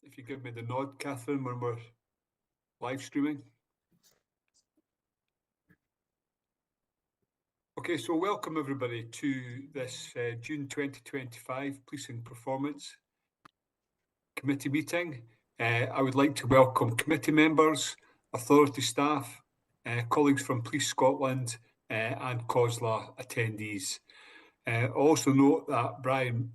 If you give me the nod, Catherine, when we're live streaming. Okay, so welcome everybody to this June 2025 Policing Performance Committee meeting. I would like to welcome committee members, authority staff, colleagues from Police Scotland and COSLA attendees. Also note that Brian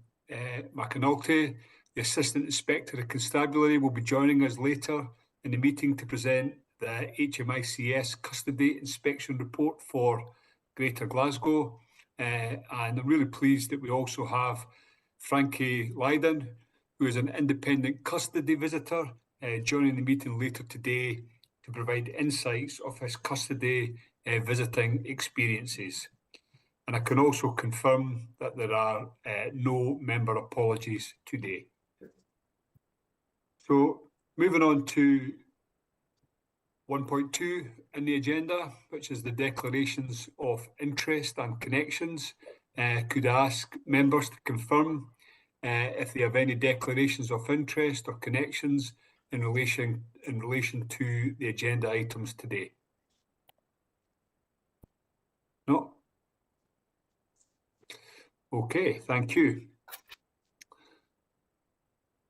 McAnulty, the Assistant Inspector of Constabulary, will be joining us later in the meeting to present the HMICS Custody Inspection Report for Greater Glasgow. And I'm really pleased that we also have Frankie Lydon, who is an independent custody visitor, joining the meeting later today to provide insights of his custody visiting experiences. And I can also confirm that there are no member apologies today. So moving on to 1.2 in the agenda, which is the declarations of interest and connections. Could I ask members to confirm if they have any declarations of interest or connections in relation to the agenda items today? No? Okay, thank you.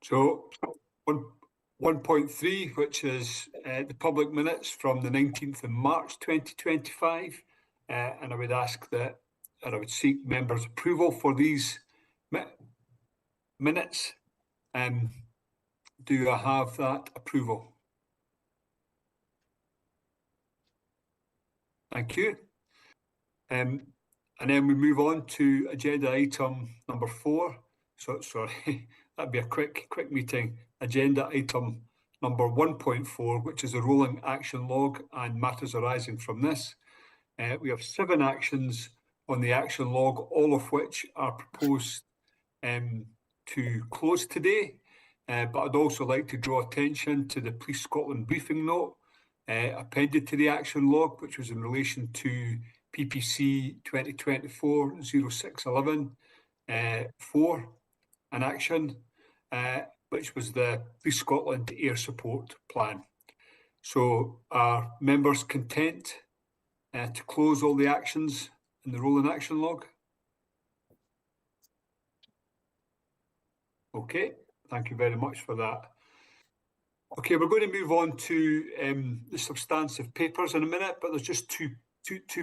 So 1.3, which is the public minutes from the 19th of March 2025, and I would ask that, and I would seek members' approval for these minutes. Do I have that approval? Thank you. And then we move on to agenda item number 4. So sorry, that'd be a quick meeting. Agenda item number 1.4, which is a rolling action log and matters arising from this. We have 7 actions on the action log, all of which are proposed to close today. But I'd also like to draw attention to the Police Scotland briefing note appended to the action log, which was in relation to PPC 2024-0611 4, an action, which was the Police Scotland Air Support Plan. So are members content to close all the actions in the rolling action log? Okay, thank you very much for that. Okay, we're going to move on to the substantive papers in a minute, but there's just two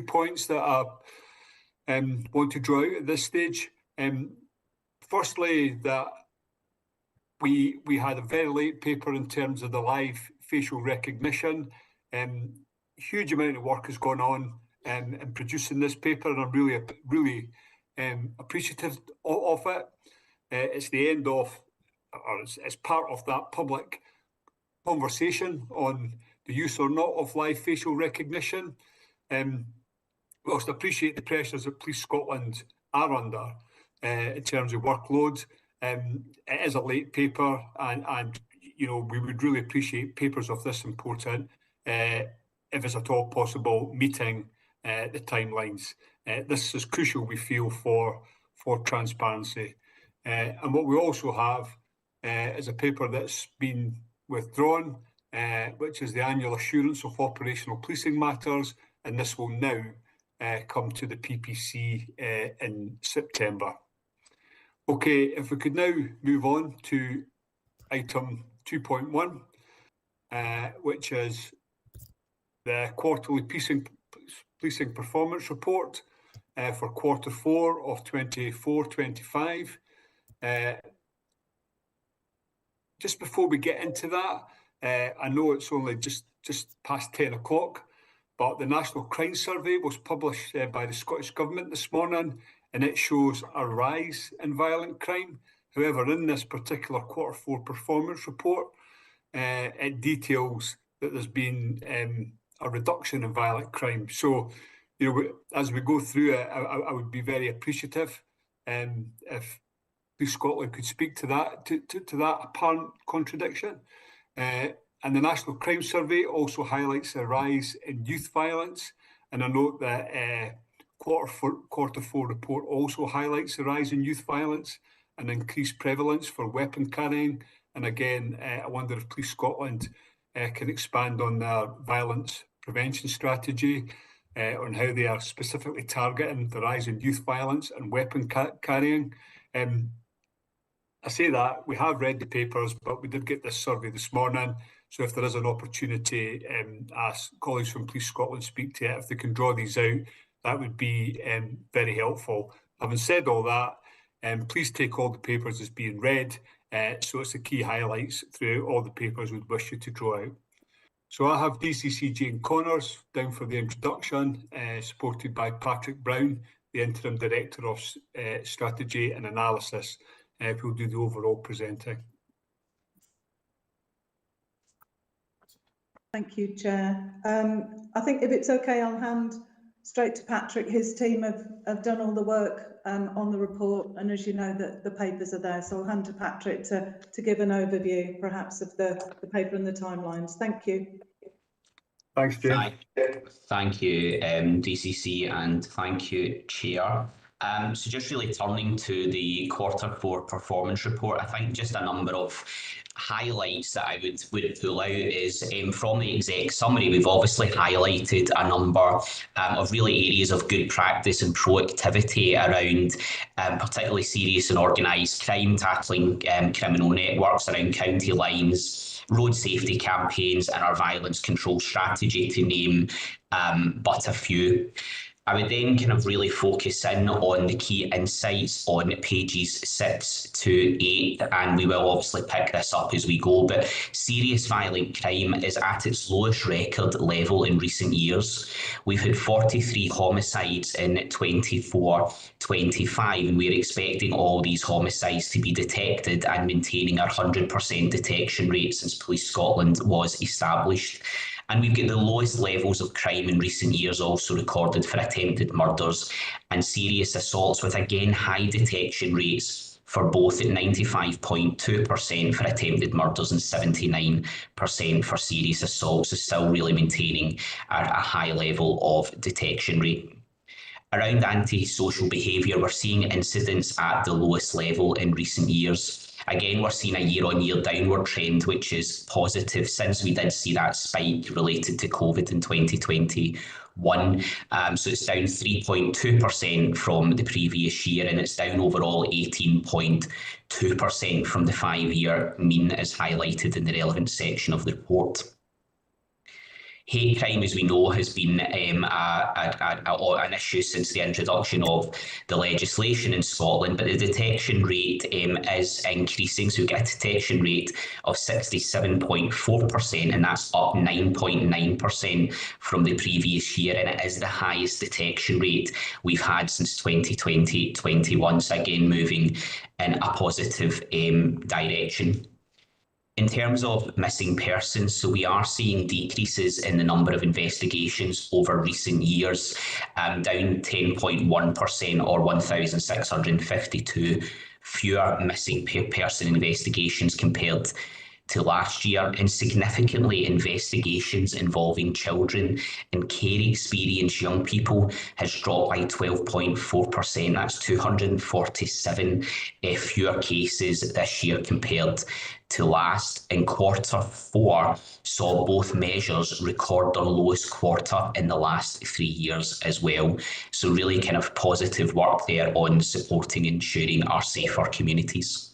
points that I want to draw out at this stage. Firstly, that we had a very late paper in terms of the live facial recognition. Huge amount of work has gone on in producing this paper, and I'm really appreciative of it. It's the end of, or it's part of that public conversation on the use or not of live facial recognition. Whilst I appreciate the pressures that Police Scotland are under in terms of workload, it is a late paper, and you know, we would really appreciate papers of this important, if it's at all possible, meeting the timelines. This is crucial, we feel, for transparency. And what we also have is a paper that's been withdrawn, which is the annual assurance of operational policing matters, and this will now come to the PPC in September. Okay, if we could now move on to item 2.1, which is the quarterly policing performance report for quarter 4 of 24-25. Just before we get into that, I know it's only just past 10 o'clock, but the National Crime Survey was published by the Scottish Government this morning, and it shows a rise in violent crime. However, in this particular quarter 4 performance report, it details that there's been a reduction in violent crime. So, you know, as we go through it, I would be very appreciative if Police Scotland could speak to that apparent contradiction. And the National Crime Survey also highlights a rise in youth violence, and I note that quarter 4 report also highlights the rise in youth violence and increased prevalence for weapon carrying And again, I wonder if Police Scotland can expand on their violence prevention strategy, on how they are specifically targeting the rise in youth violence and weapon carrying. I say that, we have read the papers, but we did get this survey this morning. So if there is an opportunity, ask colleagues from Police Scotland speak to it. If they can draw these out, that would be very helpful. Having said all that, please take all the papers as being read. So it's the key highlights through all the papers we'd wish you to draw out. So I have DCC Jane Connors down for the introduction, supported by Patrick Brown, the Interim Director of Strategy and Analysis, who'll do the overall presenting. Thank you, Chair. I think if it's okay, I'll hand straight to Patrick. His team have done all the work on the report, and as you know, the papers are there. So I'll hand to Patrick to give an overview, perhaps, of the paper and the timelines. Thank you. Thanks, Jane. Thank you, DCC, and thank you, Chair. So just really turning to the Q4 performance report, I think just a number of highlights that I would pull out is from the exec summary, we've obviously highlighted a number of really areas of good practice and proactivity around particularly serious and organised crime, tackling criminal networks around county lines, road safety campaigns, and our violence control strategy, to name but a few. I would then kind of really focus in on the key insights on pages 6 to 8, and we will obviously pick this up as we go, but serious violent crime is at its lowest record level in recent years. We've had 43 homicides in 24-25, and we're expecting all these homicides to be detected and maintaining our 100% detection rate since Police Scotland was established. And we've got the lowest levels of crime in recent years also recorded for attempted murders and serious assaults, with again high detection rates for both at 95.2% for attempted murders and 79% for serious assaults, so still really maintaining a high level of detection rate. Around antisocial behaviour, we're seeing incidents at the lowest level in recent years. Again, we're seeing a year-on-year downward trend, which is positive since we did see that spike related to COVID in 2021. So it's down 3.2% from the previous year, and it's down overall 18.2% from the 5-year mean, as highlighted in the relevant section of the report. Hate crime, as we know, has been an issue since the introduction of the legislation in Scotland, but the detection rate is increasing. So we get a detection rate of 67.4%, and that's up 9.9% from the previous year, and it is the highest detection rate we've had since 2020-21. So again, moving in a positive direction. In terms of missing persons, so we are seeing decreases in the number of investigations over recent years, down 10.1% or 1,652 fewer missing person investigations compared to last year, and significantly investigations involving children and care experienced young people has dropped by 12.4%. That's 247 fewer cases this year compared to last. In Q4 saw both measures record their lowest quarter in the last 3 years as well. So really kind of positive work there on supporting and ensuring our safer communities.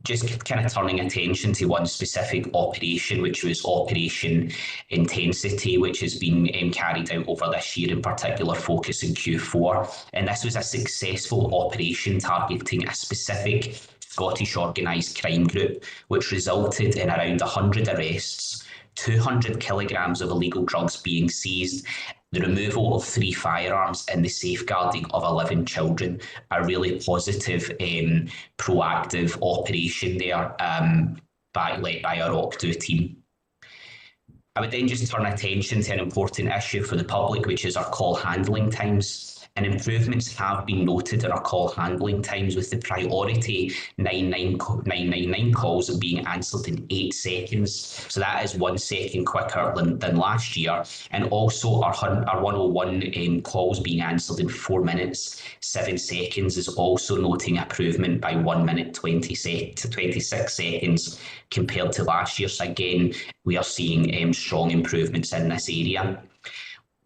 Just kind of turning attention to one specific operation, which was Operation Intensity, which has been carried out over this year, in particular focus in Q4. And this was a successful operation targeting a specific Scottish organised crime group, which resulted in around 100 arrests, 200 kilograms of illegal drugs being seized, the removal of 3 firearms, and the safeguarding of 11 children. A really positive, proactive operation there, led by our OCDO team. I would then just turn attention to an important issue for the public, which is our call handling times. and improvements have been noted in our call handling times, with the priority 999 calls being answered in 8 seconds. So that is 1 second quicker than last year. And also our 101 calls being answered in 4 minutes 7 seconds is also noting improvement by 1 minute 26 seconds compared to last year. So again, we are seeing strong improvements in this area.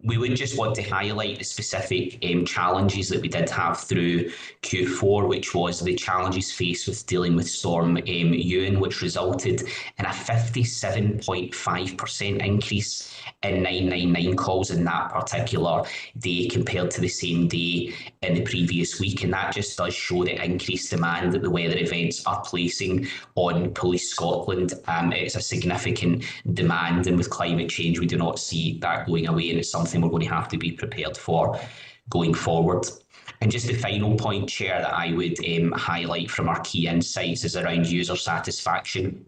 We would just want to highlight the specific challenges that we did have through Q4, which was the challenges faced with dealing with Storm Ewan, which resulted in a 57.5% increase in 999 calls in that particular day compared to the same day in the previous week. And that just does show the increased demand that the weather events are placing on Police Scotland. It's a significant demand, and with climate change, we do not see that going away, and it's something we're going to have to be prepared for going forward. And just the final point, Chair, that I would highlight from our key insights is around user satisfaction.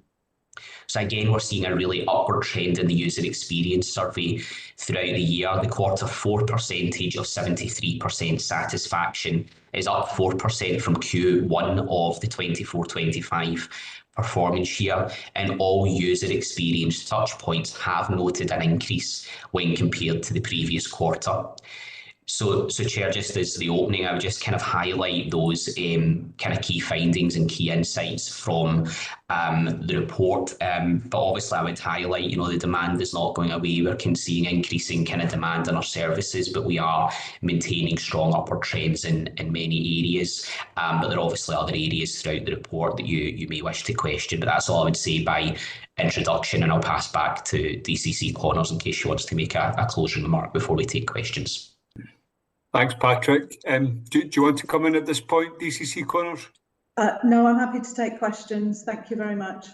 So again, we're seeing a really upward trend in the user experience survey throughout the year. The Q4 percentage of 73% satisfaction is up 4% from Q1 of the 24-25 performance year, and all user experience touch points have noted an increase when compared to the previous quarter. So Chair, just as the opening, I would just kind of highlight those kind of key findings and key insights from the report. But obviously I would highlight, the demand is not going away. We're seeing increasing kind of demand in our services, but we are maintaining strong upward trends in many areas. But there are obviously other areas throughout the report that you may wish to question. But that's all I would say by introduction, and I'll pass back to DCC Connors in case she wants to make a closing remark before we take questions. Thanks, Patrick. Do you want to come in at this point, DCC Connors? No, I'm happy to take questions. Thank you very much.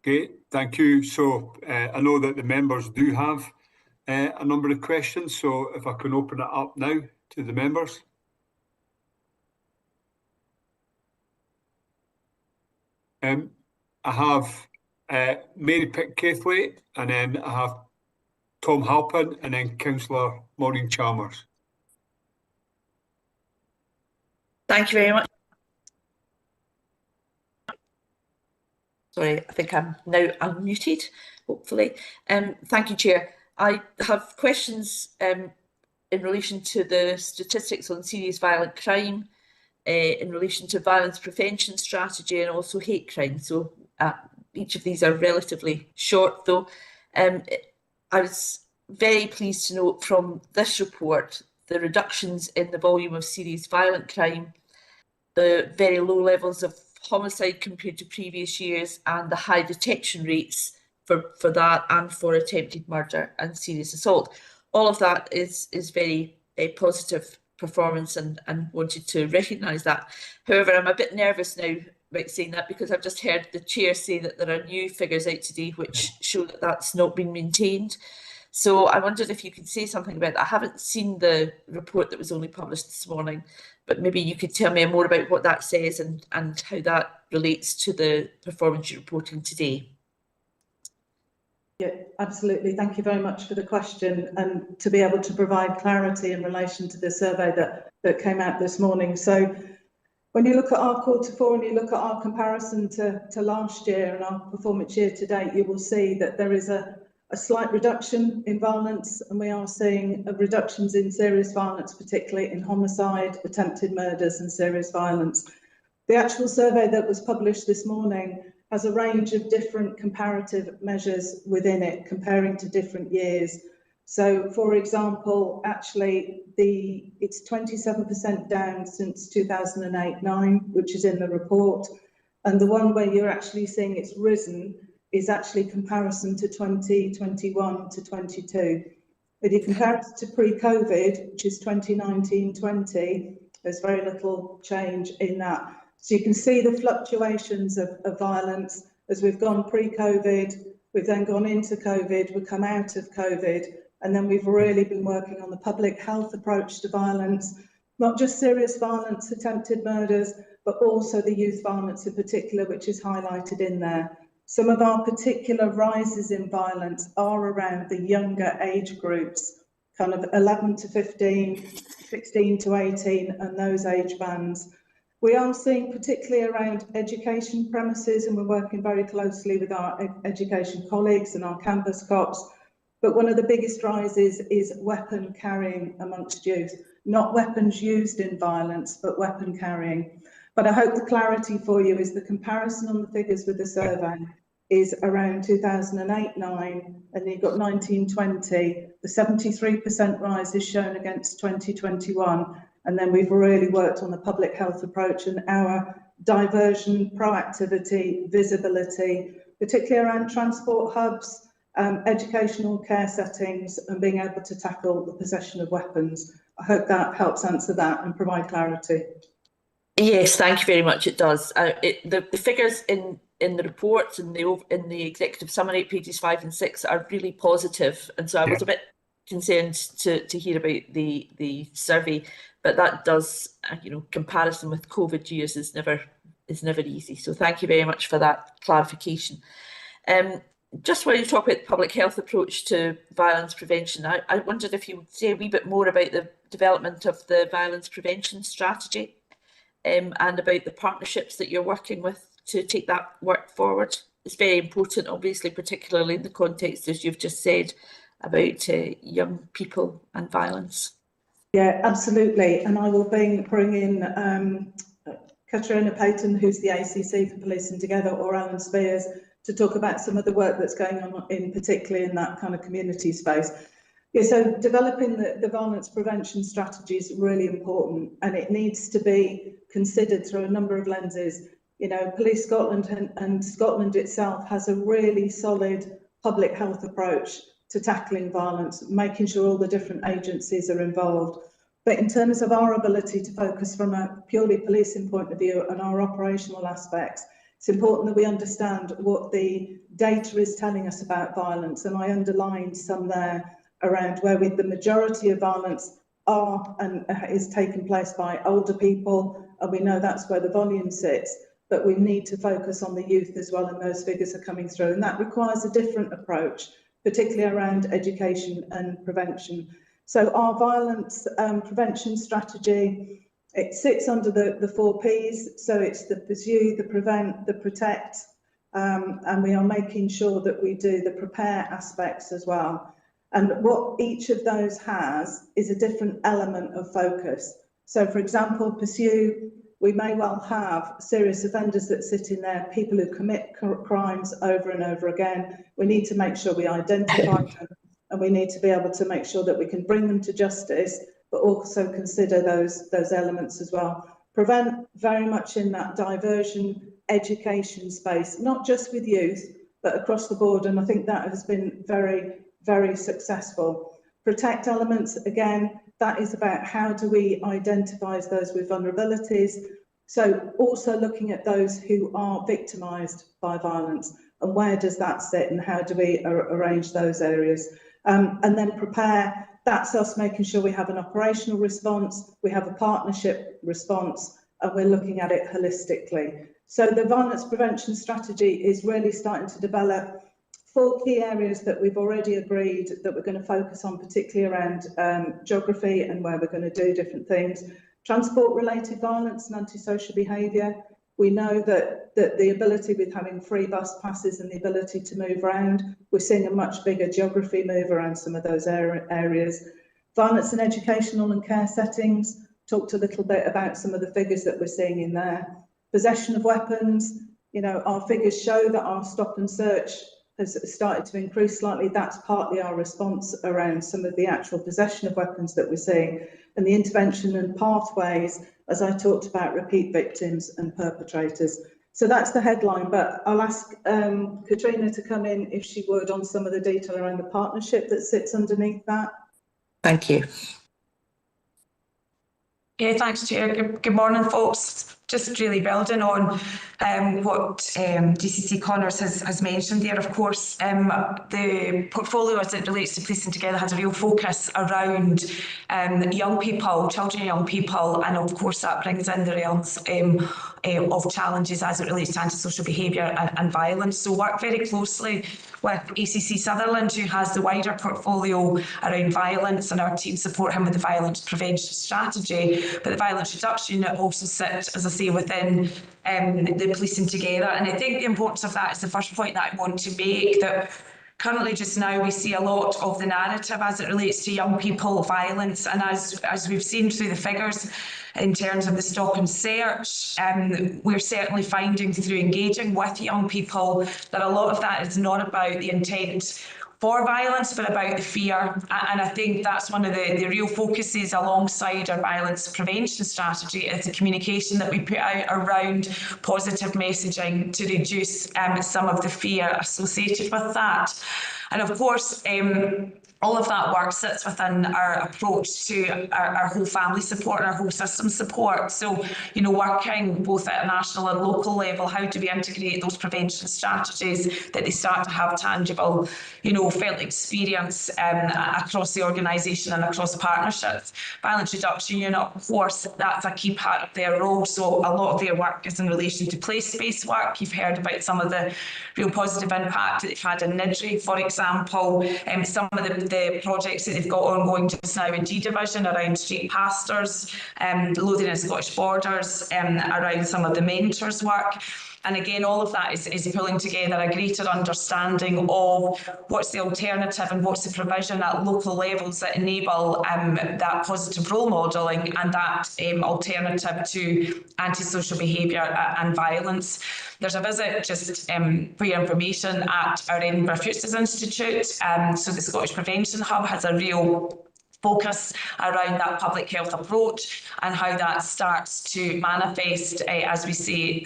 Okay, thank you. So I know that the members do have a number of questions, so if I can open it up now to the members. I have Mary Pitt-Cathwaite, and then I have Tom Halpin, and then Councillor Maureen Chalmers. Thank you very much. Sorry, I think I'm now unmuted, hopefully. Thank you, Chair. I have questions in relation to the statistics on serious violent crime, in relation to violence prevention strategy, and also hate crime. So each of these are relatively short, though. I was very pleased to note from this report the reductions in the volume of serious violent crime, the very low levels of homicide compared to previous years, and the high detection rates for that and for attempted murder and serious assault. All of that is very positive performance, and wanted to recognise that. However, I'm a bit nervous now about saying that, because I've just heard the Chair say that there are new figures out today which show that that's not been maintained. So I wondered if you could say something about that. I haven't seen the report that was only published this morning, but maybe you could tell me more about what that says and how that relates to the performance you're reporting today. Yeah, absolutely. Thank you very much for the question, and to be able to provide clarity in relation to the survey that came out this morning. So when you look at our Q4 and you look at our comparison to last year and our performance year to date, you will see that there is a slight reduction in violence, and we are seeing reductions in serious violence, particularly in homicide, attempted murders and serious violence. The actual survey that was published this morning has a range of different comparative measures within it, comparing to different years. So, for example, actually, it's 27% down since 2008-9, which is in the report, and the one where you're actually seeing it's risen is actually comparison to 2021 to 22. If you compare it to pre-COVID, which is 2019-20, there's very little change in that. So you can see the fluctuations of violence as we've gone pre-COVID, we've then gone into COVID, we've come out of COVID, and then we've really been working on the public health approach to violence, not just serious violence, attempted murders, but also the youth violence in particular, which is highlighted in there. Some of our particular rises in violence are around the younger age groups. kind of 11 to 15, 16 to 18 and those age bands. We are seeing particularly around education premises, and we're working very closely with our education colleagues and our campus cops. But one of the biggest rises is weapon carrying amongst youth, not weapons used in violence, but weapon carrying. But I hope the clarity for you is the comparison on the figures with the survey is around 2008-9, and you've got 19-20. The 73% rise is shown against 2021. And then we've really worked on the public health approach and our diversion, proactivity, visibility, particularly around transport hubs, educational care settings, and being able to tackle the possession of weapons. I hope that helps answer that and provide clarity. Yes, thank you very much. It does. The figures in the reports and in the executive summary, pages 5 and 6, are really positive, and so I was a bit concerned to hear about the survey, but that does, comparison with COVID years is never easy. So thank you very much for that clarification. Just while you talk about the public health approach to violence prevention, I wondered if you would say a wee bit more about the development of the violence prevention strategy, and about the partnerships that you're working with to take that work forward. It's very important, obviously, particularly in the context, as you've just said, about young people and violence. Yeah, absolutely. And I will bring in Katrina Payton, who's the ACC for Policing Together, or Alan Spears, to talk about some of the work that's going on, particularly in that kind of community space. Yeah, so developing the violence prevention strategy is really important, and it needs to be considered through a number of lenses. Police Scotland and Scotland itself has a really solid public health approach to tackling violence, making sure all the different agencies are involved. But in terms of our ability to focus from a purely policing point of view and our operational aspects, it's important that we understand what the data is telling us about violence. And I underlined some there around where the majority of violence is taking place by older people, and we know that's where the volume sits. But we need to focus on the youth as well, and those figures are coming through. And that requires a different approach, particularly around education and prevention. So our violence prevention strategy, it sits under the 4 Ps. So it's the pursue, the prevent, the protect, and we are making sure that we do the prepare aspects as well. And what each of those has is a different element of focus. So for example, pursue, we may well have serious offenders that sit in there, people who commit crimes over and over again. We need to make sure we identify them, and we need to be able to make sure that we can bring them to justice, but also consider those elements as well. Prevent, very much in that diversion, education space, not just with youth, but across the board. And I think that has been very, very successful. Protect elements, again, that is about how do we identify those with vulnerabilities. So also looking at those who are victimised by violence, and where does that sit, and how do we arrange those areas? And then prepare, that's us making sure we have an operational response, we have a partnership response, and we're looking at it holistically. So the violence prevention strategy is really starting to develop 4 key areas that we've already agreed that we're going to focus on, particularly around geography and where we're going to do different things. Transport-related violence and antisocial behaviour. We know that the ability with having free bus passes and the ability to move around, we're seeing a much bigger geography move around some of those areas. Violence in educational and care settings, talked a little bit about some of the figures that we're seeing in there. Possession of weapons, our figures show that our stop and search has started to increase slightly. That's partly our response around some of the actual possession of weapons that we're seeing, and the intervention and pathways, as I talked about, repeat victims and perpetrators. So that's the headline, but I'll ask Katrina to come in, if she would, on some of the detail around the partnership that sits underneath that. Thank you. Yeah, thanks, Chair. Good morning, folks. Just really building on what DCC Connors has mentioned there. Of course, the portfolio as it relates to Policing Together has a real focus around young people, children and young people, and of course that brings in the realms of challenges as it relates to antisocial behaviour and violence. So work very closely with ACC Sutherland, who has the wider portfolio around violence, and our team support him with the violence prevention strategy. But the violence reduction unit also sits, as I say, within the Policing Together. And I think the importance of that is the first point that I want to make, that currently just now we see a lot of the narrative as it relates to young people violence, and as we've seen through the figures in terms of the stop and search, we're certainly finding through engaging with young people that a lot of that is not about the intent for violence, but about the fear. And I think that's one of the real focuses alongside our violence prevention strategy, is the communication that we put out around positive messaging to reduce some of the fear associated with that. And of course, all of that work sits within our approach to our whole family support and our whole system support. So, you know, working both at a national and local level, how do we integrate those prevention strategies that they start to have tangible, you know, felt experience across the organisation and across partnerships. Violence Reduction Unit, of course, that's a key part of their role. So a lot of their work is in relation to place-based work. You've heard about some of the real positive impact that they've had in Nidri, for example, some of the projects that they've got ongoing just now in G Division around street pastors, Lothian and Scottish Borders, around some of the mentors work. And again, all of that is pulling together a greater understanding of what's the alternative and what's the provision at local levels that enable that positive role modelling and that alternative to antisocial behaviour and violence. There's a visit, just for your information, at our Edinburgh Futures Institute. So the Scottish Prevention Hub has a real focus around that public health approach and how that starts to manifest, as we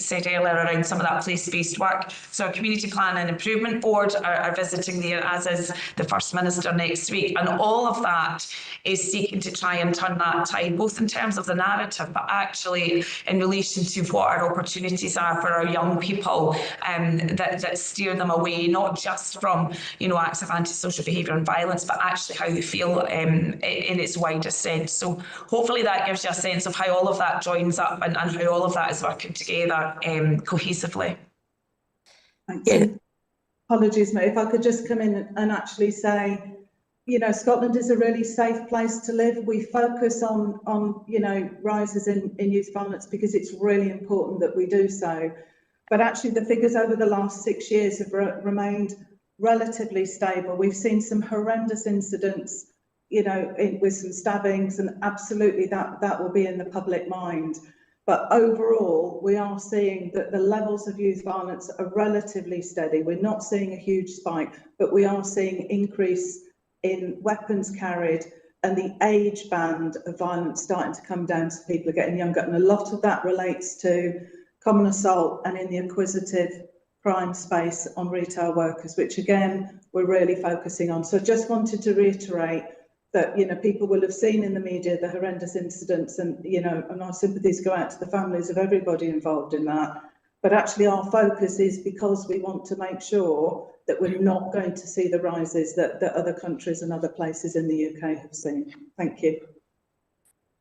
said earlier, around some of that place-based work. So our Community Plan and Improvement Board are visiting there, as is the First Minister next week. And all of that is seeking to try and turn that tide, both in terms of the narrative, but actually in relation to what our opportunities are for our young people, that steer them away, not just from, you know, acts of antisocial behaviour and violence, but actually how they feel in its widest sense. So hopefully that gives you a sense of how all of that joins up and how all of that is working together cohesively. Thanks. Yeah. Apologies, mate, if I could just come in and actually say, you know, Scotland is a really safe place to live. We focus on you know, rises in youth violence because it's really important that we do so. But actually the figures over the last 6 years have remained relatively stable. We've seen some horrendous incidents, you know, with some stabbings, and absolutely that will be in the public mind. But overall, we are seeing that the levels of youth violence are relatively steady. We're not seeing a huge spike, but we are seeing increase in weapons carried and the age band of violence starting to come down, so people are getting younger. And a lot of that relates to common assault and in the acquisitive crime space on retail workers, which again, we're really focusing on. So I just wanted to reiterate that, you know, people will have seen in the media the horrendous incidents, and, you know, and our sympathies go out to the families of everybody involved in that. But actually our focus is because we want to make sure that we're not going to see the rises that other countries and other places in the UK have seen. Thank you.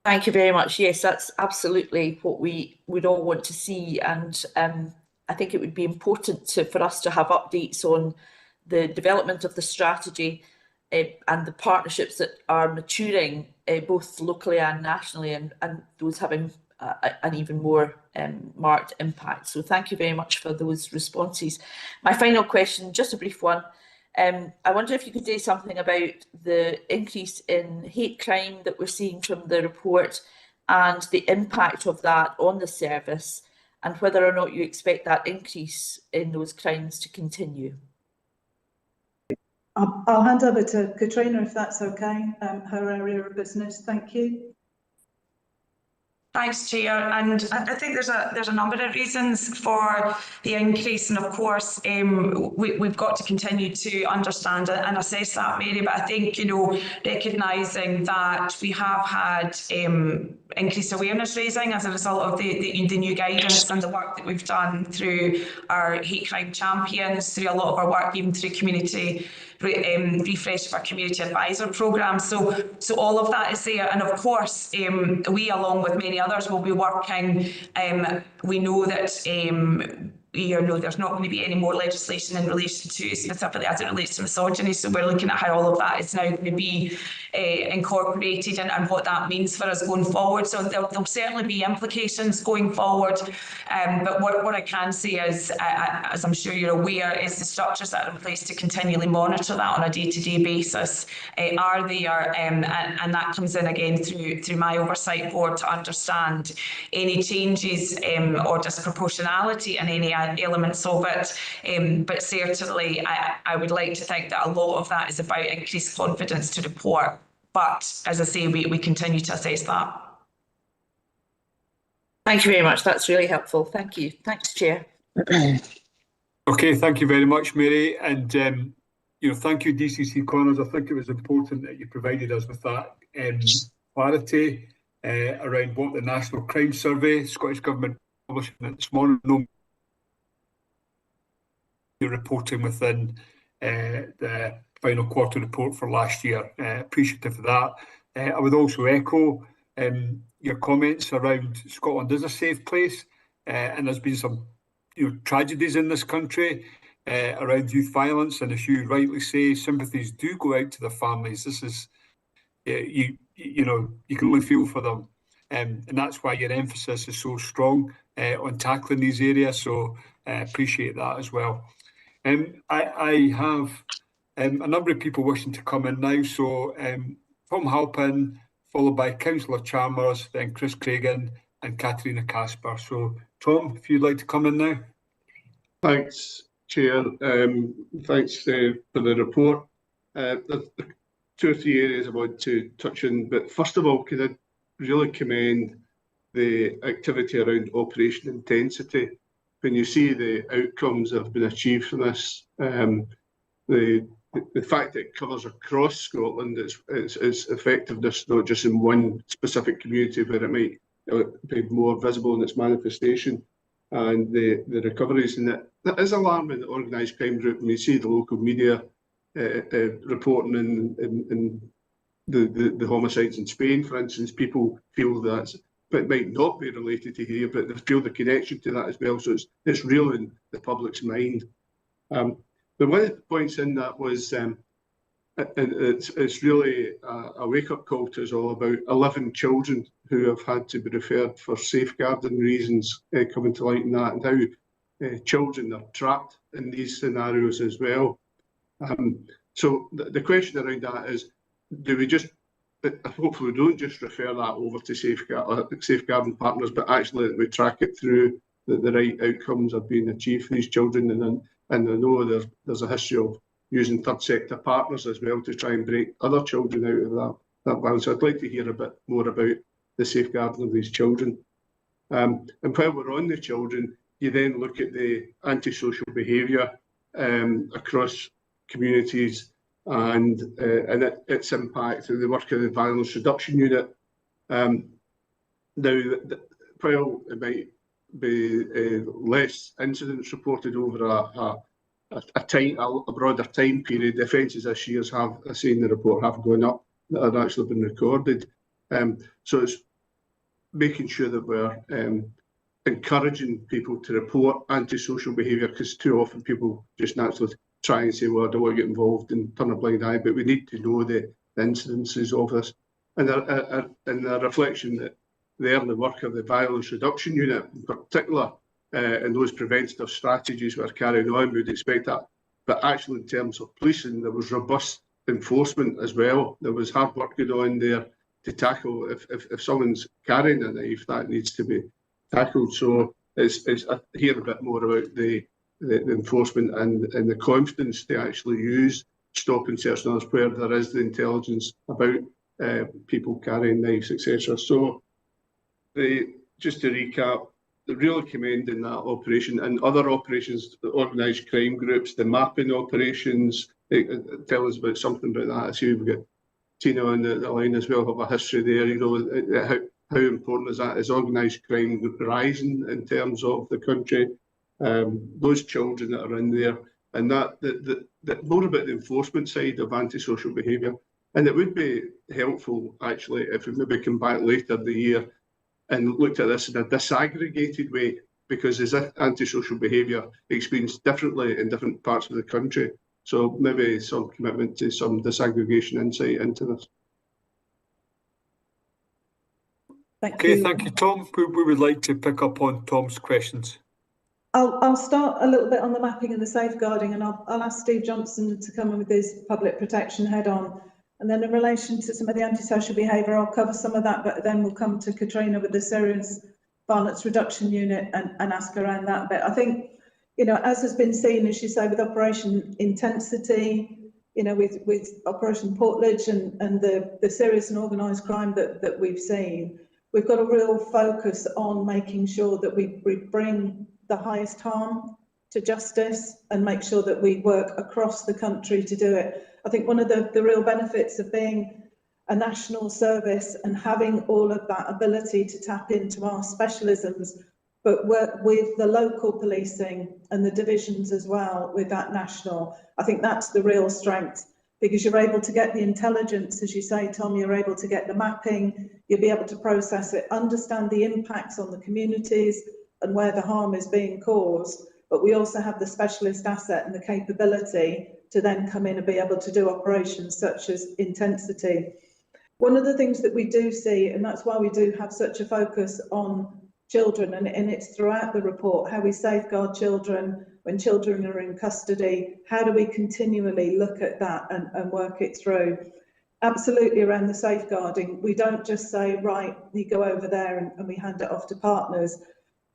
Thank you very much. Yes, that's absolutely what we would all want to see. And I think it would be important for us to have updates on the development of the strategy and the partnerships that are maturing both locally and nationally, and those having an even more marked impact. So thank you very much for those responses. My final question, just a brief one. I wonder if you could say something about the increase in hate crime that we're seeing from the report and the impact of that on the service, and whether or not you expect that increase in those crimes to continue. I'll hand over to Katrina, if that's okay, her area of business. Thank you. Thanks, Chair. And I think there's a number of reasons for the increase, and of course we've got to continue to understand and assess that, Mary. But I think, you know, recognising that we have had increased awareness raising as a result of the new guidance and the work that we've done through our hate crime champions, through a lot of our work even through community refresh of our community advisor programme. So all of that is there, and of course we, along with many others, will be working. We know that there's not going to be any more legislation in relation to specifically as it relates to misogyny. So we're looking at how all of that is now going to be incorporated and what that means for us going forward. So there'll certainly be implications going forward. But what I can say is, as I'm sure you're aware, is the structures that are in place to continually monitor that on a day-to-day basis are there, and that comes in again through my oversight board to understand any changes or disproportionality in any elements of it. But certainly I would like to think that a lot of that is about increased confidence to report. But as I say, we continue to assess that. Thank you very much. That's really helpful. Thank you. Thanks, Chair. Okay, thank you very much, Mary. And thank you, DCC Connors. I think it was important that you provided us with that clarity around what the National Crime Survey, Scottish Government publishing it this morning, you're reporting within the final quarter report for last year. Appreciative of that. I would also echo your comments around Scotland is a safe place, and there's been some tragedies in this country around youth violence, and as you rightly say, sympathies do go out to the families. This is you can only feel for them, and that's why your emphasis is so strong on tackling these areas. So appreciate that as well. I have a number of people wishing to come in now. So Tom Halpin, followed by Councillor Chalmers, then Chris Cragen and Katerina Casper. So Tom, if you'd like to come in now. Thanks, Chair. Thanks for the report. There's 2 or 3 areas I want to touch on, but first of all, could I really commend the activity around operation intensity. When you see the outcomes that have been achieved from this, the fact that it covers across Scotland, its effectiveness not just in one specific community where it might be more visible in its manifestation, and the recoveries, and that is alarming. The organised crime group, when you see the local media reporting in the homicides in Spain, for instance, people feel that it might not be related to here, but they feel the connection to that as well. So it's real in the public's mind. But one of the points in that was, it's really a wake-up call to us all about 11 children who have had to be referred for safeguarding reasons coming to light in that, and how children are trapped in these scenarios as well. So the question around that is, do we just, hopefully we don't just refer that over to safeguarding partners, but actually we track it through the right outcomes are being achieved for these children. And I know there's a history of using third sector partners as well to try and break other children out of that balance. So I'd like to hear a bit more about the safeguarding of these children. And while we're on the children, you then look at the antisocial behaviour across communities and its impact through the work of the Violence Reduction Unit. Now, while it might be less incidents reported over a broader time period, the offences this year have, I see in the report, have gone up, that have actually been recorded. So it's making sure that we're encouraging people to report antisocial behaviour, because too often people just naturally try and say, well, I don't want to get involved and turn a blind eye, but we need to know the incidences of this. And a reflection that the early work of the Violence Reduction Unit in particular, and those preventative strategies were carrying on, we would expect that. But actually in terms of policing, there was robust enforcement as well. There was hard work going on there to tackle, if someone's carrying a knife, that needs to be tackled. So it's I hear a bit more about the enforcement and the confidence to actually use stop and search and others where there is the intelligence about people carrying knives, etc. So just to recap, really commending that operation and other operations, the organised crime groups, the mapping operations. Tell us about something about that. I see we've got Tina on the line as well, have a history there. You know, how important is that? Is organised crime rising in terms of the country? Those children that are in there, and that more about the enforcement side of antisocial behaviour. And it would be helpful actually if we maybe come back later in the year and looked at this in a disaggregated way, because there's antisocial behaviour experienced differently in different parts of the country. So maybe some commitment to some disaggregation insight into this. Thank you. Thank you, Tom. We would like to pick up on Tom's questions. I'll start a little bit on the mapping and the safeguarding, and I'll ask Steve Johnson to come in with his public protection head on. And then in relation to some of the antisocial behaviour, I'll cover some of that, but then we'll come to Katrina with the serious violence reduction unit and ask around that bit. I think, you know, as has been seen, as you say, with Operation Intensity, you know, with Operation Portledge and the serious and organised crime that we've seen, we've got a real focus on making sure that we bring the highest harm to justice and make sure that we work across the country to do it. I think one of the real benefits of being a national service and having all of that ability to tap into our specialisms, but work with the local policing and the divisions as well with that national, I think that's the real strength, because you're able to get the intelligence, as you say, Tom, you're able to get the mapping, you'll be able to process it, understand the impacts on the communities and where the harm is being caused, but we also have the specialist asset and the capability to then come in and be able to do operations such as Intensity. One of the things that we do see, and that's why we do have such a focus on children, and it's throughout the report, how we safeguard children when children are in custody, how do we continually look at that and work it through. Absolutely around the safeguarding, we don't just say, right, you go over there and we hand it off to partners.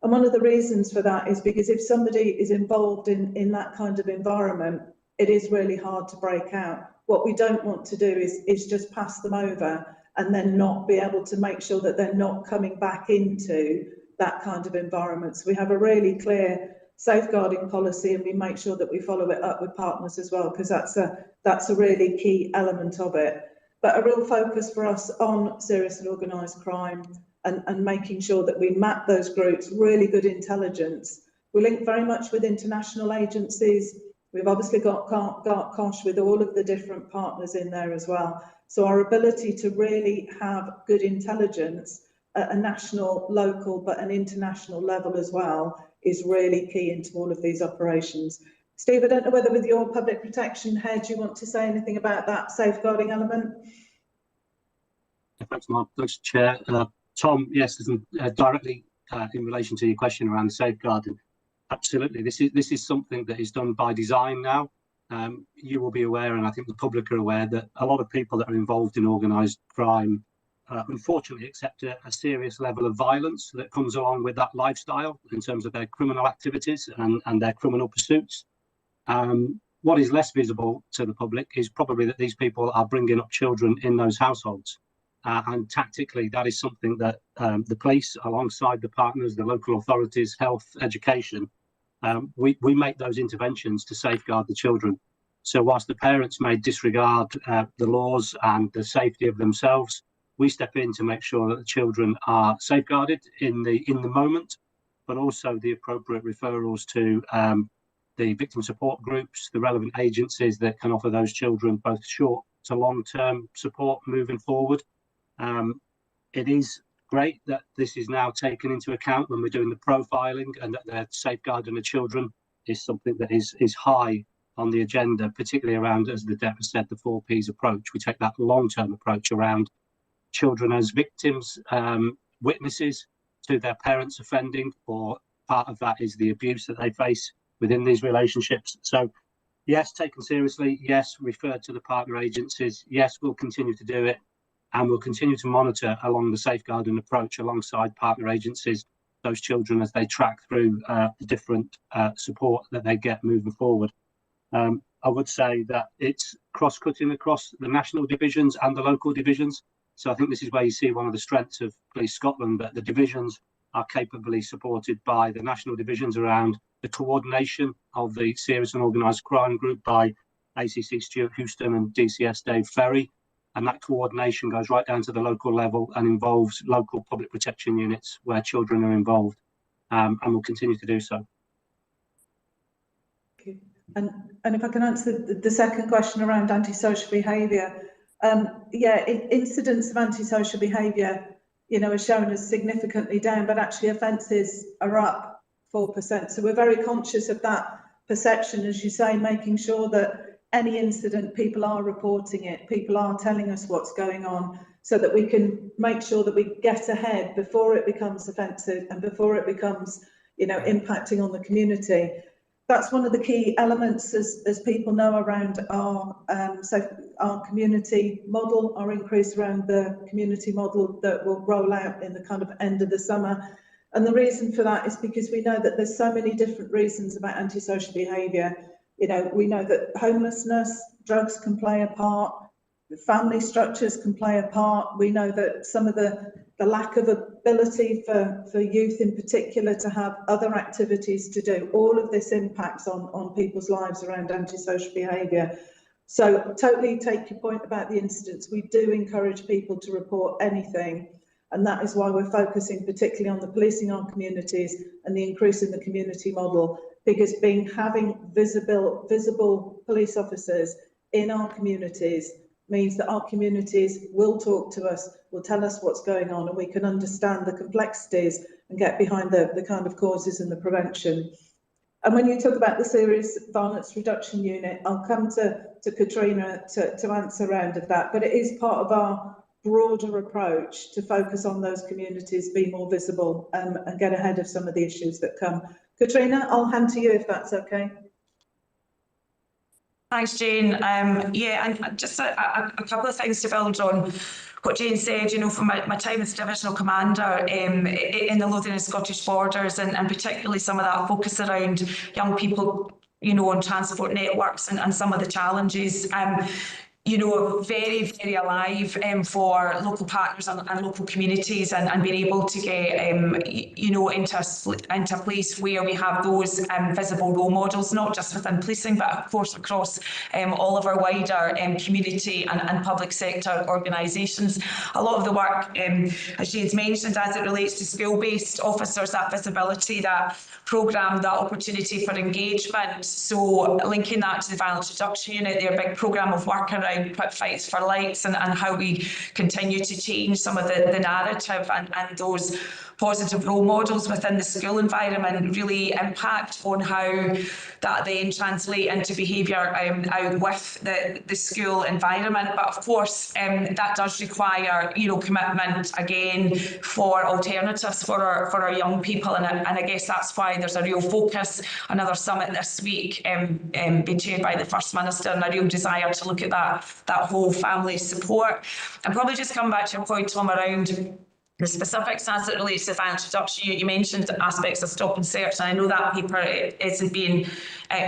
And one of the reasons for that is because if somebody is involved in that kind of environment, it is really hard to break out. What we don't want to do is just pass them over and then not be able to make sure that they're not coming back into that kind of environment. So we have a really clear safeguarding policy, and we make sure that we follow it up with partners as well, because that's a really key element of it. But a real focus for us on serious and organised crime and making sure that we map those groups, really good intelligence. We link very much with international agencies. We've obviously got COSLA with all of the different partners in there as well. So our ability to really have good intelligence at a national, local, but an international level as well is really key into all of these operations. Steve, I don't know whether with your public protection head, you want to say anything about that safeguarding element? Thanks, Mark. Thanks, Chair. Tom, yes, directly in relation to your question around safeguarding, absolutely. This is something that is done by design now. You will be aware, and I think the public are aware, that a lot of people that are involved in organised crime unfortunately accept a serious level of violence that comes along with that lifestyle in terms of their criminal activities and their criminal pursuits. What is less visible to the public is probably that these people are bringing up children in those households. And tactically, that is something that the police, alongside the partners, the local authorities, health, education, we make those interventions to safeguard the children. So whilst the parents may disregard the laws and the safety of themselves, we step in to make sure that the children are safeguarded in the moment, but also the appropriate referrals to the victim support groups, the relevant agencies that can offer those children both short to long-term support moving forward. It is great that this is now taken into account when we're doing the profiling, and that the safeguarding of children is something that is high on the agenda, particularly around, as the Deputy said, the 4 Ps approach. We take that long-term approach around children as victims, witnesses to their parents offending, or part of that is the abuse that they face within these relationships. So yes, taken seriously, yes, referred to the partner agencies, yes, we'll continue to do it. And we'll continue to monitor along the safeguarding approach alongside partner agencies, those children as they track through the different support that they get moving forward. I would say that it's cross-cutting across the national divisions and the local divisions. So I think this is where you see one of the strengths of Police Scotland, that the divisions are capably supported by the national divisions around the coordination of the serious and organised crime group by ACC Stuart Houston and DCS Dave Ferry. And that coordination goes right down to the local level and involves local public protection units where children are involved, and will continue to do so. Okay. And if I can answer the second question around antisocial behaviour, yeah, incidents of antisocial behaviour, you know, are shown as significantly down, but actually offences are up 4%. So we're very conscious of that perception, as you say, making sure that any incident, people are reporting it, people are telling us what's going on, so that we can make sure that we get ahead before it becomes offensive and before it becomes, you know, impacting on the community. That's one of the key elements, as people know, around our community model, our increase around the community model that will roll out in the kind of end of the summer. And the reason for that is because we know that there's so many different reasons about antisocial behaviour. You know, we know that homelessness, drugs can play a part, family structures can play a part. We know that some of the lack of ability for youth in particular to have other activities to do, all of this impacts on people's lives around antisocial behaviour. So totally take your point about the incidents. We do encourage people to report anything, and that is why we're focusing particularly on the policing our communities and the increase in the community model, because having visible police officers in our communities means that our communities will talk to us, will tell us what's going on, and we can understand the complexities and get behind the kind of causes and the prevention. And when you talk about the Serious Violence Reduction Unit, I'll come to Katrina to answer around of that, but it is part of our broader approach to focus on those communities, be more visible, and get ahead of some of the issues that come. Katrina, I'll hand to you if that's okay. Thanks, Jane. Yeah, and just a couple of things to build on what Jane said. You know, from my time as divisional commander in the Lothian and Scottish borders, and particularly some of that focus around young people, you know, on transport networks and some of the challenges. You know, very, very alive for local partners and local communities, and being able to get, you know, into a place where we have those visible role models, not just within policing, but of course across all of our wider community and public sector organisations. A lot of the work, as Jane's mentioned, as it relates to school-based officers, that visibility, that programme, that opportunity for engagement. So linking that to the Violence Reduction Unit, their big programme of work around Quick Fights for Lights, and how we continue to change some of the narrative and those positive role models within the school environment really impact on how that then translate into behaviour out with the school environment. But of course, that does require, you know, commitment again for alternatives for our young people, and I guess that's why there's a real focus. Another summit this week being chaired by the First Minister, and a real desire to look at that whole family support. And probably just come back to your point, Tom, around the specifics as it relates to violence reduction. You mentioned aspects of stop and search, and I know that paper isn't being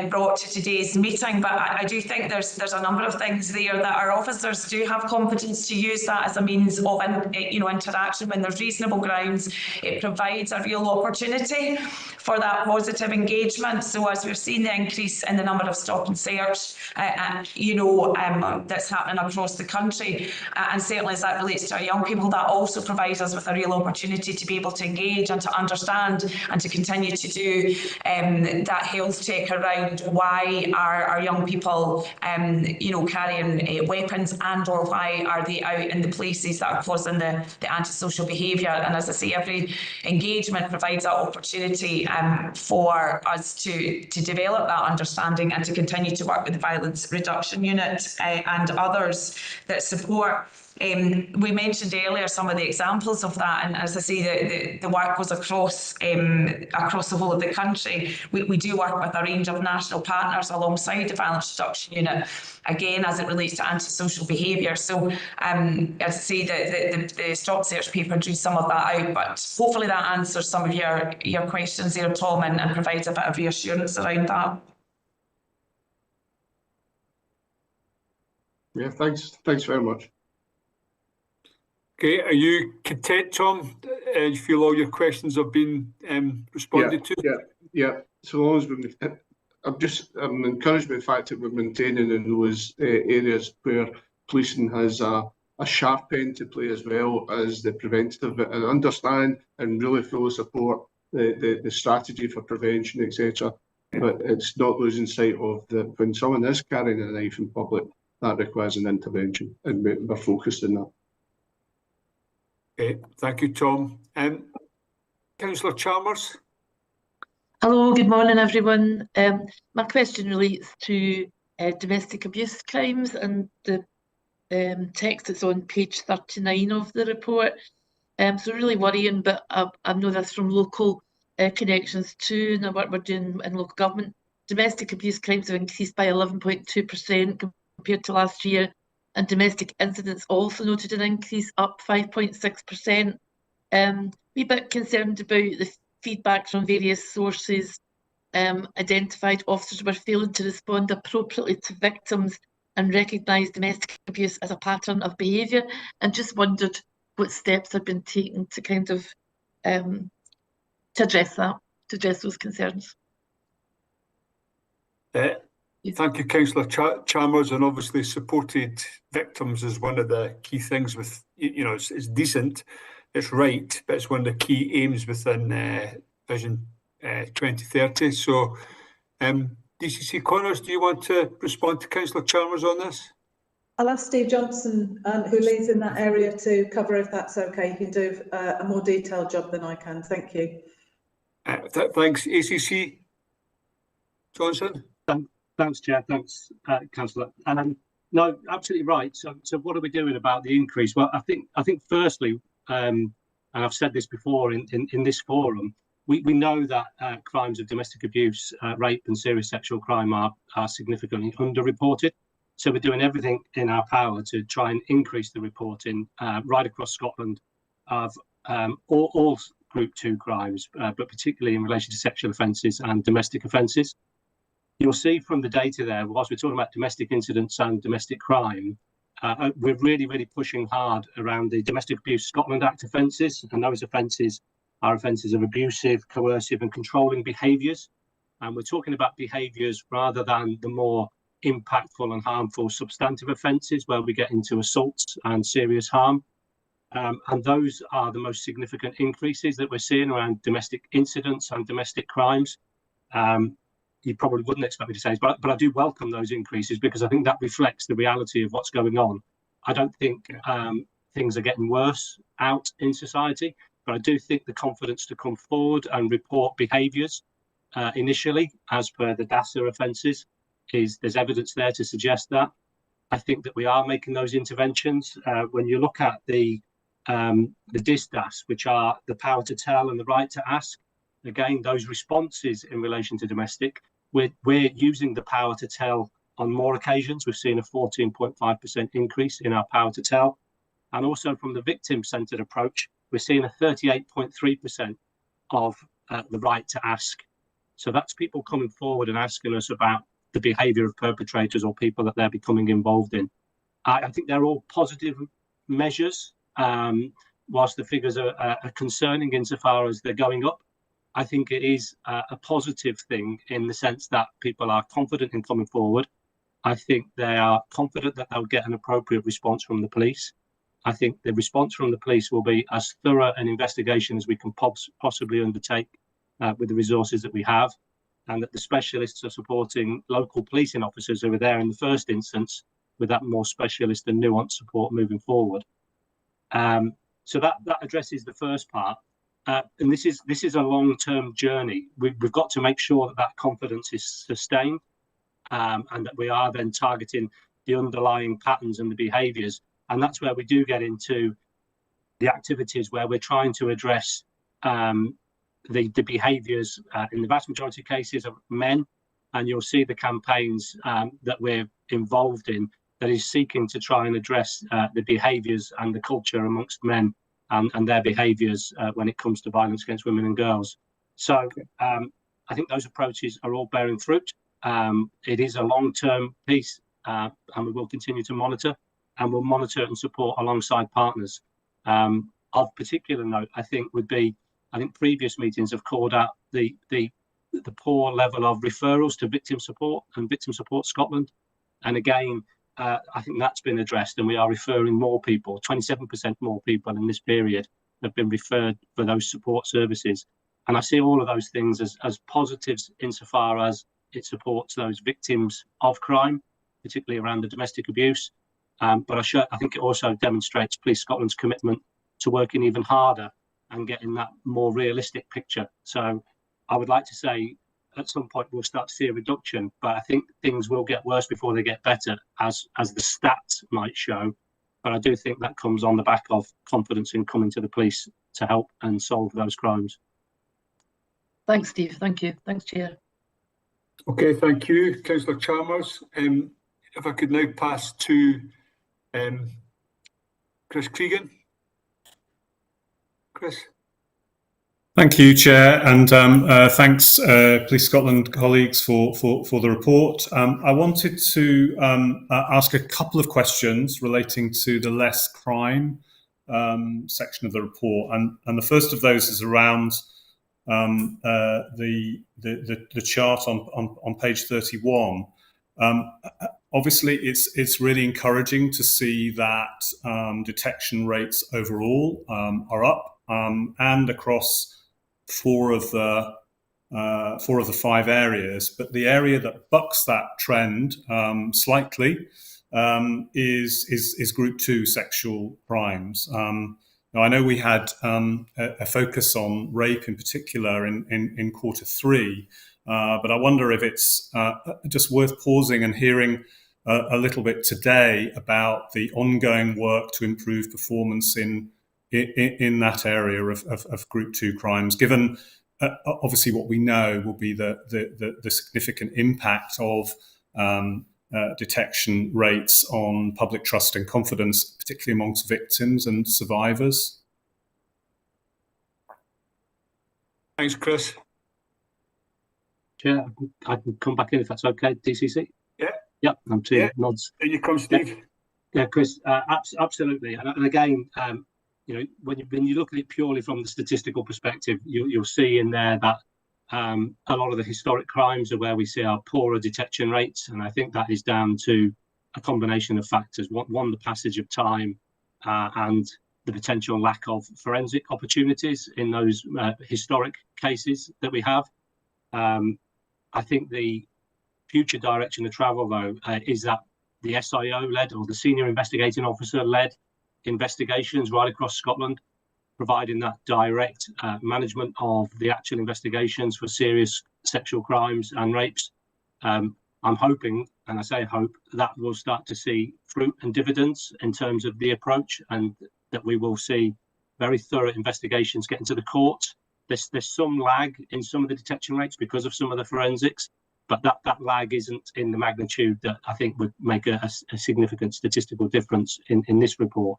brought to today's meeting, but I do think there's a number of things there that our officers do have competence to use that as a means of interaction when there's reasonable grounds. It provides a real opportunity for that positive engagement. So as we've seen the increase in the number of stop and search, that's happening across the country, and certainly as that relates to our young people, that also provides us with a real opportunity to be able to engage and to understand and to continue to do that health check around why are our young people carrying weapons, and or why are they out in the places that are causing the antisocial behaviour. And as I say, every engagement provides that opportunity for us to develop that understanding and to continue to work with the Violence Reduction Unit and others that support. We mentioned earlier some of the examples of that, and as I say, the work goes across the whole of the country. We do work with a range of national partners alongside the Violence Reduction Unit, again as it relates to antisocial behaviour. So as I say, the stop search paper drew some of that out, but hopefully that answers some of your questions there, Tom, and provides a bit of reassurance around that. Yeah, thanks very much. Okay, are you content, Tom? You feel all your questions have been responded to? Yeah. So long as I'm encouraged by the fact that we're maintaining in those areas where policing has a sharp end to play, as well as the preventative, and understand and really fully support the strategy for prevention, etc. But it's not losing sight of that when someone is carrying a knife in public, that requires an intervention, and we're focused on that. Okay, thank you, Tom. Councillor Chalmers? Hello, good morning, everyone. My question relates to domestic abuse crimes and the text that's on page 39 of the report. So really worrying, but I know this from local connections too, and the work we're doing in local government. Domestic abuse crimes have increased by 11.2% compared to last year, and domestic incidents also noted an increase, up 5.6%. We're a bit concerned about the feedback from various sources. Identified officers were failing to respond appropriately to victims and recognise domestic abuse as a pattern of behaviour, and just wondered what steps have been taken to kind of to address those concerns. Thank you, Councillor Chalmers, and obviously supported victims is one of the key things with, it's decent, it's right, but it's one of the key aims within Vision 2030. So, DCC Connors, do you want to respond to Councillor Chalmers on this? I'll ask Steve Johnson, who leads in that area, to cover if that's okay. He can do a more detailed job than I can. Thank you. Thanks, ACC Johnson. Thanks, Chair. Thanks, Councillor. No, absolutely right. So what are we doing about the increase? Well, I think firstly, and I've said this before in this forum, we know that crimes of domestic abuse, rape and serious sexual crime are significantly underreported. So we're doing everything in our power to try and increase the reporting right across Scotland of all Group 2 crimes, but particularly in relation to sexual offences and domestic offences. You'll see from the data there, whilst we're talking about domestic incidents and domestic crime, we're really pushing hard around the Domestic Abuse Scotland Act offences, and those offences are offences of abusive, coercive and controlling behaviours. And we're talking about behaviours rather than the more impactful and harmful substantive offences where we get into assaults and serious harm. And those are the most significant increases that we're seeing around domestic incidents and domestic crimes. You probably wouldn't expect me to say, but I do welcome those increases because I think that reflects the reality of what's going on. I don't think things are getting worse out in society, but I do think the confidence to come forward and report behaviours initially, as per the DASA offences, there's evidence there to suggest that. I think that we are making those interventions. When you look at the DISDAS, which are the power to tell and the right to ask, again, those responses in relation to domestic, we're using the power to tell on more occasions. We've seen a 14.5% increase in our power to tell. And also from the victim-centred approach, we're seeing a 38.3% of the right to ask. So that's people coming forward and asking us about the behaviour of perpetrators or people that they're becoming involved in. I think they're all positive measures, whilst the figures are concerning insofar as they're going up. I think it is a positive thing in the sense that people are confident in coming forward. I think they are confident that they'll get an appropriate response from the police. I think the response from the police will be as thorough an investigation as we can possibly undertake with the resources that we have, and that the specialists are supporting local policing officers who are there in the first instance with that more specialist and nuanced support moving forward. So that addresses the first part. And this is a long-term journey. We've got to make sure that that confidence is sustained, and that we are then targeting the underlying patterns and the behaviours. And that's where we do get into the activities where we're trying to address the behaviours in the vast majority of cases of men. And you'll see the campaigns that we're involved in that is seeking to try and address the behaviours and the culture amongst men and their behaviours when it comes to violence against women and girls. So I think those approaches are all bearing fruit. It is a long-term piece, and we will continue to monitor, and we'll monitor and support alongside partners. Of particular note, I think previous meetings have called out the poor level of referrals to Victim Support and Victim Support Scotland. And again, I think that's been addressed, and we are referring more people. 27% more people in this period have been referred for those support services. And I see all of those things as positives insofar as it supports those victims of crime, particularly around the domestic abuse. But I think it also demonstrates Police Scotland's commitment to working even harder and getting that more realistic picture. So I would like to say at some point we'll start to see a reduction, but I think things will get worse before they get better, as the stats might show. But I do think that comes on the back of confidence in coming to the police to help and solve those crimes. Thanks, Steve. Thank you. Thanks, Chair. Okay, thank you, Councillor Chalmers. If I could now pass to Chris Cregan. Chris. Thank you, Chair, and thanks, Police Scotland colleagues, for the report. I wanted to ask a couple of questions relating to the less crime section of the report, and the first of those is around the chart on page 31. Obviously, it's really encouraging to see that detection rates overall are up, and across four of the 5 areas. But the area that bucks that trend slightly is Group 2 sexual crimes. Now, I know we had a focus on rape in particular in quarter 3, but I wonder if it's just worth pausing and hearing a little bit today about the ongoing work to improve performance in that area of Group 2 crimes, given obviously what we know will be the significant impact of detection rates on public trust and confidence, particularly amongst victims and survivors. Thanks, Chris. Chair, I can come back in if that's okay, DCC? Yeah. Yep, I'm seeing nods. There you come, Steve. Yeah, Chris, absolutely. And again, you know, when you look at it purely from the statistical perspective, you'll see in there that a lot of the historic crimes are where we see our poorer detection rates, and I think that is down to a combination of factors. One, the passage of time and the potential lack of forensic opportunities in those historic cases that we have. I think the future direction of travel, though, is that the SIO-led or the Senior Investigating Officer-led investigations right across Scotland, providing that direct management of the actual investigations for serious sexual crimes and rapes. I'm hoping, and I say hope, that we'll start to see fruit and dividends in terms of the approach, and that we will see very thorough investigations getting to the courts. There's some lag in some of the detection rates because of some of the forensics, but that lag isn't in the magnitude that I think would make a significant statistical difference in this report.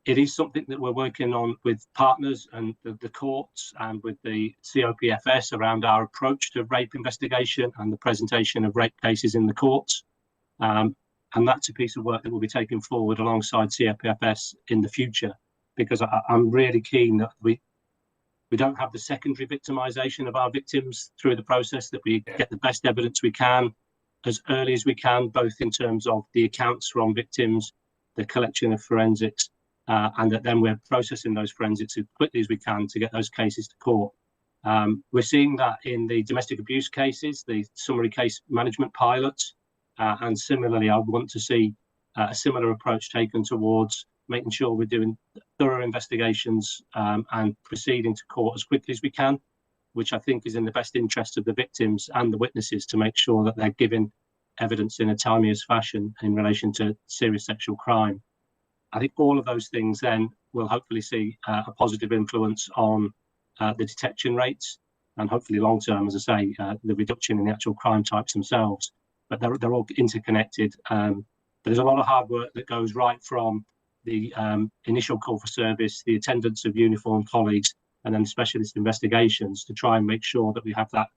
It is something that we're working on with partners and the courts and with the COPFS around our approach to rape investigation and the presentation of rape cases in the courts. And that's a piece of work that we'll be taking forward alongside COPFS in the future, because I'm really keen that we don't have the secondary victimisation of our victims through the process, that we get the best evidence we can as early as we can, both in terms of the accounts from victims, the collection of forensics, and that then we're processing those forensics as quickly as we can to get those cases to court. We're seeing that in the domestic abuse cases, the summary case management pilots, and similarly, I want to see a similar approach taken towards making sure we're doing thorough investigations and proceeding to court as quickly as we can, which I think is in the best interest of the victims and the witnesses, to make sure that they're giving evidence in a timeliest fashion in relation to serious sexual crime. I think all of those things then will hopefully see a positive influence on the detection rates, and hopefully long term, as I say, the reduction in the actual crime types themselves. But they're all interconnected. But there's a lot of hard work that goes right from the initial call for service, the attendance of uniformed colleagues, and then specialist investigations to try and make sure that we have that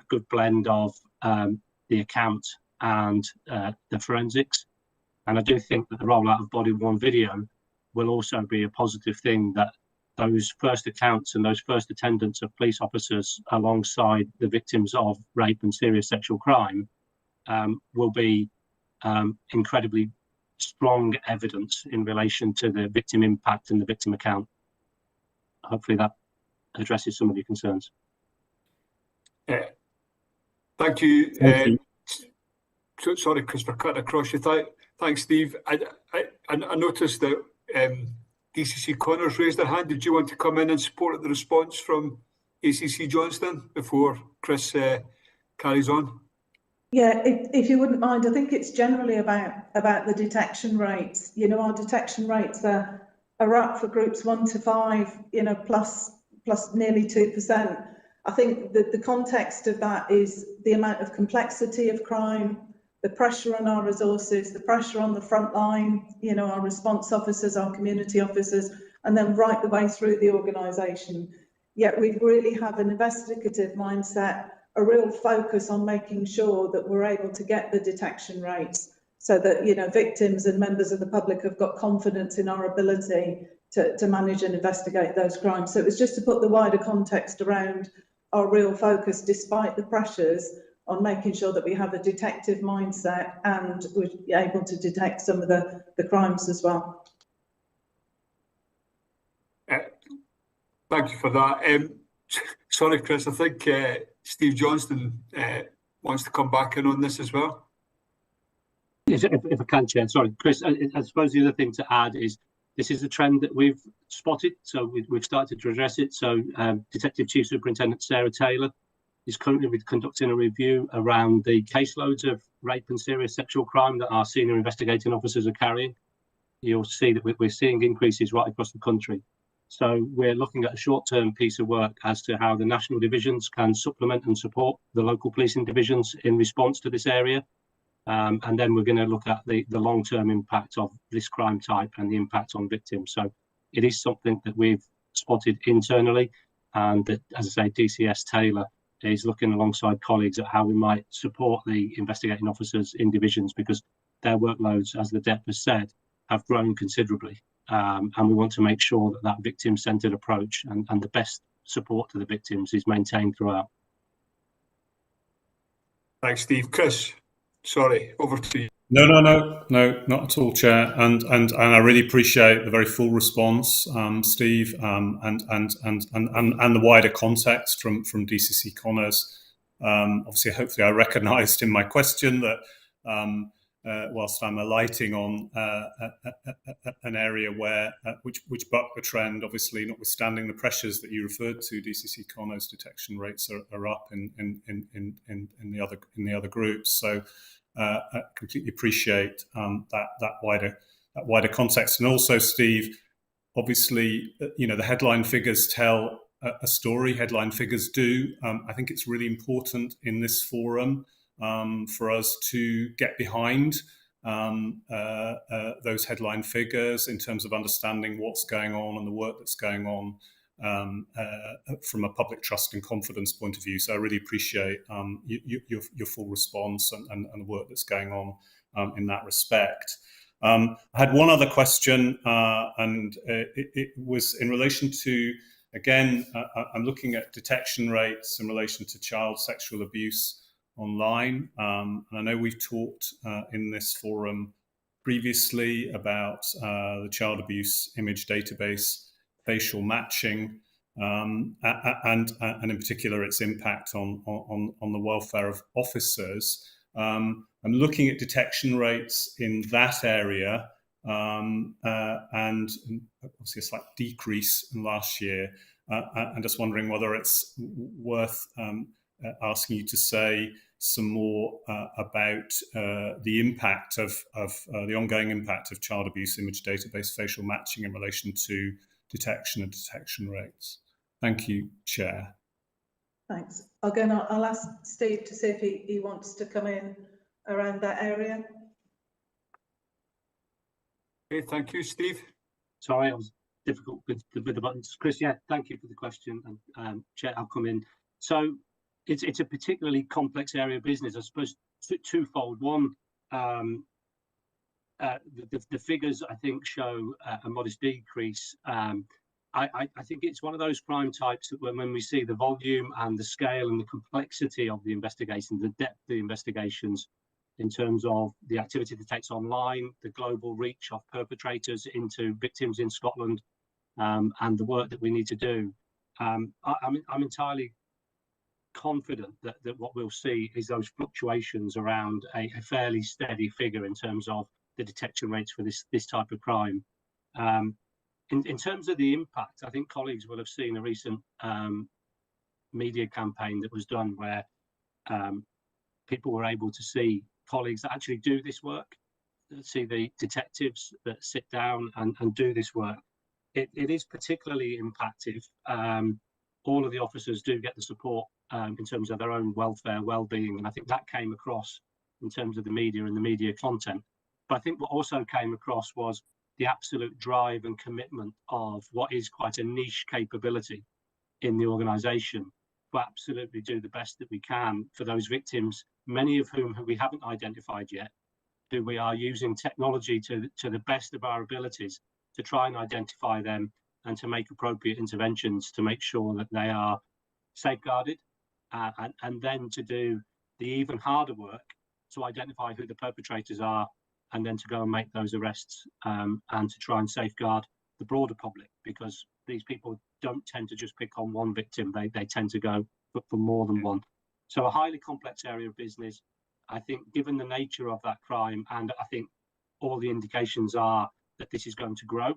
good blend of the account and the forensics. And I do think that the rollout of body-worn video will also be a positive thing, that those first accounts and those first attendance of police officers alongside the victims of rape and serious sexual crime will be incredibly strong evidence in relation to the victim impact and the victim account. Hopefully that addresses some of your concerns. Thank you. Sorry, Chris, for cutting across you. Thanks, Steve. I noticed that DCC Connors raised their hand. Did you want to come in and support the response from ACC Johnston before Chris carries on? Yeah, if you wouldn't mind, I think it's generally about the detection rates. You know, our detection rates are up for groups 1 to 5, you know, plus nearly 2%. I think that the context of that is the amount of complexity of crime, the pressure on our resources, the pressure on the front line, you know, our response officers, our community officers, and then right the way through the organisation. Yet we really have an investigative mindset, a real focus on making sure that we're able to get the detection rates so that, you know, victims and members of the public have got confidence in our ability to manage and investigate those crimes. So it was just to put the wider context around our real focus, despite the pressures, on making sure that we have a detective mindset and we're able to detect some of the crimes as well. Thank you for that. Sorry, Chris, I think Steve Johnston wants to come back in on this as well. If I can, Chair. Sorry, Chris, I suppose the other thing to add is this is a trend that we've spotted, so we've started to address it. So Detective Chief Superintendent Sarah Taylor is currently conducting a review around the caseloads of rape and serious sexual crime that our senior investigating officers are carrying. You'll see that we're seeing increases right across the country. So we're looking at a short-term piece of work as to how the national divisions can supplement and support the local policing divisions in response to this area. And then we're going to look at the long-term impact of this crime type and the impact on victims. So it is something that we've spotted internally, and that, as I say, DCS Taylor is looking alongside colleagues at how we might support the investigating officers in divisions, because their workloads, as the DEP has said, have grown considerably. And we want to make sure that that victim-centred approach and the best support to the victims is maintained throughout. Thanks, Steve. Chris, sorry, over to you. No, not at all, Chair. And I really appreciate the very full response, Steve, and the wider context from DCC Connors. Obviously, hopefully, I recognised in my question that whilst I'm alighting on an area where which bucked the trend, obviously, notwithstanding the pressures that you referred to, DCC Connors detection rates are up in the other groups. So. I completely appreciate that wider context, and also, Steve, obviously, you know, the headline figures tell a story. Headline figures do. I think it's really important in this forum for us to get behind those headline figures in terms of understanding what's going on and the work that's going on from a public trust and confidence point of view. So I really appreciate your full response and the work that's going on in that respect. I had one other question, and it was in relation to, again, I'm looking at detection rates in relation to child sexual abuse online. And I know we've talked in this forum previously about the child abuse image database facial matching, and in particular its impact on the welfare of officers. I'm looking at detection rates in that area, and obviously a slight decrease in last year. I'm just wondering whether it's worth asking you to say some more about the impact of the ongoing impact of child abuse image database facial matching in relation to detection and detection rates. Thank you, Chair. Thanks. Again, I'll ask Steve to see if he wants to come in around that area. Okay, thank you, Steve. Sorry, I was difficult with the buttons. Chris, yeah, thank you for the question. And Chair, I'll come in. So it's a particularly complex area of business, I suppose, twofold. One, the figures, I think, show a modest decrease. I think it's one of those crime types that when we see the volume and the scale and the complexity of the investigation, the depth of the investigations in terms of the activity that takes online, the global reach of perpetrators into victims in Scotland, and the work that we need to do, I'm entirely confident that what we'll see is those fluctuations around a fairly steady figure in terms of the detection rates for this type of crime. In terms of the impact, I think colleagues will have seen a recent media campaign that was done where people were able to see colleagues that actually do this work, see the detectives that sit down and do this work. It is particularly impactful. All of the officers do get the support in terms of their own welfare, well-being, and I think that came across in terms of the media and the media content. But I think what also came across was the absolute drive and commitment of what is quite a niche capability in the organisation to absolutely do the best that we can for those victims, many of whom we haven't identified yet, who we are using technology to the best of our abilities to try and identify them and to make appropriate interventions to make sure that they are safeguarded, and then to do the even harder work to identify who the perpetrators are, and then to go and make those arrests, and to try and safeguard the broader public, because these people don't tend to just pick on one victim, they tend to go for more than one. So a highly complex area of business. I think given the nature of that crime, and I think all the indications are that this is going to grow.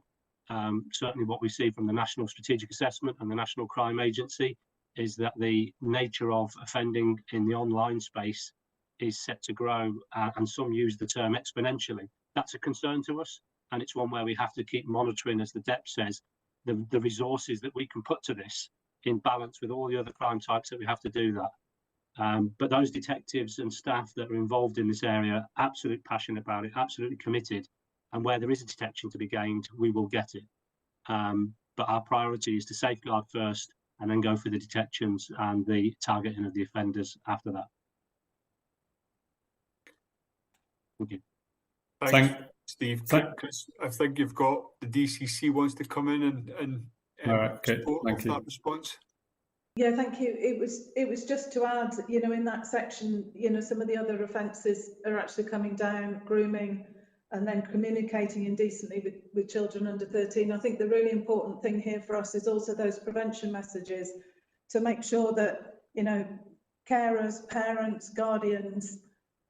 Certainly what we see from the National Strategic Assessment and the National Crime Agency is that the nature of offending in the online space is set to grow, and some use the term exponentially. That's a concern to us, and it's one where we have to keep monitoring, as the DEP says, the resources that we can put to this in balance with all the other crime types that we have to do that. But those detectives and staff that are involved in this area, absolutely passionate about it, absolutely committed, and where there is a detection to be gained, we will get it. But our priority is to safeguard first, and then go for the detections and the targeting of the offenders after that. Thank you. Thanks, Steve. Chris, I think you've got the DCC wants to come in and support that response. Yeah, thank you. It was just to add, in that section, some of the other offences are actually coming down, grooming, and then communicating indecently with children under 13. I think the really important thing here for us is also those prevention messages to make sure that, carers, parents, guardians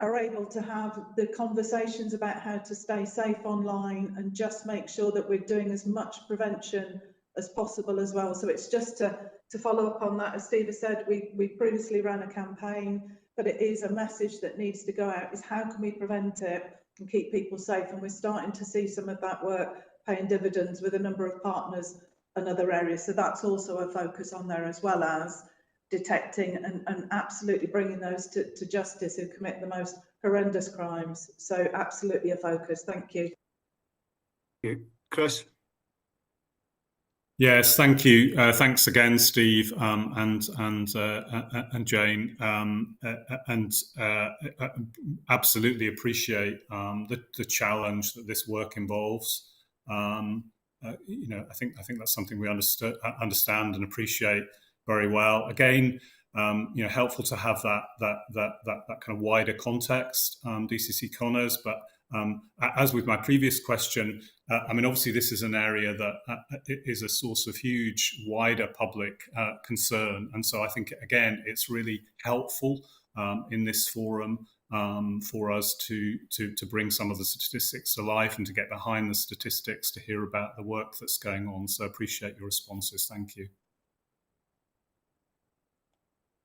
are able to have the conversations about how to stay safe online, and just make sure that we're doing as much prevention as possible as well. So it's just to follow up on that, as Steve has said, we previously ran a campaign, but it is a message that needs to go out, is how can we prevent it and keep people safe? And we're starting to see some of that work paying dividends with a number of partners and other areas. So that's also a focus on there, as well as detecting and absolutely bringing those to justice who commit the most horrendous crimes. So absolutely a focus. Thank you. Thank you. Chris? Yes, thank you. Thanks again, Steve, and Jane, and absolutely appreciate the challenge that this work involves. I think that's something we understand and appreciate very well. Again, helpful to have that kind of wider context, DCC Connors, but as with my previous question, obviously this is an area that is a source of huge, wider public concern. And so I think, again, it's really helpful in this forum for us to bring some of the statistics to life and to get behind the statistics, to hear about the work that's going on. So appreciate your responses. Thank you.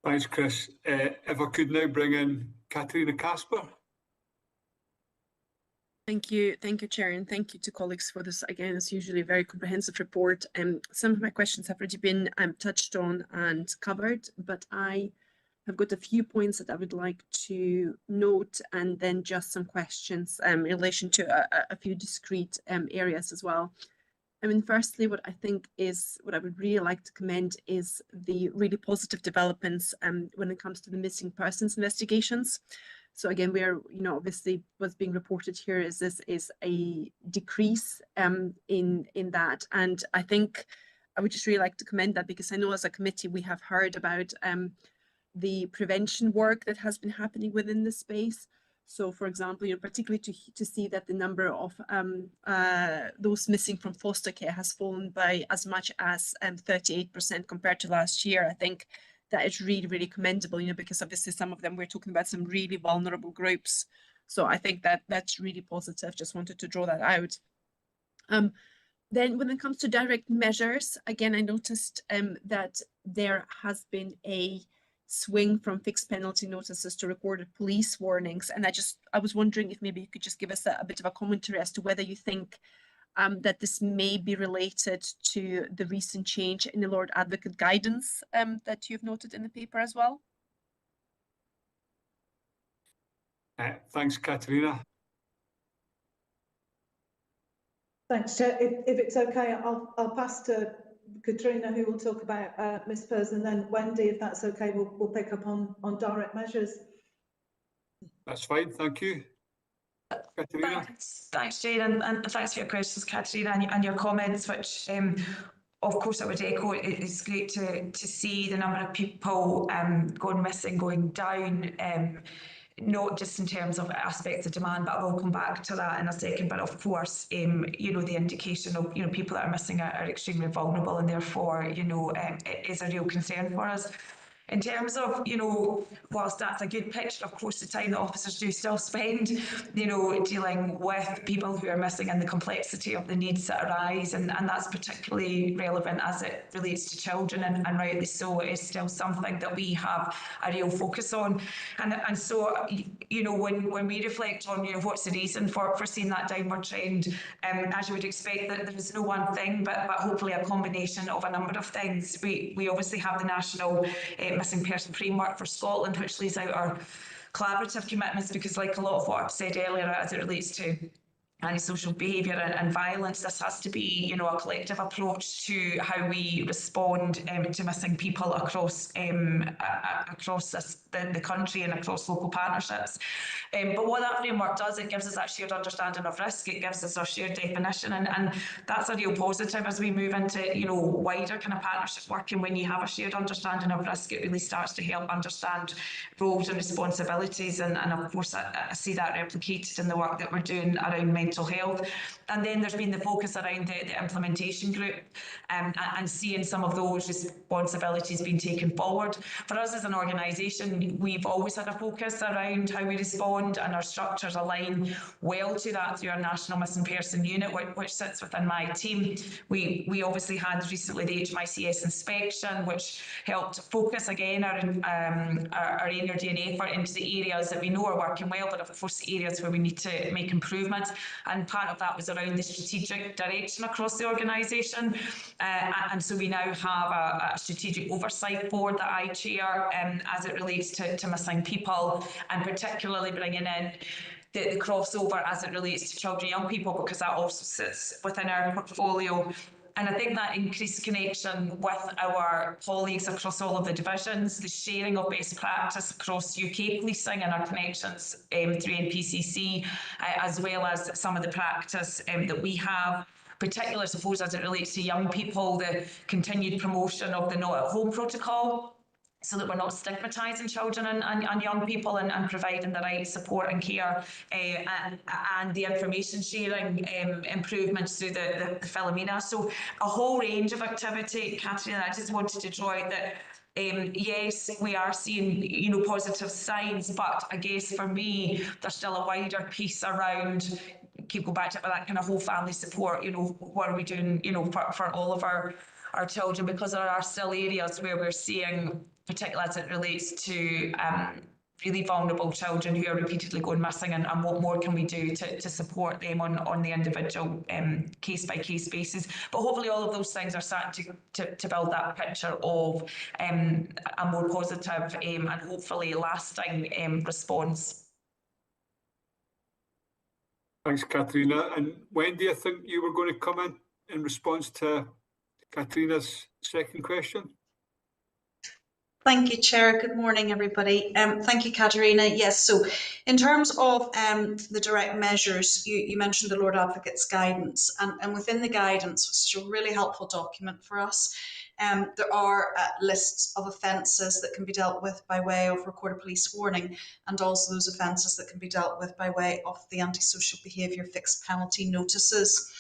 Thanks, Chris. If I could now bring in Katrina Casper. Thank you, Chair, and thank you to colleagues for this. Again, it's usually a very comprehensive report. Some of my questions have already been touched on and covered, but I have got a few points that I would like to note, and then just some questions in relation to a few discrete areas as well. Firstly, what I would really like to commend is the really positive developments when it comes to the missing persons investigations. So again, obviously what's being reported here is a decrease in that, and I think I would just really like to commend that, because I know as a committee we have heard about the prevention work that has been happening within the space. So, for example, particularly to see that the number of those missing from foster care has fallen by as much as 38% compared to last year. I think that is really, really commendable, because obviously some of them, we're talking about some really vulnerable groups. So I think that that's really positive. Just wanted to draw that out. Then when it comes to direct measures, again, I noticed that there has been a swing from fixed penalty notices to recorded police warnings. And I was wondering if maybe you could just give us a bit of a commentary as to whether you think that this may be related to the recent change in the Lord Advocate guidance that you've noted in the paper as well. Thanks, Katerina. Thanks, Chair. If it's okay, I'll pass to Katrina, who will talk about Ms. Pers, and then Wendy, if that's okay, we'll pick up on direct measures. That's fine, thank you. Katerina. Thanks, Jane, and thanks for your questions, Katerina, and your comments, which of course I would echo. It's great to see the number of people going missing, going down, not just in terms of aspects of demand, but I will come back to that in a second. But of course, you know, the indication of, you know, people that are missing are extremely vulnerable, and therefore, you know, it is a real concern for us. In terms of, you know, whilst that's a good picture, of course, the time that officers do still spend, you know, dealing with people who are missing and the complexity of the needs that arise, and that's particularly relevant as it relates to children, and rightly so, it is still something that we have a real focus on. And so, you know, when we reflect on, you know, what's the reason for seeing that downward trend, as you would expect, that there is no one thing, but hopefully a combination of a number of things. We obviously have the national missing person framework for Scotland, which lays out our collaborative commitments, because like a lot of what I've said earlier as it relates to antisocial behaviour and violence, this has to be, you know, a collective approach to how we respond to missing people across the country and across local partnerships. But what that framework does, it gives us that shared understanding of risk, it gives us our shared definition, and that's a real positive as we move into, you know, wider kind of partnership work. And when you have a shared understanding of risk, it really starts to help understand roles and responsibilities, and of course I see that replicated in the work that we're doing around mental health. And then there's been the focus around the implementation group, and seeing some of those responsibilities being taken forward. For us as an organisation, we've always had a focus around how we respond, and our structures align well to that through our National Missing Person Unit, which sits within my team. We obviously had recently the HMICS inspection, which helped focus again our energy and effort into the areas that we know are working well, but of course the areas where we need to make improvements. And part of that was around the strategic direction across the organisation. And so we now have a strategic oversight board that I chair as it relates to missing people, and particularly bringing in the crossover as it relates to children and young people, because that also sits within our portfolio. And I think that increased connection with our colleagues across all of the divisions, the sharing of best practice across UK policing and our connections through NPCC, as well as some of the practice that we have, particularly I suppose as it relates to young people, the continued promotion of the not at home protocol, so that we're not stigmatising children and young people, and providing the right support and care, and the information sharing improvements through the Philomena. So a whole range of activity, Katerina. I just wanted to draw out that yes, we are seeing, you know, positive signs, but I guess for me there's still a wider piece around, keep going back to that kind of whole family support. You know, what are we doing, you know, for all of our children, because there are still areas where we're seeing, particularly as it relates to really vulnerable children who are repeatedly going missing, and what more can we do to support them on the individual case-by-case basis. But hopefully all of those things are starting to build that picture of a more positive and hopefully lasting response. Thanks, Katerina. And Wendy, I think you were going to come in response to Katerina's second question. Thank you, Chair. Good morning, everybody. Thank you, Katerina. Yes, so in terms of the direct measures, you mentioned the Lord Advocate's guidance, and within the guidance, which is a really helpful document for us, there are lists of offences that can be dealt with by way of recorded police warning, and also those offences that can be dealt with by way of the antisocial behaviour fixed penalty notices.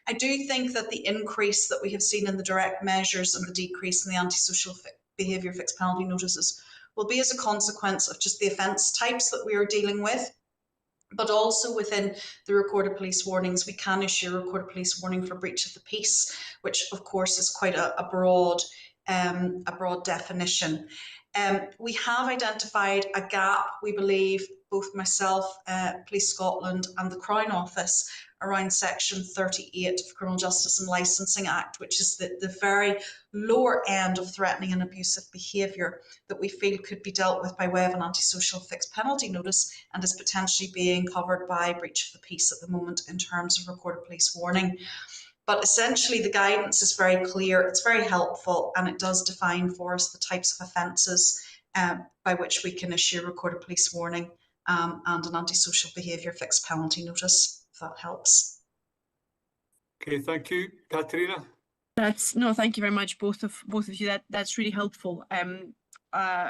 I do think that the increase that we have seen in the direct measures and the decrease in the antisocial behaviour fixed penalty notices will be as a consequence of just the offence types that we are dealing with. But also within the recorded police warnings, we can issue a recorded police warning for breach of the peace, which of course is quite a broad definition. We have identified a gap, we believe, both myself, Police Scotland and the Crown Office, around Section 38 of the Criminal Justice and Licensing Act, which is the very lower end of threatening and abusive behaviour that we feel could be dealt with by way of an antisocial fixed penalty notice, and is potentially being covered by breach of the peace at the moment in terms of recorded police warning. But essentially the guidance is very clear, it's very helpful, and it does define for us the types of offences by which we can issue a recorded police warning and an antisocial behaviour fixed penalty notice, if that helps. Okay, thank you. Katerina? Thank you very much, both of you. That's really helpful.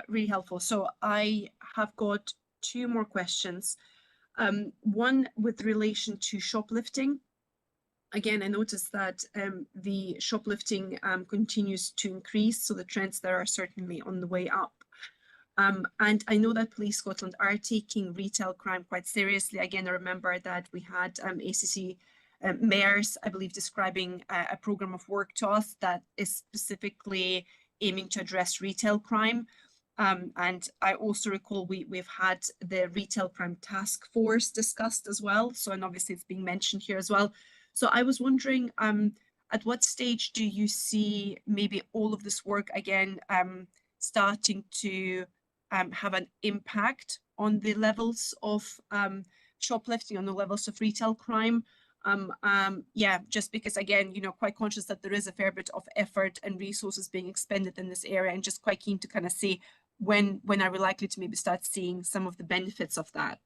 Really helpful. So I have got two more questions. One with relation to shoplifting. Again, I noticed that the shoplifting continues to increase, so the trends there are certainly on the way up. And I know that Police Scotland are taking retail crime quite seriously. Again, I remember that we had ACC mayors, I believe, describing a programme of work to us that is specifically aiming to address retail crime. And I also recall we've had the retail crime task force discussed as well. So, and obviously it's being mentioned here as well. So I was wondering, at what stage do you see maybe all of this work again starting to have an impact on the levels of shoplifting, on the levels of retail crime? Yeah, just because, again, you know, quite conscious that there is a fair bit of effort and resources being expended in this area, and just quite keen to kind of see when are we likely to maybe start seeing some of the benefits of that.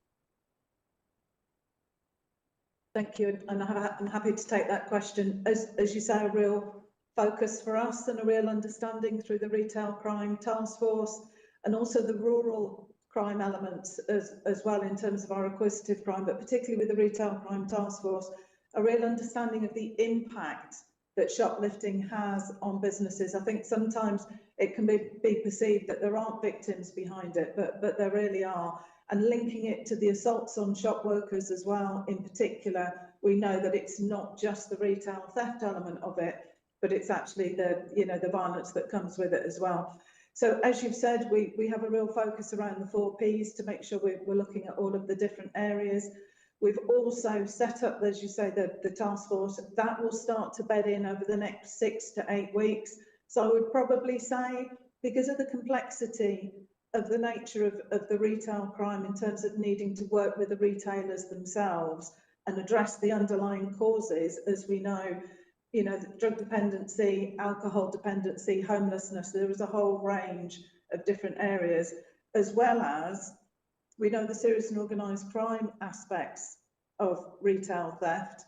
Thank you, and I'm happy to take that question. As you say, a real focus for us and a real understanding through the Retail Crime Task Force, and also the rural crime elements as well in terms of our acquisitive crime, but particularly with the Retail Crime Task Force, a real understanding of the impact that shoplifting has on businesses. I think sometimes it can be perceived that there aren't victims behind it, but there really are. And linking it to the assaults on shop workers as well, in particular, we know that it's not just the retail theft element of it, but it's actually the violence that comes with it as well. So as you've said, we have a real focus around the 4 Ps to make sure we're looking at all of the different areas. We've also set up, as you say, the task force. That will start to bed in over the next 6 to 8 weeks. So I would probably say, because of the complexity of the nature of the retail crime in terms of needing to work with the retailers themselves and address the underlying causes, as we know, you know, drug dependency, alcohol dependency, homelessness, there is a whole range of different areas, as well as we know the serious and organised crime aspects of retail theft,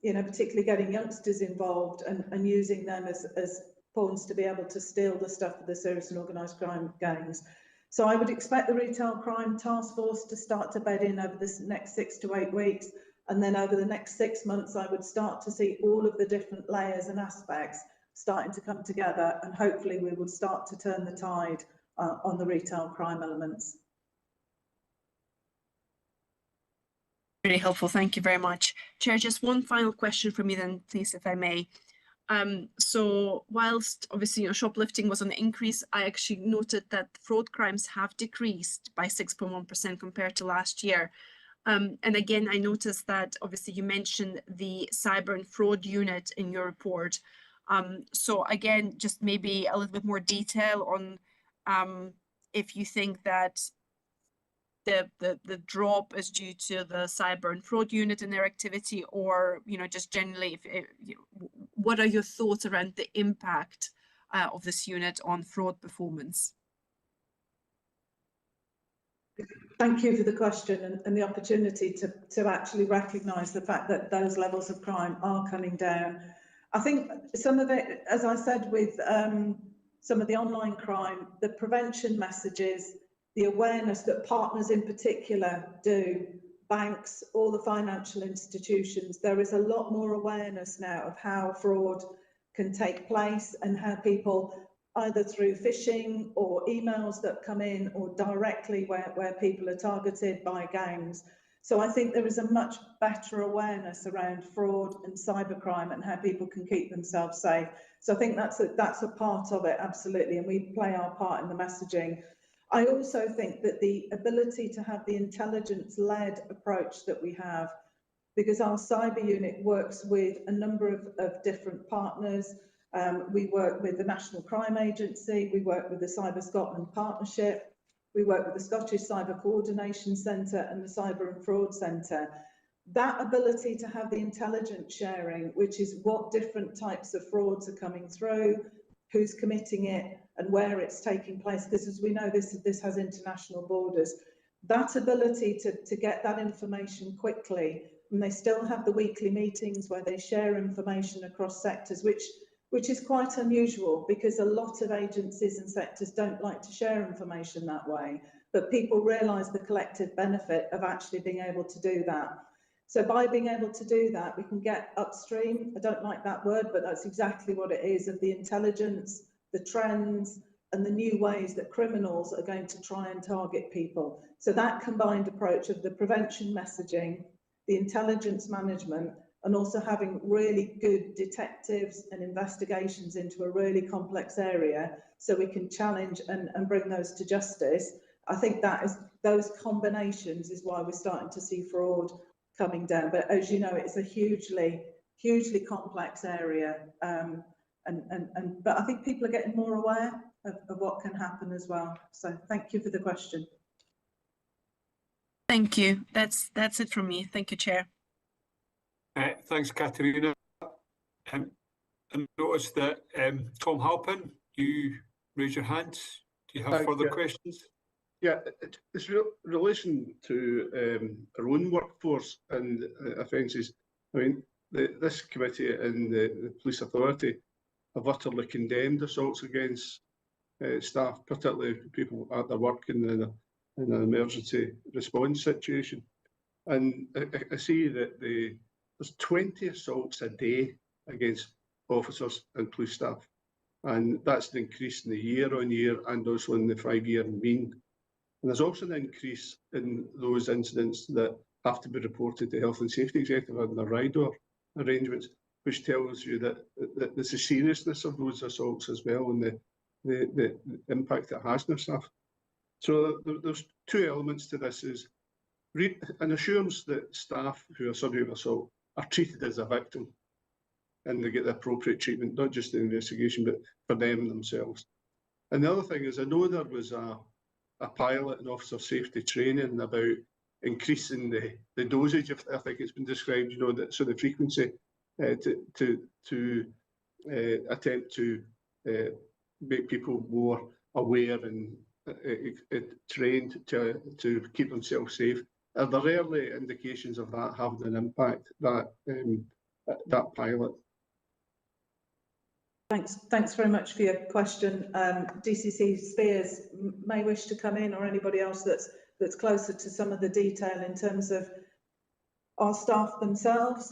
you know, particularly getting youngsters involved and using them as pawns to be able to steal the stuff of the serious and organised crime gangs. So I would expect the Retail Crime Task Force to start to bed in over this next 6 to 8 weeks. And then over the next 6 months, I would start to see all of the different layers and aspects starting to come together. And hopefully we would start to turn the tide on the retail crime elements. Really helpful. Thank you very much. Chair, just one final question from me then, please, if I may. So whilst obviously, you know, shoplifting was on the increase, I actually noted that fraud crimes have decreased by 6.1% compared to last year. And again, I noticed that obviously you mentioned the cyber and fraud unit in your report. So again, just maybe a little bit more detail on if you think that the drop is due to the cyber and fraud unit in their activity, or, you know, just generally, what are your thoughts around the impact of this unit on fraud performance? Thank you for the question and the opportunity to actually recognise the fact that those levels of crime are coming down. I think some of it, as I said, with some of the online crime, the prevention messages, the awareness that partners in particular do, banks, all the financial institutions, there is a lot more awareness now of how fraud can take place and how people, either through phishing or emails that come in or directly where people are targeted by gangs. So I think there is a much better awareness around fraud and cybercrime and how people can keep themselves safe. So I think that's a part of it, absolutely, and we play our part in the messaging. I also think that the ability to have the intelligence-led approach that we have, because our cyber unit works with a number of different partners. We work with the National Crime Agency, we work with the Cyber Scotland Partnership, we work with the Scottish Cyber Coordination Centre and the Cyber and Fraud Centre. That ability to have the intelligence sharing, which is what different types of frauds are coming through, who's committing it and where it's taking place, because as we know, this has international borders. That ability to get that information quickly, and they still have the weekly meetings where they share information across sectors, which is quite unusual because a lot of agencies and sectors don't like to share information that way, but people realise the collective benefit of actually being able to do that. So by being able to do that, we can get upstream. I don't like that word, but that's exactly what it is, of the intelligence, the trends, and the new ways that criminals are going to try and target people. So that combined approach of the prevention messaging, the intelligence management, and also having really good detectives and investigations into a really complex area so we can challenge and bring those to justice. I think that is, those combinations is why we're starting to see fraud coming down. But as you know, it's a hugely complex area. But I think people are getting more aware of what can happen as well. So thank you for the question. Thank you. That's it from me. Thank you, Chair. Thanks, Katerina. I noticed that Tom Halpin, you raise your hands. Do you have further questions? Yeah, it's relation to our own workforce and offences. I mean, this committee and the police authority have utterly condemned assaults against staff, particularly people at their work in an emergency response situation. And I see that there's 20 assaults a day against officers and police staff. And that's an increase in the year-on-year and also in the 5-year mean. And there's also an increase in those incidents that have to be reported to Health and Safety Executive and the RIDOR arrangements, which tells you that there's the seriousness of those assaults as well and the impact it has on staff. So there's two elements to this: is an assurance that staff who are subject to assault are treated as a victim and they get the appropriate treatment, not just the investigation, but for them themselves. And the other thing is, I know there was a pilot and officer safety training about increasing the dosage, I think it's been described, you know, so the frequency to attempt to make people more aware and trained to keep themselves safe. Are there early indications of that having an impact, that pilot? Thanks very much for your question. DCC Spears may wish to come in, or anybody else that's closer to some of the detail in terms of our staff themselves.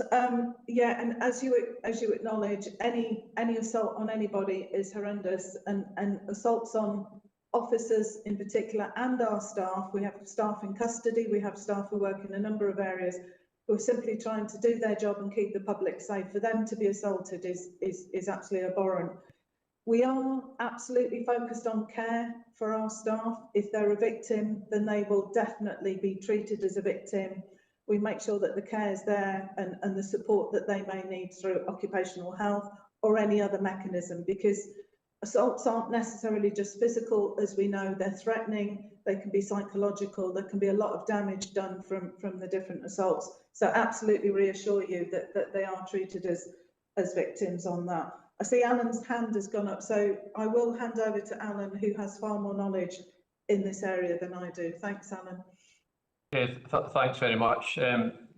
Yeah, and as you acknowledge, any assault on anybody is horrendous, and assaults on officers in particular and our staff. We have staff in custody, we have staff who work in a number of areas who are simply trying to do their job and keep the public safe. For them to be assaulted is absolutely abhorrent. We are absolutely focused on care for our staff. If they're a victim, then they will definitely be treated as a victim. We make sure that the care is there and the support that they may need through occupational health or any other mechanism, because assaults aren't necessarily just physical. As we know, they're threatening, they can be psychological, there can be a lot of damage done from the different assaults. So absolutely reassure you that they are treated as victims on that. I see Alan's hand has gone up, so I will hand over to Alan, who has far more knowledge in this area than I do. Thanks, Alan. Okay, thanks very much.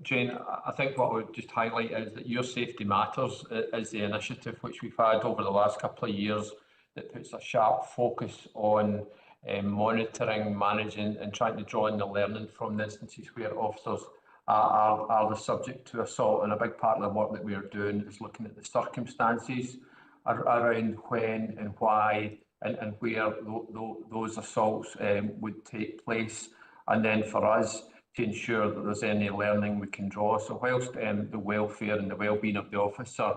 Jane, I think what I would just highlight is that Your Safety Matters is the initiative which we've had over the last couple of years that puts a sharp focus on monitoring, managing and trying to draw in the learning from the instances where officers are the subject to assault. And a big part of the work that we are doing is looking at the circumstances around when and why and where those assaults would take place. And then for us to ensure that there's any learning we can draw. So whilst the welfare and the wellbeing of the officer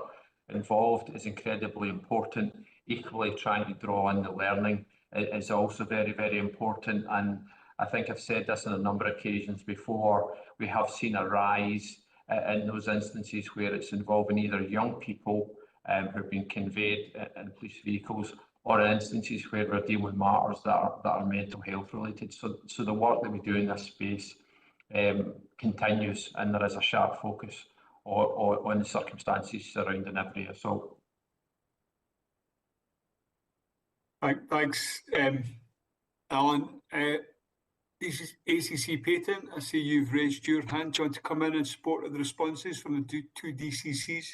involved is incredibly important, equally trying to draw on the learning is also very, very important. And I think I've said this on a number of occasions before, we have seen a rise in those instances where it's involving either young people who have been conveyed in police vehicles, or in instances where we're dealing with matters that are mental health related. So the work that we do in this space continues, and there is a sharp focus on the circumstances surrounding every assault. Thanks, Alan. This is ACC Patent. I see you've raised your hand. Do you want to come in and support the responses from the two DCCs?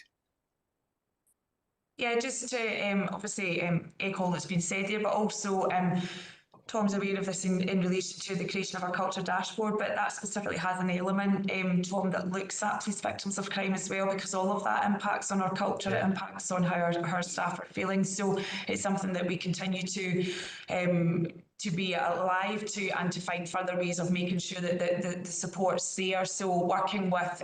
Yeah, just to obviously echo what's been said here, but also Tom's aware of this in relation to the creation of our culture dashboard, but that specifically has an element, Tom, that looks at police victims of crime as well, because all of that impacts on our culture, it impacts on how our staff are feeling. So it's something that we continue to be alive to, and to find further ways of making sure that the support's there. So working with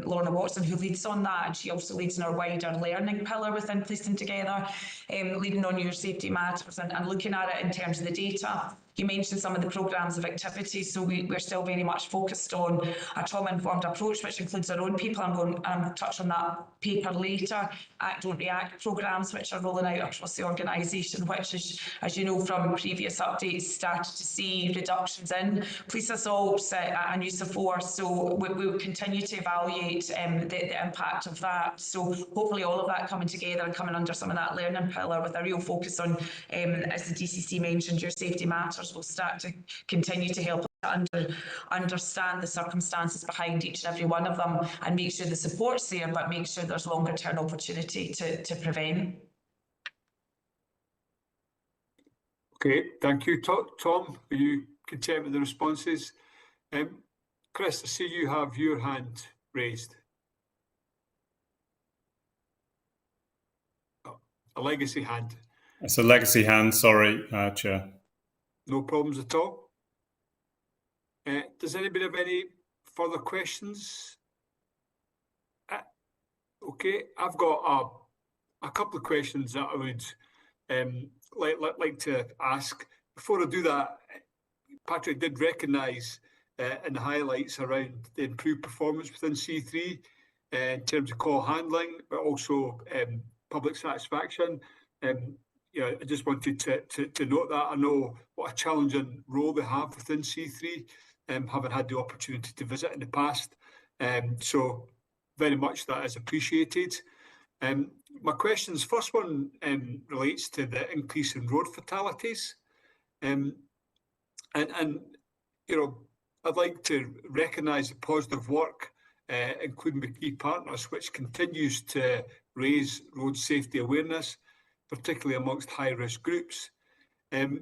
Lorna Watson, who leads on that, and she also leads in our wider learning pillar within Policing Together, leading on your safety matters and looking at it in terms of the data. You mentioned some of the programmes of activities, so we're still very much focused on a trauma-informed approach, which includes our own people. I'm going to touch on that paper later. Act, Don't React programmes, which are rolling out across the organisation, which is, as you know from previous updates, started to see reductions in police assaults and use of force. So we will continue to evaluate the impact of that. So hopefully all of that coming together and coming under some of that learning pillar with a real focus on, as the DCC mentioned, your safety matters, will start to continue to help us to understand the circumstances behind each and every one of them, and make sure the support's there, but make sure there's longer term opportunity to prevent. Okay, thank you. Tom, are you content with the responses? Chris, I see you have your hand raised. Oh, a legacy hand. It's a legacy hand, sorry, Chair. No problems at all. Does anybody have any further questions? Okay, I've got a couple of questions that I would like to ask. Before I do that, Patrick did recognise in the highlights around the improved performance within C3 in terms of call handling, but also public satisfaction. I just wanted to note that. I know what a challenging role they have within C3, having had the opportunity to visit in the past. So very much that is appreciated. My questions, first one relates to the increase in road fatalities. And I'd like to recognise the positive work, including with key partners, which continues to raise road safety awareness, particularly amongst high-risk groups. But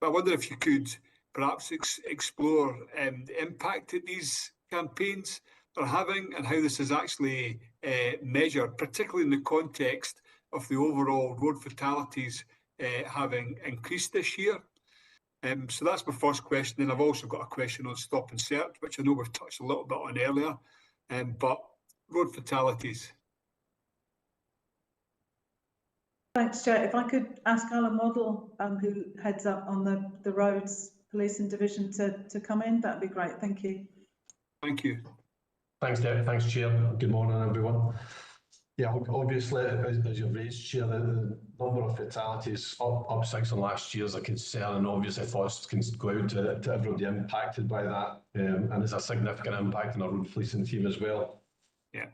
I wonder if you could perhaps explore the impact that these campaigns are having and how this is actually measured, particularly in the context of the overall road fatalities having increased this year. So that's my first question. And I've also got a question on stop and search, which I know we've touched a little bit on earlier, but road fatalities. Thanks, Chair. If I could ask Alan Waddle, who heads up on the roads policing division, to come in, that'd be great. Thank you. Thank you. Thanks, Deb. Thanks, Chair. Good morning, everyone. Yeah, obviously, as you've raised, Chair, the number of fatalities up 6 on last year is a concern, and obviously thoughts can go out to everybody impacted by that, and there's a significant impact on our road policing team as well. Yeah.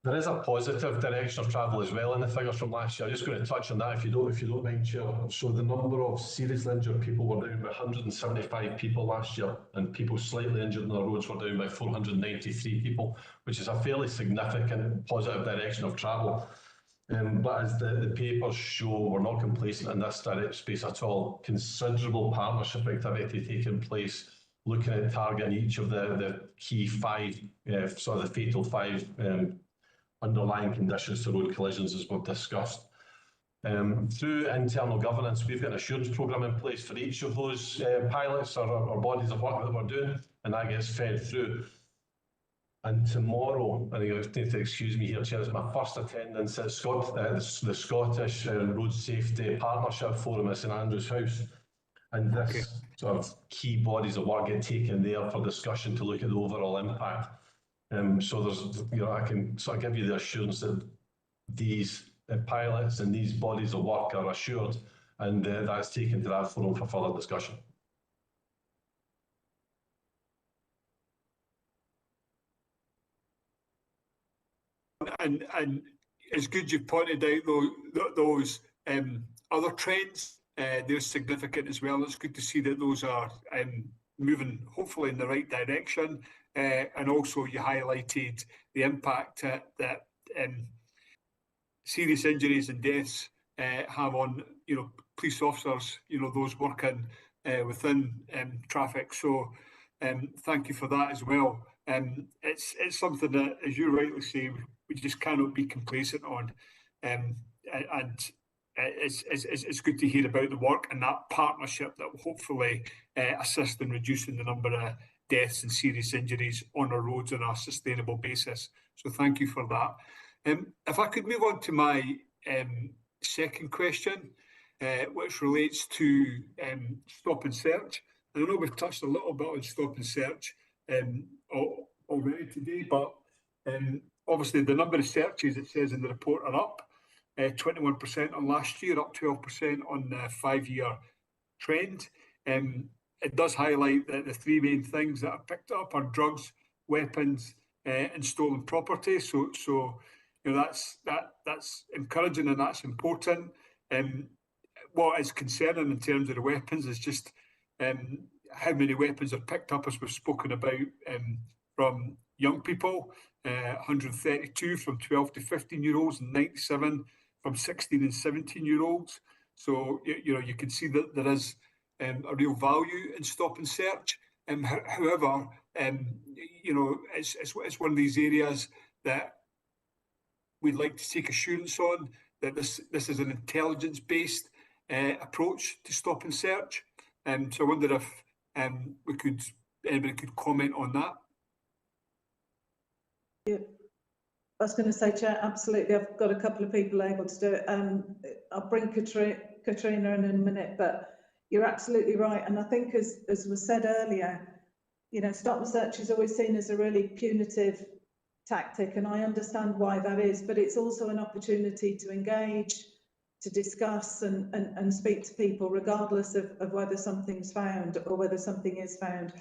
There is a positive direction of travel as well in the figures from last year. I'm just going to touch on that if you don't mind, Chair. So the number of seriously injured people were down by 175 people last year, and people slightly injured on the roads were down by 493 people, which is a fairly significant positive direction of travel. But as the papers show, we're not complacent in this space at all. Considerable partnership activity taking place, looking at targeting each of the key 5, sort of the fatal 5 underlying conditions to road collisions, as we've discussed. Through internal governance, we've got an assurance programme in place for each of those pilots or bodies of work that we're doing, and that gets fed through. And tomorrow, I think you need to excuse me here, Chair, it's my first attendance at the Scottish Road Safety Partnership Forum at St Andrews House. And this sort of key bodies of work get taken there for discussion to look at the overall impact. So there's, I can sort of give you the assurance that these pilots and these bodies of work are assured, and that's taken to that forum for further discussion. And it's good you've pointed out those other trends. They're significant as well. It's good to see that those are moving hopefully in the right direction. And also you highlighted the impact that serious injuries and deaths have on police officers, those working within traffic. So thank you for that as well. It's something that, as you rightly say, we just cannot be complacent on. And it's good to hear about the work and that partnership that will hopefully assist in reducing the number of deaths and serious injuries on our roads on a sustainable basis. So thank you for that. If I could move on to my second question, which relates to stop and search. And I know we've touched a little bit on stop and search already today, but obviously the number of searches, it says in the report, are up 21% on last year, up 12% on the 5-year trend. It does highlight that the three main things that are picked up are drugs, weapons, and stolen property. So that's encouraging and that's important. What is concerning in terms of the weapons is just how many weapons are picked up, as we've spoken about, from young people. 132 from 12 to 15-year-olds and 97 from 16 and 17-year-olds. So you can see that there is a real value in stop and search. However, it's one of these areas that we'd like to take assurance on, that this is an intelligence-based approach to stop and search. So I wonder if anybody could comment on that. Yeah. I was going to say, Chair, absolutely. I've got a couple of people able to do it. I'll bring Katrina in a minute, but you're absolutely right. And I think, as was said earlier, stop and search is always seen as a really punitive tactic, and I understand why that is, but it's also an opportunity to engage, to discuss and speak to people, regardless of whether something's found or whether something is found.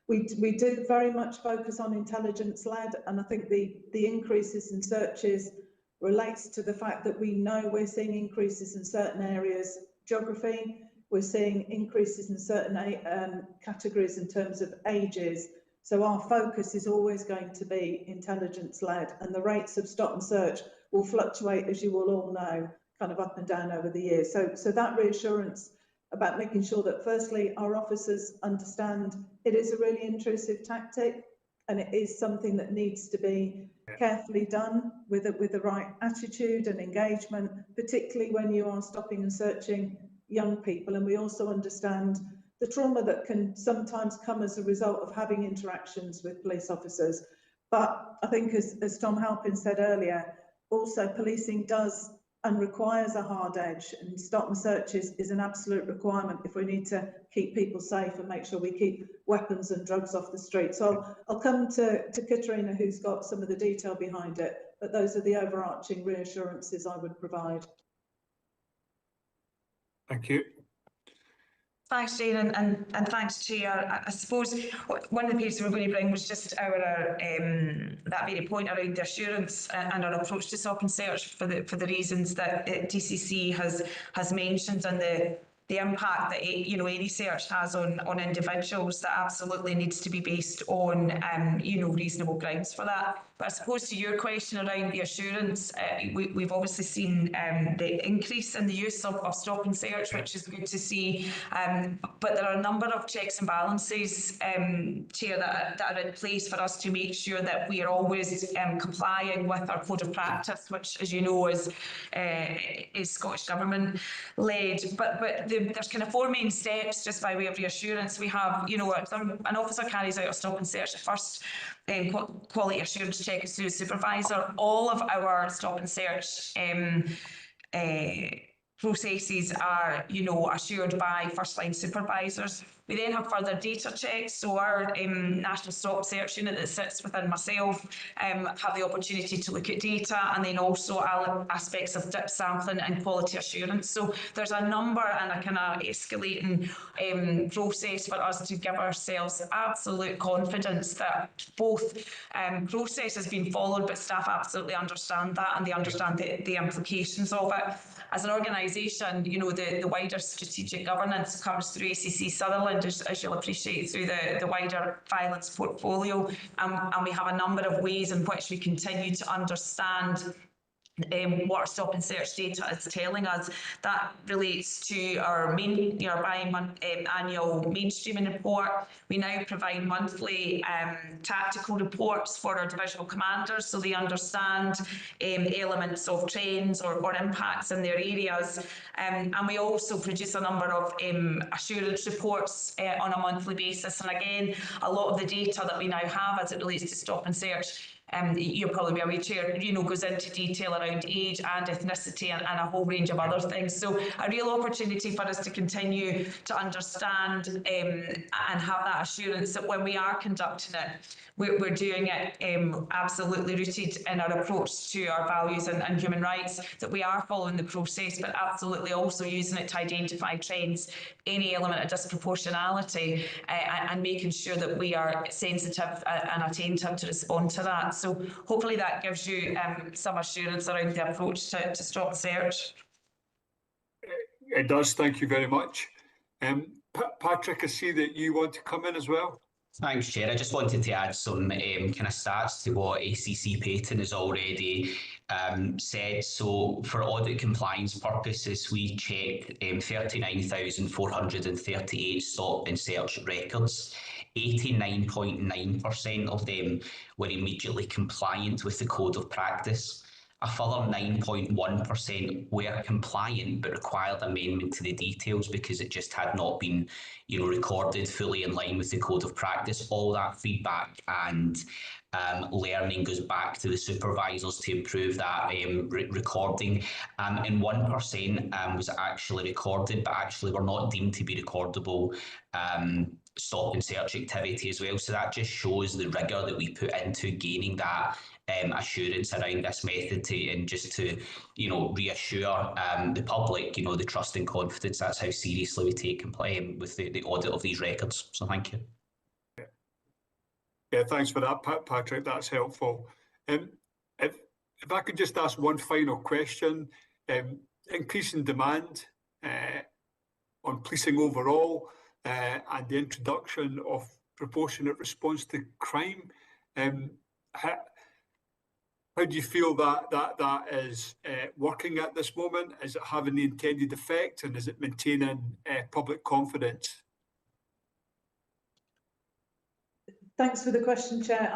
We did very much focus on intelligence-led, and I think the increases in searches relates to the fact that we know we're seeing increases in certain areas, geography, we're seeing increases in certain categories in terms of ages. So our focus is always going to be intelligence-led, and the rates of stop and search will fluctuate, as you will all know, kind of up and down over the years. So that reassurance about making sure that, firstly, our officers understand it is a really intrusive tactic, and it is something that needs to be carefully done with the right attitude and engagement, particularly when you are stopping and searching young people. And we also understand the trauma that can sometimes come as a result of having interactions with police officers. But I think, as Tom Halpin said earlier, also policing does and requires a hard edge, and stop and search is an absolute requirement if we need to keep people safe and make sure we keep weapons and drugs off the street. So I'll come to Katrina, who's got some of the detail behind it, but those are the overarching reassurances I would provide. Thank you. Thanks, Jane, and thanks, Chair. I suppose one of the pieces we're going to bring was just our that very point around the assurance and our approach to stop and search for the reasons that DCC has mentioned, and the impact that any search has on individuals, that absolutely needs to be based on reasonable grounds for that. But I suppose to your question around the assurance, we've obviously seen the increase in the use of stop and search, which is good to see. But there are a number of checks and balances, Chair, that are in place for us to make sure that we are always complying with our code of practice, which, as you know, is Scottish Government led. But there's kind of four main steps, just by way of reassurance. We have, an officer carries out a stop and search. The first quality assurance check is through a supervisor. All of our stop and search processes are, assured by first-line supervisors. We then have further data checks. So our National Stop Search Unit that sits within myself have the opportunity to look at data, and then also aspects of dip sampling and quality assurance. So there's a number and a kind of escalating process for us to give ourselves absolute confidence that both process has been followed, but staff absolutely understand that and they understand the implications of it. As an organisation, the wider strategic governance comes through ACC Sutherland, as you'll appreciate, through the wider violence portfolio. And we have a number of ways in which we continue to understand what our stop and search data is telling us. That relates to our annual mainstreaming report. We now provide monthly tactical reports for our divisional commanders, so they understand elements of trends or impacts in their areas. And we also produce a number of assurance reports on a monthly basis. And again, a lot of the data that we now have as it relates to stop and search, you'll probably be aware, Chair, goes into detail around age and ethnicity and a whole range of other things. So a real opportunity for us to continue to understand and have that assurance that when we are conducting it, we're doing it absolutely rooted in our approach to our values and human rights, that we are following the process, but absolutely also using it to identify trends, any element of disproportionality, and making sure that we are sensitive and attentive to respond to that. So hopefully that gives you some assurance around the approach to stop search. It does, thank you very much. Patrick, I see that you want to come in as well. Thanks, Chair. I just wanted to add some kind of stats to what ACC Peyton has already said. So for audit compliance purposes, we checked 39,438 stop and search records. 89.9% of them were immediately compliant with the code of practice. A further 9.1% were compliant but required amendment to the details because it just had not been, recorded fully in line with the code of practice. All that feedback and learning goes back to the supervisors to improve that recording. And 1% was actually recorded, but actually were not deemed to be recordable stop and search activity as well. So that just shows the rigour that we put into gaining that assurance around this method and just to reassure the public, the trust and confidence. That's how seriously we take complying with the audit of these records. So thank you. Yeah, thanks for that, Patrick. That's helpful. If I could just ask one final question, increasing demand on policing overall and the introduction of proportionate response to crime. How do you feel that is working at this moment? Is it having the intended effect, and is it maintaining public confidence? Thanks for the question, Chair.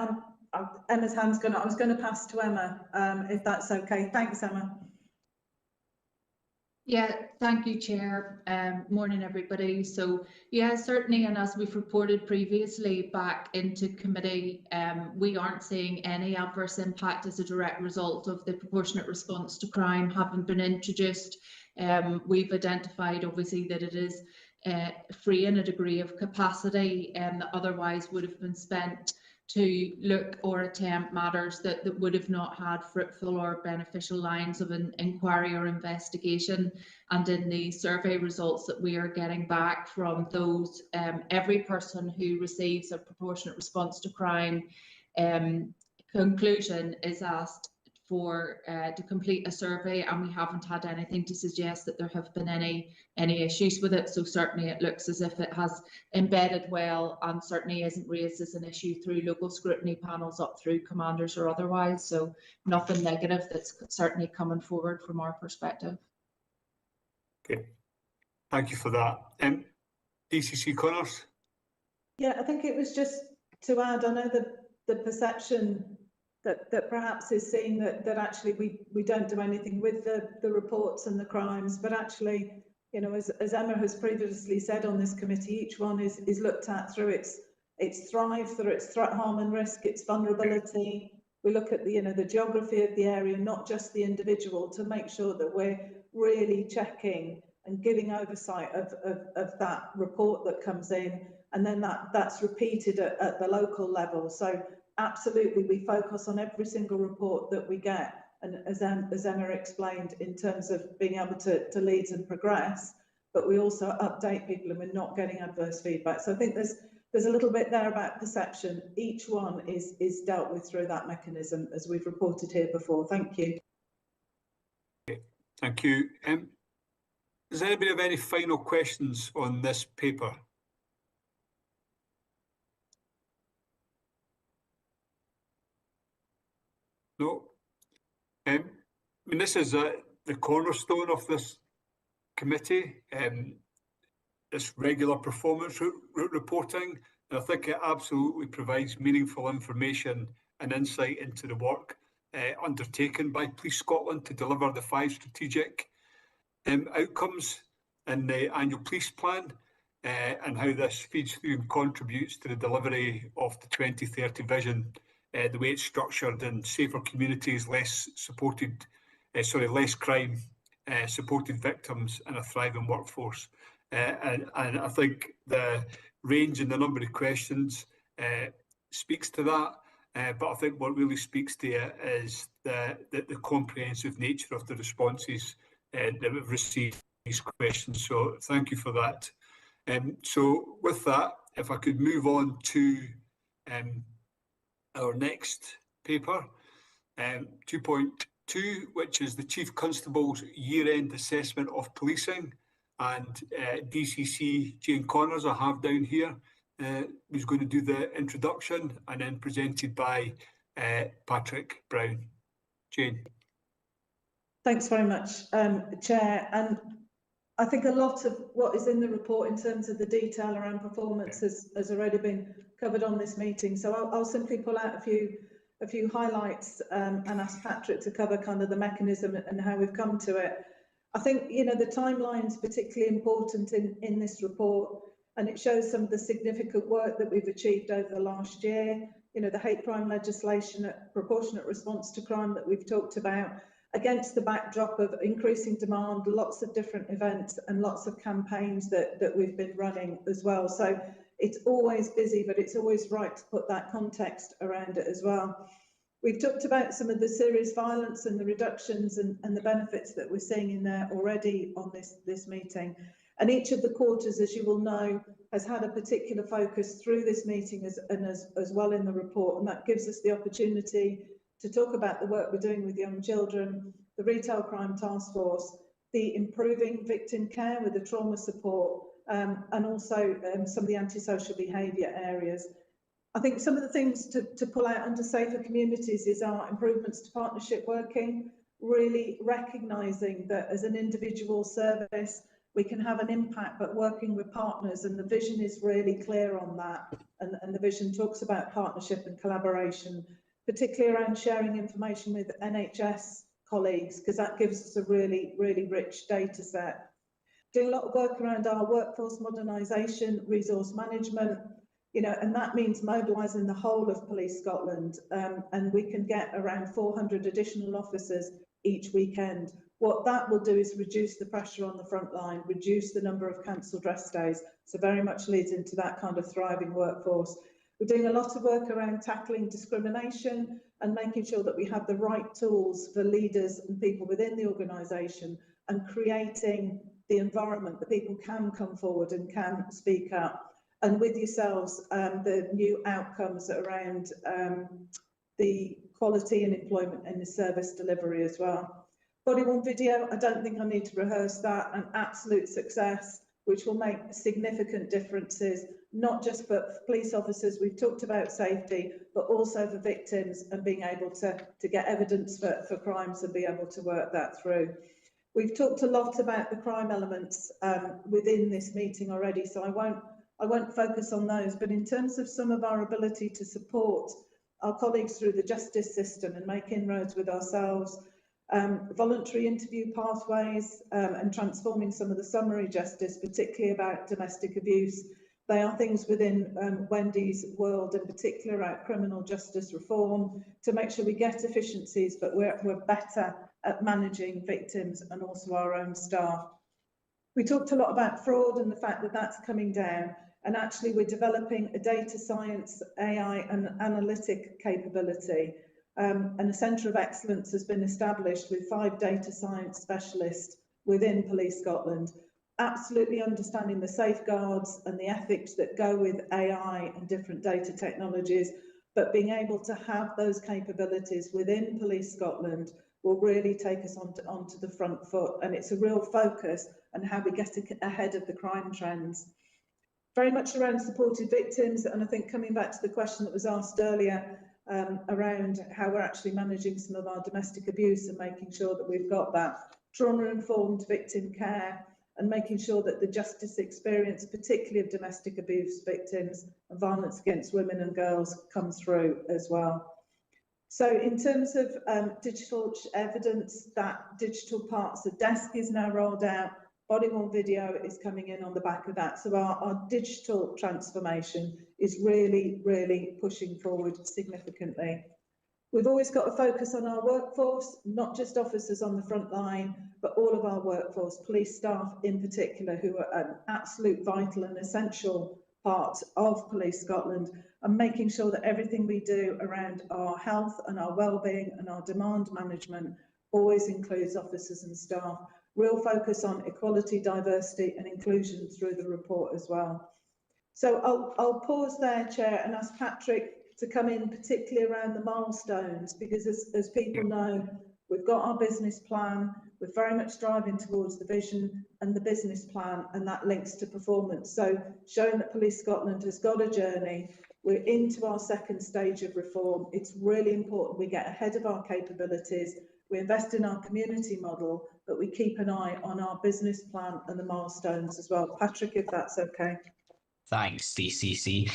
Emma's hand's gone up. I was going to pass to Emma, if that's okay. Thanks, Emma. Yeah, thank you, Chair. Morning, everybody. So, yeah, certainly, and as we've reported previously back into committee, we aren't seeing any adverse impact as a direct result of the proportionate response to crime having been introduced. We've identified, obviously, that it is freeing a degree of capacity that otherwise would have been spent to look or attempt matters that would have not had fruitful or beneficial lines of an inquiry or investigation. And in the survey results that we are getting back from those, every person who receives a proportionate response to crime conclusion is asked to complete a survey, and we haven't had anything to suggest that there have been any issues with it. So certainly it looks as if it has embedded well, and certainly isn't raised as an issue through local scrutiny panels up through commanders or otherwise. So nothing negative that's certainly coming forward from our perspective. Okay, thank you for that. DCC Connors? Yeah, I think it was just to add, I know that the perception that perhaps is seen that actually we don't do anything with the reports and the crimes, but actually, you know, as Emma has previously said on this committee, each one is looked at through its thrive, through its threat, harm and risk, its vulnerability. We look at the geography of the area, not just the individual, to make sure that we're really checking and giving oversight of that report that comes in, and then that's repeated at the local level. So absolutely, we focus on every single report that we get, and as Emma explained, in terms of being able to lead and progress, but we also update people and we're not getting adverse feedback. So I think there's a little bit there about perception. Each one is dealt with through that mechanism, as we've reported here before. Thank you. Thank you. Does anybody have any final questions on this paper? No. I mean, this is the cornerstone of this committee, this regular performance reporting. And I think it absolutely provides meaningful information and insight into the work undertaken by Police Scotland to deliver the 5 strategic outcomes in the annual police plan, and how this feeds through and contributes to the delivery of the 2030 vision, the way it's structured in safer communities, less crime, supported victims and a thriving workforce. And I think the range and the number of questions speaks to that. But I think what really speaks to it is the comprehensive nature of the responses that we've received these questions. So thank you for that. So with that, if I could move on to our next paper, 2.2, which is the Chief Constable's year-end assessment of policing. And DCC Jane Connors, I have down here, who's going to do the introduction, and then presented by Patrick Brown. Jane. Thanks very much, Chair. And I think a lot of what is in the report in terms of the detail around performance has already been covered on this meeting. So I'll simply pull out a few highlights and ask Patrick to cover kind of the mechanism and how we've come to it. I think, you know, the timeline's particularly important in this report, and it shows some of the significant work that we've achieved over the last year. You know, the hate crime legislation, proportionate response to crime that we've talked about, against the backdrop of increasing demand, lots of different events and lots of campaigns that we've been running as well. So it's always busy, but it's always right to put that context around it as well. We've talked about some of the serious violence and the reductions and the benefits that we're seeing in there already on this meeting. And each of the quarters, as you will know, has had a particular focus through this meeting as well in the report. And that gives us the opportunity to talk about the work we're doing with young children, the Retail Crime Task Force, the improving victim care with the trauma support, and also some of the antisocial behaviour areas. I think some of the things to pull out under safer communities is our improvements to partnership working, really recognising that as an individual service, we can have an impact, but working with partners, and the vision is really clear on that. And the vision talks about partnership and collaboration, particularly around sharing information with NHS colleagues, because that gives us a really, really rich data set. Doing a lot of work around our workforce modernisation, resource management, you know, and that means mobilising the whole of Police Scotland, and we can get around 400 additional officers each weekend. What that will do is reduce the pressure on the front line, reduce the number of cancelled rest days, so very much leads into that kind of thriving workforce. We're doing a lot of work around tackling discrimination and making sure that we have the right tools for leaders and people within the organisation, and creating the environment that people can come forward and can speak up. And with yourselves, the new outcomes around the quality and employment and the service delivery as well. Body-worn video, I don't think I need to rehearse that, an absolute success, which will make significant differences, not just for police officers, we've talked about safety, but also for victims and being able to get evidence for crimes and be able to work that through. We've talked a lot about the crime elements within this meeting already, so I won't focus on those, but in terms of some of our ability to support our colleagues through the justice system and make inroads with ourselves, voluntary interview pathways and transforming some of the summary justice, particularly about domestic abuse. They are things within Wendy's world, in particular about criminal justice reform, to make sure we get efficiencies, but we're better at managing victims and also our own staff. We talked a lot about fraud and the fact that that's coming down, and actually we're developing a data science, AI and analytic capability. And a centre of excellence has been established with 5 data science specialists within Police Scotland, absolutely understanding the safeguards and the ethics that go with AI and different data technologies, but being able to have those capabilities within Police Scotland will really take us onto the front foot, and it's a real focus on how we get ahead of the crime trends. Very much around supported victims, and I think coming back to the question that was asked earlier, around how we're actually managing some of our domestic abuse and making sure that we've got that trauma-informed victim care and making sure that the justice experience, particularly of domestic abuse victims and violence against women and girls, comes through as well. So in terms of digital evidence, that digital parts of desk is now rolled out, body-worn video is coming in on the back of that. So our digital transformation is really, really pushing forward significantly. We've always got to focus on our workforce, not just officers on the front line, but all of our workforce, police staff in particular, who are an absolute vital and essential part of Police Scotland, and making sure that everything we do around our health and our wellbeing and our demand management always includes officers and staff. Real focus on equality, diversity and inclusion through the report as well. So I'll pause there, Chair, and ask Patrick to come in, particularly around the milestones, because as people know, we've got our business plan, we're very much driving towards the vision and the business plan, and that links to performance. So showing that Police Scotland has got a journey, we're into our second stage of reform. It's really important we get ahead of our capabilities, we invest in our community model, but we keep an eye on our business plan and the milestones as well. Patrick, if that's okay. Thanks, DCC.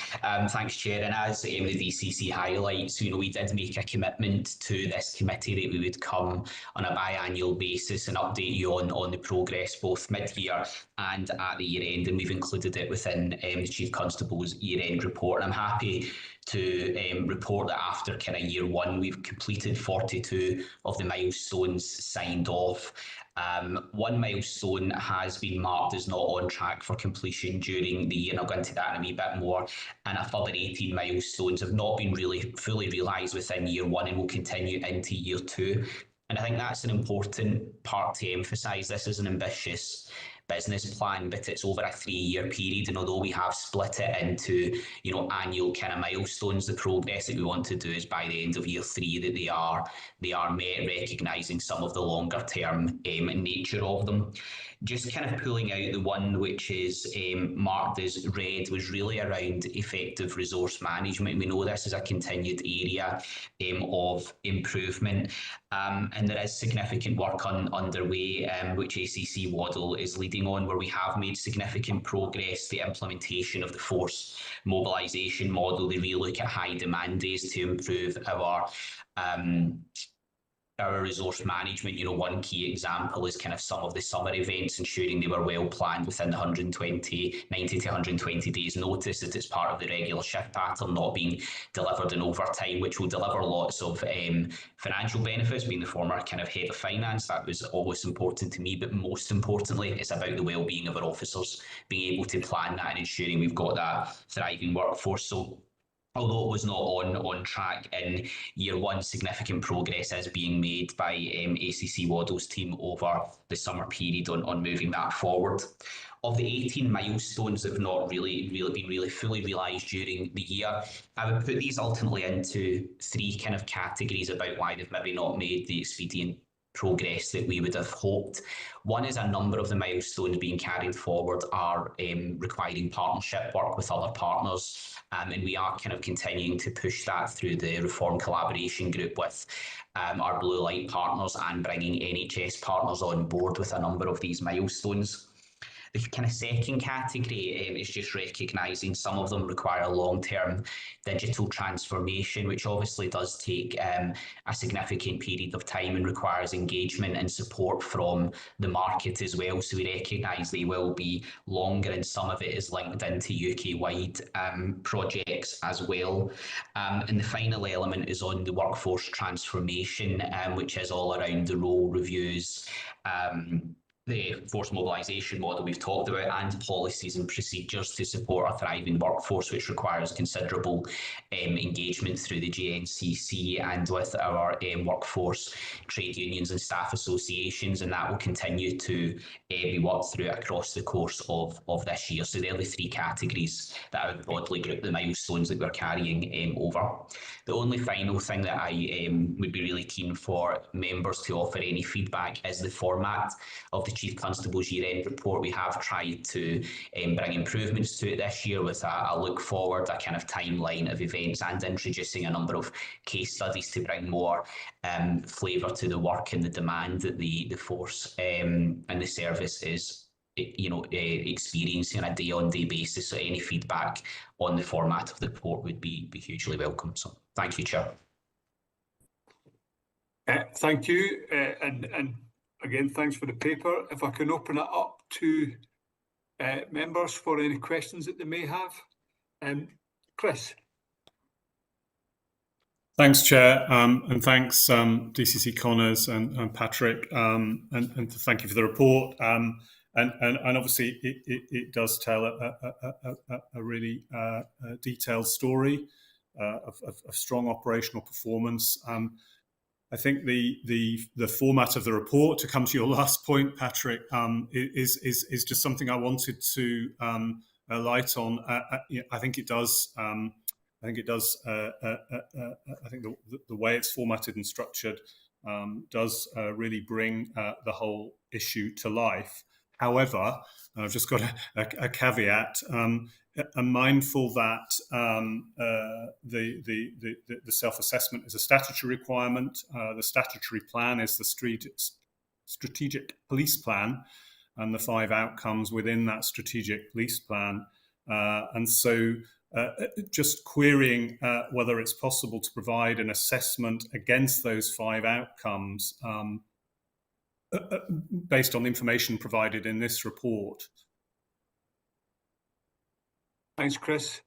Thanks, Chair. And as the DCC highlights, we did make a commitment to this committee that we would come on a biannual basis and update you on the progress, both mid-year and at the year-end. And we've included it within the Chief Constable's year-end report. And I'm happy to report that after kind of year one, we've completed 42 of the milestones signed off. One milestone has been marked as not on track for completion during the year, and I'll go into that in a wee bit more. And a further 18 milestones have not been really fully realised within year one and will continue into year two. And I think that's an important part to emphasise. This is an ambitious business plan, but it's over a 3-year period, and although we have split it into annual kind of milestones, the progress that we want to do is by the end of year 3 that they are met, recognising some of the longer term nature of them. Just kind of pulling out the one which is marked as red was really around effective resource management. We know this is a continued area of improvement, and there is significant work underway, which ACC Waddle is leading on, where we have made significant progress. The implementation of the force mobilisation model, the relook at high demand days to improve our resource management. One key example is kind of some of the summer events, ensuring they were well planned within the 90 to 120 days notice, that it's part of the regular shift pattern, not being delivered in overtime, which will deliver lots of financial benefits. Being the former kind of head of finance, that was always important to me, but most importantly, it's about the well-being of our officers, being able to plan that and ensuring we've got that thriving workforce. So although it was not on track in year one, significant progress is being made by ACC Waddle's team over the summer period on moving that forward. of the 18 milestones that have not really been fully realised during the year, I would put these ultimately into three kind of categories about why they've maybe not made the expedient progress that we would have hoped. One is a number of the milestones being carried forward are requiring partnership work with other partners, and we are kind of continuing to push that through the Reform Collaboration Group with our blue light partners and bringing NHS partners on board with a number of these milestones. The kind of second category is just recognising some of them require long-term digital transformation, which obviously does take a significant period of time and requires engagement and support from the market as well. So we recognise they will be longer, and some of it is linked into UK-wide projects as well. And the final element is on the workforce transformation, which is all around the role reviews, the force mobilisation model we've talked about, and policies and procedures to support a thriving workforce, which requires considerable engagement through the GNCC and with our workforce trade unions and staff associations, and that will continue to be worked through across the course of this year. So they're the three categories that I would broadly group the milestones that we're carrying over. The only final thing that I would be really keen for members to offer any feedback is the format of the Chief Constable's year-end report. We have tried to bring improvements to it this year with a look forward, a kind of timeline of events, and introducing a number of case studies to bring more flavour to the work and the demand that the force and the service is experiencing on a day-on-day basis. So any feedback on the format of the report would be hugely welcome. So thank you, Chair. Thank you, and again, thanks for the paper. If I can open it up to members for any questions that they may have. Chris. Thanks, Chair, and thanks DCC Connors and Patrick, and thank you for the report. And obviously it does tell a really detailed story of strong operational performance. I think the format of the report, to come to your last point, Patrick, is just something I wanted to light on. I think it does. I think the way it's formatted and structured does really bring the whole issue to life. However, I've just got a caveat. I'm mindful that the self-assessment is a statutory requirement. The statutory plan is the strategic police plan, and the 5 outcomes within that strategic police plan. And so just querying whether it's possible to provide an assessment against those 5 outcomes based on information provided in this report. Thanks, Chris.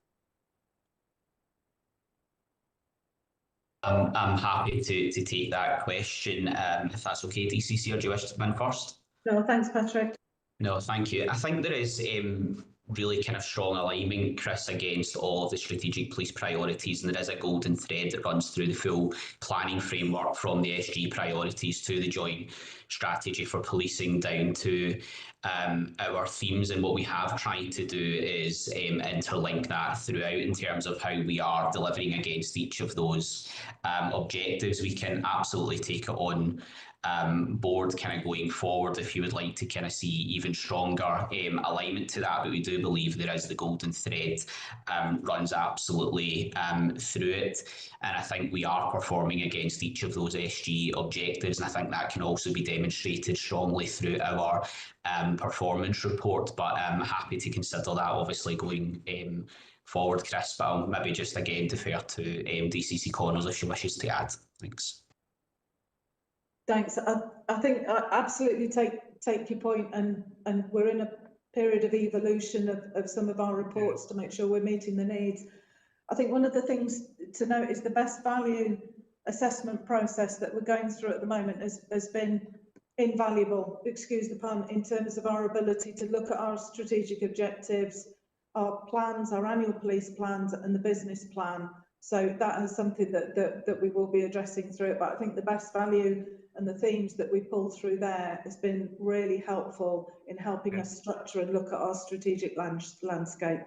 I'm happy to take that question, if that's okay, DCC, or do you wish to come in first? No, thanks, Patrick. No, thank you. I think there is really kind of strong alignment, Chris, against all of the strategic police priorities, and there is a golden thread that runs through the full planning framework, from the SG priorities to the joint strategy for policing down to our themes. And what we have tried to do is interlink that throughout in terms of how we are delivering against each of those objectives. We can absolutely take it on board kind of going forward if you would like to kind of see even stronger alignment to that, but we do believe there is the golden thread runs absolutely through it, and I think we are performing against each of those SG objectives, and I think that can also be demonstrated strongly through our performance report. But I'm happy to consider that obviously going forward, Chris, but I'll maybe just again defer to DCC Connors if she wishes to add. Thanks. Thanks. I think I absolutely take your point, and we're in a period of evolution of some of our reports to make sure we're meeting the needs. I think one of the things to note is the best value assessment process that we're going through at the moment has been invaluable, excuse the pun, in terms of our ability to look at our strategic objectives, our plans, our annual police plans, and the business plan. So that is something that we will be addressing through it. But I think the best value and the themes that we pull through there has been really helpful in helping us structure and look at our strategic landscape.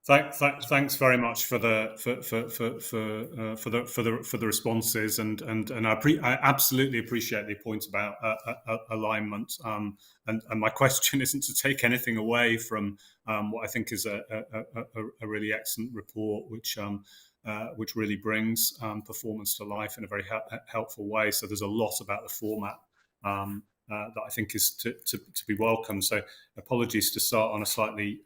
Thanks very much for the responses, and I absolutely appreciate the point about alignment. And my question isn't to take anything away from what I think is a really excellent report, which really brings performance to life in a very helpful way. So there's a lot about the format that I think is to be welcomed. So apologies to start on a slightly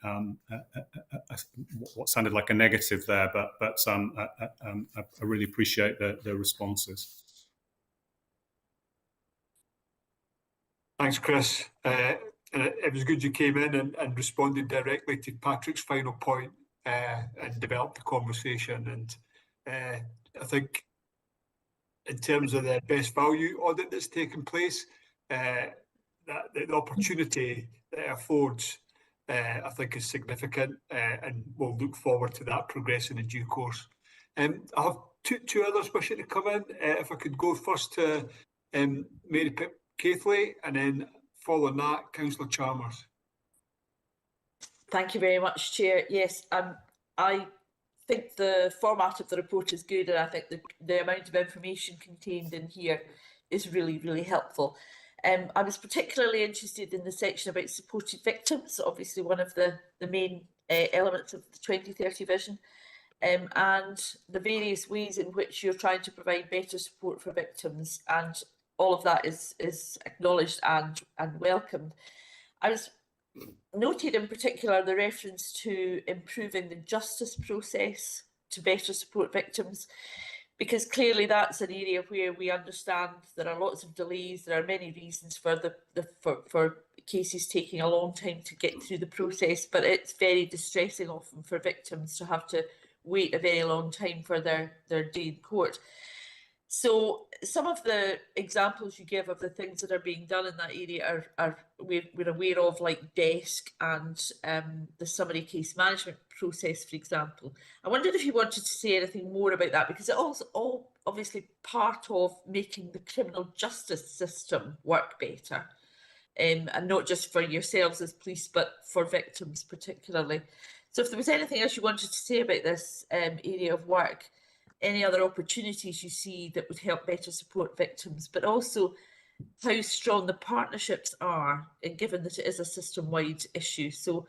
what sounded like a negative there, but I really appreciate the responses. Thanks, Chris. And it was good you came in and responded directly to Patrick's final point and developed the conversation. And I think in terms of the best value audit that's taken place, that the opportunity that it affords, I think, is significant, and we'll look forward to that progressing in due course. I have two others wishing to come in. If I could go first to Mary Caithley, and then following that, Councillor Chalmers. Thank you very much, Chair. Yes, I think the format of the report is good, and I think the amount of information contained in here is really, really helpful. I was particularly interested in the section about supported victims, obviously one of the main elements of the 2030 vision, and the various ways in which you're trying to provide better support for victims, and all of that is acknowledged and welcomed. I was noted in particular the reference to improving the justice process to better support victims, because clearly that's an area where we understand there are lots of delays. There are many reasons for for cases taking a long time to get through the process, but it's very distressing often for victims to have to wait a very long time for their day in court. So some of the examples you give of the things that are being done in that area we're aware of, like DESK and the summary case management process, for example. I wondered if you wanted to say anything more about that, because it's also all obviously part of making the criminal justice system work better, and not just for yourselves as police, but for victims particularly. So if there was anything else you wanted to say about this area of work, any other opportunities you see that would help better support victims, but also how strong the partnerships are, and given that it is a system-wide issue. So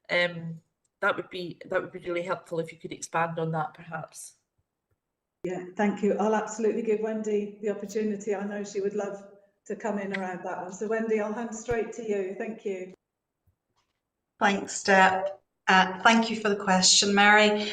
that would be really helpful if you could expand on that, perhaps. Yeah, thank you. I'll absolutely give Wendy the opportunity. I know she would love to come in around that one. So Wendy, I'll hand straight to you. Thank you. Thanks, Deb. Thank you for the question, Mary.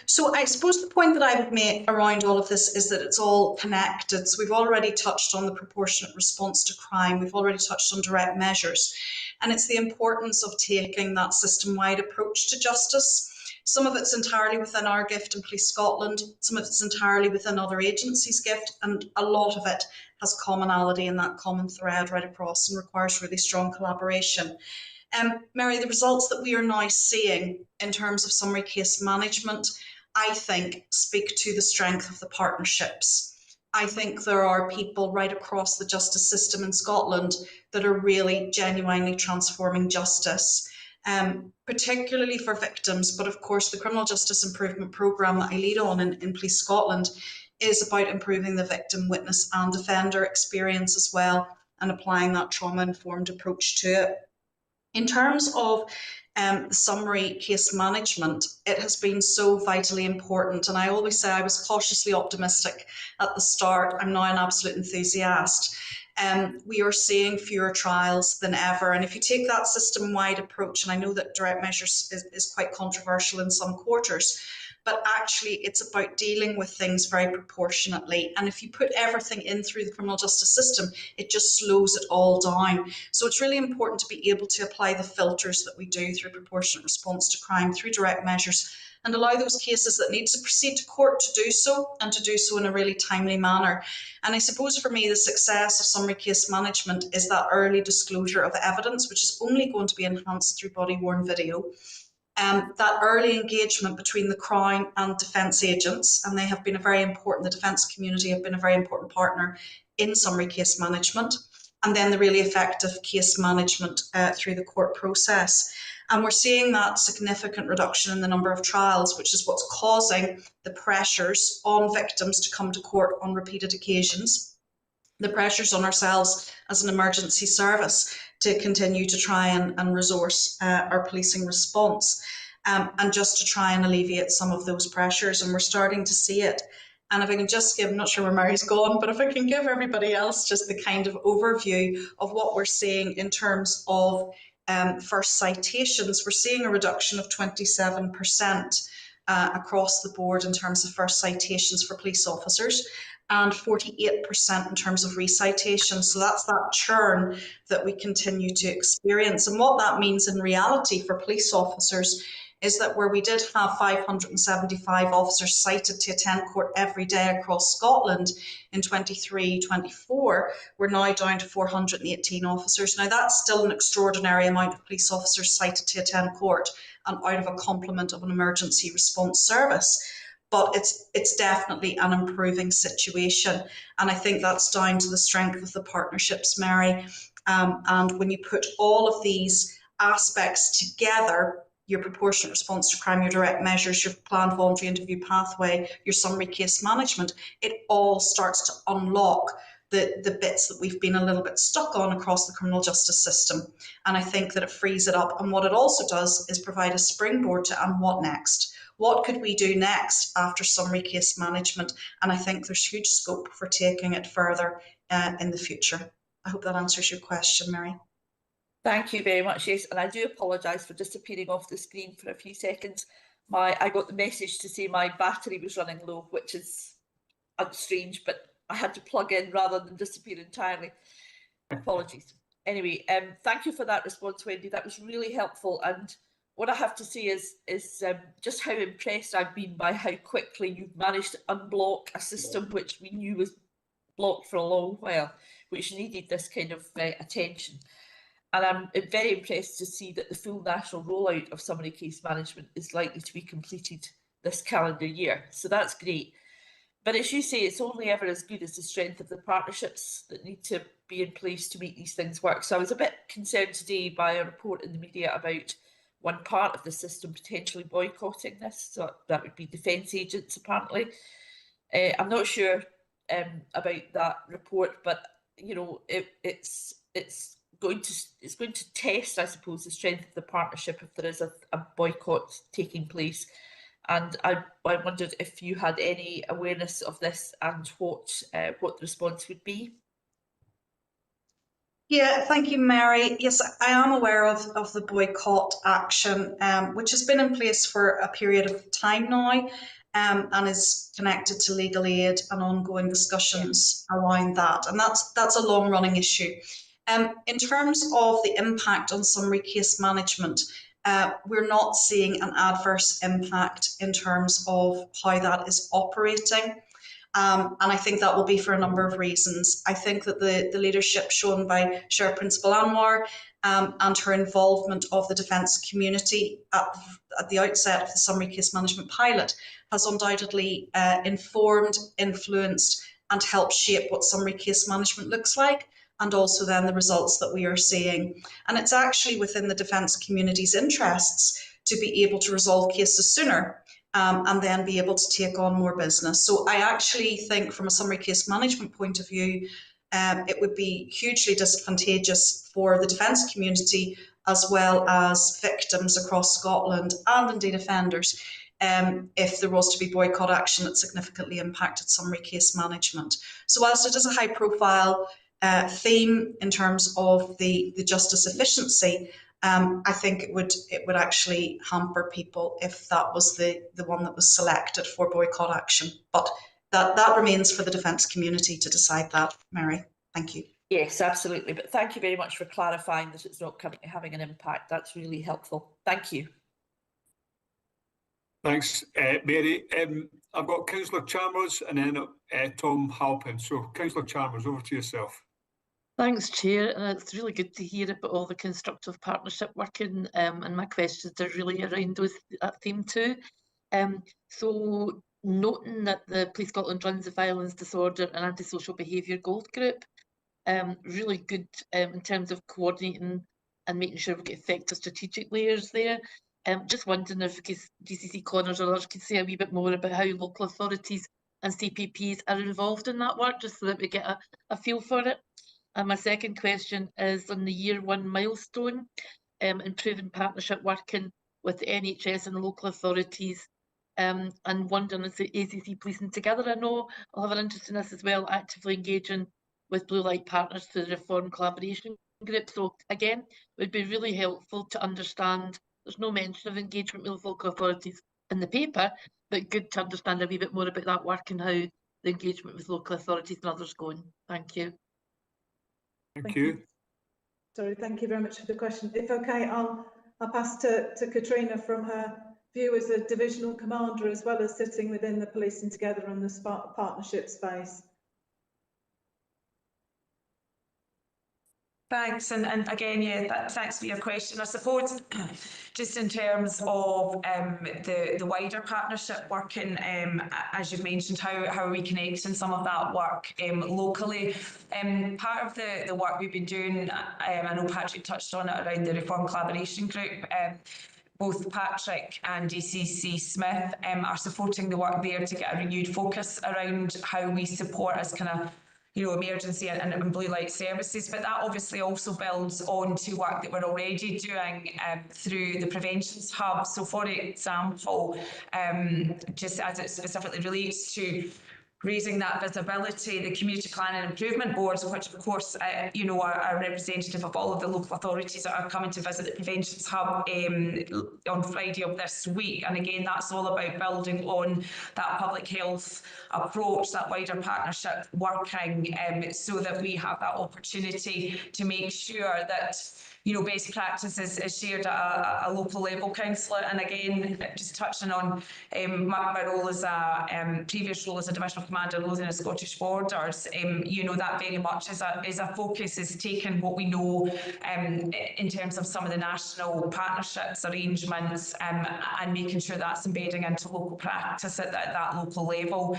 So I suppose the point that I would make around all of this is that it's all connected. So we've already touched on the proportionate response to crime. We've already touched on direct measures. And it's the importance of taking that system-wide approach to justice. Some of it's entirely within our gift in Police Scotland. Some of it's entirely within other agencies' gift. And a lot of it has commonality in that common thread right across and requires really strong collaboration. Mary, the results that we are now seeing in terms of summary case management, I think, speak to the strength of the partnerships. I think there are people right across the justice system in Scotland that are really genuinely transforming justice, particularly for victims. But of course, the Criminal Justice Improvement Programme that I lead on in Police Scotland is about improving the victim, witness and offender experience as well, and applying that trauma-informed approach to it. In terms of summary case management, it has been so vitally important. And I always say I was cautiously optimistic at the start. I'm now an absolute enthusiast. We are seeing fewer trials than ever. And if you take that system-wide approach, and I know that direct measures is quite controversial in some quarters, but actually it's about dealing with things very proportionately. And if you put everything in through the criminal justice system, it just slows it all down. So it's really important to be able to apply the filters that we do through proportionate response to crime, through direct measures, and allow those cases that need to proceed to court to do so, and to do so in a really timely manner. And I suppose for me, the success of summary case management is that early disclosure of evidence, which is only going to be enhanced through body-worn video. that early engagement between the Crown and defence agents, and they have been the defence community have been a very important partner in summary case management, and then the really effective case management through the court process. And we're seeing that significant reduction in the number of trials, which is what's causing the pressures on victims to come to court on repeated occasions, the pressures on ourselves as an emergency service to continue to try and resource our policing response, and just to try and alleviate some of those pressures. And we're starting to see it. And if I can just give, I'm not sure where Mary's gone, but if I can give everybody else just the kind of overview of what we're seeing in terms of first citations, we're seeing a reduction of 27% across the board in terms of first citations for police officers, and 48% in terms of recitations. So that's that churn that we continue to experience. And what that means in reality for police officers is that where we did have 575 officers cited to attend court every day across Scotland in 23-24, we're now down to 418 officers. Now that's still an extraordinary amount of police officers cited to attend court and out of a complement of an emergency response service. But it's definitely an improving situation. And I think that's down to the strength of the partnerships, Mary. And when you put all of these aspects together, your proportionate response to crime, your direct measures, your planned voluntary interview pathway, your summary case management, it all starts to unlock the bits that we've been a little bit stuck on across the criminal justice system. And I think that it frees it up. And what it also does is provide a springboard to, and what next? What could we do next after summary case management? And I think there's huge scope for taking it further in the future. I hope that answers your question, Mary. Thank you very much, yes, and I do apologise for disappearing off the screen for a few seconds. I got the message to say my battery was running low, which is strange, but I had to plug in rather than disappear entirely. Apologies. Anyway, thank you for that response, Wendy. That was really helpful. And what I have to say is just how impressed I've been by how quickly you've managed to unblock a system which we knew was blocked for a long while, which needed this kind of attention. And I'm very impressed to see that the full national rollout of summary case management is likely to be completed this calendar year. So that's great. But as you say, it's only ever as good as the strength of the partnerships that need to be in place to make these things work. So I was a bit concerned today by a report in the media about one part of the system potentially boycotting this. So that would be defence agents, apparently. I'm not sure about that report, but you know, it's going to test, I suppose, the strength of the partnership if there is a boycott taking place. And I wondered if you had any awareness of this and what the response would be. Yeah, thank you, Mary. Yes, I am aware of the boycott action, which has been in place for a period of time now, and is connected to legal aid and ongoing discussions around that. And that's a long-running issue. In terms of the impact on summary case management, we're not seeing an adverse impact in terms of how that is operating. And I think that will be for a number of reasons. I think that the leadership shown by Sheriff Principal Anwar and her involvement of the defence community at the outset of the summary case management pilot has undoubtedly informed, influenced and helped shape what summary case management looks like, and also then the results that we are seeing. And it's actually within the defence community's interests to be able to resolve cases sooner and then be able to take on more business. So I actually think from a summary case management point of view, it would be hugely disadvantageous for the defence community as well as victims across Scotland and indeed offenders if there was to be boycott action that significantly impacted summary case management. So whilst it is a high profile theme in terms of the justice efficiency, I think it would actually hamper people if that was the one that was selected for boycott action. But that remains for the defence community to decide that, Mary. Thank you. Yes, absolutely. But thank you very much for clarifying that it's not currently having an impact. That's really helpful. Thank you. Thanks, Mary. I've got Councillor Chalmers and then Tom Halpin. So, Councillor Chalmers, over to yourself. Thanks, Chair. It's really good to hear about all the constructive partnership working, and my questions are really around that theme too. So, noting that the Police Scotland runs the Violence, Disorder and Antisocial Behaviour Gold Group, really good in terms of coordinating and making sure we get effective strategic layers there. Just wondering if DCC Connors or others could say a wee bit more about how local authorities and CPPs are involved in that work, just so that we get a feel for it. And my second question is on the year 1 milestone, improving partnership working with the NHS and local authorities, and wondering is the ACC policing together? I know I'll have an interest in this as well, actively engaging with Blue Light Partners through the Reform Collaboration Group. So again, it would be really helpful to understand, there's no mention of engagement with local authorities in the paper, but good to understand a wee bit more about that work and how the engagement with local authorities and others going. Thank you. Thank you. Sorry, thank you very much for the question. If okay, I'll pass to Katrina from her view as a divisional commander, as well as sitting within the policing together and the partnership space. Thanks, and again, yeah, thanks for your question. I suppose just in terms of the wider partnership working, as you've mentioned, how are we connecting some of that work locally? Part of the work we've been doing, I know Patrick touched on it around the Reform Collaboration Group. Both Patrick and DCC Smith are supporting the work there to get a renewed focus around how we support as kind of emergency and blue light services, but that obviously also builds on to work that we're already doing through the Preventions Hub. So for example, just as it specifically relates to raising that visibility, the Community Planning Improvement Boards, which of course, are representative of all of the local authorities that are coming to visit the Preventions Hub on Friday of this week. And again, that's all about building on that public health approach, that wider partnership working, so that we have that opportunity to make sure that best practice is shared at a local level, Councillor. And again, just touching on my role as previous role as a divisional commander in Lothian and Scottish Borders, that very much is a focus, is taking what we know in terms of some of the national partnerships arrangements and making sure that's embedding into local practice at that local level.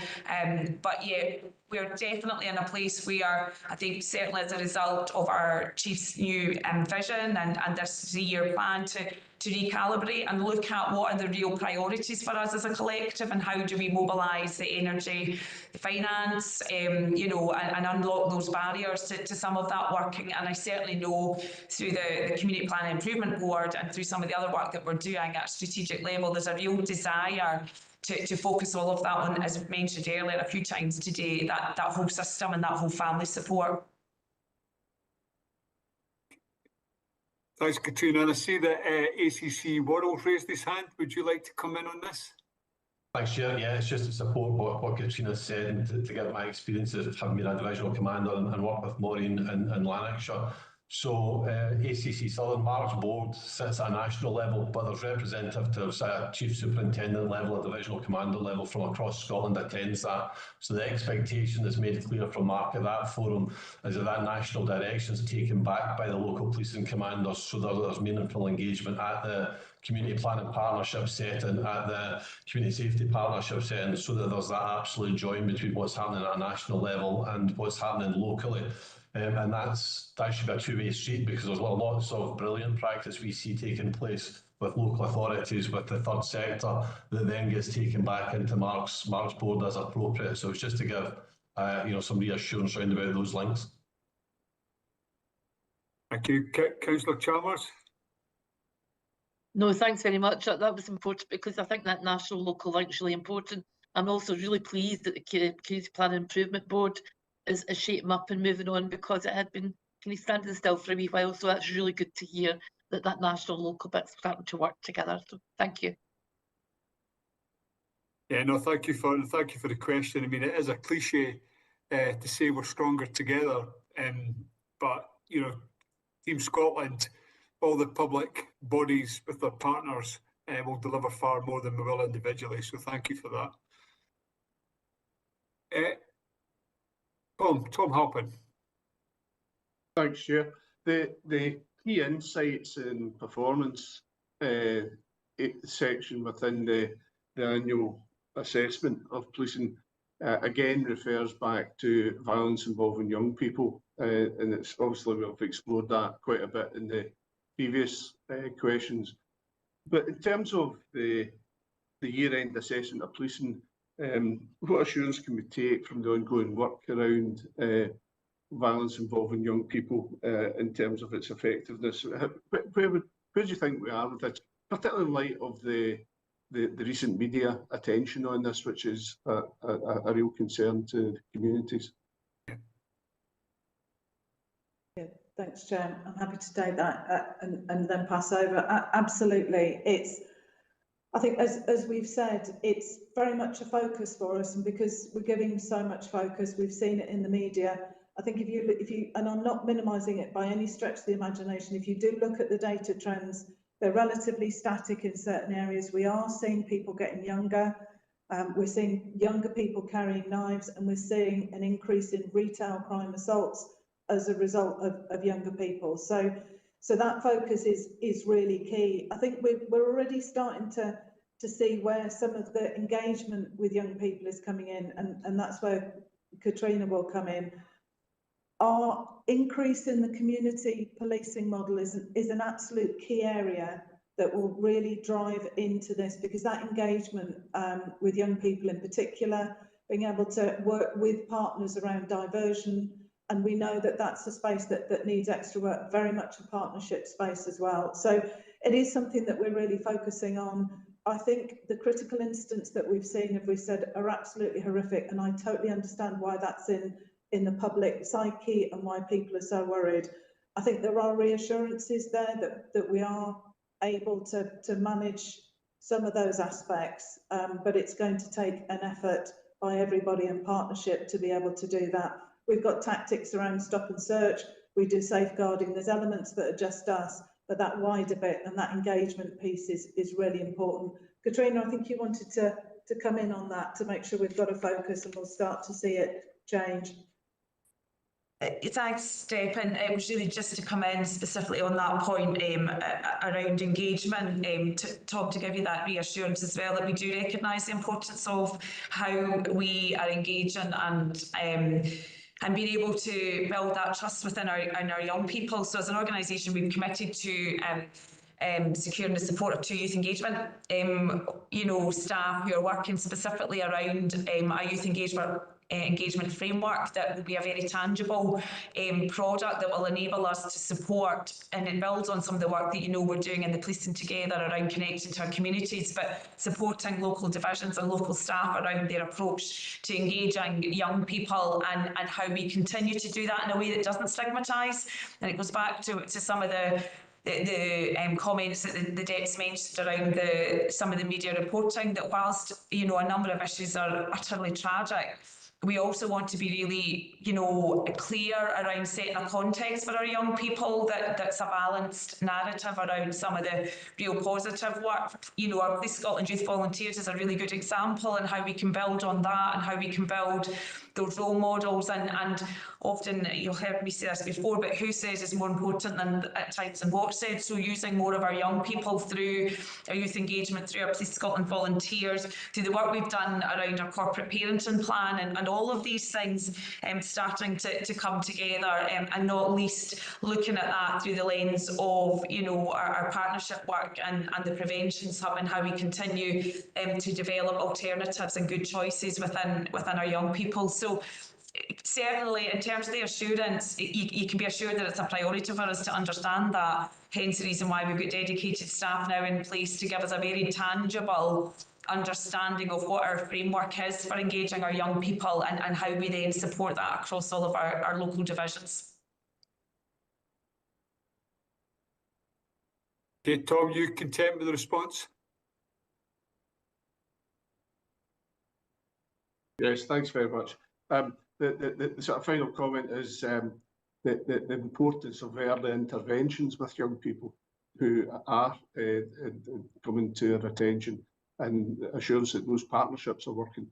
But yeah, we're definitely in a place where I think certainly as a result of our Chief's new vision and this 3-year plan to recalibrate and look at what are the real priorities for us as a collective and how do we mobilise the energy, the finance, and unlock those barriers to some of that working. And I certainly know through the Community Planning Improvement Board and through some of the other work that we're doing at a strategic level, there's a real desire to focus all of that on, as mentioned earlier a few times today, that whole system and that whole family support. Thanks, Katrina. And I see that ACC Worrell's raised his hand. Would you like to come in on this? Thanks, Chair. Yeah, it's just to support what Katrina said and to get my experiences of having been a divisional commander and work with Maureen in Lanarkshire. So ACC Southern March Board sits at a national level, but there's representatives at Chief Superintendent level, a divisional commander level from across Scotland attends that. So the expectation is made clear from Mark at that forum is that national direction is taken back by the local policing commanders, so there's meaningful engagement at the community planning partnership setting, at the community safety partnership setting, so that there's that absolute join between what's happening at a national level and what's happening locally. And that should be a two-way street, because there's lots of brilliant practice we see taking place with local authorities, with the third sector, that then gets taken back into Mark's board as appropriate. So it's just to give some reassurance around about those links. Thank you. Councillor Chalmers? No, thanks very much. That was important, because I think that national local link is really important. I'm also really pleased that the Community Planning Improvement Board is shaping up and moving on, because it had been kind of standing still for a wee while. So that's really good to hear that national local bit's starting to work together. So thank you. Yeah, no, thank you for the question. I mean, it is a cliche to say we're stronger together, but Team Scotland, all the public bodies with their partners will deliver far more than we will individually. So thank you for that. Tom Halpin. Thanks, Chair. The key insights and performance section within the annual assessment of policing again refers back to violence involving young people, and it's obviously we've explored that quite a bit in the previous questions. But in terms of the year-end assessment of policing, what assurance can we take from the ongoing work around violence involving young people in terms of its effectiveness? Where do you think we are with it, particularly in light of the recent media attention on this, which is a real concern to the communities? Yeah, thanks, Chair. I'm happy to take that and then pass over. Absolutely, I think, as we've said, it's very much a focus for us, and because we're giving so much focus, we've seen it in the media. I think if you, and I'm not minimising it by any stretch of the imagination, if you do look at the data trends, they're relatively static in certain areas. We are seeing people getting younger. We're seeing younger people carrying knives, and we're seeing an increase in retail crime assaults as a result of younger people. So that focus is really key. I think we're already starting to see where some of the engagement with young people is coming in, and that's where Katrina will come in. Our increase in the community policing model is an absolute key area that will really drive into this, because that engagement with young people in particular, being able to work with partners around diversion, and we know that that's a space that needs extra work, very much a partnership space as well. So it is something that we're really focusing on. I think the critical incidents that we've seen, as we said, are absolutely horrific, and I totally understand why that's in the public psyche and why people are so worried. I think there are reassurances there that we are able to manage some of those aspects, but it's going to take an effort by everybody in partnership to be able to do that. We've got tactics around stop and search, we do safeguarding, there's elements that are just us, but that wider bit and that engagement piece is really important. Katrina, I think you wanted to come in on that to make sure we've got a focus and we'll start to see it change. Thanks, Steph, and it was really just to come in specifically on that point around engagement, to give you that reassurance as well, that we do recognise the importance of how we are engaging and being able to build that trust within our young people. So as an organisation, we've committed to securing the support of 2 youth engagement staff who are working specifically around a youth engagement framework that will be a very tangible product that will enable us to support, and it builds on some of the work that we're doing in the Policing Together around connecting to our communities, but supporting local divisions and local staff around their approach to engaging young people and how we continue to do that in a way that doesn't stigmatise. And it goes back to some of the comments that the Debs mentioned around some of the media reporting, that whilst a number of issues are utterly tragic, we also want to be really, clear around setting a context for our young people that's a balanced narrative around some of the real positive work. Our Police Scotland Youth Volunteers is a really good example, and how we can build on that and how we can build those role models. And often you'll heard me say this before, but who says is more important at times than what said. So using more of our young people through our youth engagement, through our Police Scotland volunteers, through the work we've done around our corporate parenting plan, and all of these things starting to come together, and not least looking at that through the lens of our partnership work and the Preventions Hub, and how we continue to develop alternatives and good choices within our young people. So certainly in terms of the assurance, you can be assured that it's a priority for us to understand that, hence the reason why we've got dedicated staff now in place to give us a very tangible understanding of what our framework is for engaging our young people, and how we then support that across all of our local divisions. Okay, Tom, you content with the response? Yes, thanks very much. The sort of final comment is the importance of early interventions with young people who are coming to our attention, and assurance that those partnerships are working.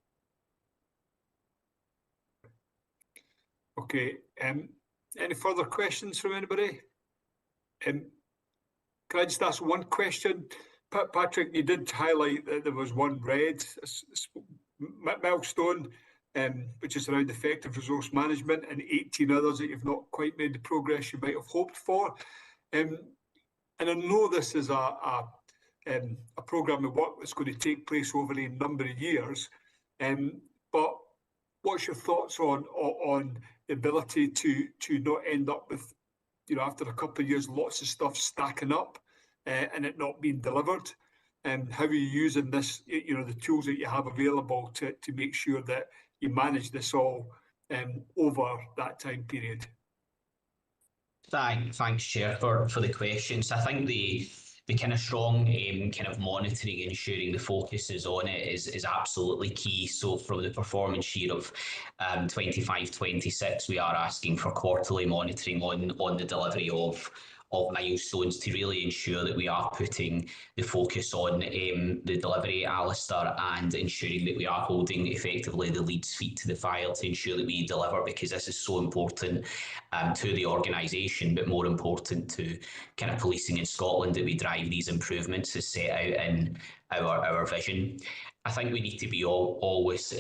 Okay, Any further questions from anybody? Can I just ask one question? Patrick, you did highlight that there was one red milestone, which is around effective resource management, and 18 others that you've not quite made the progress you might have hoped for. And I know this is a programme of work that's going to take place over a number of years, but what's your thoughts on the ability to not end up with, after a couple of years, lots of stuff stacking up and it not being delivered? And how are you using this, the tools that you have available to make sure that you manage this all over that time period? Thanks, Chair, for the questions. I think the kind of strong kind of monitoring and ensuring the focus is on it is absolutely key. So from the performance year of 25-26, we are asking for quarterly monitoring on the delivery of milestones to really ensure that we are putting the focus on the delivery, Alistair, and ensuring that we are holding effectively the lead's feet to the fire to ensure that we deliver, because this is so important to the organisation, but more important to kind of policing in Scotland, that we drive these improvements as set out in our vision. I think we need to be always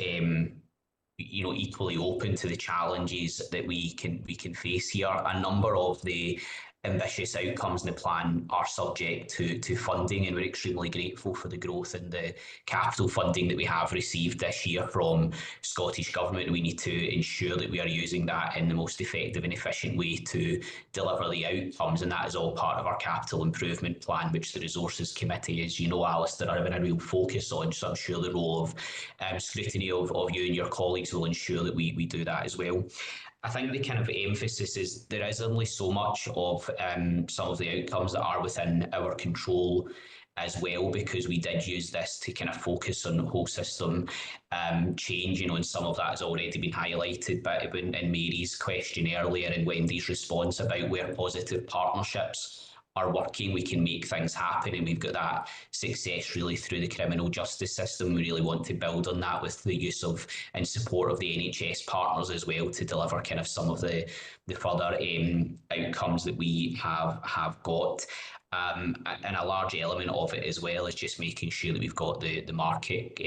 equally open to the challenges that we can face here. A number of the ambitious outcomes in the plan are subject to funding, and we're extremely grateful for the growth in the capital funding that we have received this year from Scottish Government. We need to ensure that we are using that in the most effective and efficient way to deliver the outcomes, and that is all part of our capital improvement plan, which the Resources Committee, as you know, Alistair, are having a real focus on. So I'm sure the role of scrutiny of you and your colleagues will ensure that we do that as well. I think the kind of emphasis is there is only so much of some of the outcomes that are within our control as well, because we did use this to kind of focus on the whole system change, and some of that has already been highlighted but in Mary's question earlier and Wendy's response about where positive partnerships are working, we can make things happen, and we've got that success really through the criminal justice system. We really want to build on that with the use of and support of the NHS partners as well to deliver kind of some of the further outcomes that we have got. And a large element of it as well is just making sure that we've got the market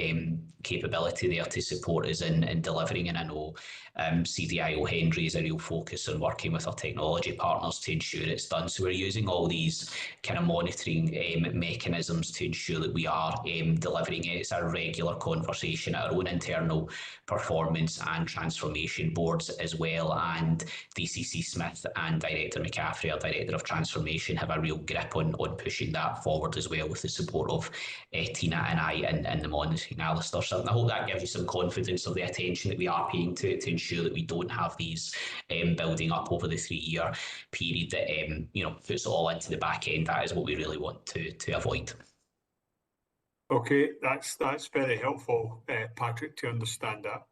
capability there to support us in delivering. And I know CDIO Henry is a real focus on working with our technology partners to ensure it's done. So we're using all these kind of monitoring mechanisms to ensure that we are delivering it. It's a regular conversation at our own internal performance and transformation boards as well. And DCC Smith and Director McCaffrey, our Director of Transformation, have a real grip on pushing that forward as well, with the support of Tina and I and the monitoring, Alistair. So I hope that gives you some confidence of the attention that we are paying to ensure that we don't have these building up over the 3-year period that puts it all into the back end. That is what we really want to avoid. Okay, that's very helpful, Patrick, to understand that.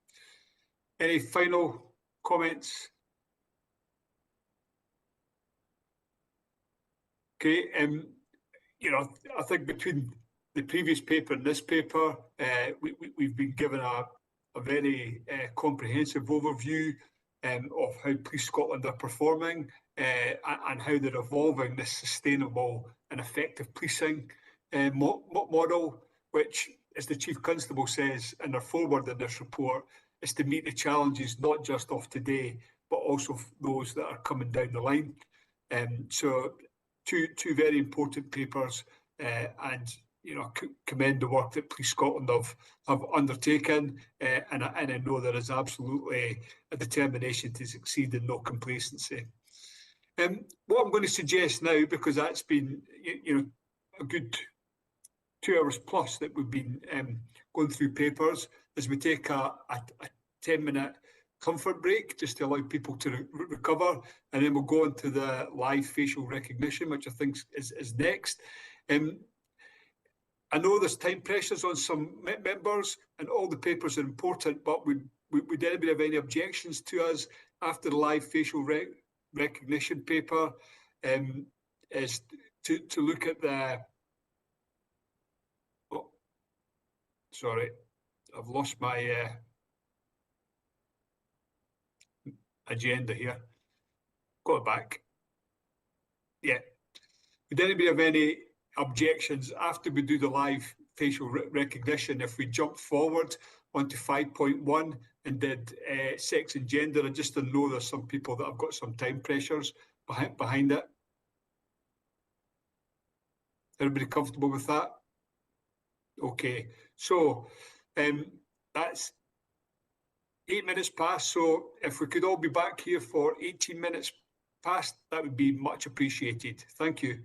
Any final comments? Okay, I think between the previous paper and this paper, we've been given a very comprehensive overview of how Police Scotland are performing and how they're evolving this sustainable and effective policing model, which, as the Chief Constable says in their foreword in this report, is to meet the challenges not just of today, but also those that are coming down the line. So two very important papers, and commend the work that Police Scotland have undertaken, and I know there is absolutely a determination to succeed and no complacency. What I'm going to suggest now, because that's been a good 2 hours plus that we've been going through papers, is we take a 10-minute comfort break just to allow people to recover, and then we'll go into the live facial recognition, which I think is next. I know there's time pressures on some members and all the papers are important, but would anybody have any objections to us after the live facial recognition paper is to look at the... Oh, sorry, I've lost my agenda here. Got it back. Yeah. Would anybody have any objections after we do the live facial recognition if we jump forward onto 5.1 and did sex and gender? I just know there's some people that have got some time pressures behind it. Everybody comfortable with that? Okay, so that's 8 minutes past. So if we could all be back here for 18 minutes past, that would be much appreciated. Thank you.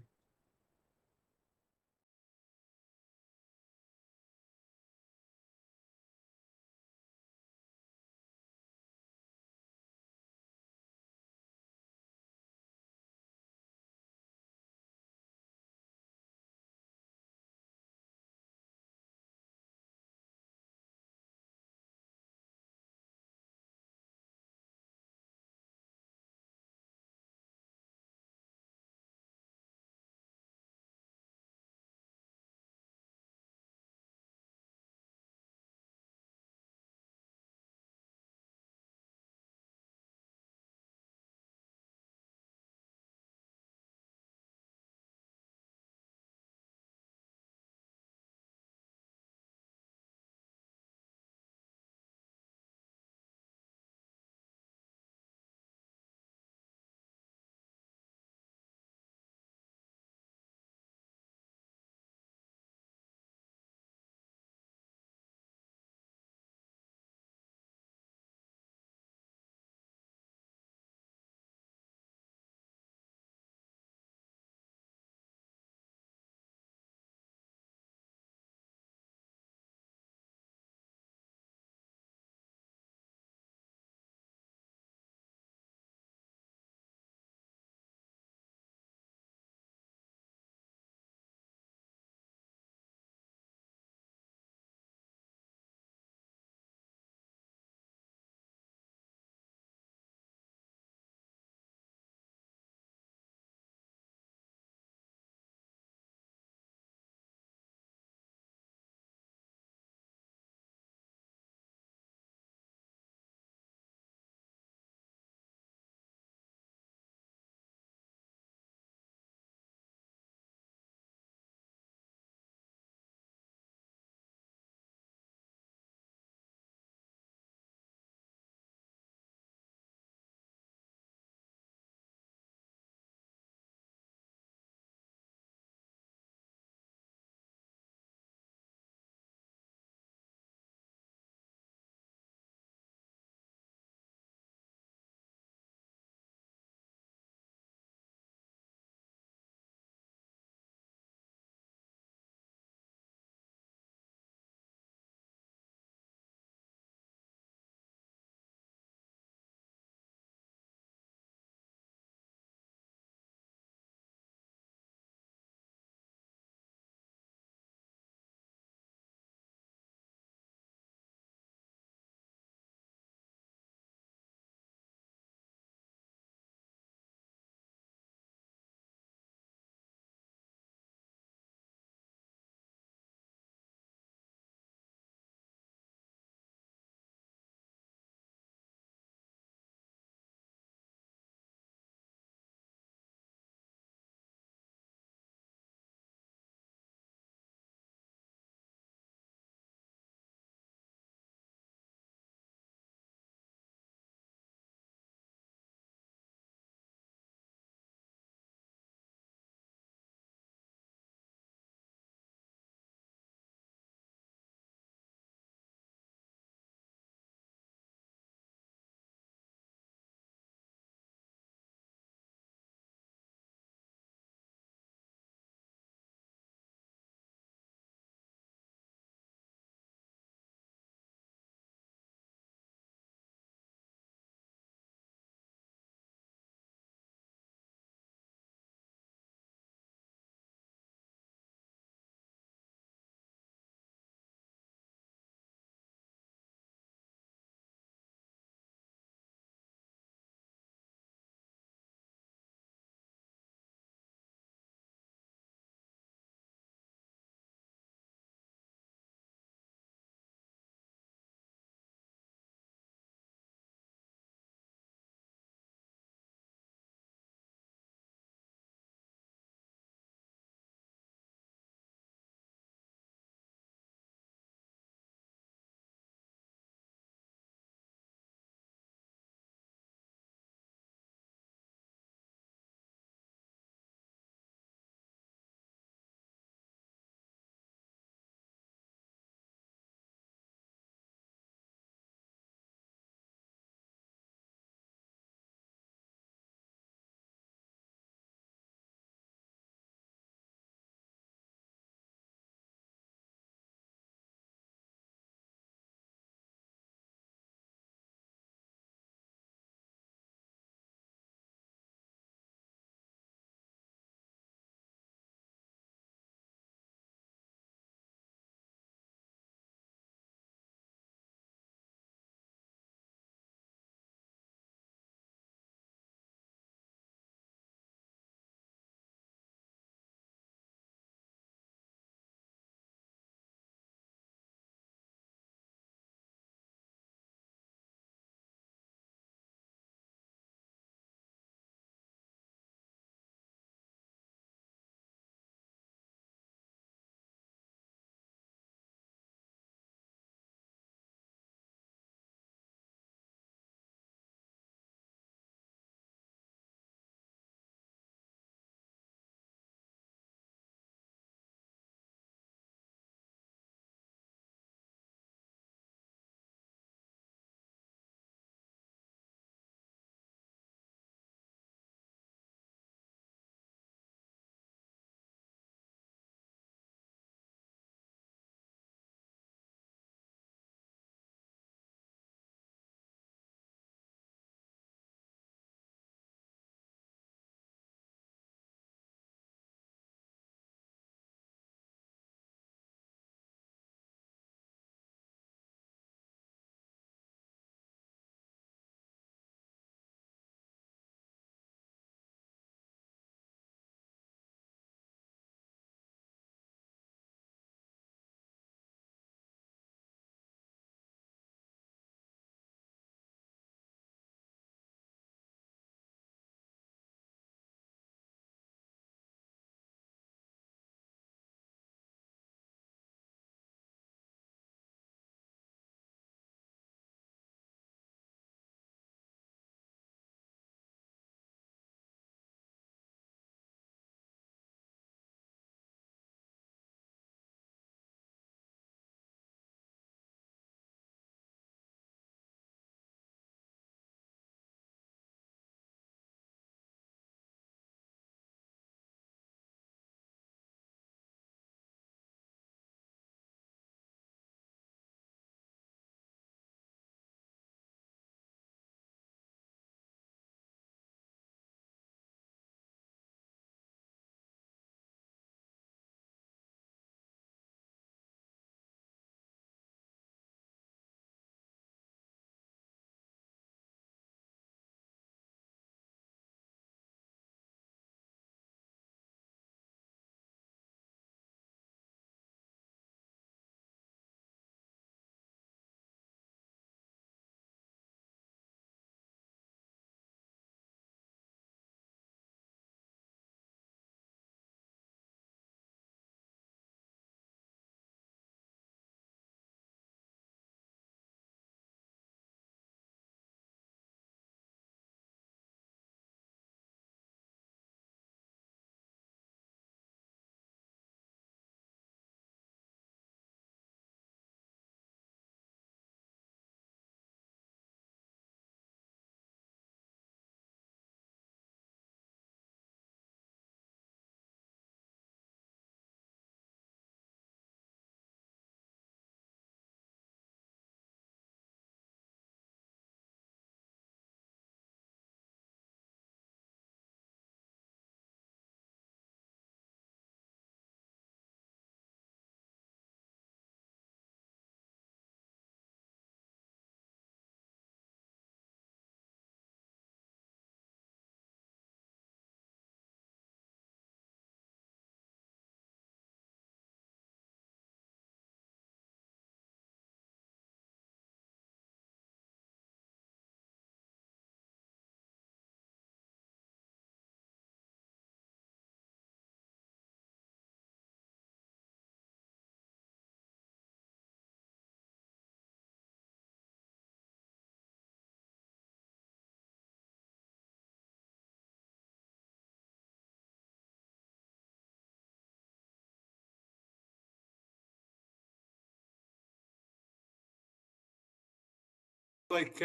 like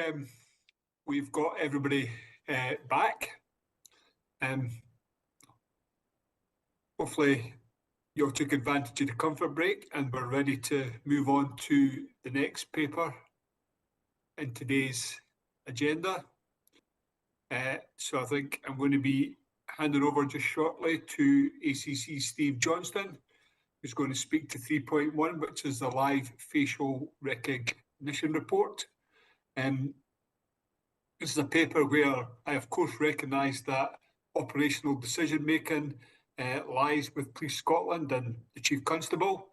we've got everybody back. Hopefully you all took advantage of the comfort break and we're ready to move on to the next paper in today's agenda. So I think I'm going to be handing over just shortly to ACC Steve Johnston, who's going to speak to 3.1, which is the live facial recognition report. This is a paper where I, of course, recognise that operational decision-making lies with Police Scotland and the Chief Constable.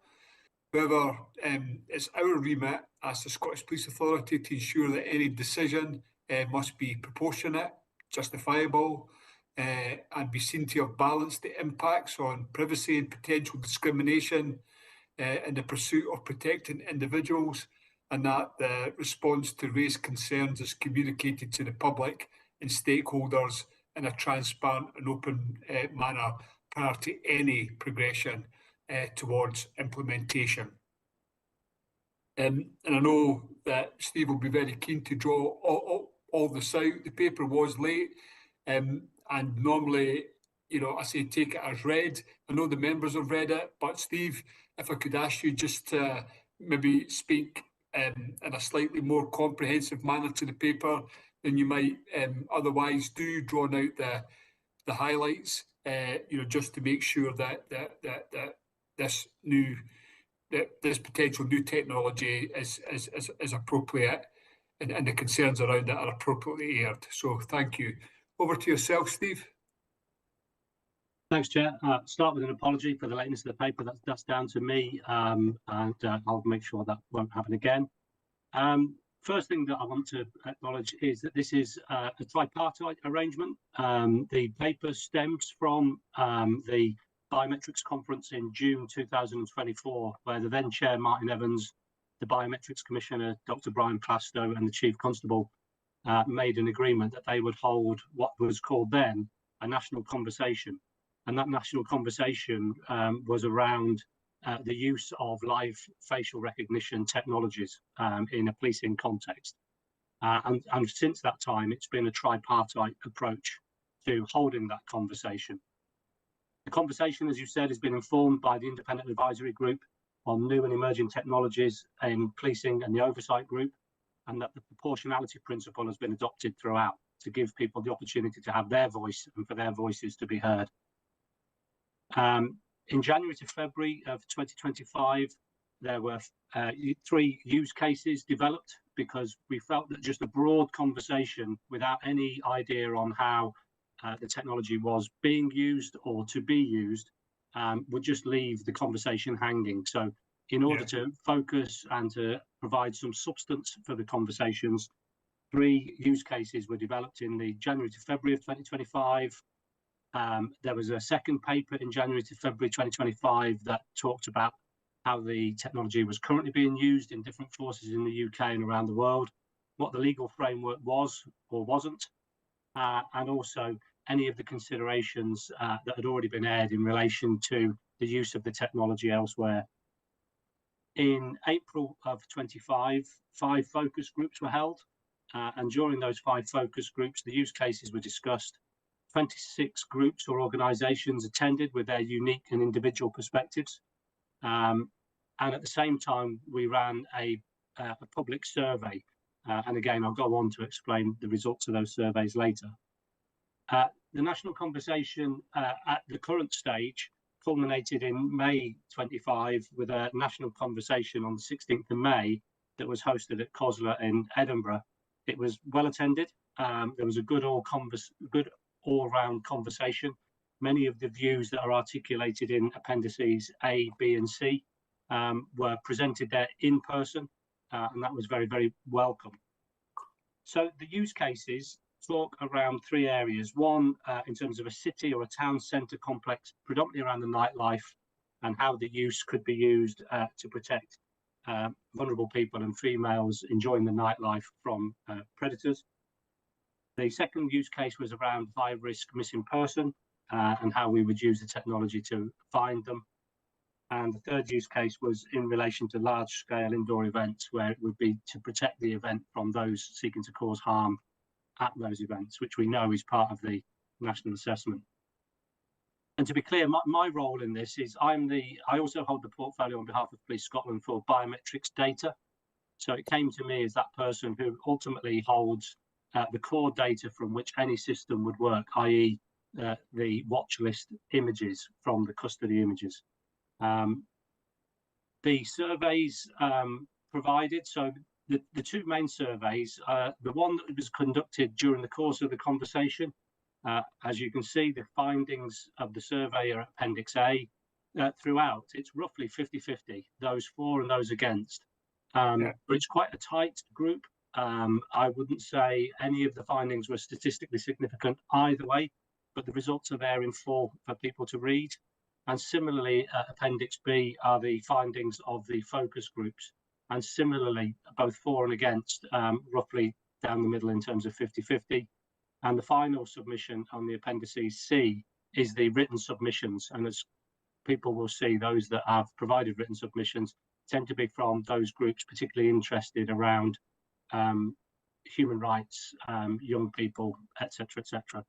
However, it's our remit as the Scottish Police Authority to ensure that any decision must be proportionate, justifiable, and be seen to have balanced the impacts on privacy and potential discrimination in the pursuit of protecting individuals, and that the response to raised concerns is communicated to the public and stakeholders in a transparent and open manner prior to any progression towards implementation. And I know that Steve will be very keen to draw all this out. The paper was late, and normally, you know, I say take it as read. I know the members have read it, but Steve, if I could ask you just to maybe speak in a slightly more comprehensive manner to the paper than you might otherwise do, drawing out the highlights, you know, just to make sure that this potential new technology is appropriate and the concerns around it are appropriately aired. So thank you. Over to yourself, Steve. Thanks, Chair. Start with an apology for the lateness of the paper. That's down to me, and I'll make sure that won't happen again. First thing that I want to acknowledge is that this is a tripartite arrangement. The paper stems from the Biometrics Conference in June 2024, where the then Chair Martin Evans, the Biometrics Commissioner Dr. Brian Plastow, and the Chief Constable made an agreement that they would hold what was called then a national conversation. And that national conversation was around the use of live facial recognition technologies in a policing context. And since that time, it's been a tripartite approach to holding that conversation. The conversation, as you said, has been informed by the Independent Advisory Group on New and Emerging Technologies in Policing and the Oversight Group, and that the proportionality principle has been adopted throughout to give people the opportunity to have their voice and for their voices to be heard. In January to February of 2025, there were 3 use cases developed because we felt that just a broad conversation without any idea on how the technology was being used or to be used would just leave the conversation hanging. So in order to focus and to provide some substance for the conversations, 3 use cases were developed in the January to February of 2025. There was a second paper in January to February 2025 that talked about how the technology was currently being used in different forces in the UK and around the world, what the legal framework was or wasn't, and also any of the considerations that had already been aired in relation to the use of the technology elsewhere. In April of 25, 5 focus groups were held, and during those 5 focus groups, the use cases were discussed. 26 groups or organisations attended with their unique and individual perspectives. And at the same time, we ran a public survey. And again, I'll go on to explain the results of those surveys later. The national conversation at the current stage culminated in May 25 with a national conversation on the 16th of May that was hosted at COSLA in Edinburgh. It was well attended. There was a good all-round conversation. Many of the views that are articulated in appendices A, B and C were presented there in person, and that was very, very welcome. So the use cases talk around 3 areas. One, in terms of a city or a town centre complex, predominantly around the nightlife and how the use could be used to protect vulnerable people and females enjoying the nightlife from predators. The second use case was around high-risk missing person and how we would use the technology to find them. And the third use case was in relation to large-scale indoor events, where it would be to protect the event from those seeking to cause harm at those events, which we know is part of the national assessment. And to be clear, my role in this is I also hold the portfolio on behalf of Police Scotland for biometrics data. So it came to me as that person who ultimately holds the core data from which any system would work, i.e. The watch list images from the custody images. The surveys provided, so the two main surveys, the one that was conducted during the course of the conversation, as you can see, the findings of the survey are Appendix A. Throughout, it's roughly 50-50, those for and those against. But it's quite a tight group. I wouldn't say any of the findings were statistically significant either way, but the results are there in full for people to read. And similarly, Appendix B are the findings of the focus groups. And similarly, both for and against, roughly down the middle in terms of 50-50. And the final submission on the Appendices C is the written submissions. And as people will see, those that have provided written submissions tend to be from those groups particularly interested around human rights, young people, etc., etc.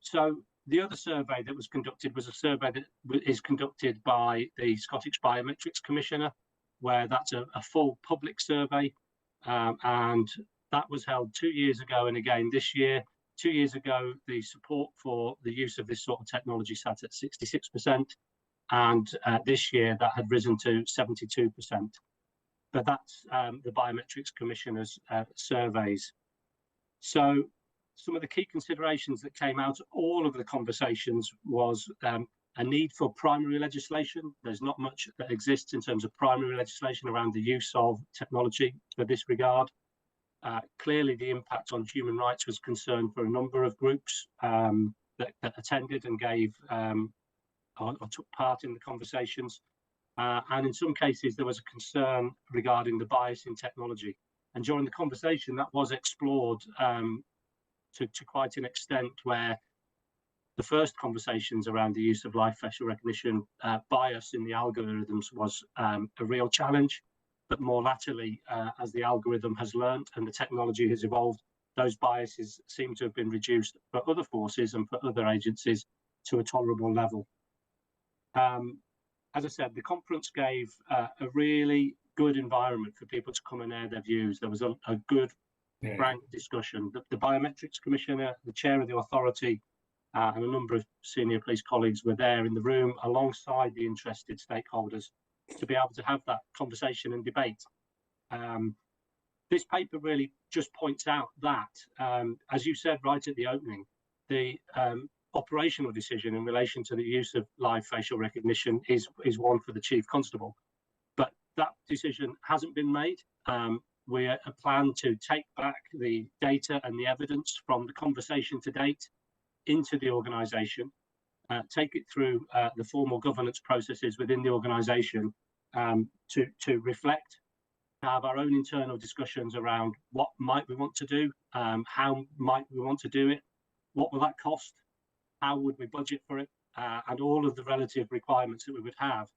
So the other survey that was conducted was a survey that is conducted by the Scottish Biometrics Commissioner, where that's a full public survey, and that was held 2 years ago and again this year. 2 years ago, the support for the use of this sort of technology sat at 66%, and this year that had risen to 72%. But that's the Biometrics Commissioner's surveys. So some of the key considerations that came out of all of the conversations was a need for primary legislation. There's not much that exists in terms of primary legislation around the use of technology for this regard. Clearly, the impact on human rights was concerned for a number of groups that attended and gave or took part in the conversations. And in some cases, there was a concern regarding the bias in technology. And during the conversation, that was explored to quite an extent, where the first conversations around the use of live facial recognition, bias in the algorithms was a real challenge. But more latterly, as the algorithm has learned and the technology has evolved, those biases seem to have been reduced for other forces and for other agencies to a tolerable level. As I said, the conference gave a really good environment for people to come and air their views. There was a good, frank discussion. The Biometrics Commissioner, the chair of the authority, and a number of senior police colleagues were there in the room alongside the interested stakeholders to be able to have that conversation and debate. This paper really just points out that, as you said right at the opening, the operational decision in relation to the use of live facial recognition is one for the Chief Constable. But that decision hasn't been made. We plan to take back the data and the evidence from the conversation to date into the organisation, take it through the formal governance processes within the organisation to reflect, have our own internal discussions around what might we want to do, how might we want to do it, what will that cost, how would we budget for it, and all of the relative requirements that we would have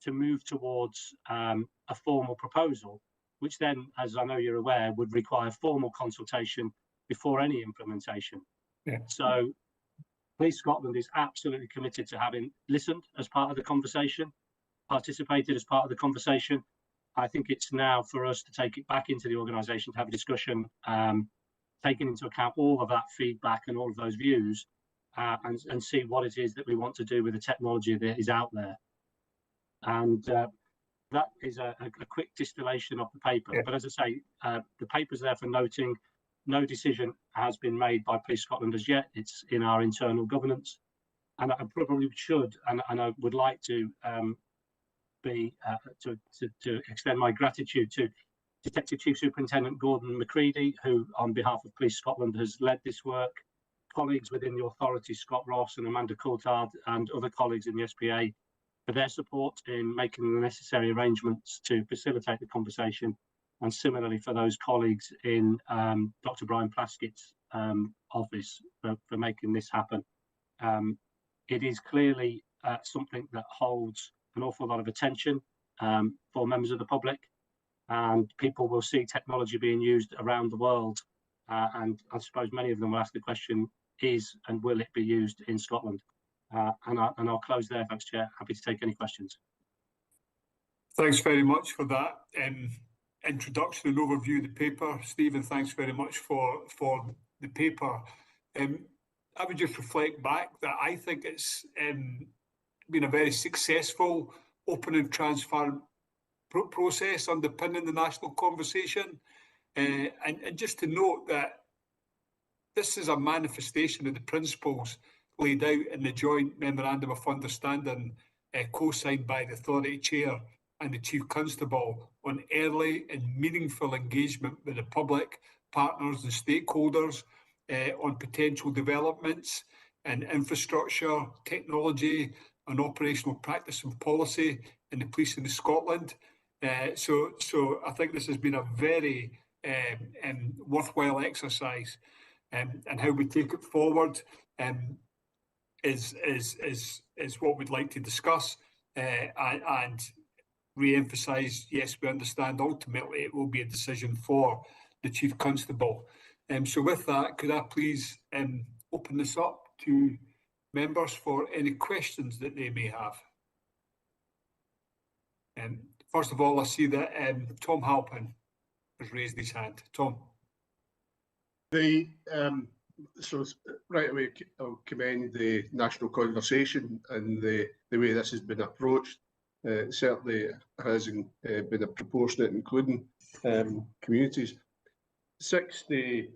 to move towards a formal proposal, which then, as I know you're aware, would require formal consultation before any implementation. So Police Scotland is absolutely committed to having listened as part of the conversation, participated as part of the conversation. I think it's now for us to take it back into the organisation to have a discussion, taking into account all of that feedback and all of those views, and see what it is that we want to do with the technology that is out there. And that is a quick distillation of the paper. But as I say, the paper's there for noting. No decision has been made by Police Scotland as yet. It's in our internal governance. And I probably should, and I would like to extend my gratitude to Detective Chief Superintendent Gordon McCready, who on behalf of Police Scotland has led this work, colleagues within the authority, Scott Ross and Amanda Coulthard, and other colleagues in the SPA for their support in making the necessary arrangements to facilitate the conversation, and similarly for those colleagues in Dr. Brian Plaskett's office for making this happen. It is clearly something that holds an awful lot of attention for members of the public, and people will see technology being used around the world. And I suppose many of them will ask the question, is and will it be used in Scotland? And I'll close there, thanks, Chair. Happy to take any questions. Thanks very much for that introduction and overview of the paper. Stephen, thanks very much for the paper. I would just reflect back that I think it's been a very successful, open and transparent process underpinning the national conversation. And just to note that this is a manifestation of the principles laid out in the joint memorandum of understanding co-signed by the Authority Chair and the Chief Constable on early and meaningful engagement with the public, partners and stakeholders on potential developments in infrastructure, technology and operational practice and policy in the policing of Scotland. So I think this has been a very worthwhile exercise, and how we take it forward is what we'd like to discuss and re-emphasise. Yes, we understand ultimately it will be a decision for the Chief Constable. So with that, could I please open this up to members for any questions that they may have? First of all, I see that Tom Halpin has raised his hand. Tom. So right away, I'll commend the national conversation and the way this has been approached. Certainly has been a proportionate, including communities. 64%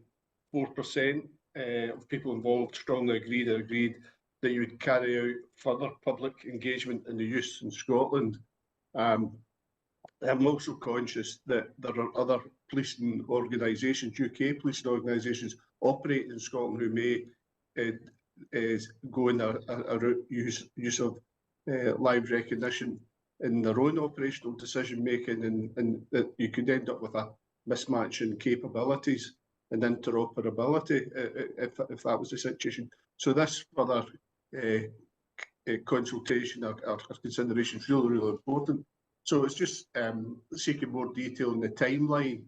of people involved strongly agreed that you would carry out further public engagement in the use in Scotland. I'm also conscious that there are other policing organisations, UK policing organisations, operating in Scotland who may go in a route use of live recognition in their own operational decision making, and that you could end up with a mismatch in capabilities and interoperability if that was the situation. So this further consultation or consideration is really important. So it's just seeking more detail in the timeline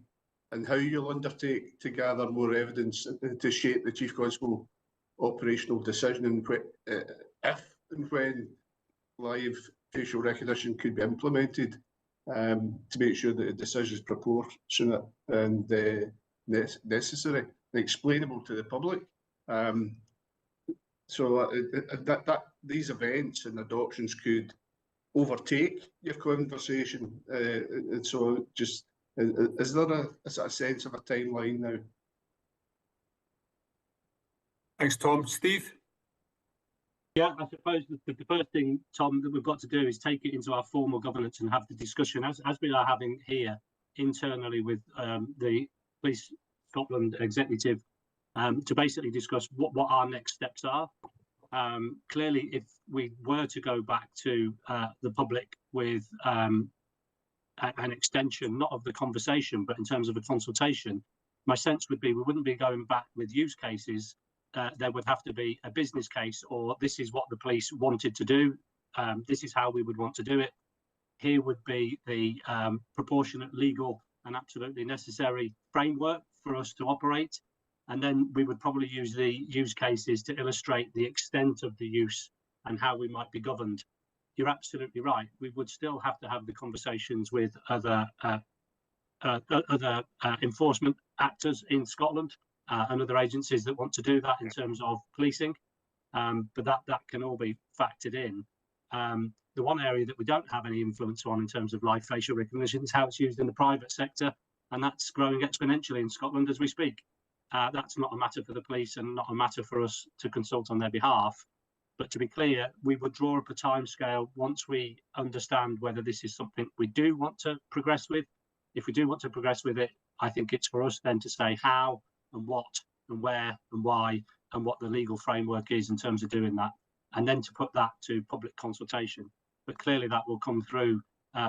and how you'll undertake to gather more evidence to shape the Chief Constable operational decision, and if and when live facial recognition could be implemented, to make sure that the decision is proportionate and necessary and explainable to the public. So these events and adoptions could overtake your conversation. And so just, is there a sense of a timeline now? Thanks, Tom. Steve? Yeah, I suppose the first thing, Tom, that we've got to do is take it into our formal governance and have the discussion, as we are having here internally with the Police Scotland executive, to basically discuss what our next steps are. Clearly, if we were to go back to the public with an extension, not of the conversation, but in terms of a consultation, my sense would be we wouldn't be going back with use cases. There would have to be a business case, or this is what the police wanted to do. This is how we would want to do it. Here would be the proportionate, legal and absolutely necessary framework for us to operate. And then we would probably use the use cases to illustrate the extent of the use and how we might be governed. You're absolutely right. We would still have to have the conversations with other enforcement actors in Scotland and other agencies that want to do that in terms of policing. But that can all be factored in. The one area that we don't have any influence on in terms of live facial recognition is how it's used in the private sector, and that's growing exponentially in Scotland as we speak. That's not a matter for the police and not a matter for us to consult on their behalf. But to be clear, we would draw up a timescale once we understand whether this is something we do want to progress with. If we do want to progress with it, I think it's for us then to say how and what and where and why and what the legal framework is in terms of doing that, and then to put that to public consultation. But clearly that will come through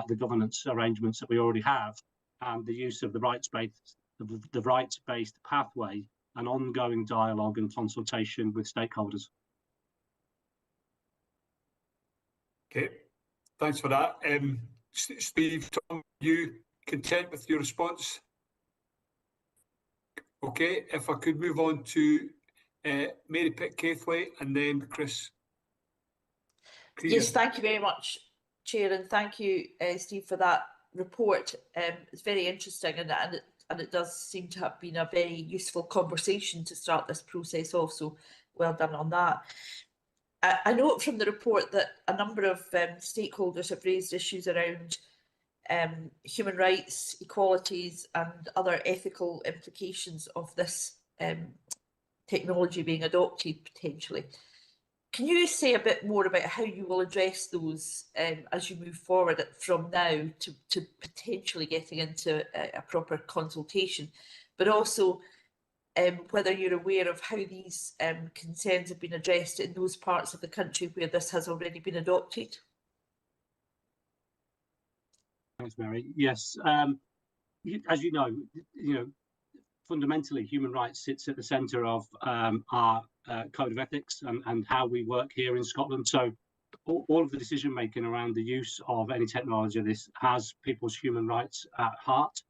the governance arrangements that we already have, and the use of the rights-based pathway and ongoing dialogue and consultation with stakeholders. Okay, thanks for that. Steve, Tom, you content with your response? Okay, if I could move on to Mary Pitt-Caithley and then Chris. Yes, thank you very much, Chair, and thank you, Steve, for that report. It's very interesting, and it does seem to have been a very useful conversation to start this process off, so well done on that. I note from the report that a number of stakeholders have raised issues around human rights, equalities and other ethical implications of this technology being adopted potentially. Can you say a bit more about how you will address those as you move forward from now to potentially getting into a proper consultation, but also whether you're aware of how these concerns have been addressed in those parts of the country where this has already been adopted? Thanks, Mary. Yes, as you know, fundamentally, human rights sits at the centre of our code of ethics and how we work here in Scotland. So all of the decision making around the use of any technology, this has people's human rights at heart.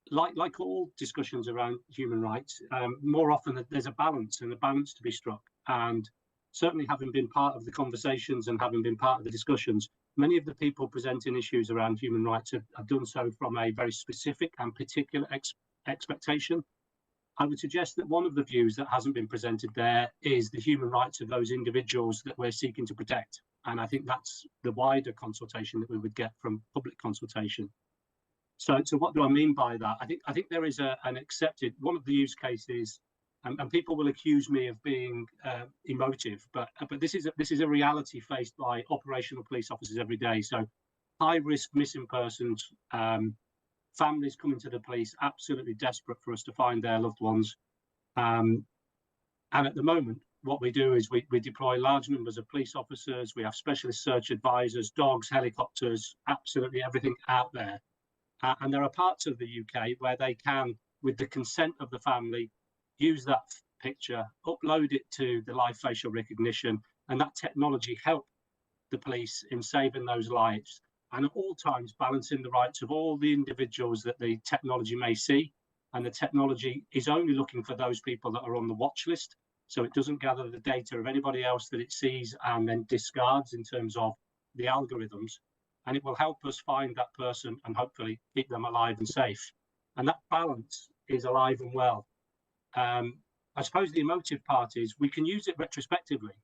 Like all discussions around human rights, more often there's a balance to be struck. And certainly having been part of the conversations and having been part of the discussions, many of the people presenting issues around human rights have done so from a very specific and particular expectation. I would suggest that one of the views that hasn't been presented there is the human rights of those individuals that we're seeking to protect. And I think that's the wider consultation that we would get from public consultation. So what do I mean by that? I think there is an accepted, one of the use cases, and people will accuse me of being emotive, but this is a reality faced by operational police officers every day. So high risk missing persons, families coming to the police absolutely desperate for us to find their loved ones. And at the moment, what we do is we deploy large numbers of police officers, we have specialist search advisors, dogs, helicopters, absolutely everything out there. And there are parts of the UK where they can, with the consent of the family, use that picture, upload it to the live facial recognition, and that technology help the police in saving those lives. And at all times balancing the rights of all the individuals that the technology may see. And the technology is only looking for those people that are on the watch list. So it doesn't gather the data of anybody else that it sees and then discards in terms of the algorithms. And it will help us find that person and hopefully keep them alive and safe. And that balance is alive and well. I suppose the emotive part is we can use it retrospectively.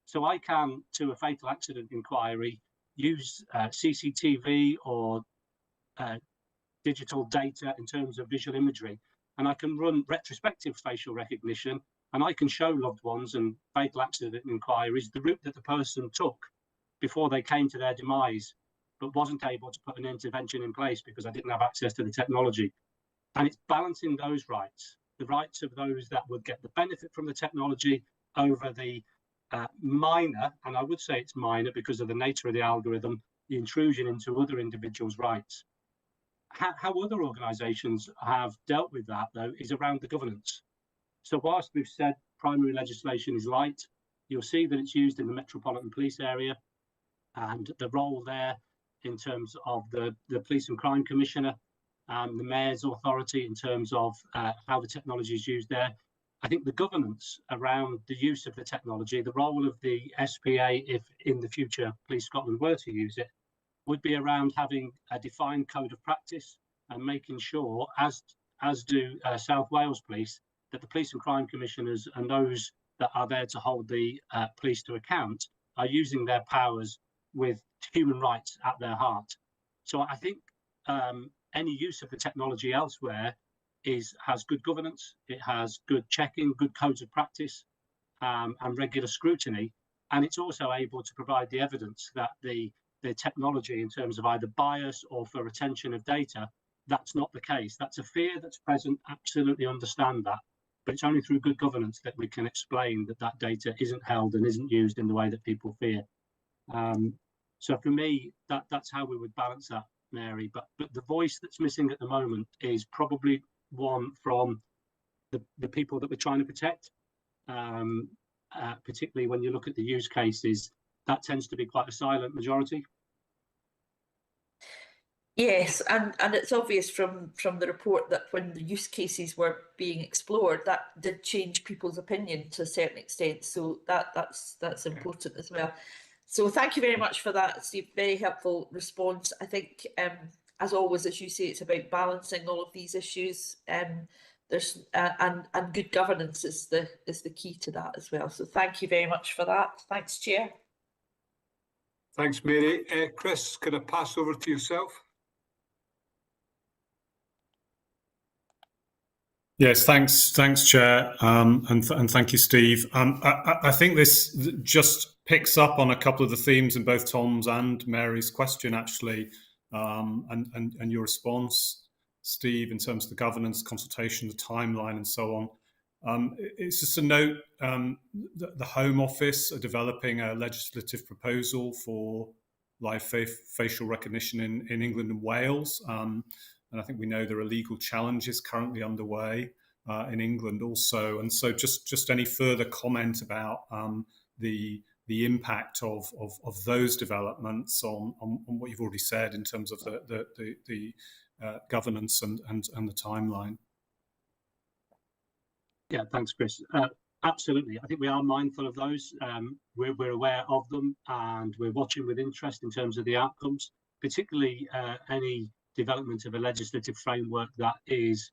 So I can, to a fatal accident inquiry, use CCTV or digital data in terms of visual imagery, and I can run retrospective facial recognition, and I can show loved ones and fatal accident inquiries the route that the person took before they came to their demise, but wasn't able to put an intervention in place because I didn't have access to the technology. And it's balancing those rights, the rights of those that would get the benefit from the technology over the minor, and I would say it's minor because of the nature of the algorithm, the intrusion into other individuals' rights. How other organisations have dealt with that, though, is around the governance. So whilst we've said primary legislation is light, you'll see that it's used in the Metropolitan Police area, and the role there in terms of the Police and Crime Commissioner and the Mayor's authority in terms of how the technology is used there. I think the governance around the use of the technology, the role of the SPA, if in the future Police Scotland were to use it, would be around having a defined code of practice and making sure, as do South Wales Police, that the Police and Crime Commissioners and those that are there to hold the police to account are using their powers with human rights at their heart. So I think any use of the technology elsewhere has good governance, it has good checking, good codes of practice, and regular scrutiny, and it's also able to provide the evidence that the technology in terms of either bias or for retention of data, that's not the case. That's a fear that's present, absolutely understand that, but it's only through good governance that we can explain that that data isn't held and isn't used in the way that people fear. So for me, that's how we would balance that, Mary, but the voice that's missing at the moment is probably one from the people that we're trying to protect, particularly when you look at the use cases. that tends to be quite a silent majority. Yes, and it's obvious from the report that when the use cases were being explored, that did change people's opinion to a certain extent. So that's important as well. So thank you very much for that, Steve. Very helpful response. I think, as always, as you say, it's about balancing all of these issues. There's and good governance is the key to that as well. So thank you very much for that. Thanks, Chair. Thanks, Mary. Chris, can I pass over to yourself? Yes, thanks, Chair, and thank you, Steve. I think this just picks up on a couple of the themes in both Tom's and Mary's question, actually, and your response, Steve, in terms of the governance, consultation, the timeline, and so on. It's just a note that the Home Office are developing a legislative proposal for live facial recognition in England and Wales. And I think we know there are legal challenges currently underway in England also. And so just any further comment about the impact of those developments on what you've already said in terms of the governance and the timeline. Yeah, thanks, Chris. Absolutely. I think we are mindful of those. We're aware of them, and we're watching with interest in terms of the outcomes, particularly any development of a legislative framework that is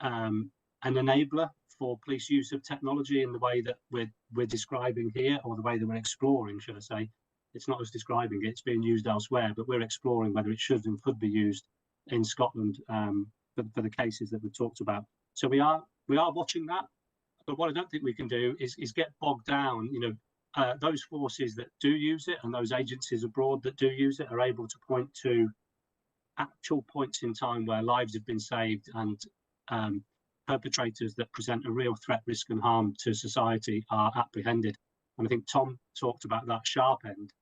an enabler for police use of technology in the way that we're describing here, or the way that we're exploring, should I say. It's not us describing it, it's being used elsewhere, but we're exploring whether it should and could be used in Scotland for the cases that we've talked about. So we are watching that, but what I don't think we can do is get bogged down. Those forces that do use it and those agencies abroad that do use it are able to point to actual points in time where lives have been saved and perpetrators that present a real threat, risk and harm to society are apprehended. And I think Tom talked about that sharp end.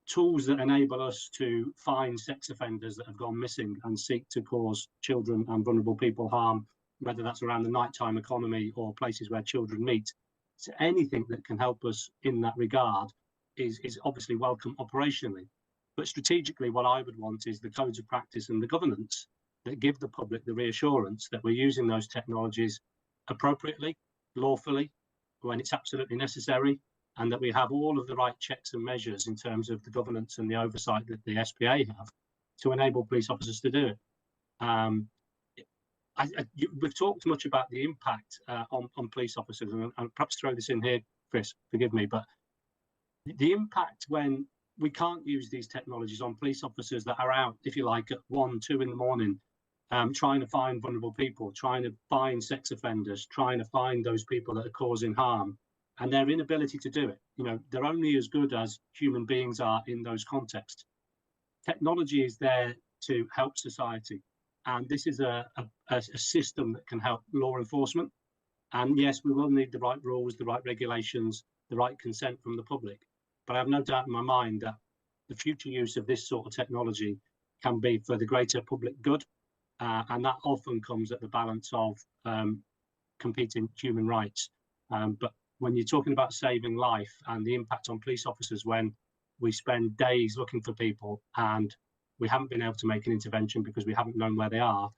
Tools that enable us to find sex offenders that have gone missing and seek to cause children and vulnerable people harm, whether that's around the nighttime economy or places where children meet. So anything that can help us in that regard is obviously welcome operationally. But strategically, what I would want is the codes of practice and the governance that give the public the reassurance that we're using those technologies appropriately, lawfully, when it's absolutely necessary, and that we have all of the right checks and measures in terms of the governance and the oversight that the SPA have to enable police officers to do it. We've talked much about the impact on police officers, and perhaps throw this in here, Chris, forgive me, but the impact when we can't use these technologies on police officers that are out, if you like, at 1, 2 in the morning, trying to find vulnerable people, trying to find sex offenders, trying to find those people that are causing harm, and their inability to do it. They're only as good as human beings are in those contexts. Technology is there to help society, and this is a system that can help law enforcement. And yes, we will need the right rules, the right regulations, the right consent from the public. But I have no doubt in my mind that the future use of this sort of technology can be for the greater public good. And that often comes at the balance of competing human rights. But when you're talking about saving life and the impact on police officers, when we spend days looking for people and we haven't been able to make an intervention because we haven't known where they are,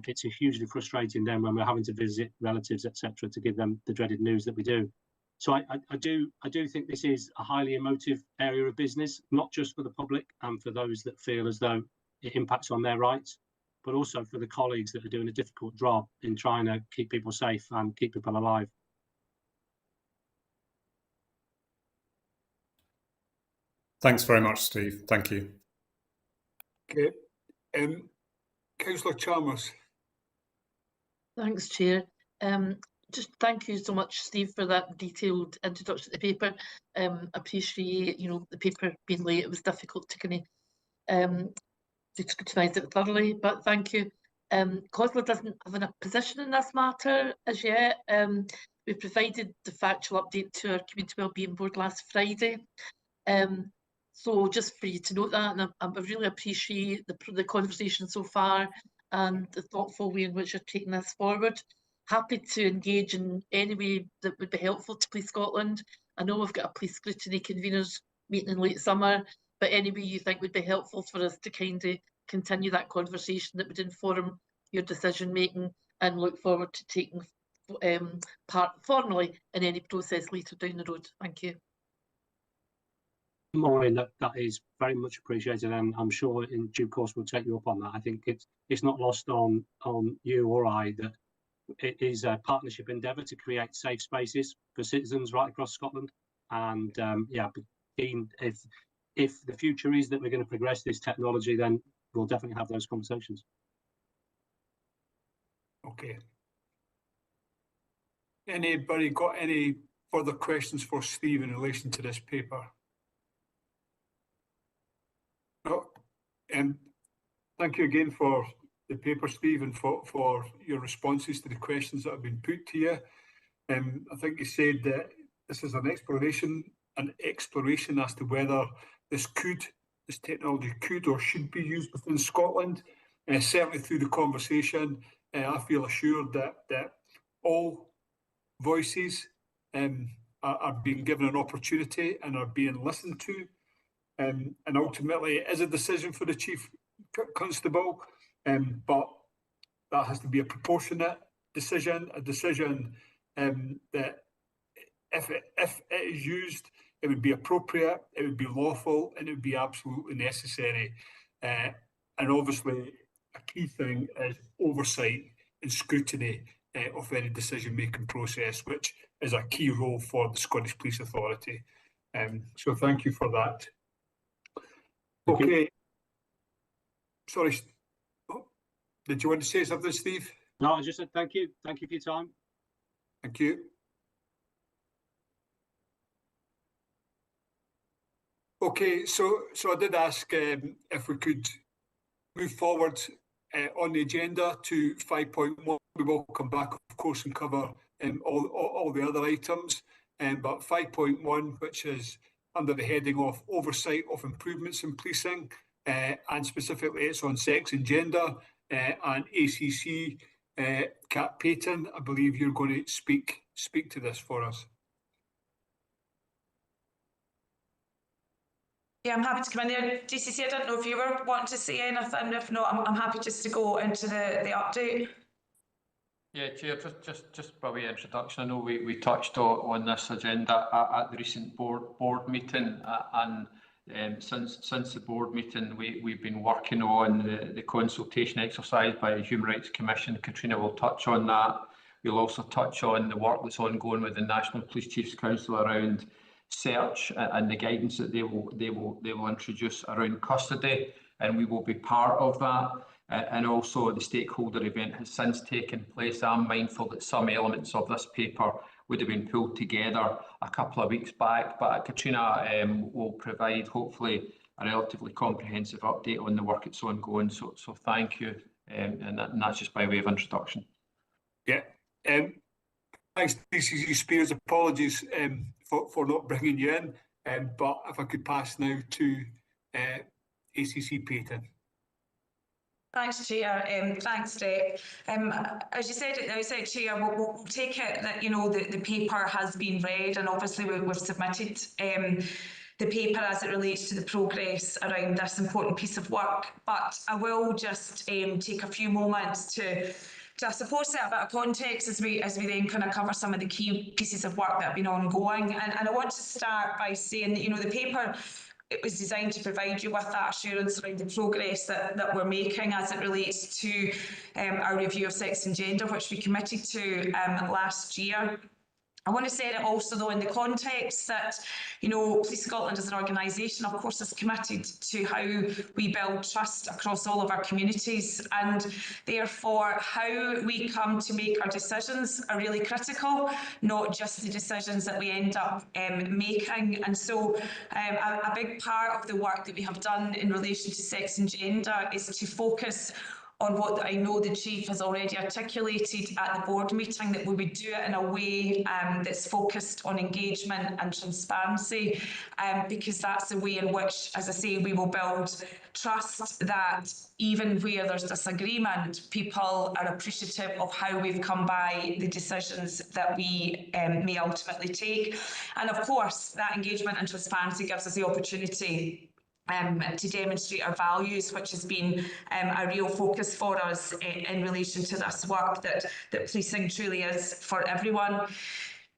it's hugely frustrating then when we're having to visit relatives, etc., to give them the dreaded news that we do. So I do think this is a highly emotive area of business, not just for the public and for those that feel as though it impacts on their rights, but also for the colleagues that are doing a difficult job in trying to keep people safe and keep people alive. Thanks very much, Steve. Thank you. Okay. Councillor Chalmers. Thanks, Chair. Just thank you so much, Steve, for that detailed introduction to the paper. Appreciate, the paper being late. It was difficult to kind of scrutinise it thoroughly, but thank you. COSLA doesn't have a position in this matter as yet. We provided the factual update to our Community Wellbeing Board last Friday. So just for you to note that, and I really appreciate the conversation so far and the thoughtful way in which you're taking this forward. Happy to engage in any way that would be helpful to Police Scotland I know we've got a police scrutiny conveners meeting in late summer, but anyway you think would be helpful for us to kind of continue that conversation that would inform your decision making, and look forward to taking part formally in any process later down the road. Thank you. Maureen, that is very much appreciated, and I'm sure in due course we'll take you up on that. I think it's not lost on you or I that it is a partnership endeavour to create safe spaces for citizens right across Scotland. And yeah, Dean, if the future is that we're going to progress this technology, then we'll definitely have those conversations. Okay. Anybody got any further questions for Steve in relation to this paper? No. Thank you again for the paper, Steve, and for your responses to the questions that have been put to you. I think you said that this is an exploration as to whether this technology could or should be used within Scotland. Certainly through the conversation, I feel assured that all voices are being given an opportunity and are being listened to. And ultimately it is a decision for the Chief Constable, but that has to be a proportionate decision, a decision that if it is used, it would be appropriate, it would be lawful, and it would be absolutely necessary. And obviously a key thing is oversight and scrutiny of any decision-making process, which is a key role for the Scottish Police Authority. So thank you for that. Okay. Sorry. Did you want to say something, Steve? No, I just said thank you. Thank you for your time. Thank you. Okay, so I did ask if we could move forward on the agenda to 5.1. We will come back, of course, and cover all the other items. But 5.1, which is under the heading of oversight of improvements in policing, and specifically it's on sex and gender, and ACC Kat Payton, I believe you're going to speak to this for us. Yeah, I'm happy to come in there. DCC, I don't know if you were wanting to say anything. If not, I'm happy just to go into the update. Yeah, Chair, just by way of introduction, I know we touched on this agenda at the recent board meeting, and since the board meeting we've been working on the consultation exercise by the Human Rights Commission. Katrina will touch on that. We'll also touch on the work that's ongoing with the National Police Chiefs Council around search and the guidance that they will introduce around custody, and we will be part of that. And also the stakeholder event has since taken place. I'm mindful that some elements of this paper would have been pulled together a couple of weeks back, but Katrina will provide hopefully a relatively comprehensive update on the work that's ongoing. So thank you, and that's just by way of introduction. Yeah. Thanks, DCC Spears. Apologies for not bringing you in, but if I could pass now to ACC Payton. Thanks, Chair. Thanks, Deb. As you said at the outset, Chair, we'll take it that the paper has been read, and obviously we've submitted the paper as it relates to the progress around this important piece of work. But I will just take a few moments to I suppose set a bit of context as we then kind of cover some of the key pieces of work that have been ongoing. And I want to start by saying that the paper, it was designed to provide you with that assurance around the progress that we're making as it relates to our review of sex and gender, which we committed to last year. I want to say it also, though, in the context that, Police Scotland as an organisation, of course, is committed to how we build trust across all of our communities, and therefore how we come to make our decisions are really critical, not just the decisions that we end up making. And so a big part of the work that we have done in relation to sex and gender is to focus on what I know the Chief has already articulated at the board meeting, that we would do it in a way that's focused on engagement and transparency, because that's the way in which, as I say, we will build trust, that even where there's disagreement, people are appreciative of how we've come by the decisions that we may ultimately take. And of course, that engagement and transparency gives us the opportunity to demonstrate our values, which has been a real focus for us in relation to this work, that policing truly is for everyone.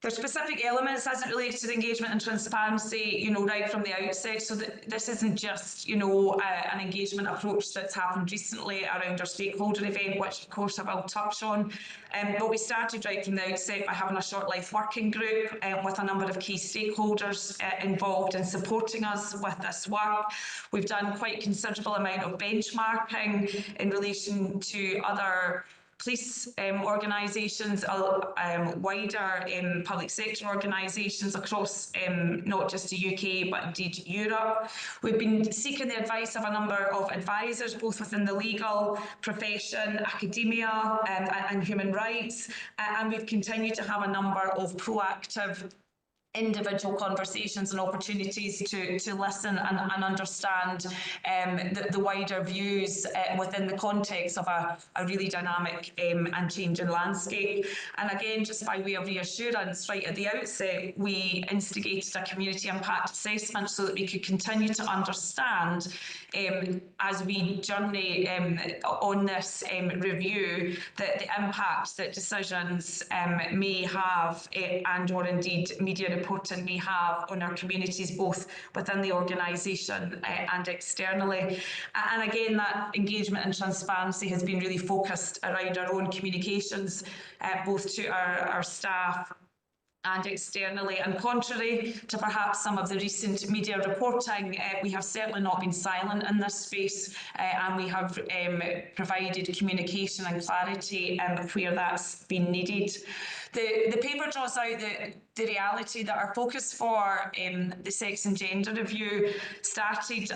There's specific elements as it relates to the engagement and transparency, right from the outset. So this isn't just, an engagement approach that's happened recently around our stakeholder event, which of course I will touch on. But we started right from the outset by having a short life working group with a number of key stakeholders involved in supporting us with this work. We've done quite a considerable amount of benchmarking in relation to other police organisations, wider public sector organisations across not just the UK but indeed Europe. We've been seeking the advice of a number of advisors, both within the legal profession, academia and human rights, and we've continued to have a number of proactive individual conversations and opportunities to listen and understand the wider views within the context of a really dynamic and changing landscape. And again, just by way of reassurance, right at the outset, we instigated a community impact assessment so that we could continue to understand as we journey on this review the impact that decisions may have and or indeed media reporting may have on our communities, both within the organisation and externally. And again, that engagement and transparency has been really focused around our own communications, both to our staff and externally. And contrary to perhaps some of the recent media reporting, we have certainly not been silent in this space, and we have provided communication and clarity where that's been needed. The paper draws out the reality that our focus for the sex and gender review started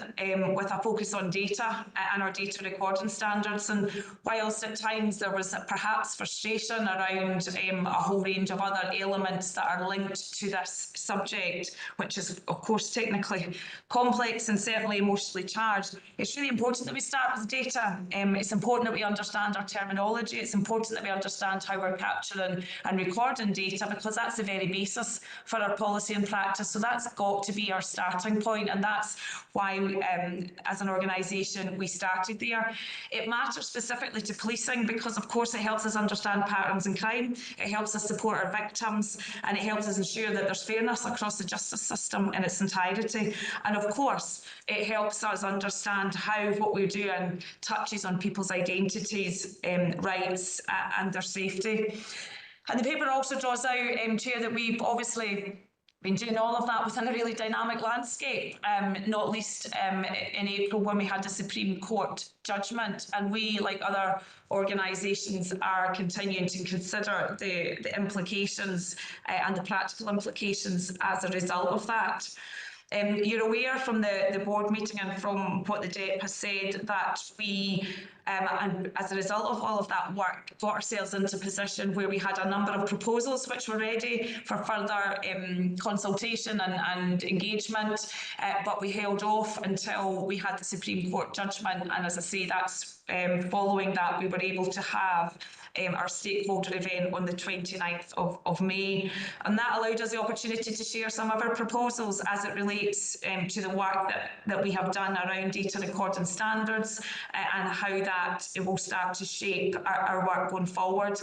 with a focus on data and our data recording standards. And whilst at times there was perhaps frustration around a whole range of other elements that are linked to this subject, which is of course technically complex and certainly emotionally charged, it's really important that we start with data. It's important that we understand our terminology. It's important that we understand how we're capturing and recording data, because that's the very basis for our policy and practice. So that's got to be our starting point, and that's why as an organisation we started there. It matters specifically to policing because of course it helps us understand patterns in crime, it helps us support our victims, and it helps us ensure that there's fairness across the justice system in its entirety. And of course it helps us understand how what we're doing touches on people's identities, rights and their safety. And the paper also draws out, Chair, that we've obviously been doing all of that within a really dynamic landscape, not least in April when we had the Supreme Court judgment. And we, like other organisations, are continuing to consider the implications and the practical implications as a result of that. You're aware from the board meeting and from what the DEP has said that we, and as a result of all of that work, got ourselves into a position where we had a number of proposals which were ready for further consultation and engagement, but we held off until we had the Supreme Court judgment. And as I say, that's following that we were able to have our stakeholder event on the 29th of May. And that allowed us the opportunity to share some of our proposals as it relates to the work that we have done around data recording standards and how that it will start to shape our work going forward.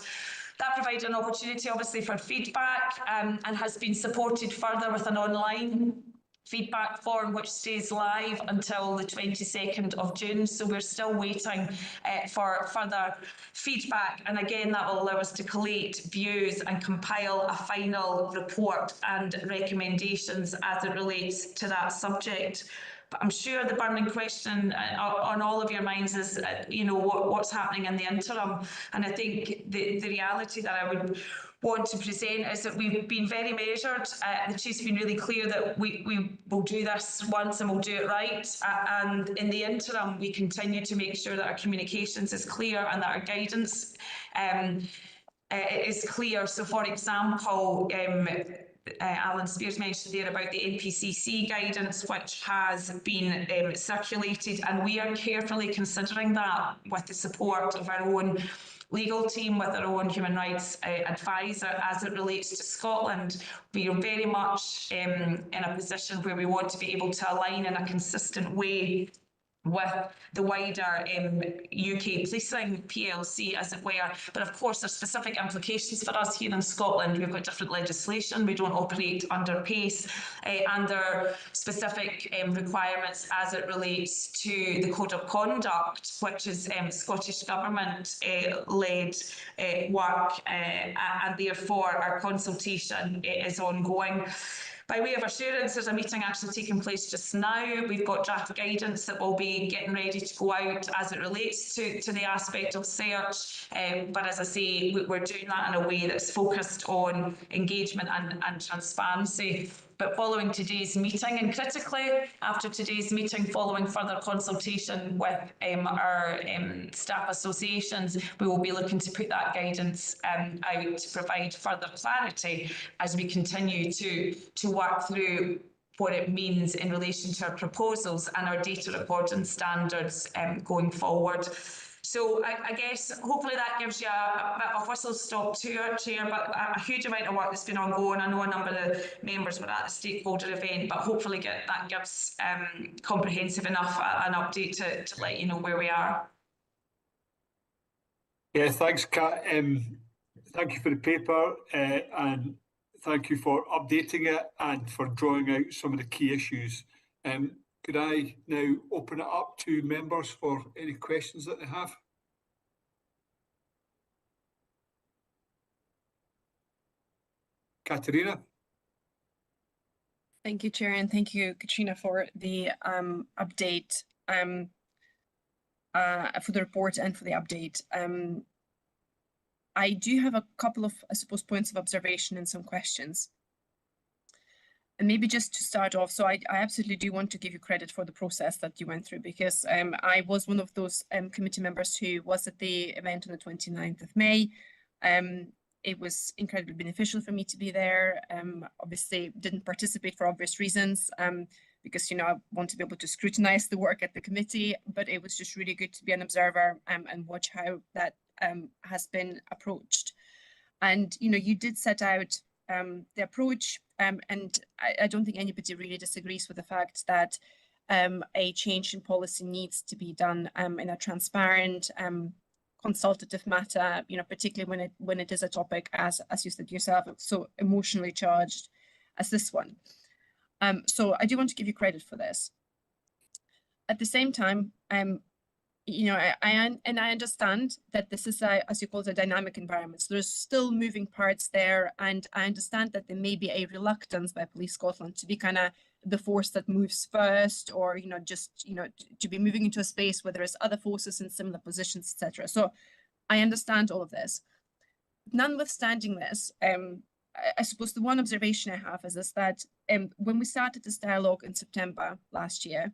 That provided an opportunity obviously for feedback and has been supported further with an online feedback form which stays live until the 22nd of June. So we're still waiting for further feedback. And again, that will allow us to collate views and compile a final report and recommendations as it relates to that subject. But I'm sure the burning question on all of your minds is, what's happening in the interim. And I think the reality that I would want to present is that we've been very measured. The Chief's been really clear that we will do this once and we'll do it right. And in the interim, we continue to make sure that our communications is clear and that our guidance is clear. So, for example, Alan Spears mentioned there about the NPCC guidance, which has been circulated, and we are carefully considering that with the support of our own legal team, with our own human rights advisor as it relates to Scotland. We are very much in a position where we want to be able to align in a consistent way with the wider UK policing PLC, as it were. But of course, there's specific implications for us here in Scotland. We've got different legislation. We don't operate under PACE, and there are specific requirements as it relates to the Code of Conduct, which is Scottish Government-led work, and therefore our consultation is ongoing. By way of assurance, there's a meeting actually taking place just now. We've got draft guidance that will be getting ready to go out as it relates to the aspect of search. But as I say, we're doing that in a way that's focused on engagement and transparency. But following today's meeting, and critically after today's meeting, following further consultation with our staff associations, we will be looking to put that guidance out to provide further clarity as we continue to work through what it means in relation to our proposals and our data recording standards going forward. So I guess hopefully that gives you a bit of a whistle-stop tour, Chair, but a huge amount of work that's been ongoing. I know a number of the members were at the stakeholder event, but hopefully that gives comprehensive enough an update to let you know where we are. Yeah, thanks, Kat. Thank you for the paper and thank you for updating it and for drawing out some of the key issues. Could I now open it up to members for any questions that they have? Katerina? Thank you, Chair, and thank you, Katrina, for the update, for the report and for the update. I do have a couple of, I suppose, points of observation and some questions. And maybe just to start off, so I absolutely do want to give you credit for the process that you went through, because I was one of those committee members who was at the event on the 29th of May. It was incredibly beneficial for me to be there. Obviously didn't participate for obvious reasons, because, I want to be able to scrutinise the work at the committee, but it was just really good to be an observer and watch how that has been approached. And, you did set out the approach, and I don't think anybody really disagrees with the fact that a change in policy needs to be done in a transparent, consultative matter, particularly when it is a topic, as you said yourself, so emotionally charged as this one. So I do want to give you credit for this. At the same time, I understand that this is as you call it, a dynamic environment. So there's still moving parts there, and I understand that there may be a reluctance by Police Scotland to be kind of the force that moves first, or to be moving into a space where there is other forces in similar positions, etc. So I understand all of this. Notwithstanding this, I suppose the one observation I have is that when we started this dialogue in September last year,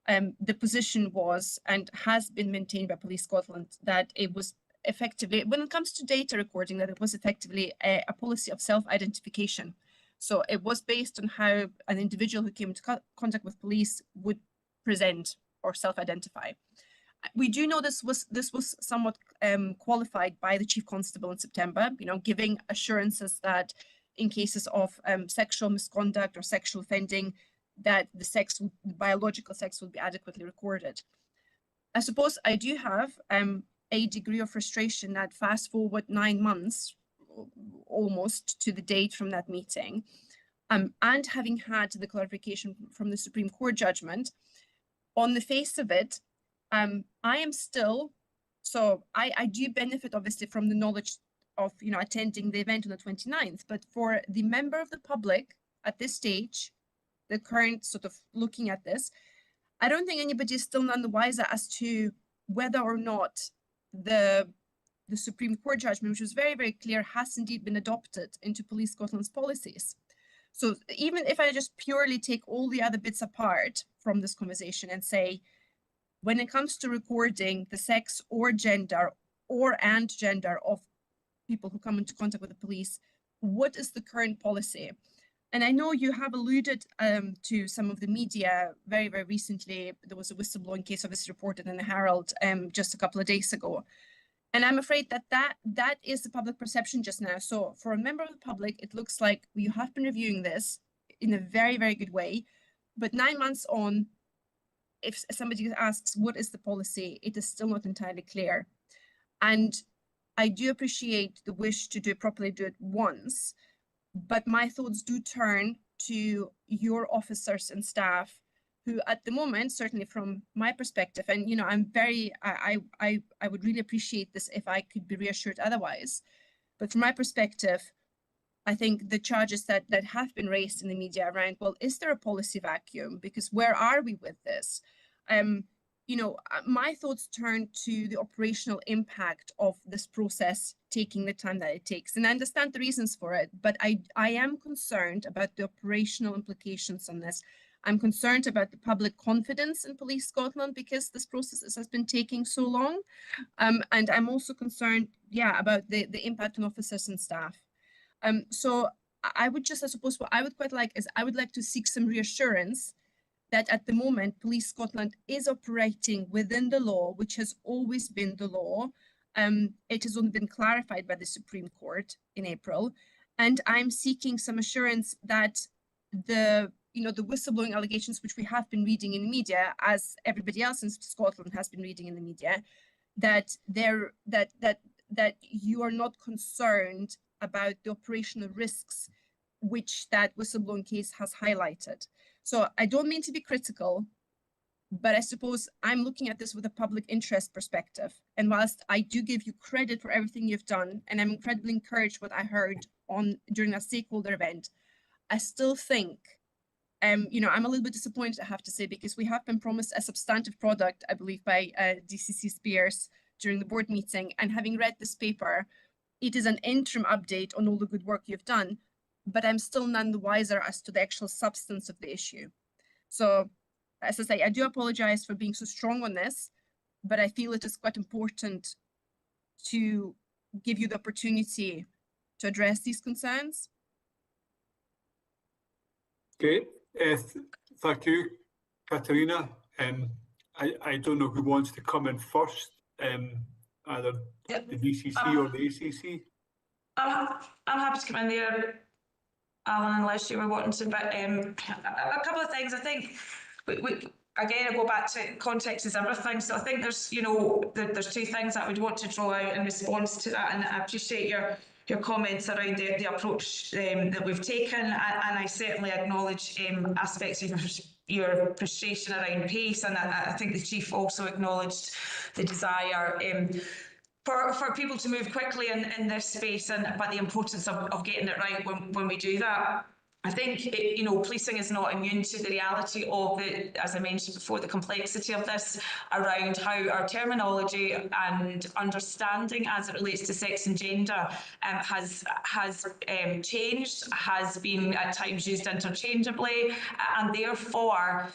the position was and has been maintained by Police Scotland that it was effectively, when it comes to data recording, that it was effectively a policy of self-identification. So it was based on how an individual who came into contact with police would present or self-identify. We do know this was somewhat qualified by the Chief Constable in September, giving assurances that in cases of sexual misconduct or sexual offending, that the biological sex would be adequately recorded. I suppose I do have a degree of frustration that fast forward 9 months almost to the date from that meeting, and having had the clarification from the Supreme Court judgment, on the face of it, I am still, so I do benefit obviously from the knowledge of attending the event on the 29th, but for the member of the public at this stage, the current sort of looking at this, I don't think anybody is still none the wiser as to whether or not the Supreme Court judgment, which was very, very clear, has indeed been adopted into Police Scotland's policies. So even if I just purely take all the other bits apart from this conversation and say, when it comes to recording the sex or gender and gender of people who come into contact with the police, what is the current policy? And I know you have alluded to some of the media very, very recently. There was a whistleblowing case obviously reported in the Herald just a couple of days ago. And I'm afraid that is the public perception just now. So for a member of the public, it looks like you have been reviewing this in a very, very good way. But 9 months on, if somebody asks, what is the policy? It is still not entirely clear. And I do appreciate the wish to do it properly, do it once. But my thoughts do turn to your officers and staff who at the moment, certainly from my perspective, and you know, I'm very, I would really appreciate this if I could be reassured otherwise. But from my perspective, I think the charges that have been raised in the media around, well, is there a policy vacuum? Because where are we with this? You know, my thoughts turn to the operational impact of this process taking the time that it takes. And I understand the reasons for it, but I am concerned about the operational implications on this. I'm concerned about the public confidence in Police Scotland because this process has been taking so long. And I'm also concerned, yeah, about the impact on officers and staff. So I would just, I suppose what I would quite like is I would like to seek some reassurance that at the moment, Police Scotland is operating within the law, which has always been the law. It has only been clarified by the Supreme Court in April. And I'm seeking some assurance that the whistleblowing allegations, which we have been reading in the media, as everybody else in Scotland has been reading in the media, that you are not concerned about the operational risks which that whistleblowing case has highlighted. So I don't mean to be critical, but I suppose I'm looking at this with a public interest perspective. And whilst I do give you credit for everything you've done, and I'm incredibly encouraged what I heard during that stakeholder event, I still think, you know, I'm a little bit disappointed, I have to say, because we have been promised a substantive product, I believe, by DCC Spears during the board meeting. And having read this paper, it is an interim update on all the good work you've done, but I'm still none the wiser as to the actual substance of the issue. So, as I say, I do apologize for being so strong on this, but I feel it is quite important to give you the opportunity to address these concerns. Okay, thank you, Katarina. I don't know who wants to come in first, either the DCC or the ACC. I'm happy to come in there, Alan, unless you were wanting to, but a couple of things. I think again, I go back to context is everything. So I think there's, you know, there's two things that I would want to draw out in response to that, and I appreciate your comments around the approach that we've taken, and I certainly acknowledge aspects of your frustration around pace, and I think the Chief also acknowledged the desire for people to move quickly in this space, but the importance of getting it right when we do that. I think, you know, policing is not immune to the reality of as I mentioned before, the complexity of this around how our terminology and understanding as it relates to sex and gender has changed, has been at times used interchangeably, and therefore,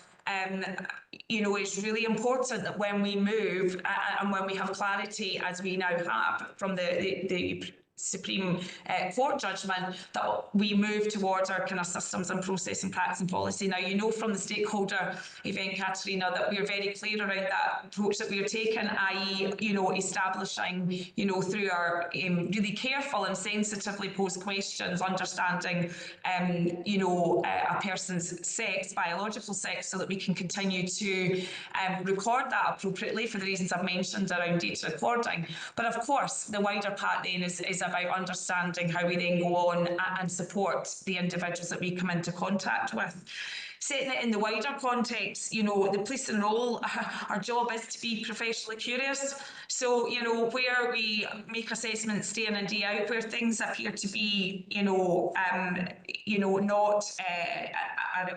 you know, it's really important that when we move and when we have clarity, as we now have from the Supreme Court judgment, that we move towards our kind of systems and process and practice and policy. Now, you know from the stakeholder event, Katarina, that we're very clear around that approach that we're taking, i.e., you know, establishing, you know, through our really careful and sensitively posed questions, understanding, you know, a person's sex, biological sex, so that we can continue to record that appropriately for the reasons I've mentioned around data recording. But of course, the wider part then is about understanding how we then go on and support the individuals that we come into contact with. setting it in the wider context, you know, the policing role, our job is to be professionally curious. So, you know, where we make assessments day in and day out, where things appear to be, not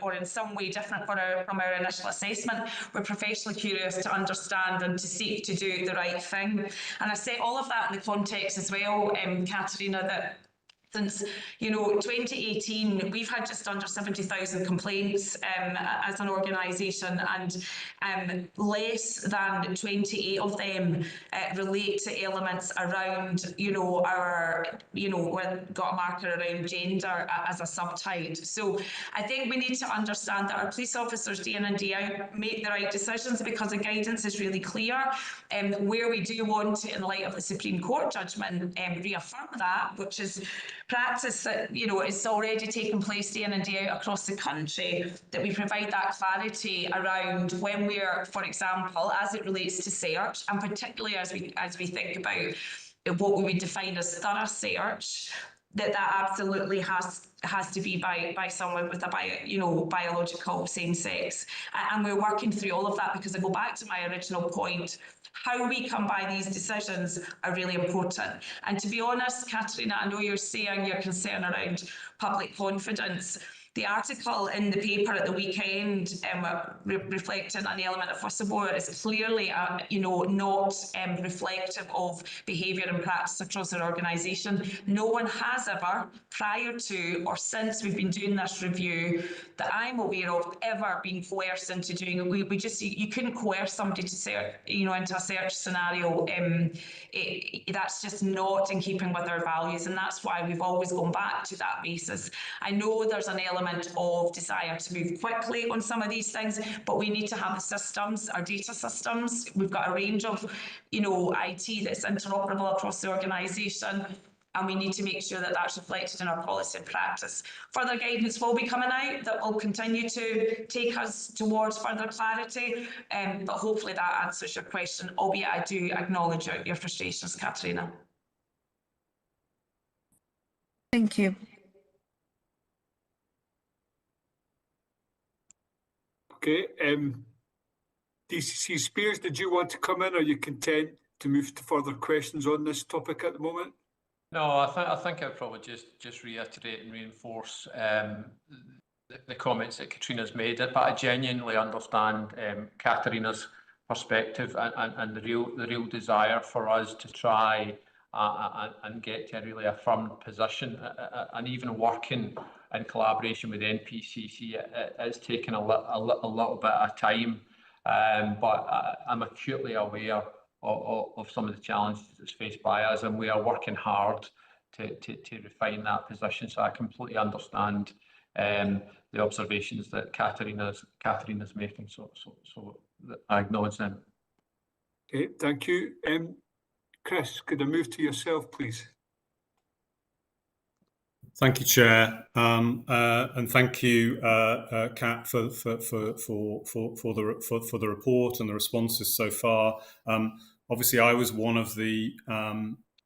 or in some way different from our initial assessment, we're professionally curious to understand and to seek to do the right thing. And I say all of that in the context as well, Katerina, that since 2018, we've had just under 70,000 complaints as an organisation, and less than 28 of them relate to elements around, we've got a marker around gender as a subtype. So I think we need to understand that our police officers day in and day out make the right decisions because the guidance is really clear. Where we do want to, in light of the Supreme Court judgment, reaffirm that, which is practice that is already taking place day in and day out across the country, that we provide that clarity around when we're, for example, as it relates to search, and particularly as we think about what we would define as thorough search, that absolutely has to be by someone with a biological same sex, and we're working through all of that because I go back to my original point. How we come by these decisions are really important. And to be honest, Katerina, I know you're saying your concern around public confidence. The article in the paper at the weekend reflecting on the element of whistleblower is clearly not reflective of behaviour and practice across our organisation. No one has ever, prior to or since we've been doing this review, that I'm aware of, ever been coerced into doing it. You couldn't coerce somebody to search, into a search scenario. That's just not in keeping with our values, and that's why we've always gone back to that basis. I know there's an element of desire to move quickly on some of these things, but we need to have the systems, our data systems. We've got a range of, IT that's interoperable across the organisation, and we need to make sure that that's reflected in our policy and practice. Further guidance will be coming out that will continue to take us towards further clarity, but hopefully that answers your question, albeit I do acknowledge your frustrations, Katerina. Thank you. Okay, DCC Spears, did you want to come in, or are you content to move to further questions on this topic at the moment? No, I think I'd probably just reiterate and reinforce the comments that Katrina's made, but I genuinely understand Katerina's perspective and the real desire for us to try and get to a really affirmed position, and even working in collaboration with NPCC, it's taken a little bit of time, but I'm acutely aware of some of the challenges that's faced by us, and we are working hard to refine that position. So I completely understand the observations that Katerina's making. So I acknowledge them. Okay, thank you. Chris, could I move to yourself, please? Thank you, Chair, and thank you, Kat, for the report and the responses so far. Obviously, I was one of the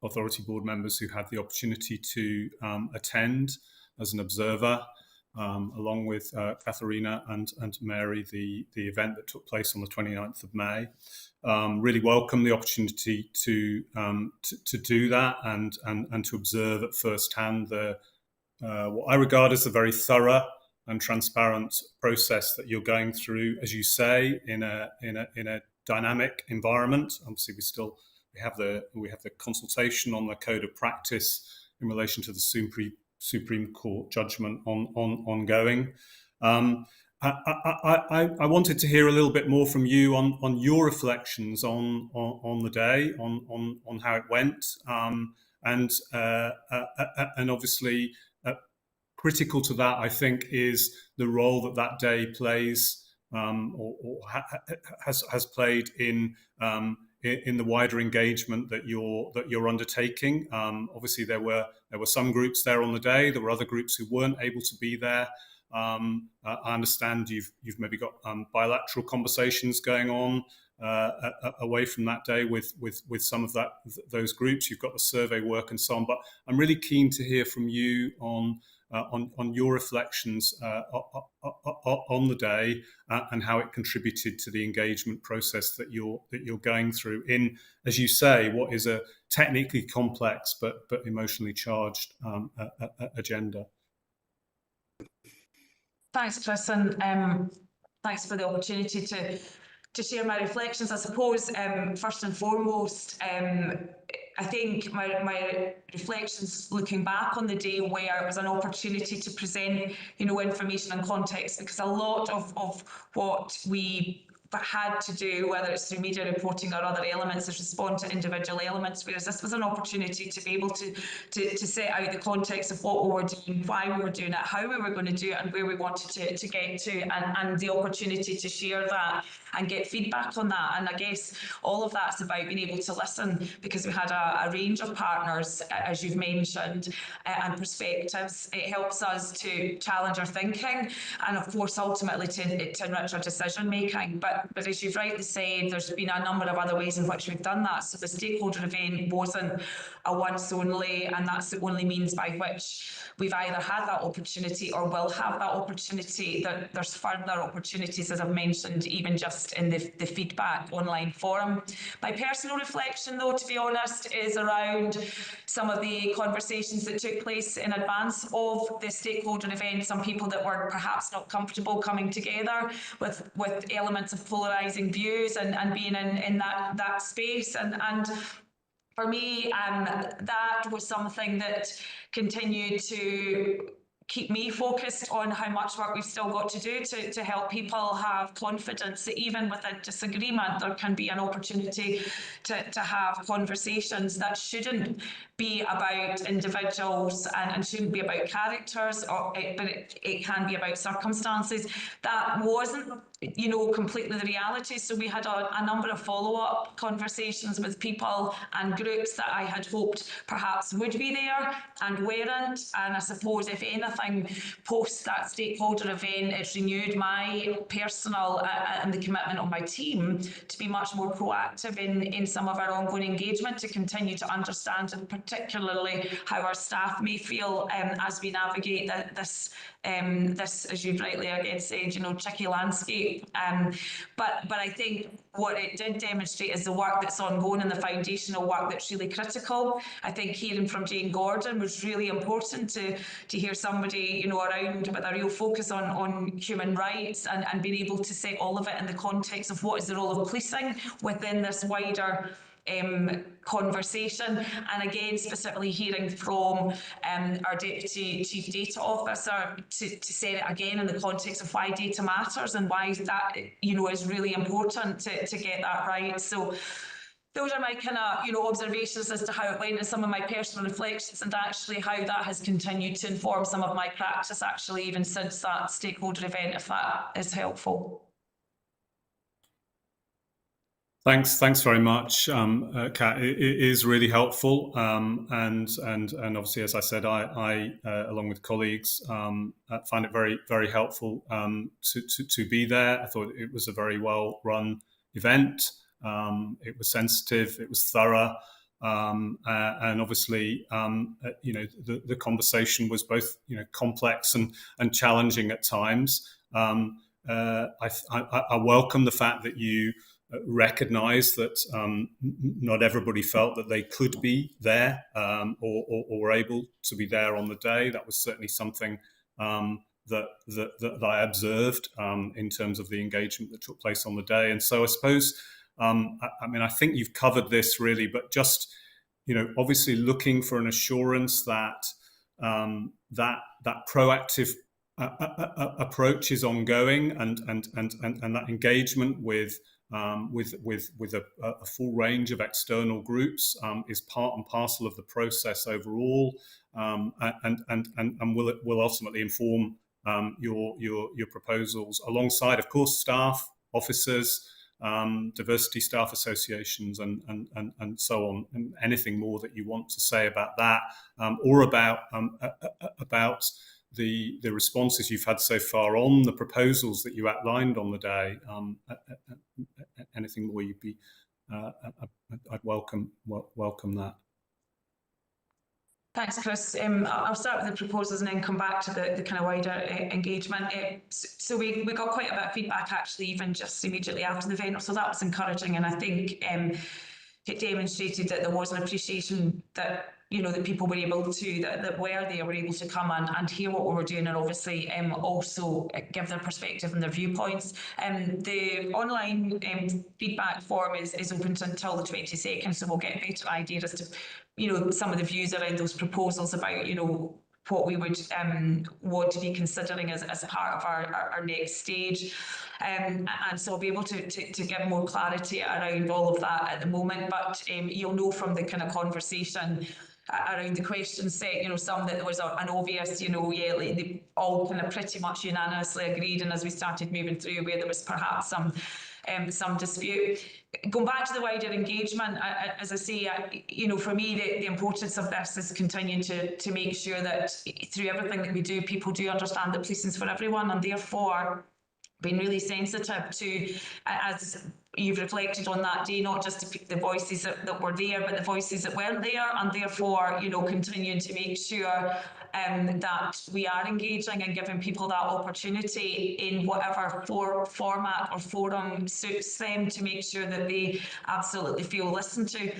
Authority Board members who had the opportunity to attend as an observer, along with Katharina and Mary, the event that took place on the 29th of May. Really welcome the opportunity to do that and to observe at first hand what I regard as a very thorough and transparent process that you're going through, as you say, in a dynamic environment. Obviously, we have the consultation on the code of practice in relation to the Supreme Court judgment ongoing. I wanted to hear a little bit more from you on your reflections on the day, on how it went, and obviously critical to that, I think, is the role that day plays or has played in the wider engagement that you're undertaking. Obviously, there were some groups there on the day. There were other groups who weren't able to be there. I understand you've maybe got bilateral conversations going on away from that day with some of those groups. You've got the survey work and so on. But I'm really keen to hear from you on on your reflections on the day and how it contributed to the engagement process that you're going through in, as you say, what is a technically complex but emotionally charged agenda. Thanks, Chris, and thanks for the opportunity to share my reflections. I suppose first and foremost, I think my reflections looking back on the day where it was an opportunity to present, information and context, because a lot of what we had to do, whether it's through media reporting or other elements, is respond to individual elements, whereas this was an opportunity to be able to set out the context of what we were doing, why we were doing it, how we were going to do it, and where we wanted to get to, and the opportunity to share that and get feedback on that. And I guess all of that's about being able to listen, because we had a range of partners, as you've mentioned, and perspectives. It helps us to challenge our thinking and, of course, ultimately to enrich our decision making. But as you've rightly said, there's been a number of other ways in which we've done that. So the stakeholder event wasn't a once only, and that's the only means by which we've either had that opportunity or will have that opportunity. There's further opportunities, as I've mentioned, even just in the feedback online forum. My personal reflection, though, to be honest, is around some of the conversations that took place in advance of the stakeholder event. Some people that were perhaps not comfortable coming together with elements of polarising views and being in that space. And for me, that was something that continued to keep me focused on how much work we've still got to do to help people have confidence that even within disagreement there can be an opportunity to have conversations that shouldn't be about individuals and shouldn't be about characters, but it can be about circumstances. That wasn't completely the reality. So we had a number of follow-up conversations with people and groups that I had hoped perhaps would be there and weren't. And I suppose, if anything, post that stakeholder event, it's renewed my personal and the commitment of my team to be much more proactive in some of our ongoing engagement, to continue to understand, and particularly how our staff may feel as we navigate this, as you've rightly again said, tricky landscape. But I think what it did demonstrate is the work that's ongoing and the foundational work that's really critical. I think hearing from Jane Gordon was really important to hear somebody, around with a real focus on human rights and being able to set all of it in the context of what is the role of policing within this wider conversation. And again, specifically hearing from our Deputy Chief Data Officer to set it again in the context of why data matters and why that is really important to get that right. So those are my kind of observations as to how it went and some of my personal reflections, and actually how that has continued to inform some of my practice actually even since that stakeholder event, if that is helpful. Thanks very much, Kat. It is really helpful, and obviously, as I said, I along with colleagues find it very helpful to be there. I thought it was a very well run event. It was sensitive, it was thorough, and obviously, the conversation was both complex and challenging at times. I welcome the fact that you recognise that not everybody felt that they could be there or were able to be there on the day. That was certainly something that I observed in terms of the engagement that took place on the day. And so I suppose, I think you've covered this really, but just obviously looking for an assurance that that proactive approach is ongoing, and that engagement with a full range of external groups is part and parcel of the process overall, and will ultimately inform your proposals alongside, of course, staff, officers, diversity staff associations, and so on. And anything more that you want to say about that, or about the responses you've had so far on the proposals that you outlined on the day. Anything more you'd be, I'd welcome that. Thanks, Chris. I'll start with the proposals and then come back to the kind of wider engagement. So we got quite a bit of feedback actually, even just immediately after the event, so that was encouraging, and I think it demonstrated that there was an appreciation that, you know, that people were able to, that were there, were able to come and hear what we were doing, and obviously also give their perspective and their viewpoints. The online feedback form is open until the 22nd, so we'll get a better idea as to, you know, some of the views around those proposals about, you know, what we would want to be considering as part of our next stage. And so I'll be able to give more clarity around all of that at the moment, but you'll know from the kind of conversation around the question set, you know, some that there was an obvious, you know, yeah, like they all kind of pretty much unanimously agreed, and as we started moving through where there was perhaps some dispute. Going back to the wider engagement, as I say, you know, for me, the importance of this is continuing to make sure that through everything that we do, people do understand that policing is for everyone, and therefore being really sensitive to, as you've reflected on that day, not just the voices that were there, but the voices that weren't there, and therefore, you know, continuing to make sure that we are engaging and giving people that opportunity in whatever format or forum suits them, to make sure that they absolutely feel listened to.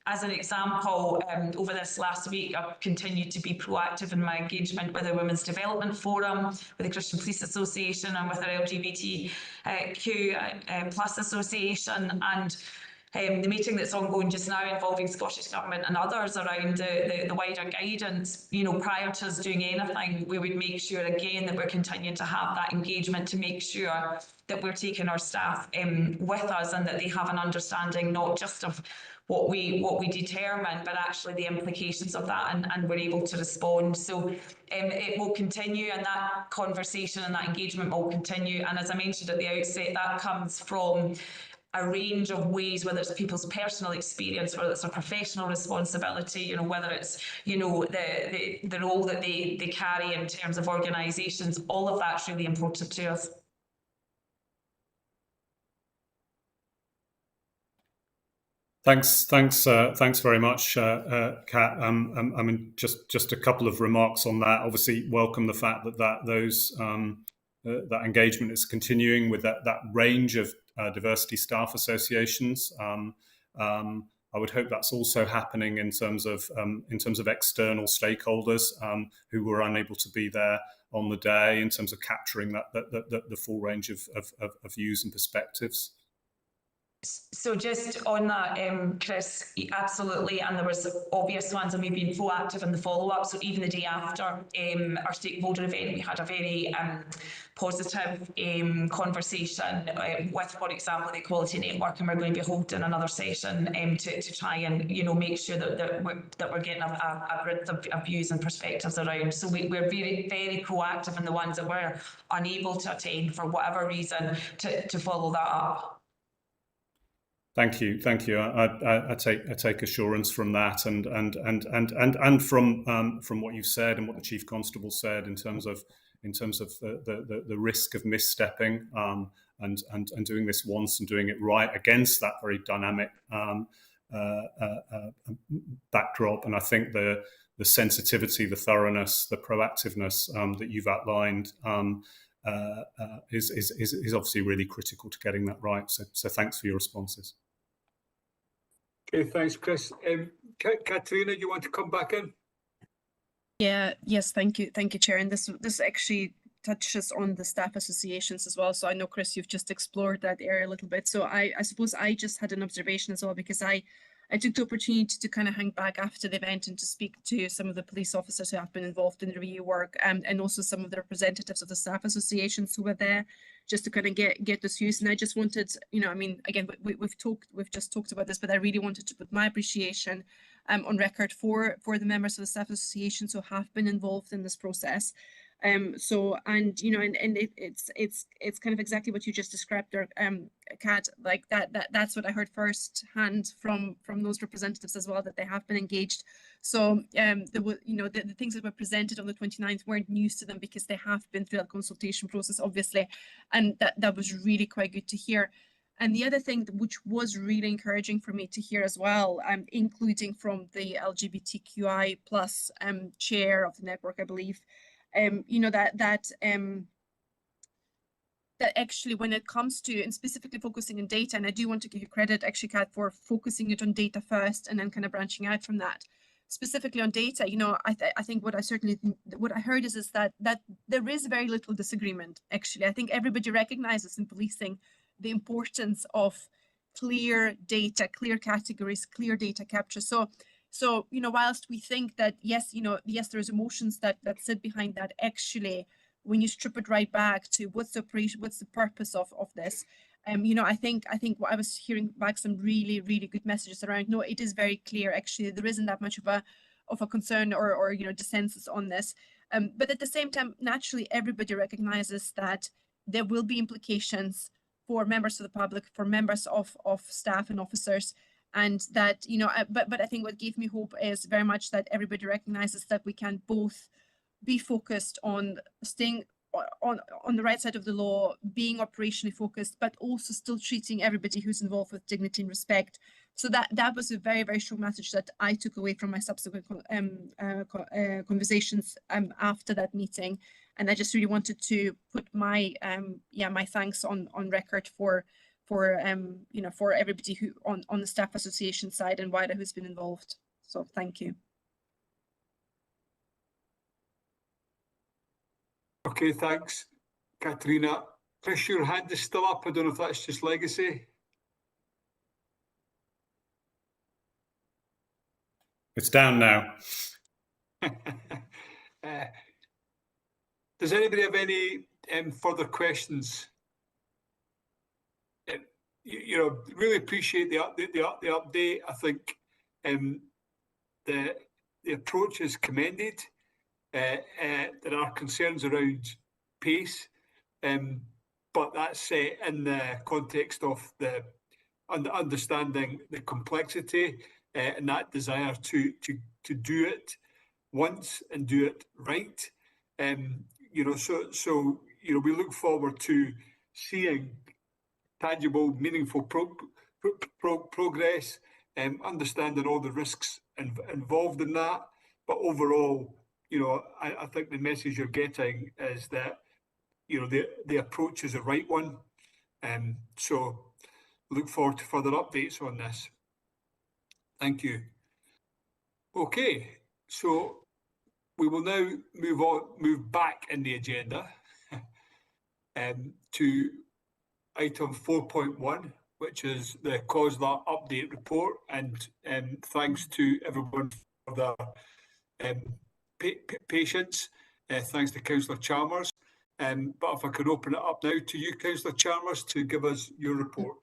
As an example, over this last week, I've continued to be proactive in my engagement with the Women's Development Forum, with the Christian Police Association, and with our LGBTQ plus association, and the meeting that's ongoing just now involving Scottish Government and others around the wider guidance. You know, prior to us doing anything, we would make sure again that we're continuing to have that engagement, to make sure that we're taking our staff with us, and that they have an understanding not just of what we determine, but actually the implications of that, and we're able to respond. So it will continue, and that conversation and that engagement will continue. And as I mentioned at the outset, that comes from a range of ways, whether it's people's personal experience, whether it's a professional responsibility, you know, whether it's, you know, the role that they carry in terms of organisations. All of that's really important to us. Thanks very much, Kat. I mean, just a couple of remarks on that. Obviously, welcome the fact that that engagement is continuing with that range of diversity staff associations. I would hope that's also happening in terms of external stakeholders who were unable to be there on the day, in terms of capturing the full range of views and perspectives. So just on that, Chris, absolutely, and there was obvious ones, and we've been proactive in the follow-up. So even the day after our stakeholder event, we had a very positive conversation with, for example, the Equality Network, and we're going to be holding another session to try and, you know, make sure that we're getting a breadth of views and perspectives around. So we're very, very proactive in the ones that we're unable to attend for whatever reason to follow that up. Thank you. I take assurance from that, and from what you've said and what the Chief Constable said in terms of the risk of misstepping and doing this once and doing it right against that very dynamic backdrop. And I think the sensitivity, the thoroughness, the proactiveness that you've outlined is obviously really critical to getting that right. So thanks for your responses. Okay, thanks, Chris. Katrina, you want to come back in? Yes, thank you, Chair. And this actually touches on the staff associations as well. So I know, Chris, you've just explored that area a little bit. So I suppose I just had an observation as well, because I took the opportunity to kind of hang back after the event and to speak to some of the police officers who have been involved in the review work, and also some of the representatives of the staff associations who were there, just to kind of get those views. And I just wanted, you know, I mean, again, we've just talked about this, but I really wanted to put my appreciation on record for the members of the staff associations who have been involved in this process. So, and you know, and it's kind of exactly what you just described there, Kat, like that's what I heard firsthand from those representatives as well, that they have been engaged. So the things that were presented on the 29th weren't news to them, because they have been through that consultation process, obviously, and that was really quite good to hear. And the other thing which was really encouraging for me to hear as well, including from the LGBTQI plus chair of the network, I believe, you know, that actually when it comes to, and specifically focusing on data, and I do want to give you credit actually, Kat, for focusing it on data first and then kind of branching out from that. Specifically on data, you know, I think what I heard is that there is very little disagreement, actually. I think everybody recognizes in policing the importance of clear data, clear categories, clear data capture. So you know, whilst we think that yes, you know, yes, there's emotions that sit behind that, actually, when you strip it right back to what's the operation, what's the purpose of this, you know, I think what I was hearing back some really good messages around. No, it is very clear, actually, there isn't that much of a concern or you know, dissensus on this. But at the same time, naturally, everybody recognizes that there will be implications for members of the public, for members of staff and officers, and that, you know, but I think what gave me hope is very much that everybody recognizes that we can both be focused on staying on the right side of the law, being operationally focused, but also still treating everybody who's involved with dignity and respect. So that was a very strong message that I took away from my subsequent conversations after that meeting. And I just really wanted to put my my thanks on record for you know, for everybody who on the staff association side and wider who's been involved. So thank you. Okay, thanks, Katerina. Chris, your hand is still up. I don't know if that's just legacy. It's down now. Does anybody have any further questions? You know, really appreciate the update. I think the approach is commended. There are concerns around pace, but that's in the context of the understanding the complexity and that desire to do it once and do it right. You know, so you know, we look forward to seeing tangible, meaningful progress, understanding all the risks involved in that. But overall, you know, I think the message you're getting is that, you know, the approach is the right one. So look forward to further updates on this. Thank you. Okay, so we will now move back in the agenda to item 4.1, which is the COSLA update report. And thanks to everyone for their patience. Thanks to Councillor Chalmers. But if I could open it up now to you, Councillor Chalmers, to give us your report.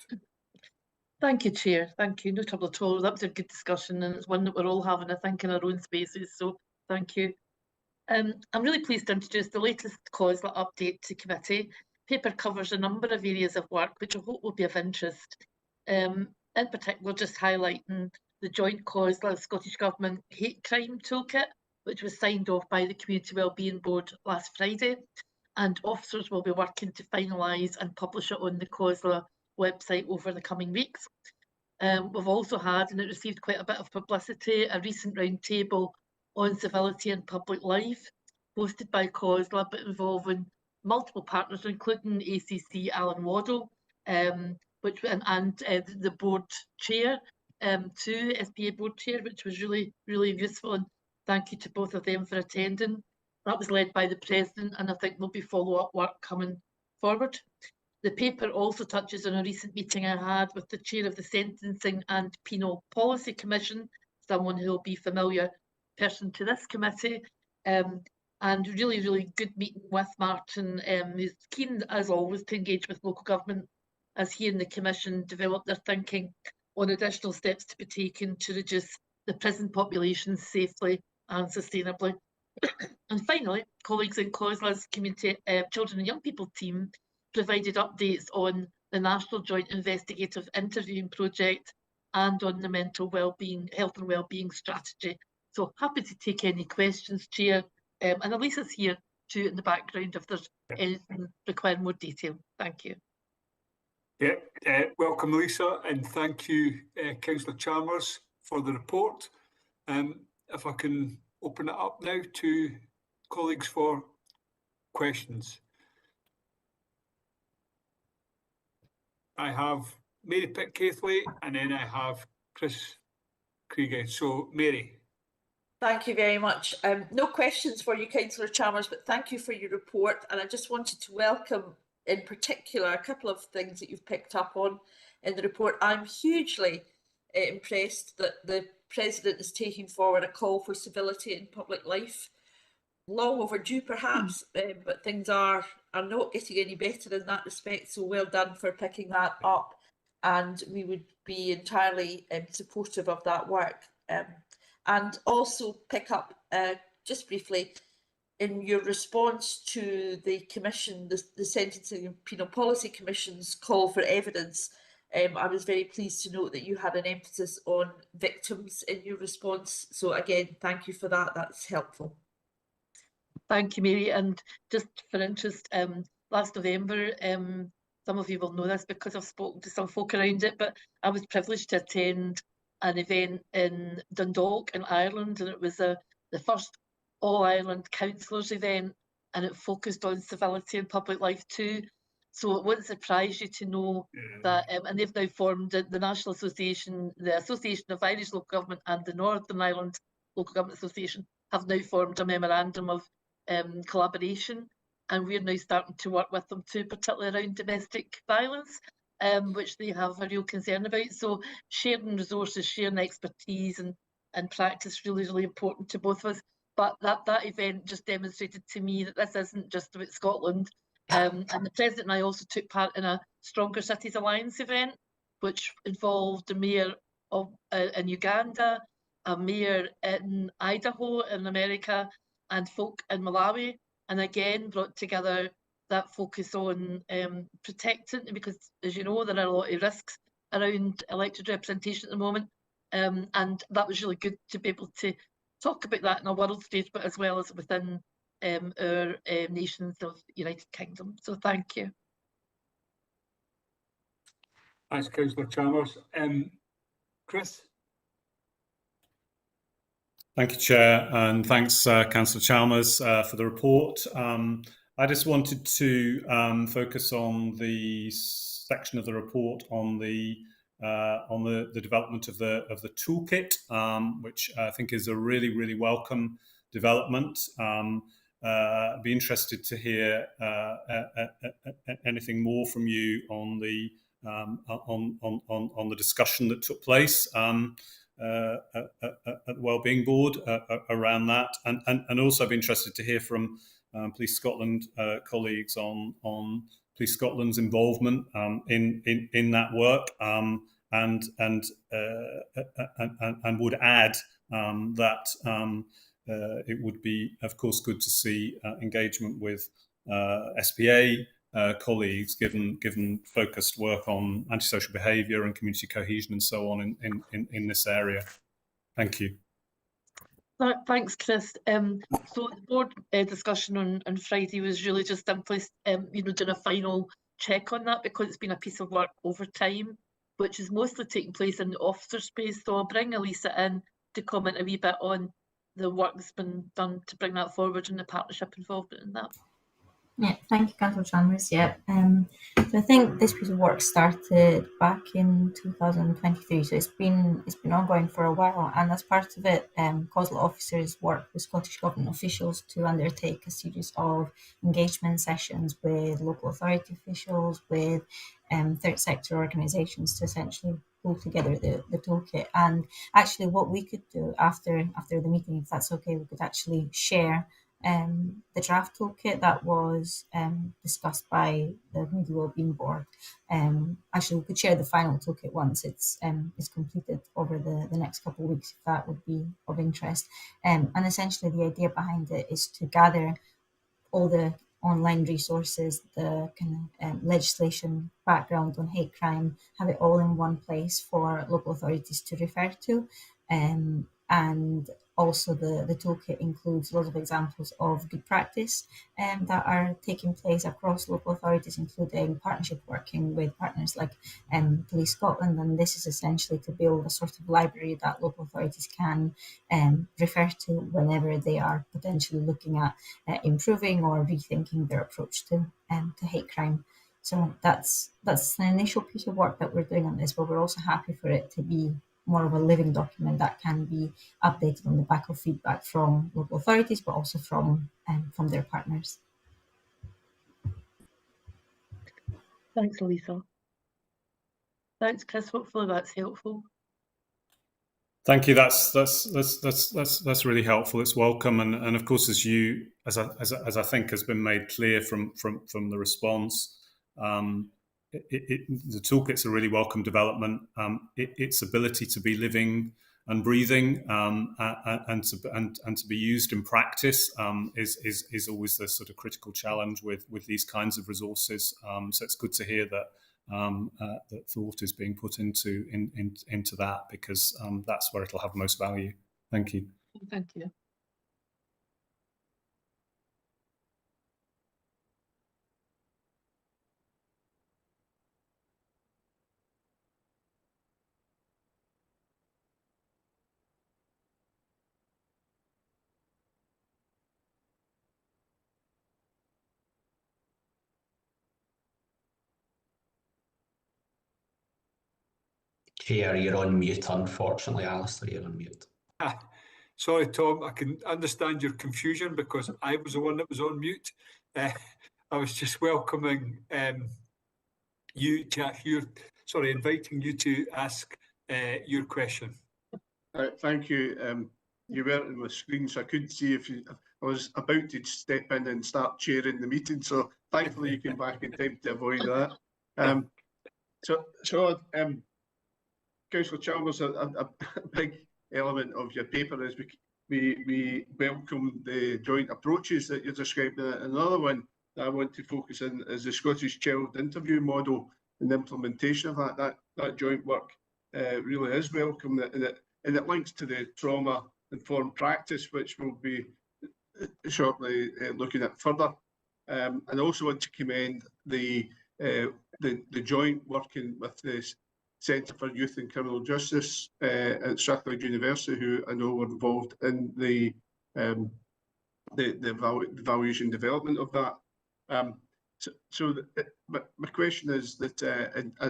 Thank you, Chair. Thank you. No trouble at all. That was a good discussion, and it's one that we're all having, I think, in our own spaces. So thank you. I'm really pleased to introduce the latest COSLA update to committee. Paper covers a number of areas of work which I hope will be of interest. In particular, just highlighting the joint COSLA Scottish Government Hate Crime Toolkit, which was signed off by the Community Wellbeing Board last Friday, and officers will be working to finalise and publish it on the COSLA website over the coming weeks. We've also had, and it received quite a bit of publicity, a recent roundtable on civility and public life, hosted by COSLA, but involving multiple partners, including ACC Alan Waddell, and the board chair, too, SPA board chair, which was really useful, and thank you to both of them for attending. That was led by the President, and I think there'll be follow-up work coming forward. The paper also touches on a recent meeting I had with the chair of the Sentencing and Penal Policy Commission, someone who will be familiar person to this committee, and really good meeting with Martin, who's keen, as always, to engage with local government as he and the Commission develop their thinking on additional steps to be taken to reduce the prison population safely and sustainably. And finally, colleagues in COSLA's Community Children and Young People team provided updates on the National Joint Investigative Interviewing Project and on the mental wellbeing, health and wellbeing strategy. So happy to take any questions, Chair, and Elisa's here too in the background if there's anything requiring more detail. Thank you. Yeah, welcome Lisa, and thank you Councillor Chalmers for the report. If I can open it up now to colleagues for questions. I have Mary Pitt-Caithley and then I have Chris Krieger. So Mary. Thank you very much. No questions for you, Councillor Chalmers, but thank you for your report. And I just wanted to welcome in particular a couple of things that you've picked up on in the report. I'm hugely impressed that the President is taking forward a call for civility in public life. Long overdue perhaps, but things are not getting any better in that respect, so well done for picking that up, and we would be entirely supportive of that work. And also pick up just briefly in your response to the Commission, the Sentencing and Penal Policy Commission's call for evidence. I was very pleased to note that you had an emphasis on victims in your response. So again, thank you for that. That's helpful. Thank you, Mary. And just for interest, last November, some of you will know this because I've spoken to some folk around it, but I was privileged to attend an event in Dundalk in Ireland, and it was the first all-Ireland councillors event, and it focused on civility in public life too. So it wouldn't surprise you to know that, and they've now formed the National Association, the Association of Irish Local Government and the Northern Ireland Local Government Association have now formed a memorandum of collaboration, and we're now starting to work with them too, particularly around domestic violence, which they have a real concern about. So sharing resources, sharing expertise and practice really, really important to both of us. But that event just demonstrated to me that this isn't just about Scotland. And the President and I also took part in a Stronger Cities Alliance event, which involved the mayor of in Uganda, a mayor in Idaho in America, and folk in Malawi, and again brought together that focus on protecting, because as you know, there are a lot of risks around elected representation at the moment, and that was really good to be able to talk about that in a world stage, but as well as within our nations of United Kingdom. So thank you. Thanks, Councillor Chalmers. Chris? Thank you, Chair, and thanks, Councillor Chalmers, for the report. I just wanted to focus on the section of the report on the development of the toolkit, which I think is a really, really welcome development. Be interested to hear anything more from you on the discussion that took place at the Wellbeing Board around that, and also be interested to hear from Police Scotland colleagues on Police Scotland's involvement in that work, and would add that it would be, of course, good to see engagement with SPA colleagues, given focused work on antisocial behaviour and community cohesion and so on in this area. Thank you. Thanks, Chris. So the board discussion on Friday was really just simply, doing a final check on that, because it's been a piece of work over time, which is mostly taking place in the officer space. So I'll bring Elisa in to comment a wee bit on the work that's been done to bring that forward and the partnership involvement in that. Yeah, thank you, Councillor Chalmers. Yeah, so I think this piece of work started back in 2023, so it's been ongoing for a while, and as part of it, COSLA officers work with Scottish Government officials to undertake a series of engagement sessions with local authority officials, with third sector organisations, to essentially pull together the toolkit. And actually, what we could do after the meeting, if that's okay, we could actually share the draft toolkit that was discussed by the Media Wellbeing Board. Actually, we could share the final toolkit once it's completed over the next couple of weeks, if that would be of interest. And essentially, the idea behind it is to gather all the online resources, the kind of legislation background on hate crime, have it all in one place for local authorities to refer to. and also the toolkit includes lots of examples of good practice that are taking place across local authorities, including partnership working with partners like Police Scotland. And this is essentially to build a sort of library that local authorities can refer to whenever they are potentially looking at improving or rethinking their approach to hate crime. So that's an initial piece of work that we're doing on this, but we're also happy for it to be more of a living document that can be updated on the back of feedback from local authorities, but also from their partners. Thanks, Elisa. Thanks, Chris. Hopefully that's helpful. Thank you. That's really helpful. It's welcome, and of course, as I think has been made clear from the response, the toolkit's a really welcome development. Its ability to be living and breathing and to be used in practice is always the sort of critical challenge with these kinds of resources. So it's good to hear that that thought is being put into that, because that's where it'll have most value. Thank you. Thank you. Chair, you're on mute, unfortunately. Alistair, you're on mute. Sorry, Tom, I can understand your confusion because I was the one that was on mute. I was just welcoming you to inviting you to ask your question. Thank you. You weren't on my screen, so I couldn't see if you. I was about to step in and start chairing the meeting, so thankfully you came back in time to avoid that. Councillor Chalmers, a big element of your paper is we welcome the joint approaches that you're describing. Another one that I want to focus on is the Scottish Child Interview Model and the implementation of that joint work. Really is welcome, and it links to the trauma-informed practice, which we'll be shortly looking at further. And I also want to commend the joint working with the Centre for Youth and Criminal Justice at Strathclyde University, who I know were involved in the evaluation development of that. My question is that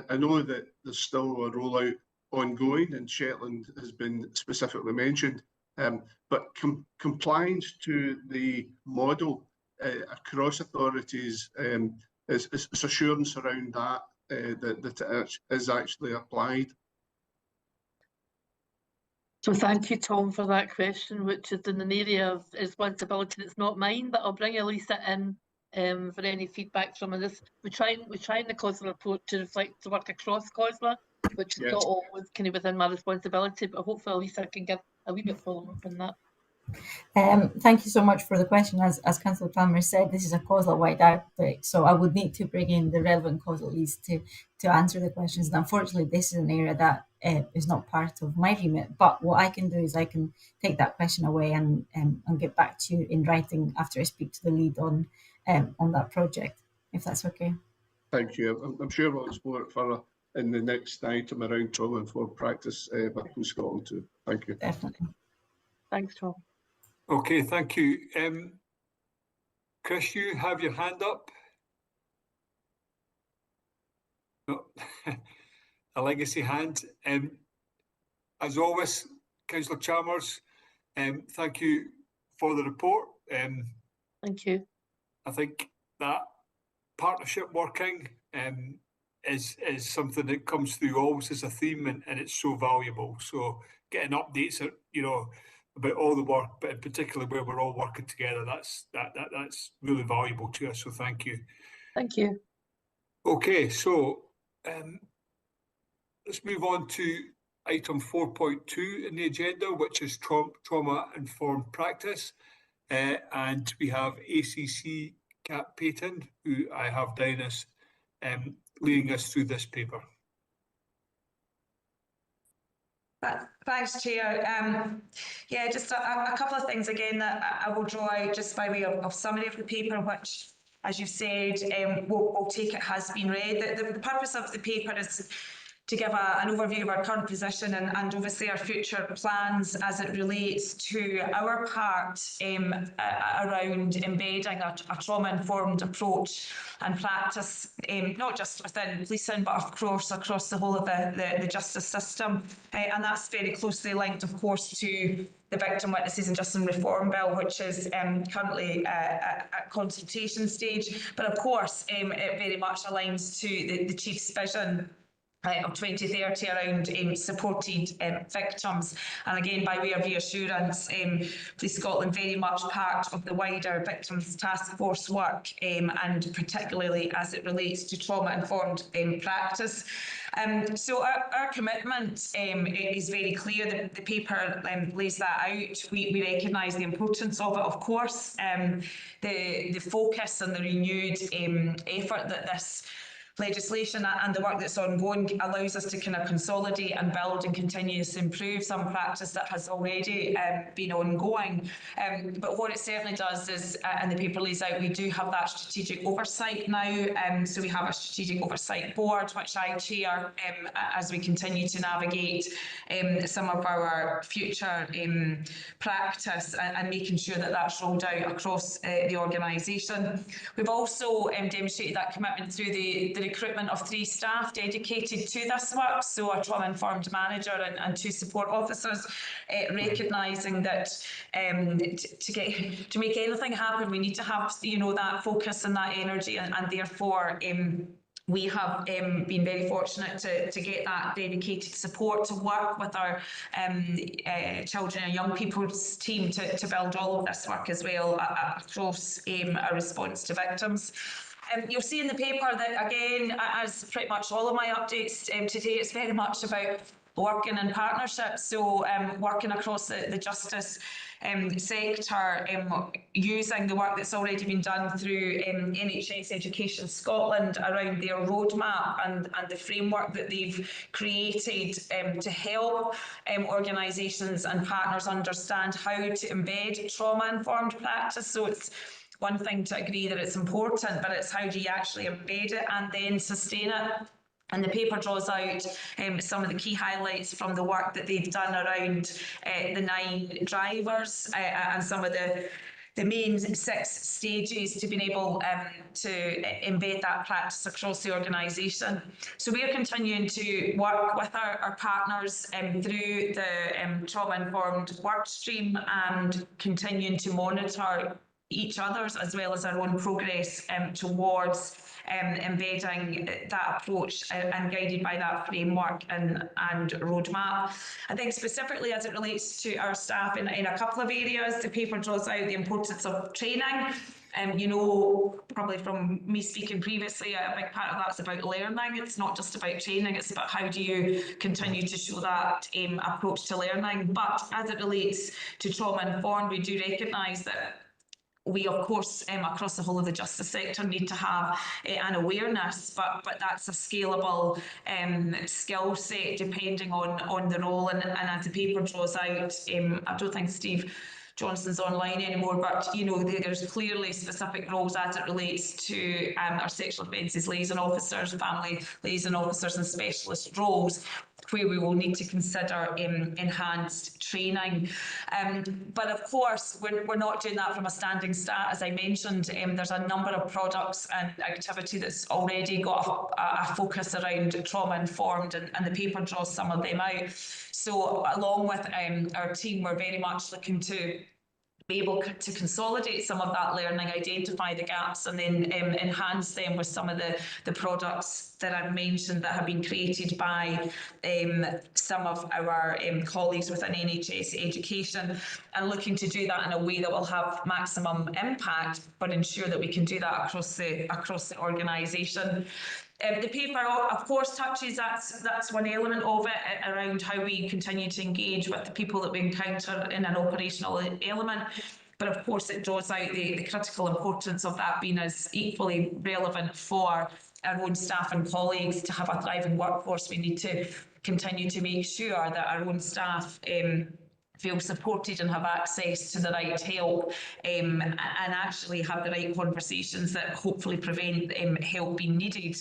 I know that there's still a rollout ongoing, and Shetland has been specifically mentioned, but compliance to the model across authorities is assurance around that it is actually applied. So thank you, Tom, for that question, which is in an area of responsibility that's not mine, but I'll bring Elisa in for any feedback from this. We try in the COSLA report to reflect the work across COSLA, which is not always kind of within my responsibility, but hopefully Elisa can give a wee bit follow-up on that. Thank you so much for the question. As Councillor Chalmers said, this is a COSLA-wide outbreak, so I would need to bring in the relevant COSLA leads to answer the questions. And unfortunately, this is an area that is not part of my remit. But what I can do is I can take that question away and get back to you in writing after I speak to the lead on that project, if that's okay. Thank you. I'm sure we'll explore it further in the next item around trauma-informed practice back in Scotland too. Thank you. Definitely. Thanks, Tom. Okay, thank you. Chris, you have your hand up. No. A legacy hand. As always, Councillor Chalmers, thank you for the report. Thank you. I think that partnership working is something that comes through always as a theme, and it's so valuable. So getting updates, about all the work, but in particular where we're all working together, that's really valuable to us. So thank you. Thank you. Okay, so let's move on to item 4.2 in the agenda, which is trauma-informed practice, and we have ACC Cap Payton, who I have down as leading us through this paper. Thanks, Chair. Yeah, just a couple of things again that I will draw out just by way of summary of the paper, which, as you've said, we'll take it has been read. The purpose of the paper is to give an overview of our current position and obviously our future plans as it relates to our part around embedding a trauma-informed approach and practice, not just within policing, but of course across the whole of the justice system. And that's very closely linked, of course, to the Victim Witnesses and Justice Reform Bill, which is currently at consultation stage. But of course, it very much aligns to the Chief's vision of 2030 around supported victims. And again, by way of reassurance, Police Scotland very much part of the wider Victims Task Force work, and particularly as it relates to trauma-informed practice. So our commitment is very clear. The paper lays that out. We recognise the importance of it, of course. The focus and the renewed effort that this legislation and the work that's ongoing allows us to kind of consolidate and build and continuously improve some practice that has already been ongoing. But what it certainly does is, and the paper lays out, we do have that strategic oversight now. So we have a strategic oversight board, which I chair as we continue to navigate some of our future practice and making sure that that's rolled out across the organisation. We've also demonstrated that commitment through the recruitment of 3 staff dedicated to this work, so a trauma-informed manager and 2 support officers, recognising that to make anything happen, we need to have that focus and that energy, and therefore we have been very fortunate to get that dedicated support to work with our children and young people's team to build all of this work as well across our response to victims. You'll see in the paper that, again, as pretty much all of my updates today, it's very much about working in partnership. So working across the justice sector, using the work that's already been done through NHS Education Scotland around their roadmap and the framework that they've created to help organisations and partners understand how to embed trauma-informed practice. So it's one thing to agree that it's important, but it's how do you actually embed it and then sustain it. And the paper draws out some of the key highlights from the work that they've done around the 9 drivers and some of the main 6 stages to being able to embed that practice across the organisation. So we are continuing to work with our partners through the trauma-informed work stream and continuing to monitor each other's as well as our own progress towards embedding that approach and guided by that framework and roadmap. I think specifically as it relates to our staff in a couple of areas, the paper draws out the importance of training. Probably from me speaking previously, a big part of that's about learning. It's not just about training, it's about how do you continue to show that approach to learning. But as it relates to trauma-informed, we do recognise that we, of course, across the whole of the justice sector need to have an awareness, but that's a scalable skill set depending on the role. And as the paper draws out, I don't think Steve Johnson's online anymore, but there's clearly specific roles as it relates to our sexual offences liaison officers, family liaison officers and specialist roles where we will need to consider enhanced training. But of course, we're not doing that from a standing start. As I mentioned, there's a number of products and activity that's already got a focus around trauma-informed, and the paper draws some of them out. So along with our team, we're very much looking to be able to consolidate some of that learning, identify the gaps, and then enhance them with some of the products that I've mentioned that have been created by some of our colleagues within NHS Education, and looking to do that in a way that will have maximum impact, but ensure that we can do that across the organisation. The paper, of course, touches, that's one element of it, around how we continue to engage with the people that we encounter in an operational element. But of course, it draws out the critical importance of that being as equally relevant for our own staff and colleagues to have a thriving workforce. We need to continue to make sure that our own staff feel supported and have access to the right help, and actually have the right conversations that hopefully prevent help being needed,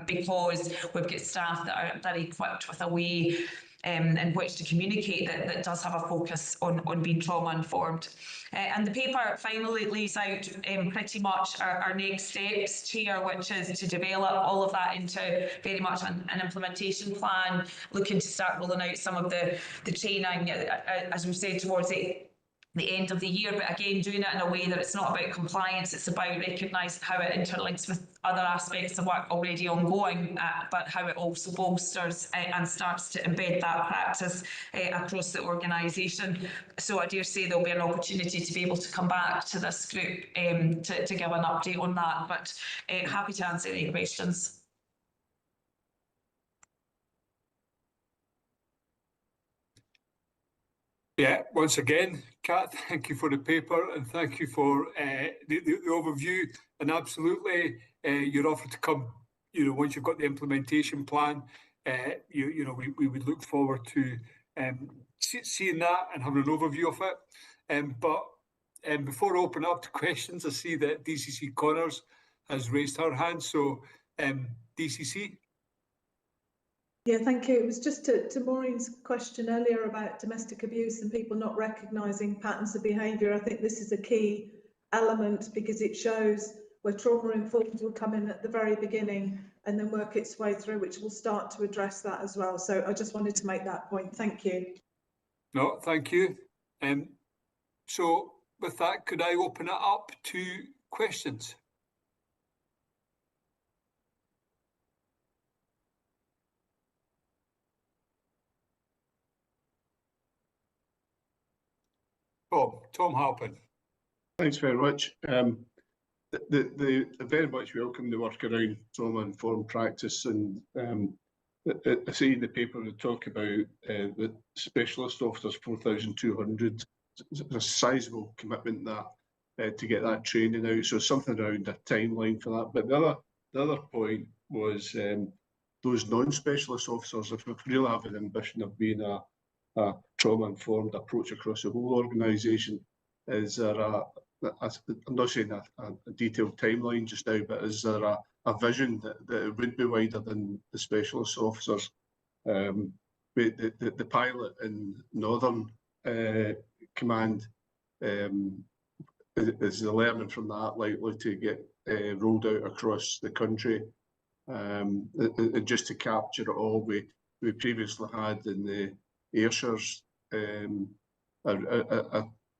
because we've got staff that are very equipped with a way in which to communicate that does have a focus on being trauma informed. And the paper finally lays out pretty much our next steps, Chair, which is to develop all of that into very much an implementation plan, looking to start rolling out some of the training, as we've said, towards the end of the year, but again doing it in a way that it's not about compliance, it's about recognising how it interlinks with other aspects of work already ongoing, but how it also bolsters and starts to embed that practice across the organisation. So I dare say there'll be an opportunity to be able to come back to this group to give an update on that, but happy to answer any questions. Yeah, once again, Kat, thank you for the paper and thank you for the overview. And absolutely, you're offered to come, once you've got the implementation plan, we would look forward to seeing that and having an overview of it. But before I open up to questions, I see that DCC Connors has raised her hand. So, DCC. Yeah, thank you. It was just to Maureen's question earlier about domestic abuse and people not recognising patterns of behaviour. I think this is a key element because it shows where trauma-informed will come in at the very beginning and then work its way through, which will start to address that as well. So I just wanted to make that point. Thank you. No, thank you. So with that, could I open it up to questions? Tom Halpin. Thanks very much. I very much welcome the work around trauma-informed practice, and I see in the paper we talk about the specialist officers, 4,200. There's a sizable commitment that to get that training out, so something around a timeline for that. But the other point was those non-specialist officers, if we really have an ambition of being a trauma-informed approach across the whole organisation, is there I'm not saying a detailed timeline just now, but is there a vision that it would be wider than the specialist officers? The pilot in Northern Command, is the learning from that likely to get rolled out across the country? Just to capture it all, we previously had in the Ayrshires,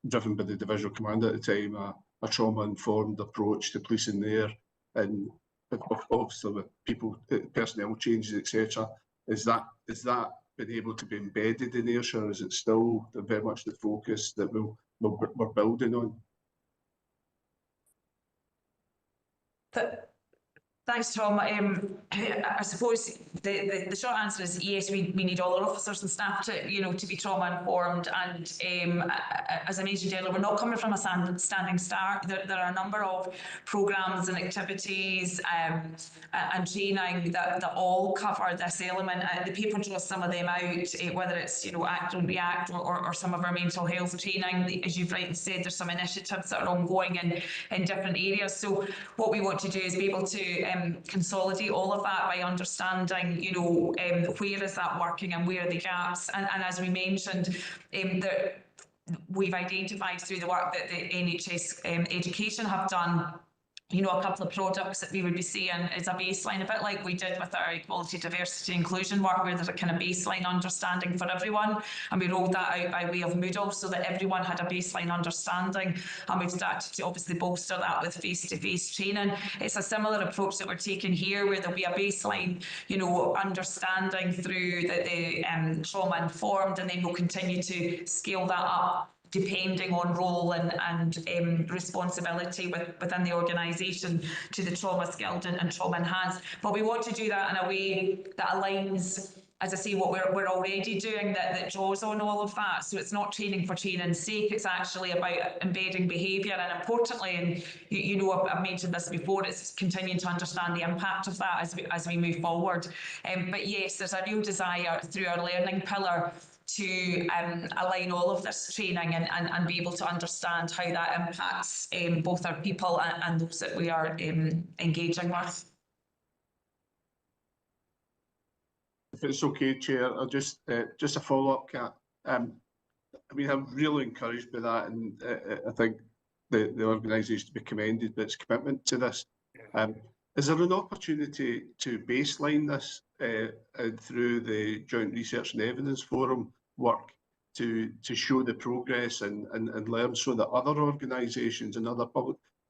driven by the divisional commander at the time, a trauma-informed approach to policing there, and obviously with people, personnel changes, etc. Is that been able to be embedded in Ayrshire? Is it still very much the focus that we're building on? Thanks, Tom. I suppose the short answer is yes. We need all our officers and staff to be trauma informed. And as I mentioned earlier, we're not coming from a standing start. There are a number of programmes and activities and training that all cover this element. The paper draws some of them out, whether it's act and react or some of our mental health training. As you've rightly said, there's some initiatives that are ongoing in different areas. So what we want to do is be able to consolidate all of that by understanding, where is that working and where are the gaps. And as we mentioned, that we've identified through the work that the NHS Education have done, a couple of products that we would be seeing as a baseline, a bit like we did with our equality, diversity, inclusion work, where there's a kind of baseline understanding for everyone. And we rolled that out by way of Moodle so that everyone had a baseline understanding. And we've started to obviously bolster that with face-to-face training. It's a similar approach that we're taking here, where there'll be a baseline, understanding through the trauma-informed, and then we'll continue to scale that up depending on role and responsibility within the organisation to the trauma skilled and trauma enhanced. But we want to do that in a way that aligns as I say, what we're already doing that draws on all of that. So it's not training for training's sake, it's actually about embedding behaviour, and importantly, and you know, I've mentioned this before, it's continuing to understand the impact of that as we move forward. But yes, there's a real desire through our learning pillar to align all of this training and be able to understand how that impacts both our people and those that we are engaging with. If it's okay, Chair, I'll just a follow-up, Kat. I mean, I'm really encouraged by that, and I think the organisation to be commended by its commitment to this. Is there an opportunity to baseline this through the Joint Research and Evidence Forum work to show the progress and learn, so that other organisations and other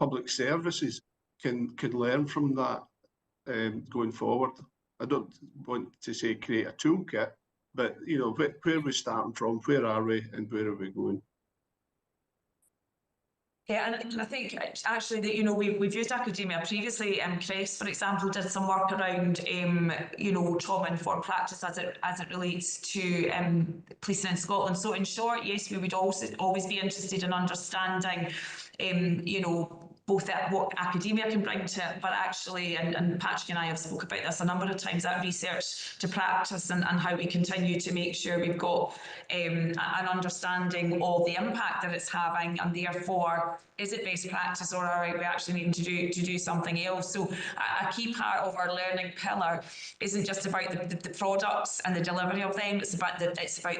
public services can learn from that going forward? I don't want to say create a toolkit, but you know, where we're starting from, where are we, and where are we going? Yeah, and I think actually that, you know, we've used academia previously. Chris, for example, did some work around you know, trauma-informed practice as it relates to policing in Scotland. So in short, yes, we would also always be interested in understanding you know, both what academia can bring to it, but actually, and Patrick and I have spoke about this a number of times, that research to practice and how we continue to make sure we've got an understanding of the impact that it's having, and therefore, is it best practice, or are we actually needing to do something else? So a key part of our learning pillar isn't just about the products and the delivery of them, it's about the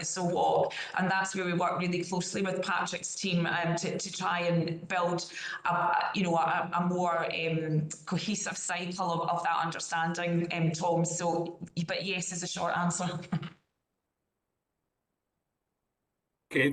so what, and that's where we work really closely with Patrick's team to try and build a more cohesive cycle of that understanding, Tom. So, but yes is a short answer. Okay,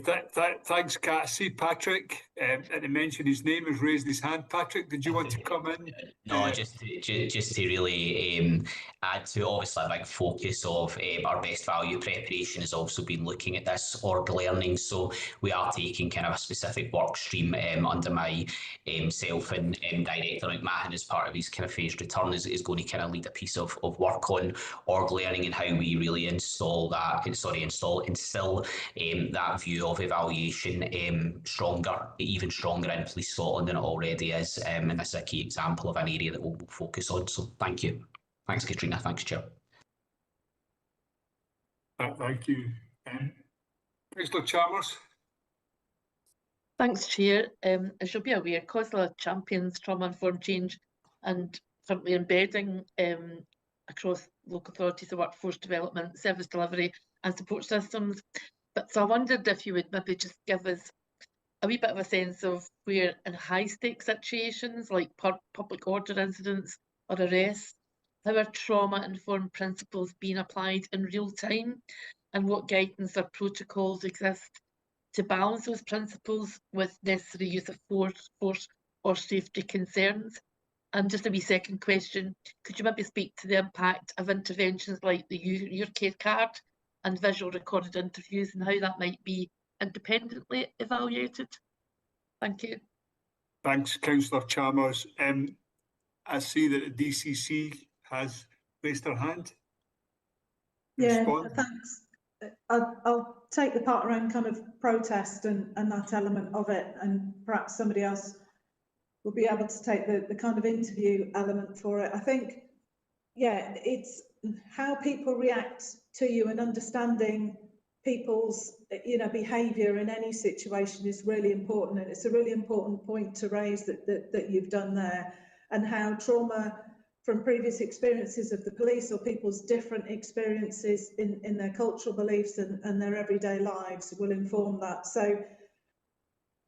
thanks, Kat. See Patrick, and to mention his name has raised his hand. Patrick, did you want to come in? No, just to really add to, obviously, a big focus of our best value preparation has also been looking at this org learning. So we are taking kind of a specific work stream under my self and Director McMahon, as part of his kind of phased return, is going to kind of lead a piece of work on org learning and how we really instill that view of evaluation even stronger in Police Scotland than it already is, and this is a key example of an area that we'll focus on. So thank you. Thanks, Katrina. Thanks, Chair. Thank you. Councillor Chalmers. Thanks, Chair. As you'll be aware, COSLA champions trauma-informed change and currently embedding across local authorities the workforce development, service delivery and support systems. So I wondered if you would maybe just give us a wee bit of a sense of where, in high-stakes situations like public order incidents or arrests, how are trauma-informed principles being applied in real time, and what guidance or protocols exist to balance those principles with necessary use of force or safety concerns? And just a wee second question, could you maybe speak to the impact of interventions like the Your Care card and visual recorded interviews, and how that might be independently evaluated? Thank you. Thanks, Councillor Chalmers. I see that the DCC has raised their hand. Yeah, thanks. I'll take the part around kind of protest and that element of it, and perhaps somebody else will be able to take the kind of interview element for it. I think, yeah, it's how people react to you and understanding people's behaviour in any situation is really important, and it's a really important point to raise that you've done there, and how trauma from previous experiences of the police or people's different experiences in their cultural beliefs and their everyday lives will inform that. So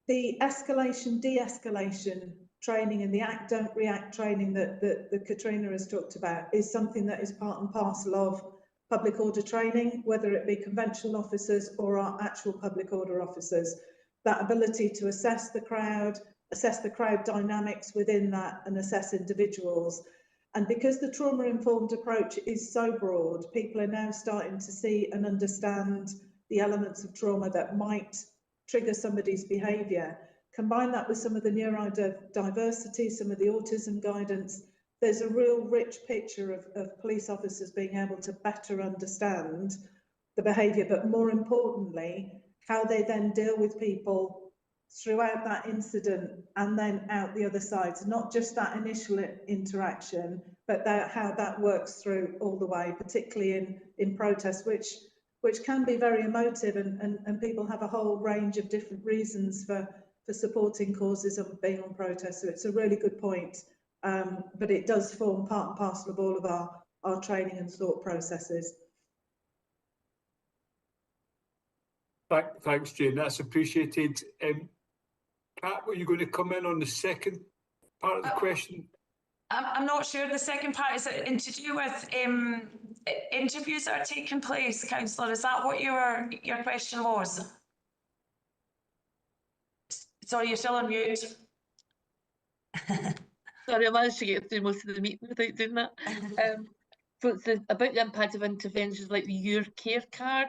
the escalation, de-escalation training and the act, don't react training that Katrina has talked about is something that is part and parcel of public order training, whether it be conventional officers or our actual public order officers. That ability to assess the crowd dynamics within that and assess individuals. And because the trauma-informed approach is so broad, people are now starting to see and understand the elements of trauma that might trigger somebody's behaviour. Combine that with some of the neurodiversity, some of the autism guidance, there's a real rich picture of police officers being able to better understand the behaviour, but more importantly, how they then deal with people throughout that incident and then out the other side. So not just that initial interaction, but how that works through all the way, particularly in protests, which can be very emotive, and people have a whole range of different reasons for supporting causes and being on protest. So it's a really good point. But it does form part and parcel of all of our training and thought processes. Thanks, Jane. That's appreciated. Kat, were you going to come in on the second part of the question? I'm not sure. The second part is to do with interviews that are taking place, Councillor. Is that what your question was? Sorry, you're still on mute. Sorry, I managed to get through most of the meeting without doing that. So it's about the impact of interventions like the Your Care card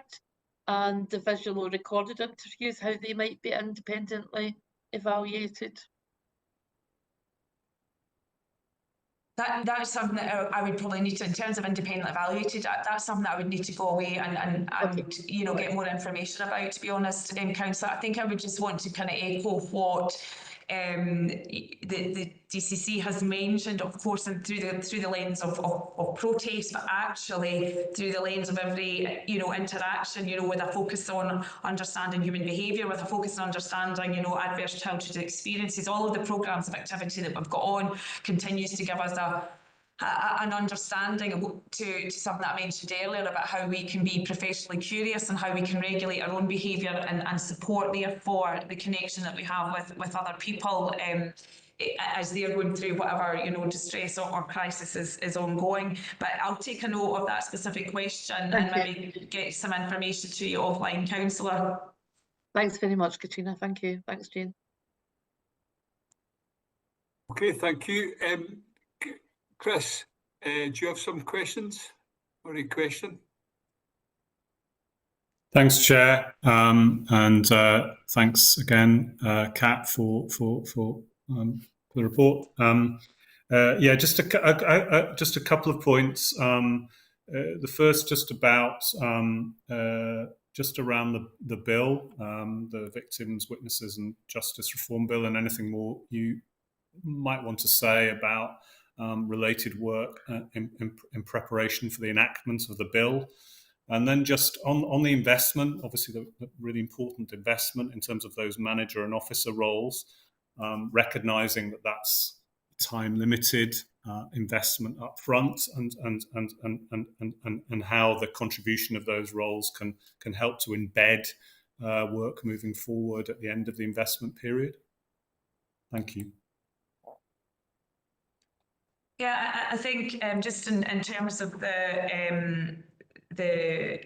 and the visual or recorded interviews, how they might be independently evaluated. That's something that I would probably need to, in terms of independently evaluated, that's something that I would need to go away and you know, get more information about, to be honest, Councillor. I think I would just want to kind of echo what the DCC has mentioned, of course, and through the lens of protest, but actually through the lens of every, you know, interaction, you know, with a focus on understanding human behaviour, with a focus on understanding, you know, adverse childhood experiences. All of the programmes of activity that we've got on continues to give us an understanding to something that I mentioned earlier about how we can be professionally curious and how we can regulate our own behaviour and support, therefore, the connection that we have with other people as they're going through whatever, you know, distress or crisis is ongoing. But I'll take a note of that specific question and maybe get some information to you offline, Councillor. Thanks very much, Katrina. Thank you. Thanks, Jane. Okay, thank you. Chris, do you have some questions or a question? Thanks, Chair, and thanks again, Kat, for the report. Yeah, just a couple of points. The first, just about just around the bill, the Victims, Witnesses and Justice Reform Bill, and anything more you might want to say about related work in preparation for the enactment of the bill. And then just on the investment, obviously the really important investment in terms of those manager and officer roles, recognising that that's time limited investment up front, and how the contribution of those roles can help to embed work moving forward at the end of the investment period. Thank you. Yeah, I think just in terms of the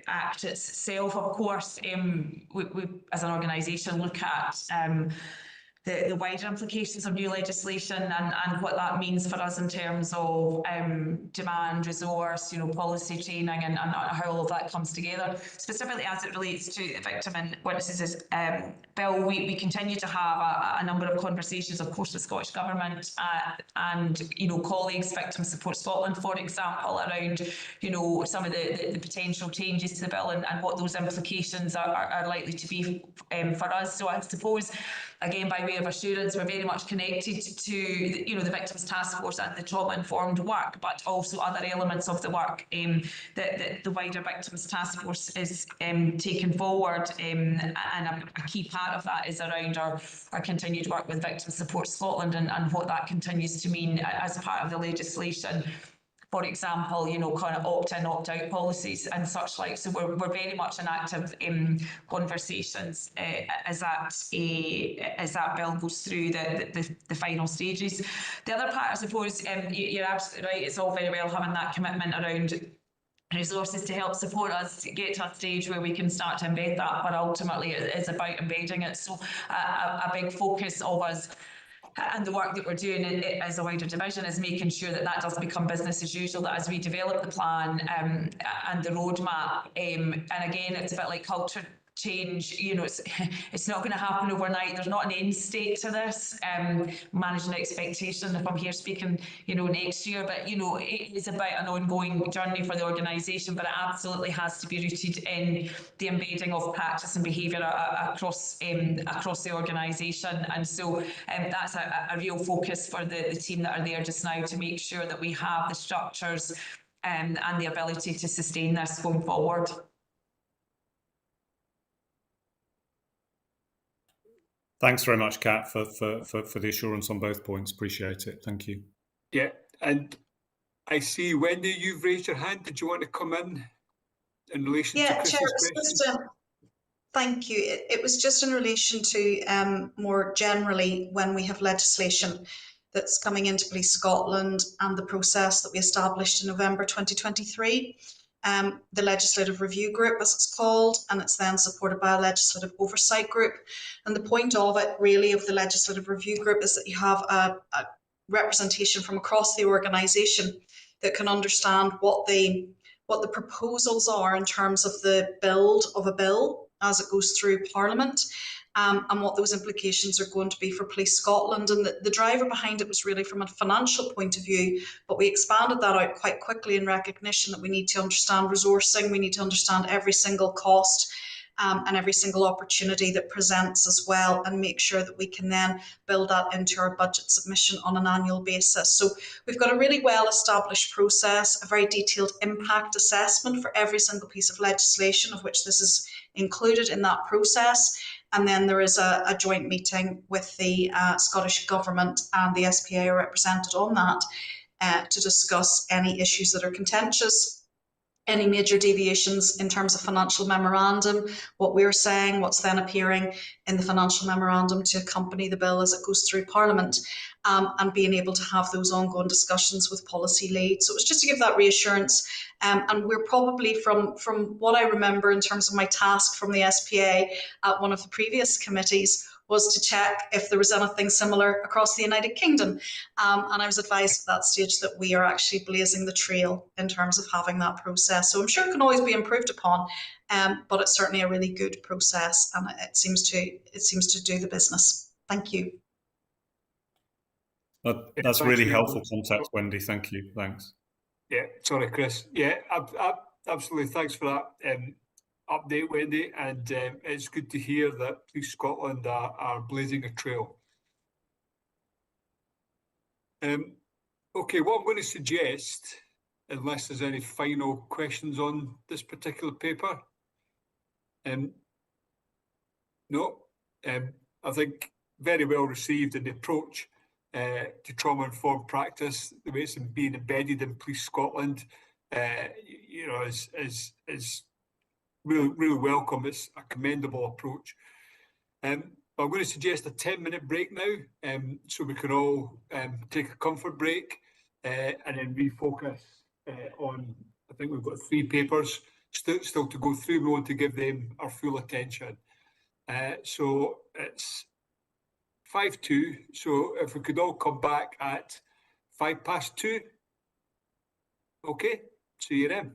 Act itself, of course, we as an organisation look at the wider implications of new legislation and what that means for us in terms of demand, resource, you know, policy training and how all of that comes together. Specifically as it relates to the Victim and Witnesses Bill, we continue to have a number of conversations, of course, with Scottish Government and, you know, colleagues, Victim Support Scotland, for example, around, you know, some of the potential changes to the bill and what those implications are likely to be for us. So I suppose, again, by way of assurance, we're very much connected to, you know, the Victims Task Force and the trauma-informed work, but also other elements of the work that the wider Victims Task Force is taking forward, and a key part of that is around our continued work with Victim Support Scotland and what that continues to mean as part of the legislation. For example, you know, kind of opt-in, opt-out policies and such like. So we're very much in active conversations as that bill goes through the final stages. The other part, I suppose, you're absolutely right. It's all very well having that commitment around resources to help support us to get to a stage where we can start to embed that, but ultimately it is about embedding it. So a big focus of us and the work that we're doing as a wider division is making sure that that does become business as usual, that as we develop the plan and the roadmap, and again, it's a bit like culture change, you know, it's not going to happen overnight. There's not an end state to this. Managing expectation, if I'm here speaking, you know, next year, but you know, it is about an ongoing journey for the organisation, but it absolutely has to be rooted in the embedding of practice and behaviour across the organisation. And so that's a real focus for the team that are there just now, to make sure that we have the structures and the ability to sustain this going forward. Thanks very much, Kat, for the assurance on both points. Appreciate it. Thank you. Yeah, and I see, Wendy, you've raised your hand. Did you want to come in relation to Chris's question? Thank you. It was just in relation to more generally, when we have legislation that's coming into Police Scotland and the process that we established in November 2023. The Legislative Review Group, as it's called, and it's then supported by a Legislative Oversight Group. And the point of it, really, of the Legislative Review Group is that you have a representation from across the organisation that can understand what the proposals are in terms of the build of a bill as it goes through Parliament. And what those implications are going to be for Police Scotland. And the driver behind it was really from a financial point of view, but we expanded that out quite quickly in recognition that we need to understand resourcing, we need to understand every single cost and every single opportunity that presents as well, and make sure that we can then build that into our budget submission on an annual basis. So we've got a really well established process, a very detailed impact assessment for every single piece of legislation, of which this is included in that process. And then there is a joint meeting with the Scottish Government and the SPA are represented on that to discuss any issues that are contentious, any major deviations in terms of financial memorandum, what we're saying, what's then appearing in the financial memorandum to accompany the bill as it goes through Parliament, and being able to have those ongoing discussions with policy leads. So it was just to give that reassurance. And we're probably, from what I remember in terms of my task from the SPA at one of the previous committees, was to check if there was anything similar across the United Kingdom. And I was advised at that stage that we are actually blazing the trail in terms of having that process. So I'm sure it can always be improved upon, but it's certainly a really good process, and it seems to do the business. Thank you. That's really helpful context, Wendy. Thank you. Thanks. Yeah, sorry, Chris. Yeah, absolutely. Thanks for that update, Wendy. And it's good to hear that Police Scotland are blazing a trail. Okay, what I'm going to suggest, unless there's any final questions on this particular paper, no, I think very well received in the approach to trauma-informed practice, the way it's being embedded in Police Scotland, you know, is really welcome. It's a commendable approach. I'm going to suggest a 10-minute break now, so we can all take a comfort break and then refocus on, I think we've got 3 papers still to go through. We want to give them our full attention. So it's 5:02, so if we could all come back at 2:05. Okay, see you then.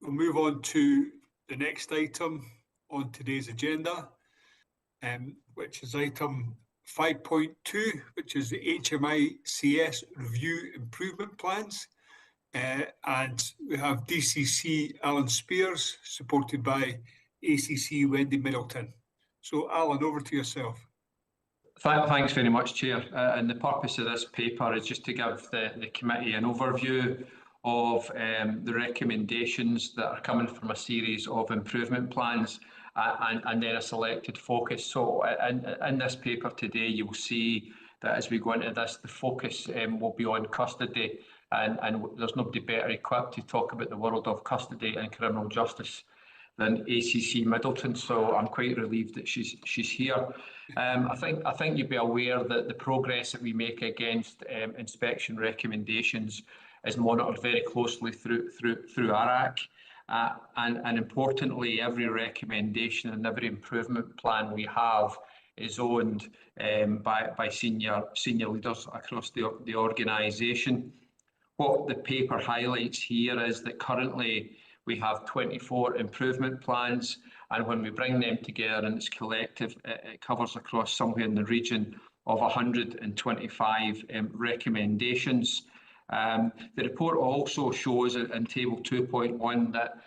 we'll move on to the next item on today's agenda, which is item 5.2, which is the HMICS Review Improvement Plans. And we have DCC Alan Spears, supported by ACC Wendy Middleton. So Alan, over to yourself. Thanks very much, Chair. And the purpose of this paper is just to give the committee an overview of the recommendations that are coming from a series of improvement plans and then a selected focus. So in this paper today, you will see that as we go into this, the focus will be on custody, and there's nobody better equipped to talk about the world of custody and criminal justice than ACC Middleton. So I'm quite relieved that she's here. I think you'd be aware that the progress that we make against inspection recommendations is monitored very closely through ARAC. And importantly, every recommendation and every improvement plan we have is owned by senior leaders across the organisation. What the paper highlights here is that currently we have 24 improvement plans, and when we bring them together and it's collective, it covers across somewhere in the region of 125 recommendations. The report also shows in table 2.1 that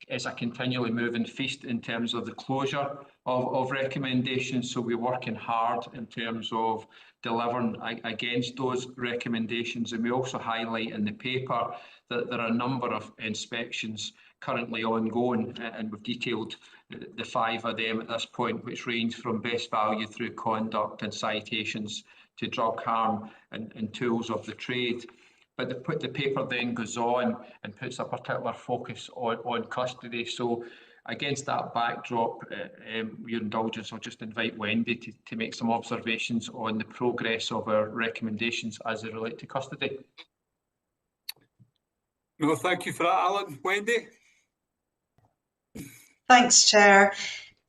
it's a continually moving feast in terms of the closure of recommendations. So we're working hard in terms of delivering against those recommendations. And we also highlight in the paper that there are a number of inspections currently ongoing, and we've detailed the 5 of them at this point, which range from best value through conduct and citations to drug harm and tools of the trade. But the paper then goes on and puts a particular focus on custody. So against that backdrop, with your indulgence, I'll just invite Wendy to make some observations on the progress of our recommendations as they relate to custody. No, thank you for that, Alan. Wendy? Thanks, Chair.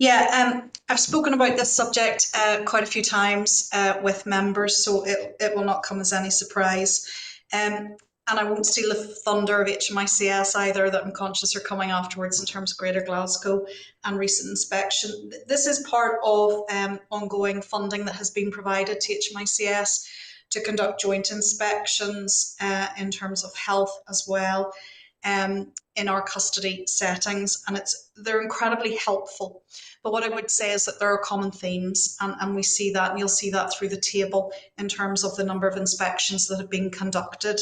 Yeah, I've spoken about this subject quite a few times with members, so it will not come as any surprise. And I won't steal the thunder of HMICS either, that I'm conscious are coming afterwards in terms of Greater Glasgow and recent inspection. This is part of ongoing funding that has been provided to HMICS to conduct joint inspections in terms of health as well in our custody settings, and they're incredibly helpful. But what I would say is that there are common themes, and we see that, and you'll see that through the table in terms of the number of inspections that have been conducted.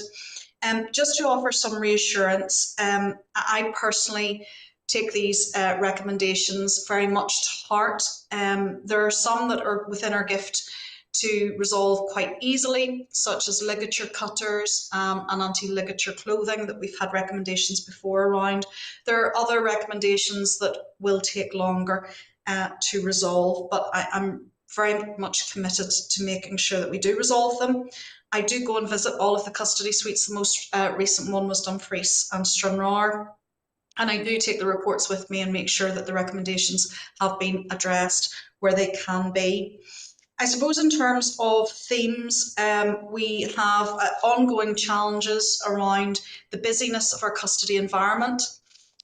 Just to offer some reassurance, I personally take these recommendations very much to heart. There are some that are within our gift to resolve quite easily, such as ligature cutters and anti-ligature clothing that we've had recommendations before around. There are other recommendations that will take longer to resolve, but I'm very much committed to making sure that we do resolve them. I do go and visit all of the custody suites. The most recent one was Dumfries and Stranraer. And I do take the reports with me and make sure that the recommendations have been addressed where they can be. I suppose in terms of themes, we have ongoing challenges around the busyness of our custody environment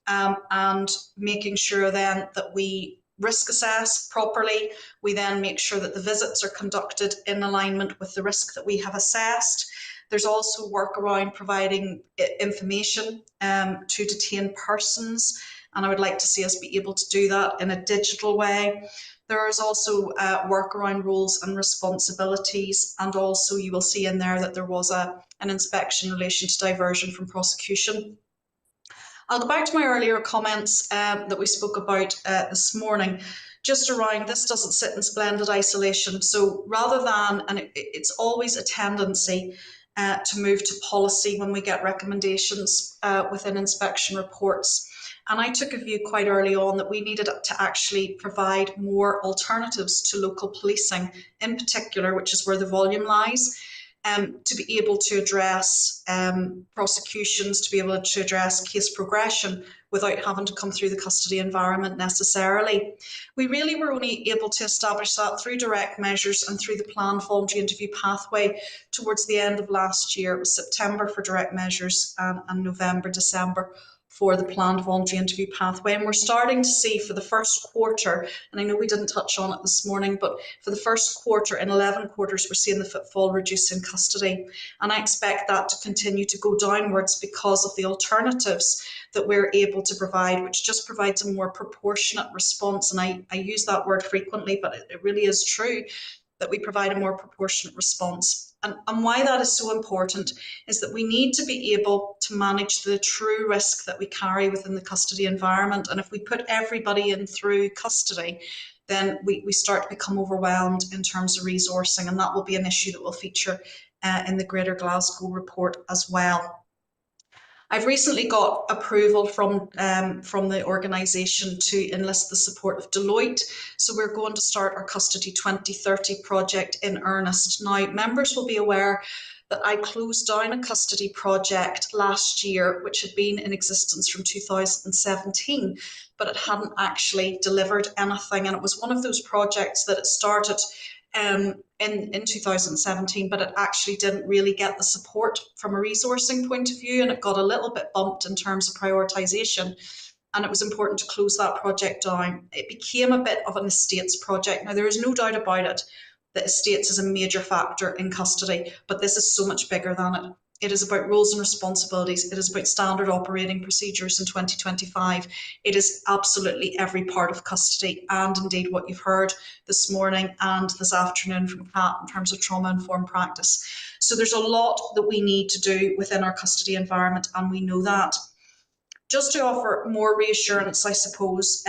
and making sure then that we risk assess properly. We then make sure that the visits are conducted in alignment with the risk that we have assessed. There's also work around providing information to detained persons, and I would like to see us be able to do that in a digital way. There is also work around roles and responsibilities, and also you will see in there that there was an inspection in relation to diversion from prosecution. I'll go back to my earlier comments that we spoke about this morning, just around this doesn't sit in splendid isolation. So rather than, and it's always a tendency to move to policy when we get recommendations within inspection reports. And I took a view quite early on that we needed to actually provide more alternatives to local policing in particular, which is where the volume lies, to be able to address prosecutions, to be able to address case progression without having to come through the custody environment necessarily. We really were only able to establish that through direct measures and through the planned voluntary interview pathway towards the end of last year. It was September for direct measures and November, December for the planned voluntary interview pathway. And we're starting to see for the first quarter, and I know we didn't touch on it this morning, but for the first quarter in 11 quarters, we're seeing the footfall reduce in custody. And I expect that to continue to go downwards because of the alternatives that we're able to provide, which just provides a more proportionate response. And I use that word frequently, but it really is true that we provide a more proportionate response. And why that is so important is that we need to be able to manage the true risk that we carry within the custody environment. And if we put everybody in through custody, then we start to become overwhelmed in terms of resourcing, and that will be an issue that will feature in the Greater Glasgow report as well. I've recently got approval from the organisation to enlist the support of Deloitte. So we're going to start our Custody 2030 project in earnest. Now, members will be aware that I closed down a custody project last year, which had been in existence from 2017, but it hadn't actually delivered anything. And it was one of those projects that it started in 2017, but it actually didn't really get the support from a resourcing point of view, and it got a little bit bumped in terms of prioritisation, and it was important to close that project down. It became a bit of an estates project. Now, there is no doubt about it that estates is a major factor in custody, but this is so much bigger than it. It is about roles and responsibilities. It is about standard operating procedures in 2025. It is absolutely every part of custody, and indeed what you've heard this morning and this afternoon from Kat in terms of trauma-informed practice. So there's a lot that we need to do within our custody environment, and we know that. Just to offer more reassurance, I suppose,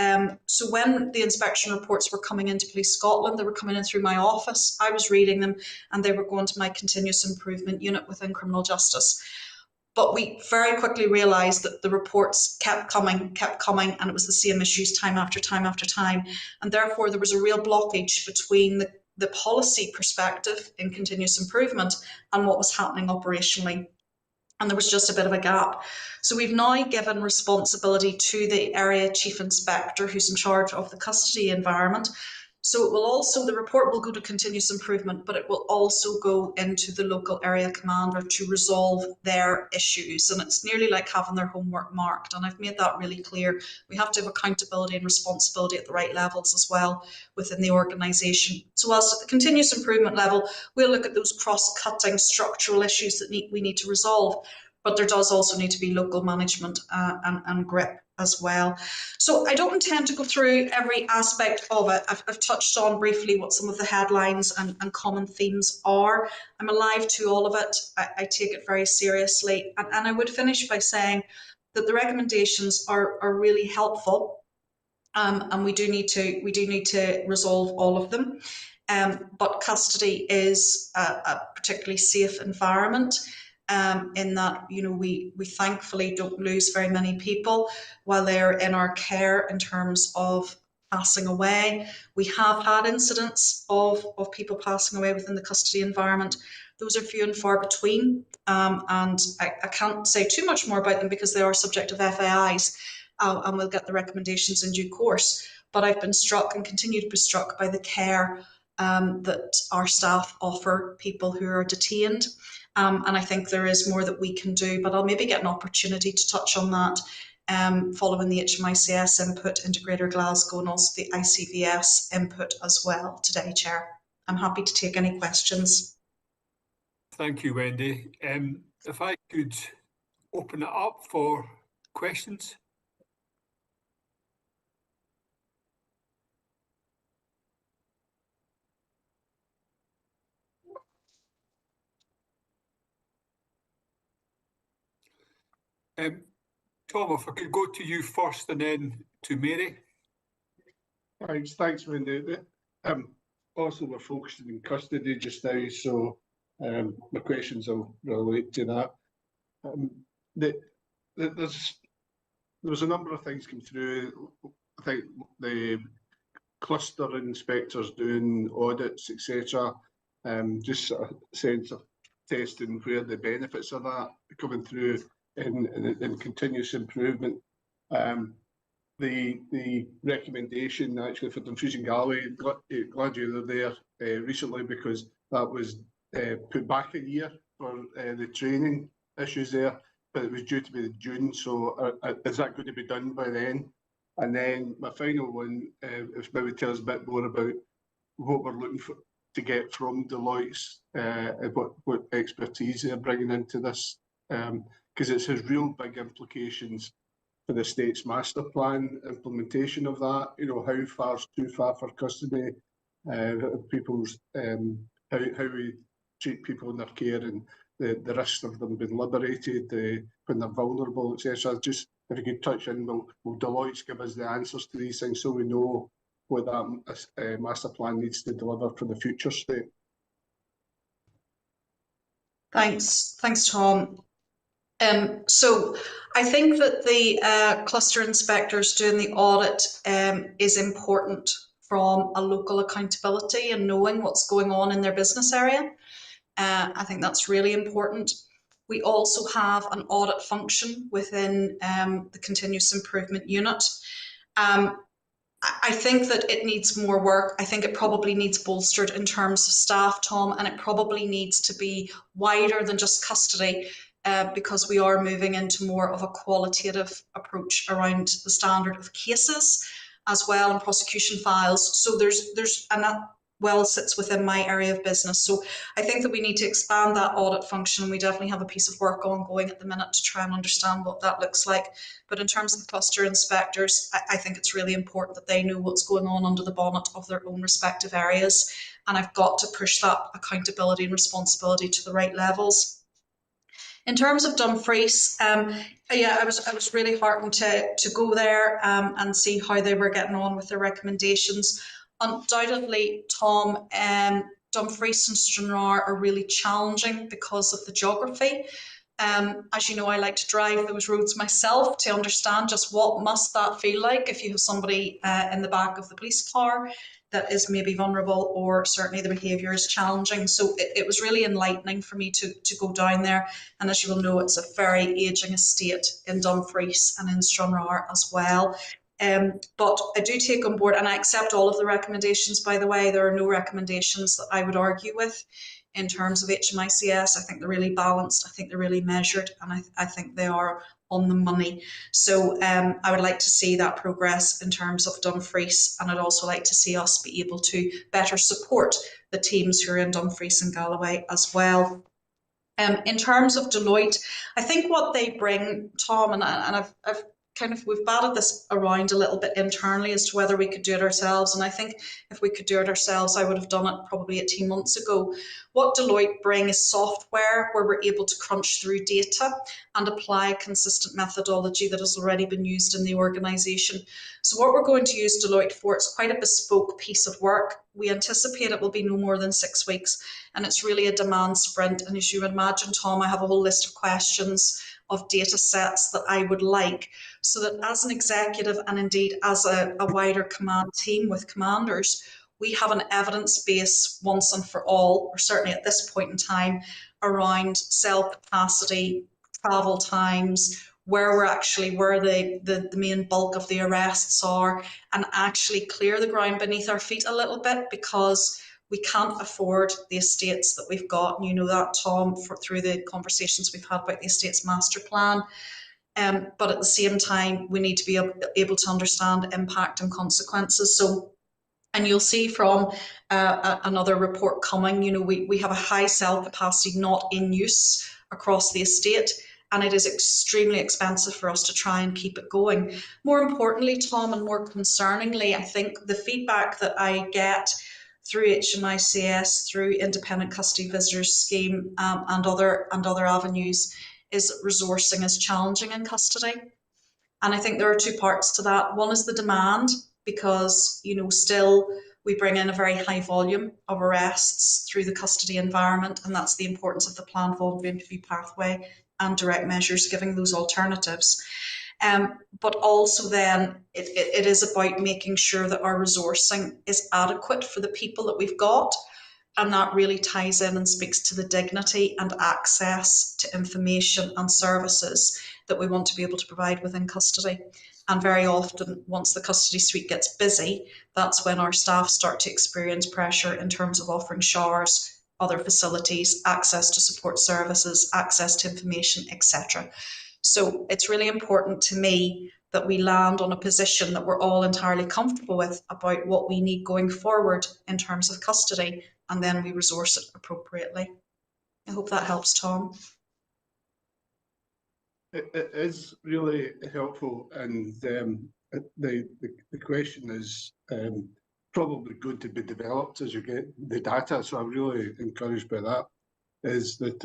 so when the inspection reports were coming into Police Scotland, they were coming in through my office, I was reading them, and they were going to my continuous improvement unit within criminal justice. But we very quickly realised that the reports kept coming, and it was the same issues time after time after time. And therefore, there was a real blockage between the policy perspective in continuous improvement and what was happening operationally. And there was just a bit of a gap. So we've now given responsibility to the area chief inspector who's in charge of the custody environment. So it will also, the report will go to continuous improvement, but it will also go into the local area commander to resolve their issues. And it's nearly like having their homework marked. And I've made that really clear. We have to have accountability and responsibility at the right levels as well within the organisation. So whilst at the continuous improvement level, we'll look at those cross-cutting structural issues that we need to resolve. But there does also need to be local management and grip as well. So I don't intend to go through every aspect of it. I've touched on briefly what some of the headlines and common themes are. I'm alive to all of it. I take it very seriously. And I would finish by saying that the recommendations are really helpful. And we do need to resolve all of them. But custody is a particularly safe environment. In that, you know, we thankfully don't lose very many people while they're in our care in terms of passing away. We have had incidents of people passing away within the custody environment. Those are few and far between, and I can't say too much more about them because they are subject of FAIs, and we'll get the recommendations in due course. But I've been struck and continue to be struck by the care that our staff offer people who are detained. And I think there is more that we can do, but I'll maybe get an opportunity to touch on that following the HMICS input into Greater Glasgow and also the ICVS input as well today, Chair. I'm happy to take any questions. Thank you, Wendy. If I could open it up for questions. Tom, if I could go to you first and then to Mary. Thanks, Wendy. Also, we're focusing in custody just now, so my questions will relate to that. There was a number of things come through. I think the cluster inspectors doing audits, etc. Just sort of sense of testing where the benefits of that coming through in continuous improvement. The recommendation actually for Dumfries and Galway, glad you were there recently because that was put back a year for the training issues there. but it was due to be in June. So is that going to be done by then? And then my final one is maybe tell us a bit more about what we're looking for to get from Deloitte's and what expertise they're bringing into this, because it has real big implications for the state's master plan implementation of that. You know, how far's too far for custody, people's how we treat people in their care, and the risk of them being liberated when they're vulnerable, etc. Just if you could touch in, will Deloitte give us the answers to these things so we know what that master plan needs to deliver for the future state? Thanks, Tom. So I think that the cluster inspectors doing the audit is important from a local accountability and knowing what's going on in their business area. I think that's really important. We also have an audit function within the continuous improvement unit. I think that it needs more work. I think it probably needs bolstered in terms of staff, Tom, and it probably needs to be wider than just custody, because we are moving into more of a qualitative approach around the standard of cases as well, and prosecution files. So and that well sits within my area of business. So I think that we need to expand that audit function. We definitely have a piece of work ongoing at the minute to try and understand what that looks like. But in terms of the cluster inspectors, I think it's really important that they know what's going on under the bonnet of their own respective areas. And I've got to push that accountability and responsibility to the right levels. In terms of Dumfries, yeah, I was really heartened to go there and see how they were getting on with their recommendations. Undoubtedly, Tom, Dumfries and Stranraer are really challenging because of the geography. As you know, I like to drive those roads myself to understand just what must that feel like if you have somebody in the back of the police car that is maybe vulnerable, or certainly the behaviour is challenging. So it was really enlightening for me to go down there. And as you will know, it's a very ageing estate in Dumfries and in Stranraer as well. But I do take on board, and I accept all of the recommendations, by the way. There are no recommendations that I would argue with in terms of HMICS. I think they're really balanced, I think they're really measured, and I think they are on the money. So I would like to see that progress in terms of Dumfries, and I'd also like to see us be able to better support the teams who are in Dumfries and Galloway as well. In terms of Deloitte, I think what they bring, Tom, and I've we've batted this around a little bit internally as to whether we could do it ourselves. And I think if we could do it ourselves, I would have done it probably 18 months ago. What Deloitte bring is software where we're able to crunch through data and apply a consistent methodology that has already been used in the organisation. So what we're going to use Deloitte for, it's quite a bespoke piece of work. We anticipate it will be no more than 6 weeks, and it's really a demand sprint. And as you would imagine, Tom, I have a whole list of questions of data sets that I would like, so that as an executive and indeed as a wider command team with commanders, we have an evidence base once and for all, or certainly at this point in time, around cell capacity, travel times, where the main bulk of the arrests are, and actually clear the ground beneath our feet a little bit, because we can't afford the estates that we've got. And you know that, Tom, through the conversations we've had about the estates master plan. But at the same time, we need to be able to understand impact and consequences. So, and you'll see from another report coming, you know, we have a high cell capacity not in use across the estate, and it is extremely expensive for us to try and keep it going. More importantly, Tom, and more concerningly, I think the feedback that I get through HMICS, through Independent Custody Visitors Scheme and other avenues, is resourcing is challenging in custody. And I think there are two parts to that. One is the demand, because, you know, still we bring in a very high volume of arrests through the custody environment, and that's the importance of the planned voluntary interview pathway and direct measures, giving those alternatives. But also then it is about making sure that our resourcing is adequate for the people that we've got. And that really ties in and speaks to the dignity and access to information and services that we want to be able to provide within custody. And very often, once the custody suite gets busy, that's when our staff start to experience pressure in terms of offering showers, other facilities, access to support services, access to information, etc. So it's really important to me that we land on a position that we're all entirely comfortable with about what we need going forward in terms of custody, and then we resource it appropriately. I hope that helps, Tom. It is really helpful, and the question is probably going to be developed as you get the data. So I'm really encouraged by that. Is that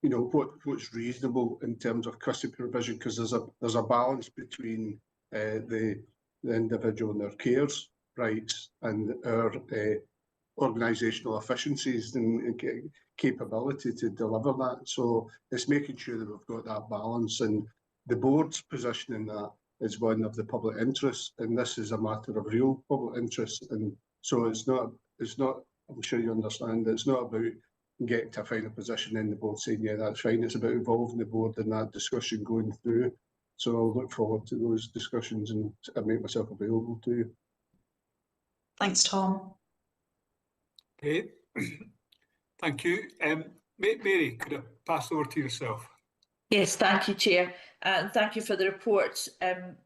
you know, what's reasonable in terms of custody provision, because there's a balance between the individual and their cares rights and our organisational efficiencies and capability to deliver that. So it's making sure that we've got that balance, and the board's position in that is one of the public interest, and this is a matter of real public interest. And so it's not, I'm sure you understand, it's not about getting to a final position in the board saying, yeah, that's fine. It's about involving the board in that discussion going through. So I'll look forward to those discussions and make myself available to you. Thanks, Tom. Okay, thank you. Mary, could I pass over to yourself? Yes, thank you, Chair. And thank you for the report and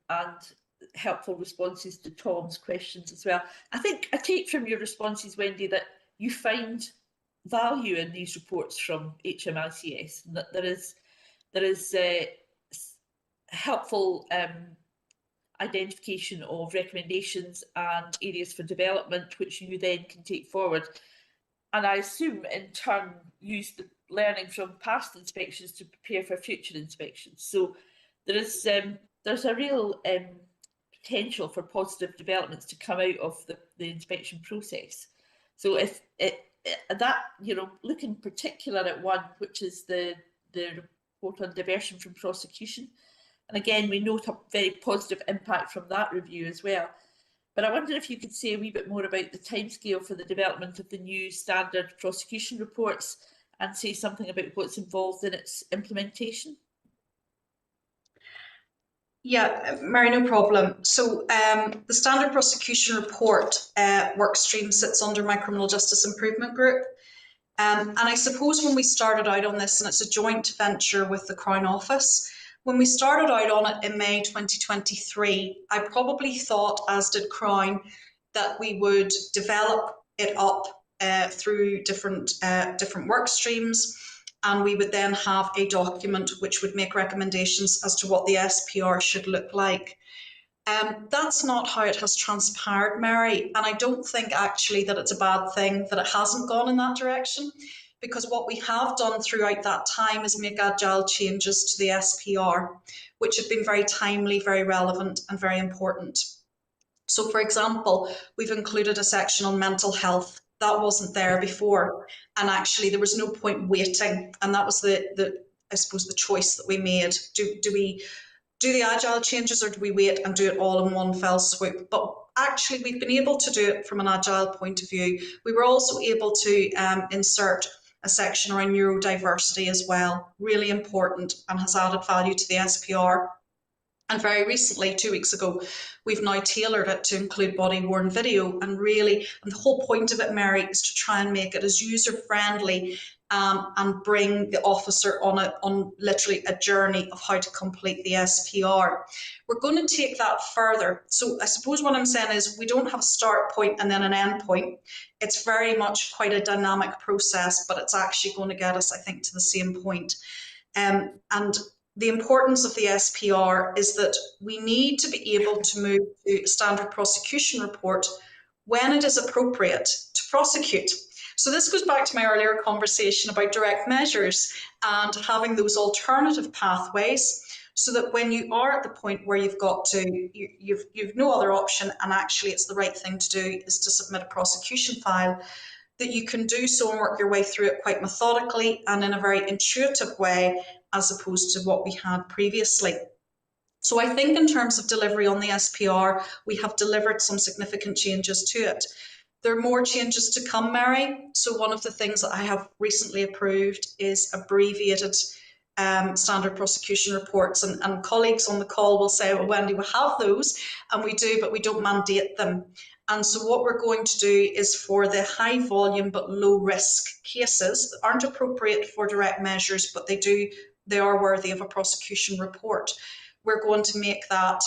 helpful responses to Tom's questions as well. I think I take from your responses, Wendy, that you find value in these reports from HMICS, and that there is helpful identification of recommendations and areas for development, which you then can take forward. And I assume in turn use the learning from past inspections to prepare for future inspections. So there's a real potential for positive developments to come out of the inspection process. So if that, you know, look in particular at one, which is the report on diversion from prosecution. And again, we note a very positive impact from that review as well. But I wonder if you could say a wee bit more about the timescale for the development of the new standard prosecution reports and say something about what's involved in its implementation. Yeah, Mary, no problem. So the standard prosecution report work stream sits under my criminal justice improvement group. And I suppose when we started out on this, and it's a joint venture with the Crown Office, when we started out on it in May 2023, I probably thought, as did Crown, that we would develop it up through different work streams, and we would then have a document which would make recommendations as to what the SPR should look like. That's not how it has transpired, Mary, and I don't think actually that it's a bad thing that it hasn't gone in that direction, because what we have done throughout that time is make agile changes to the SPR, which have been very timely, very relevant and very important. So, for example, we've included a section on mental health. That wasn't there before, and actually there was no point waiting, and that was I suppose the choice that we made. Do we do the agile changes, or do we wait and do it all in one fell swoop? But actually we've been able to do it from an agile point of view. We were also able to insert a section around neurodiversity as well, really important, and has added value to the SPR. And very recently, 2 weeks ago, we've now tailored it to include body-worn video, and the whole point of it, Mary, is to try and make it as user-friendly and bring the officer on literally a journey of how to complete the SPR. We're going to take that further. So I suppose what I'm saying is we don't have a start point and then an end point. It's very much quite a dynamic process, but it's actually going to get us, I think, to the same point. And the importance of the SPR is that we need to be able to move to a standard prosecution report when it is appropriate to prosecute. So this goes back to my earlier conversation about direct measures and having those alternative pathways, so that when you are at the point where you've got to, you've no other option, and actually it's the right thing to do is to submit a prosecution file, that you can do so and work your way through it quite methodically and in a very intuitive way, as opposed to what we had previously. So I think in terms of delivery on the SPR, we have delivered some significant changes to it. There are more changes to come, Mary. So one of the things that I have recently approved is abbreviated standard prosecution reports, and colleagues on the call will say, well, Wendy, we have those, and we do, but we don't mandate them. And so what we're going to do is for the high volume but low risk cases that aren't appropriate for direct measures, but they are worthy of a prosecution report, we're going to make that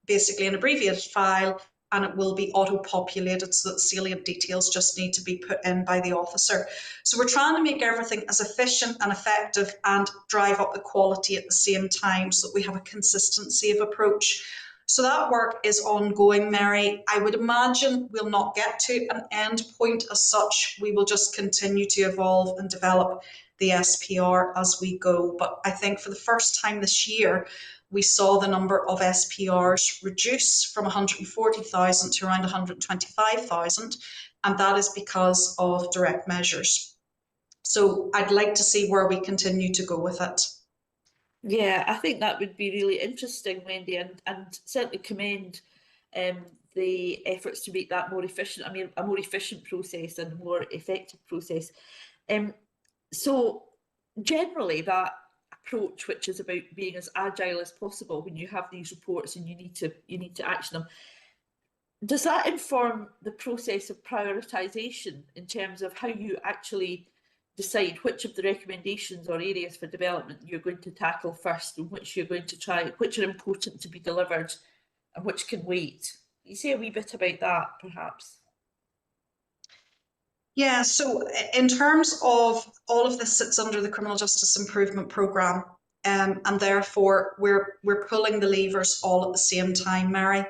basically an abbreviated file, and it will be auto-populated so that salient details just need to be put in by the officer. So we're trying to make everything as efficient and effective and drive up the quality at the same time so that we have a consistency of approach. So that work is ongoing, Mary. I would imagine we'll not get to an end point as such. We will just continue to evolve and develop the SPR as we go. But I think for the first time this year, we saw the number of SPRs reduce from 140,000 to around 125,000, and that is because of direct measures. So I'd like to see where we continue to go with it. Yeah, I think that would be really interesting, Wendy, and certainly commend the efforts to make that more efficient. I mean, a more efficient process and a more effective process. So generally that approach, which is about being as agile as possible when you have these reports and you need to action them, does that inform the process of prioritisation in terms of how you actually decide which of the recommendations or areas for development you're going to tackle first, and which you're going to try, which are important to be delivered and which can wait? Can you say a wee bit about that, perhaps? Yeah, so in terms of all of this sits under the Criminal Justice Improvement Programme, and therefore we're pulling the levers all at the same time, Mary.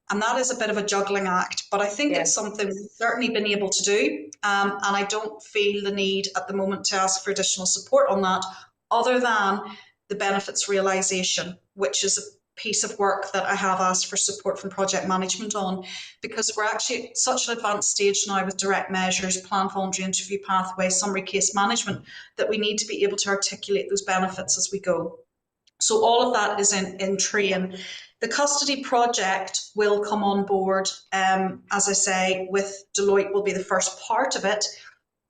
And that is a bit of a juggling act, but I think it's something we've certainly been able to do. And I don't feel the need at the moment to ask for additional support on that, other than the benefits realisation, which is a piece of work that I have asked for support from project management on, because we're actually at such an advanced stage now with direct measures, plan, voluntary interview pathway, summary case management, that we need to be able to articulate those benefits as we go. So all of that is in train. The custody project will come on board, as I say, with Deloitte will be the first part of it.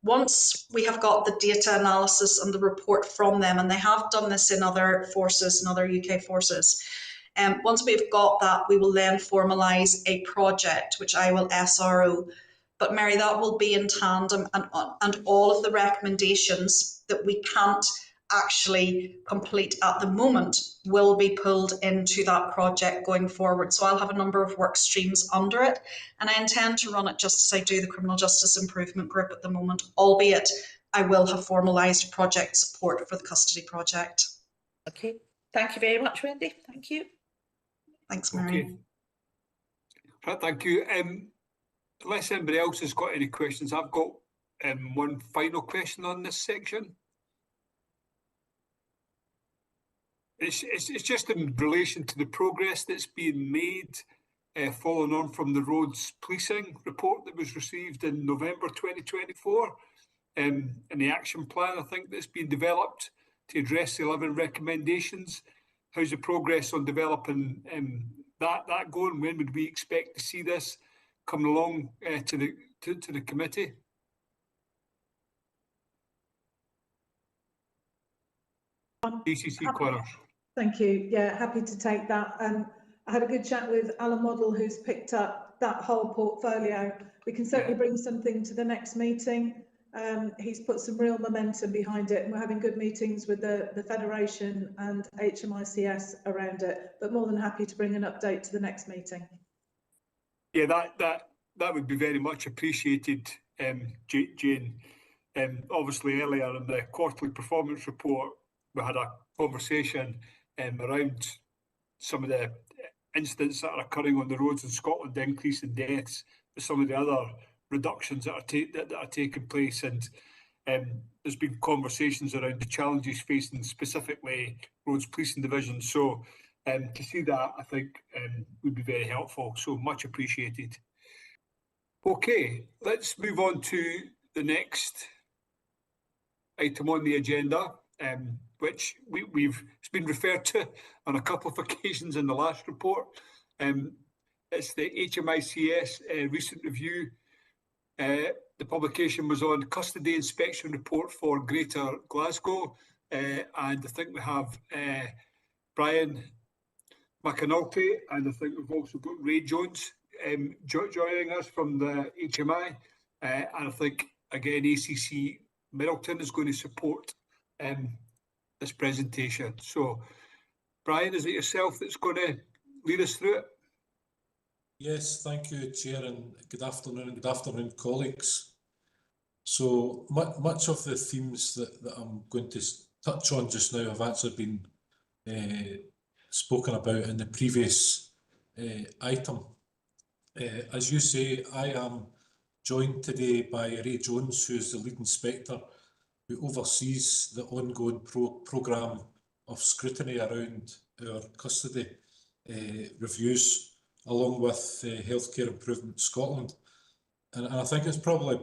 Once we have got the data analysis and the report from them, and they have done this in other forces and other UK forces, once we've got that, we will then formalise a project, which I will SRO. But Mary, that will be in tandem, and all of the recommendations that we can't actually complete at the moment will be pulled into that project going forward. So I'll have a number of work streams under it, and I intend to run it just as I do the Criminal Justice Improvement Group at the moment, albeit I will have formalised project support for the custody project. Okay, thank you very much, Wendy. Thank you. Thanks, Mary. Okay. Thank you. Unless anybody else has got any questions, I've got one final question on this section. It's just in relation to the progress that's being made following on from the roads policing report that was received in November 2024, and the action plan, I think, that's been developed to address the 11 recommendations. How's the progress on developing that going? When would we expect to see this come along to the committee? DCC Connors. Thank you. Yeah, happy to take that. I had a good chat with Alan Model, who's picked up that whole portfolio. We can certainly bring something to the next meeting. He's put some real momentum behind it, and we're having good meetings with the Federation and HMICS around it, but more than happy to bring an update to the next meeting. Yeah, that would be very much appreciated, Jane. Obviously earlier in the quarterly performance report, we had a conversation around some of the incidents that are occurring on the roads in Scotland, the increase in deaths, with some of the other reductions that are taking place, and there's been conversations around the challenges facing specifically roads policing division. So to see that, I think would be very helpful. So much appreciated. Okay, let's move on to the next item on the agenda, which it's been referred to on a couple of occasions in the last report. It's the HMICS recent review. The publication was on custody inspection report for Greater Glasgow. and I think we have Brian McAnulty, and I think we've also got Ray Jones joining us from the HMI, and I think again ACC Middleton is going to support this presentation. So Brian, is it yourself that's going to lead us through it? Yes, thank you, Chair, and good afternoon, colleagues. So much of the themes that I'm going to touch on just now have actually been spoken about in the previous item. As you say, I am joined today by Ray Jones, who is the lead inspector who oversees the ongoing programme of scrutiny around our custody reviews, along with Healthcare Improvement Scotland. And I think it's probably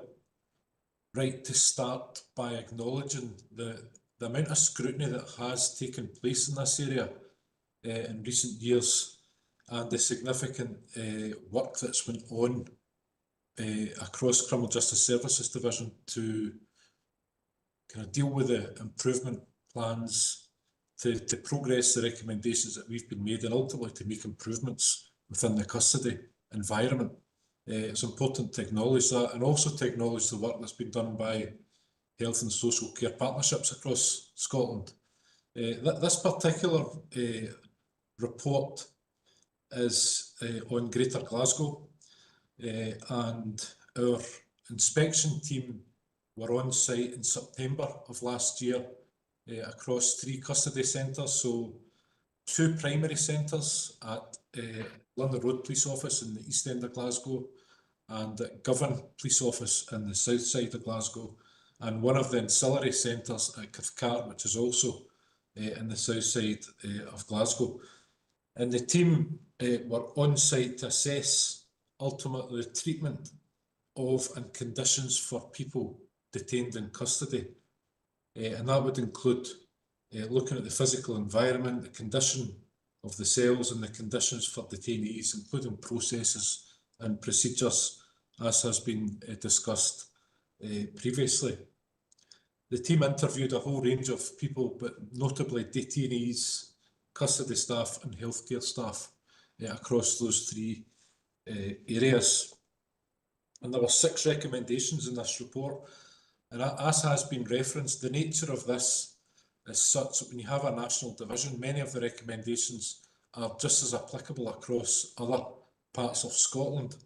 right to start by acknowledging the amount of scrutiny that has taken place in this area in recent years, and the significant work that's went on across Criminal Justice Services Division to kind of deal with the improvement plans, to progress the recommendations that we've been made, and ultimately to make improvements within the custody environment. It's important to acknowledge that, and also to acknowledge the work that's been done by health and social care partnerships across Scotland. This particular report is on Greater Glasgow, and our inspection team were on site in September of last year across 3 custody centres, so 2 primary centres at London Road Police Office in the east end of Glasgow, and at Govan Police Office in the south side of Glasgow, and one of the ancillary centres at Cathcart, which is also in the south side of Glasgow. And the team were on site to assess ultimately the treatment of and conditions for people detained in custody. And that would include looking at the physical environment, the condition of the cells and the conditions for detainees, including processes and procedures, as has been discussed previously. The team interviewed a whole range of people, but notably detainees, custody staff and healthcare staff across those 3 areas. And there were 6 recommendations in this report. And as has been referenced, the nature of this is such that when you have a national division, many of the recommendations are just as applicable across other parts of Scotland.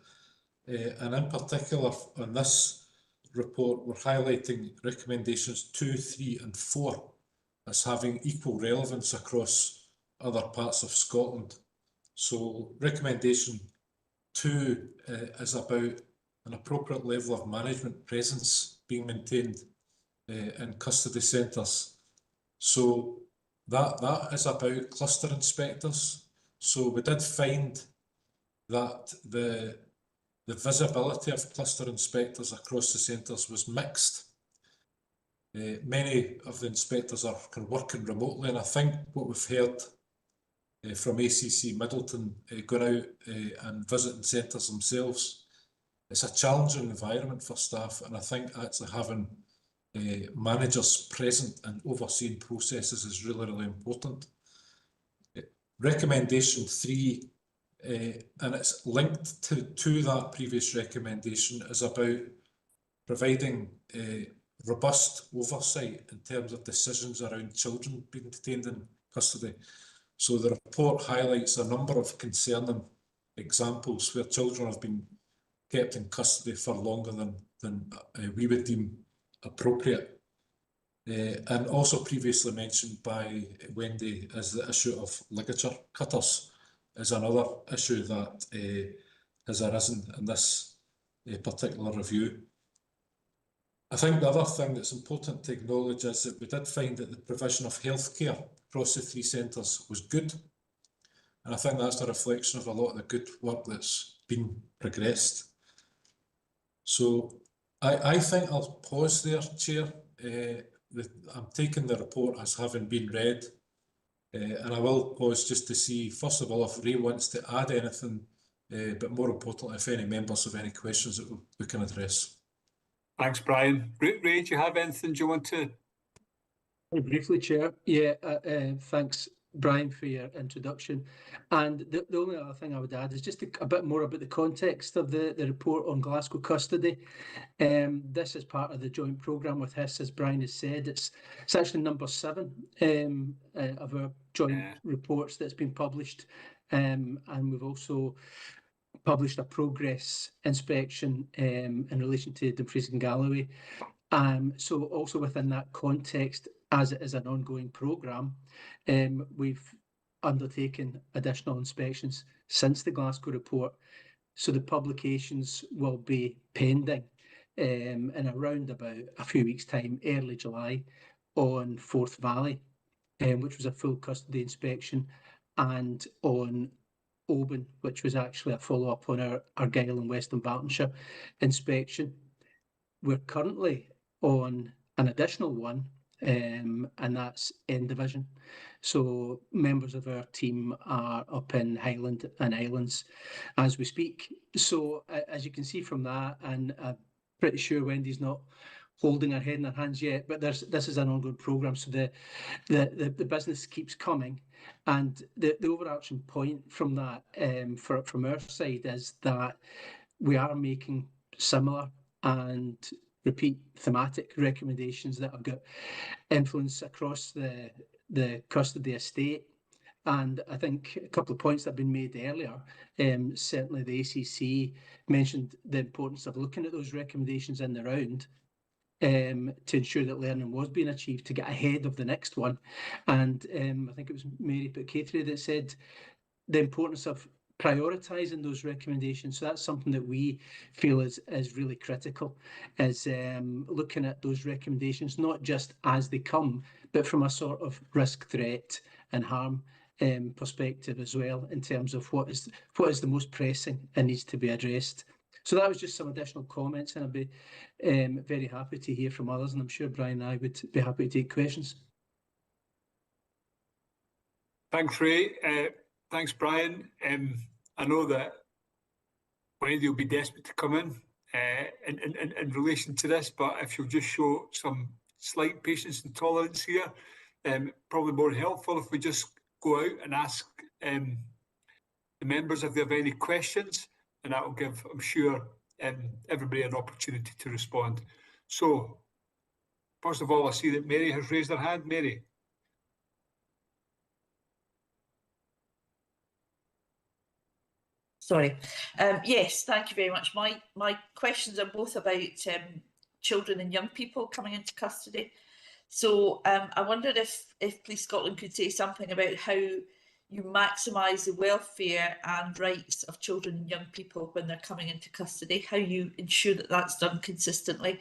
And in particular, on this report, we're highlighting recommendations 2, 3 and 4 as having equal relevance across other parts of Scotland. So recommendation 2 is about an appropriate level of management presence being maintained in custody centres. So that is about cluster inspectors. So we did find that the visibility of cluster inspectors across the centres was mixed. Many of the inspectors are working remotely, and I think what we've heard from ACC Middleton going out and visiting centres themselves, it's a challenging environment for staff, and I think actually having managers present and overseeing processes is really, really important. Recommendation 3, and it's linked to that previous recommendation, is about providing robust oversight in terms of decisions around children being detained in custody. So the report highlights a number of concerning examples where children have been kept in custody for longer than we would deem appropriate. And also previously mentioned by Wendy is the issue of ligature cutters is another issue that has arisen in this particular review. I think the other thing that's important to acknowledge is that we did find that the provision of healthcare across the 3 centres was good. And I think that's a reflection of a lot of the good work that's been progressed. So I think I'll pause there, Chair. I'm taking the report as having been read, and I will pause just to see, first of all, if Ray wants to add anything, but more importantly, if any members have any questions that we can address. Thanks, Brian. Ray, do you have anything you want to Very briefly, Chair. Yeah, thanks, Brian, for your introduction. And the only other thing I would add is just a bit more about the context of the report on Glasgow custody. This is part of the joint programme with HIS, as Brian has said. It's actually number 7 of our joint reports that's been published. And we've also published a progress inspection in relation to Dumfries and Galloway. So also within that context, as it is an ongoing programme, we've undertaken additional inspections since the Glasgow report. So the publications will be pending in around about a few weeks' time, early July, on Forth Valley, which was a full custody inspection, and on Oban, which was actually a follow-up on our Argyll and West Dunbartonshire inspection. We're currently on an additional one, and that's N Division. So members of our team are up in Highland and Islands as we speak. So as you can see from that, and I'm pretty sure Wendy's not holding her head in her hands yet, but this is an ongoing programme, so the business keeps coming. And the overarching point from that, from our side, is that we are making similar and repeat thematic recommendations that have got influence across the custody estate. And I think a couple of points that have been made earlier, certainly the ACC mentioned the importance of looking at those recommendations in the round to ensure that learning was being achieved to get ahead of the next one. And I think it was Mary Catherine that said the importance of prioritising those recommendations. So that's something that we feel is really critical, is looking at those recommendations, not just as they come, but from a sort of risk, threat and harm perspective as well, in terms of what is the most pressing and needs to be addressed. So that was just some additional comments, and I'd be very happy to hear from others, and I'm sure Brian and I would be happy to take questions. Thanks, Ray. Thanks, Brian. I know that Wendy will be desperate to come in relation to this, but if you'll just show some slight patience and tolerance here, probably more helpful if we just go out and ask the members if they have any questions, and that will give, I'm sure, everybody an opportunity to respond. So, first of all, I see that Mary has raised her hand. Mary. Sorry. Yes, thank you very much. My questions are both about children and young people coming into custody. So I wondered if Police Scotland could say something about how you maximise the welfare and rights of children and young people when they're coming into custody, how you ensure that that's done consistently.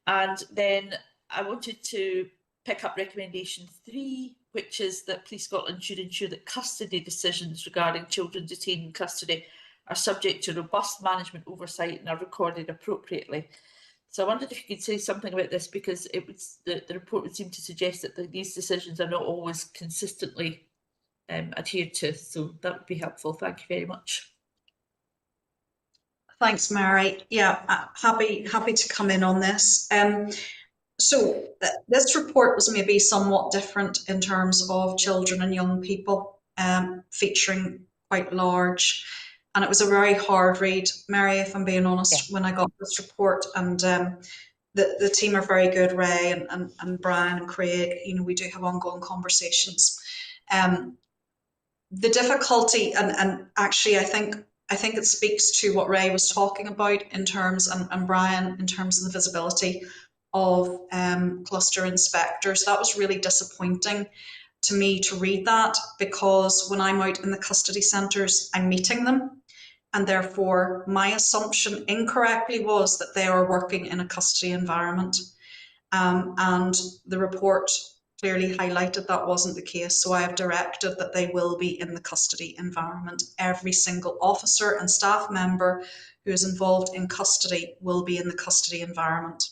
And then I wanted to pick up recommendation 3, which is that Police Scotland should ensure that custody decisions regarding children detained in custody are subject to robust management oversight and are recorded appropriately. So I wondered if you could say something about this, because it was the report would seem to suggest that these decisions are not always consistently adhered to. So that would be helpful. Thank you very much. Thanks, Mary. Yeah, happy to come in on this. So this report was maybe somewhat different in terms of children and young people, featuring quite large, and it was a very hard read, Mary, if I'm being honest, when I got this report. And the team are very good, Ray and Brian and Craig. You know, we do have ongoing conversations. The difficulty, and actually I think it speaks to what Ray was talking about in terms, and Brian, in terms of the visibility of cluster inspectors. That was really disappointing to me to read that, because when I'm out in the custody centres, I'm meeting them, and therefore my assumption incorrectly was that they are working in a custody environment, and the report clearly highlighted that wasn't the case. So I have directed that they will be in the custody environment. Every single officer and staff member who is involved in custody will be in the custody environment.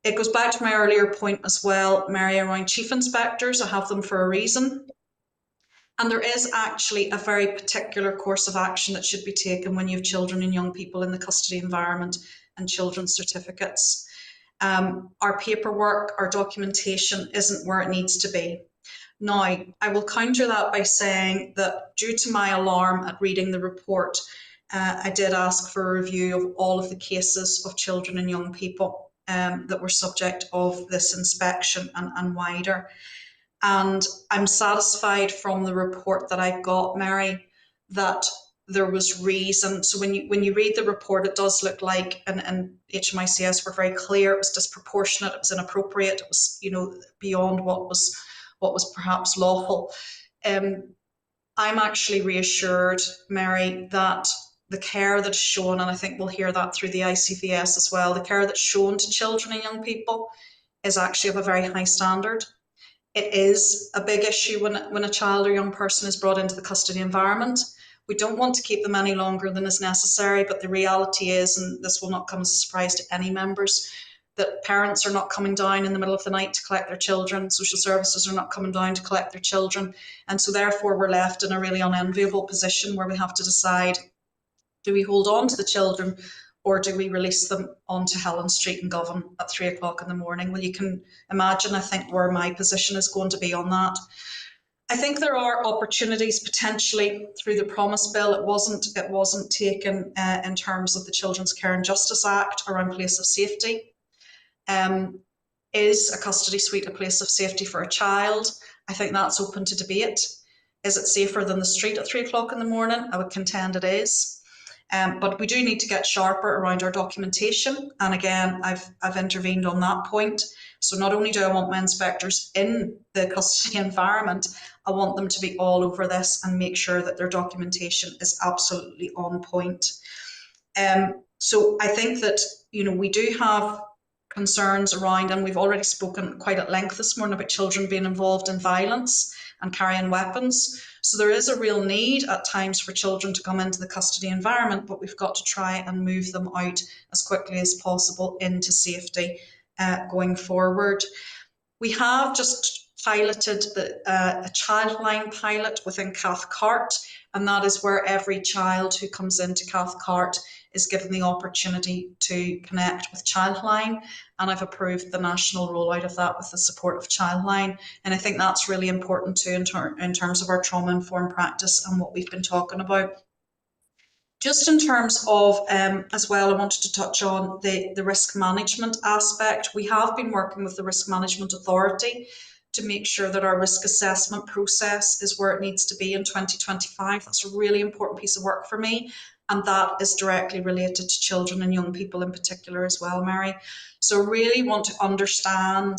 It goes back to my earlier point as well, Mary, around chief inspectors. I have them for a reason. And there is actually a very particular course of action that should be taken when you have children and young people in the custody environment and children's certificates. Our paperwork, our documentation isn't where it needs to be. Now, I will counter that by saying that due to my alarm at reading the report, I did ask for a review of all of the cases of children and young people that were subject of this inspection and wider. And I'm satisfied from the report that I've got, Mary, that there was reason. So when you read the report, it does look like, and HMICS were very clear, it was disproportionate, it was inappropriate, it was, you know, beyond what was perhaps lawful. I'm actually reassured, Mary, that the care that's shown, and I think we'll hear that through the ICVS as well, the care that's shown to children and young people is actually of a very high standard. It is a big issue when a child or young person is brought into the custody environment. We don't want to keep them any longer than is necessary, but the reality is, and this will not come as a surprise to any members, that parents are not coming down in the middle of the night to collect their children, social services are not coming down to collect their children, and so therefore we're left in a really unenviable position where we have to decide, do we hold on to the children or do we release them onto Helen Street in Govan at 3 o'clock in the morning? Well, you can imagine, I think, where my position is going to be on that. I think there are opportunities potentially through the Promise Bill. It wasn't taken in terms of the Children's Care and Justice Act around place of safety. Is a custody suite a place of safety for a child? I think that's open to debate. Is it safer than the street at 3 o'clock in the morning? I would contend it is. But we do need to get sharper around our documentation. And again, I've intervened on that point. So not only do I want my inspectors in the custody environment, I want them to be all over this and make sure that their documentation is absolutely on point. So I think that, you know, we do have concerns around, and we've already spoken quite at length this morning about children being involved in violence and carrying weapons. So there is a real need at times for children to come into the custody environment, but we've got to try and move them out as quickly as possible into safety going forward. We have just piloted a Childline pilot within Cathcart, and that is where every child who comes into Cathcart is given the opportunity to connect with Childline, and I've approved the national rollout of that with the support of Childline, and I think that's really important too in terms of our trauma-informed practice and what we've been talking about. Just in terms of, as well, I wanted to touch on the risk management aspect. We have been working with the Risk Management Authority to make sure that our risk assessment process is where it needs to be in 2025. That's a really important piece of work for me. And that is directly related to children and young people in particular as well, Mary. So really want to understand,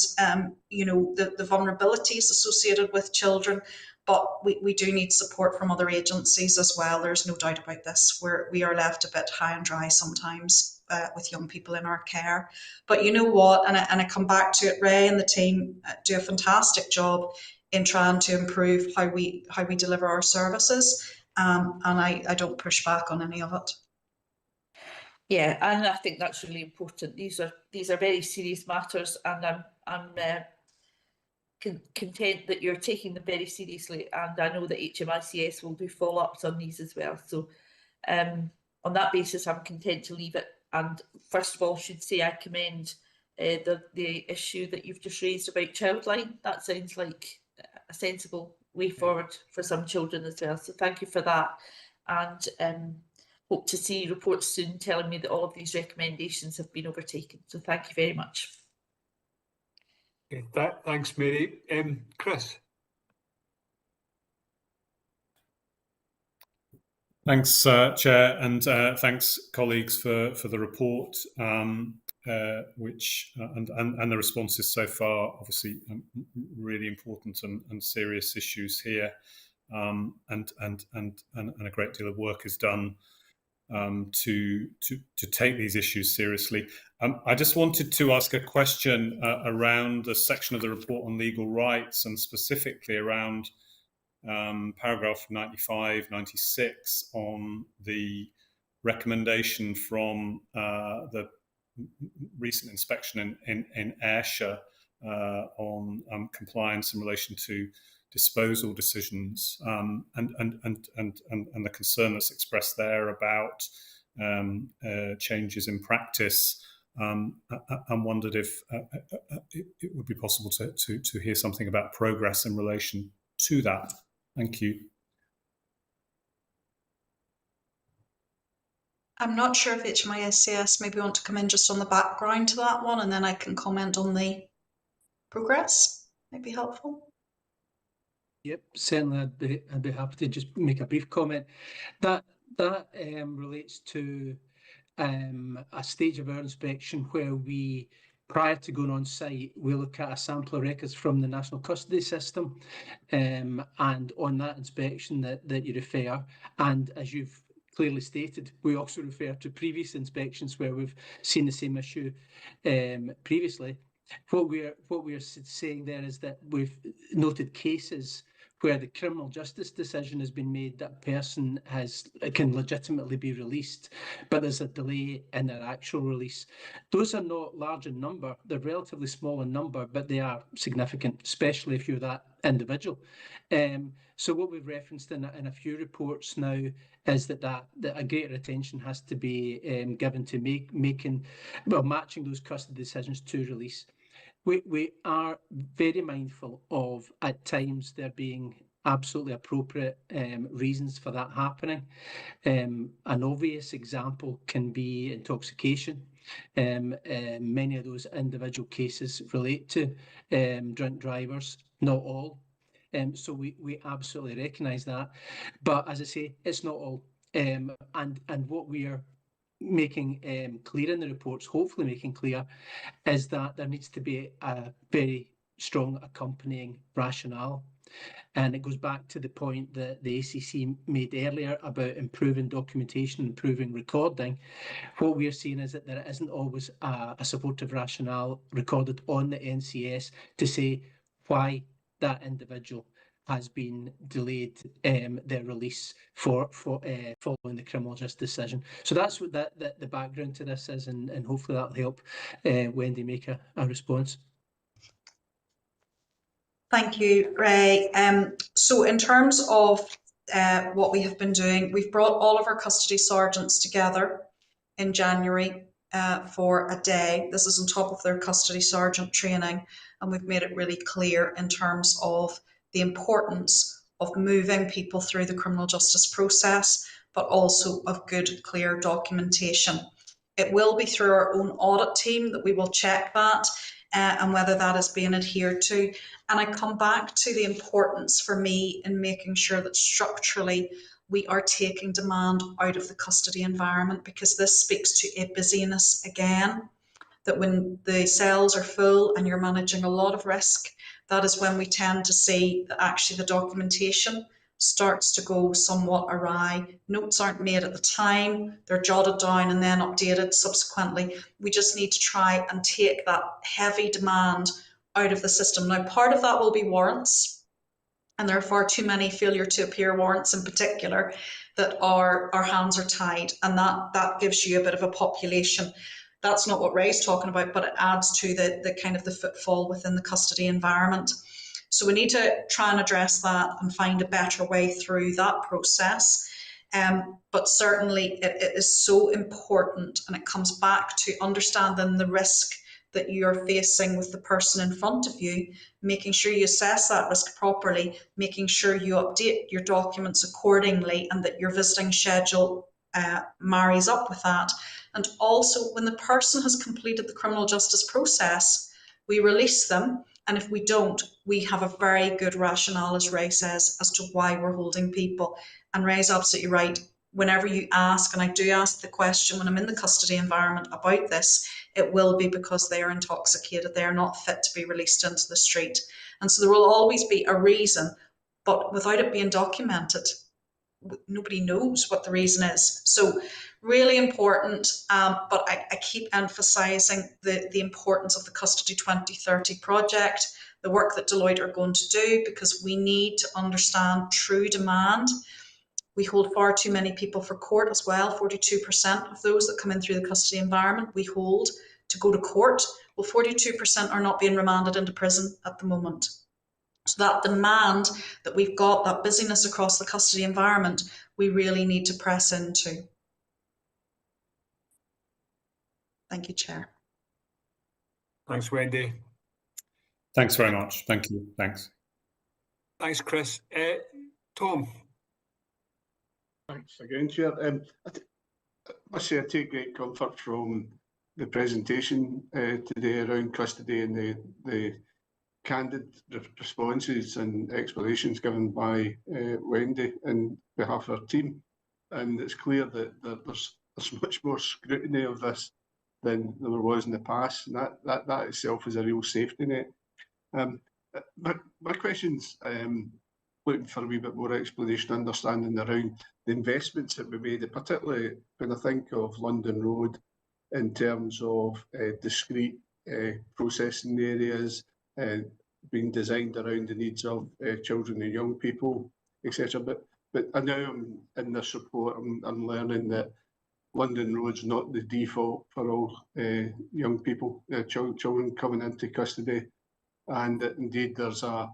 you know, the vulnerabilities associated with children, but we do need support from other agencies as well. There's no doubt about this, where we are left a bit high and dry sometimes with young people in our care. But you know what, and I come back to it, Ray and the team do a fantastic job in trying to improve how we deliver our services. And I don't push back on any of it. Yeah, and I think that's really important. These are very serious matters, and I'm content that you're taking them very seriously. And I know that HMICS will do follow-ups on these as well. So on that basis, I'm content to leave it. And first of all, should say I commend the issue that you've just raised about Childline. That sounds like a sensible way forward for some children as well. So thank you for that, and hope to see reports soon telling me that all of these recommendations have been overtaken. So thank you very much. Okay, thanks, Mary. Chris. Thanks, Chair, and thanks, colleagues, for the report, which and the responses so far. Obviously, really important and serious issues here, and a great deal of work is done to take these issues seriously. I just wanted to ask a question around the section of the report on legal rights, and specifically around paragraph 95, 96 on the recommendation from the recent inspection in Ayrshire on compliance in relation to disposal decisions, and the concern that's expressed there about changes in practice and wondered if it would be possible to hear something about progress in relation to that. Thank you. I'm not sure if HMISCS maybe want to come in just on the background to that one, and then I can comment on the progress. Might be helpful. Yep, certainly. I'd be happy to just make a brief comment. That relates to a stage of our inspection where we, prior to going on site, we look at a sample of records from the National Custody System, and on that inspection that you refer, and as you've clearly stated, we also refer to previous inspections where we've seen the same issue previously. What we're saying there is that we've noted cases where the criminal justice decision has been made that a person can legitimately be released, but there's a delay in their actual release. Those are not large in number, they're relatively small in number, but they are significant, especially if you're that individual. So what we've referenced in a few reports now is that a greater attention has to be given to matching those custody decisions to release. We are very mindful of, at times, there being absolutely appropriate reasons for that happening. An obvious example can be intoxication. Many of those individual cases relate to drunk drivers, not all. So we absolutely recognise that. But as I say, it's not all. And what we are making clear in the reports, hopefully making clear, is that there needs to be a very strong accompanying rationale. And it goes back to the point that the ACC made earlier about improving documentation, improving recording. What we're seeing is that there isn't always a supportive rationale recorded on the NCS to say why that individual has been delayed their release for following the criminal justice decision. So that's what the background to this is, and hopefully that'll help Wendy make a response. Thank you, Ray. So in terms of what we have been doing, we've brought all of our custody sergeants together in January for a day. This is on top of their custody sergeant training, and we've made it really clear in terms of the importance of moving people through the criminal justice process, but also of good, clear documentation. It will be through our own audit team that we will check that and whether that is being adhered to. And I come back to the importance for me in making sure that structurally we are taking demand out of the custody environment, because this speaks to a busyness again, that when the cells are full and you're managing a lot of risk, that is when we tend to see that actually the documentation starts to go somewhat awry. Notes aren't made at the time, they're jotted down and then updated subsequently. We just need to try and take that heavy demand out of the system. Now, part of that will be warrants, and there are far too many failure to appear warrants in particular that our hands are tied, and that gives you a bit of a population. That's not what Ray's talking about, but it adds to the kind of the footfall within the custody environment. So we need to try and address that and find a better way through that process. But certainly it is so important, and it comes back to understanding the risk that you're facing with the person in front of you, making sure you assess that risk properly, making sure you update your documents accordingly, and that your visiting schedule marries up with that. And also, when the person has completed the criminal justice process, we release them. And if we don't, we have a very good rationale, as Ray says, as to why we're holding people. And Ray's absolutely right. Whenever you ask, and I do ask the question when I'm in the custody environment about this, it will be because they are intoxicated. They are not fit to be released into the street. And so there will always be a reason, but without it being documented, nobody knows what the reason is. So really important, but I keep emphasising the importance of the Custody 2030 project, the work that Deloitte are going to do, because we need to understand true demand. We hold far too many people for court as well. 42% of those that come in through the custody environment we hold to go to court. Well, 42% are not being remanded into prison at the moment. So that demand that we've got, that busyness across the custody environment, we really need to press into. Thank you, Chair. Thanks, Wendy. Thanks very much. Thank you. Thanks. Thanks, Chris. Tom. Thanks again, Chair. I must say I take great comfort from the presentation today around custody and the candid responses and explanations given by Wendy on behalf of her team. And it's clear that there's much more scrutiny of this than there was in the past, and that itself is a real safety net. My question's looking for a wee bit more explanation, understanding around the investments that we made, particularly when I think of London Road in terms of discrete processing areas being designed around the needs of children and young people, etc. But I now I'm in this report, I'm learning that London Road's not the default for all young people, children coming into custody, and that indeed there's a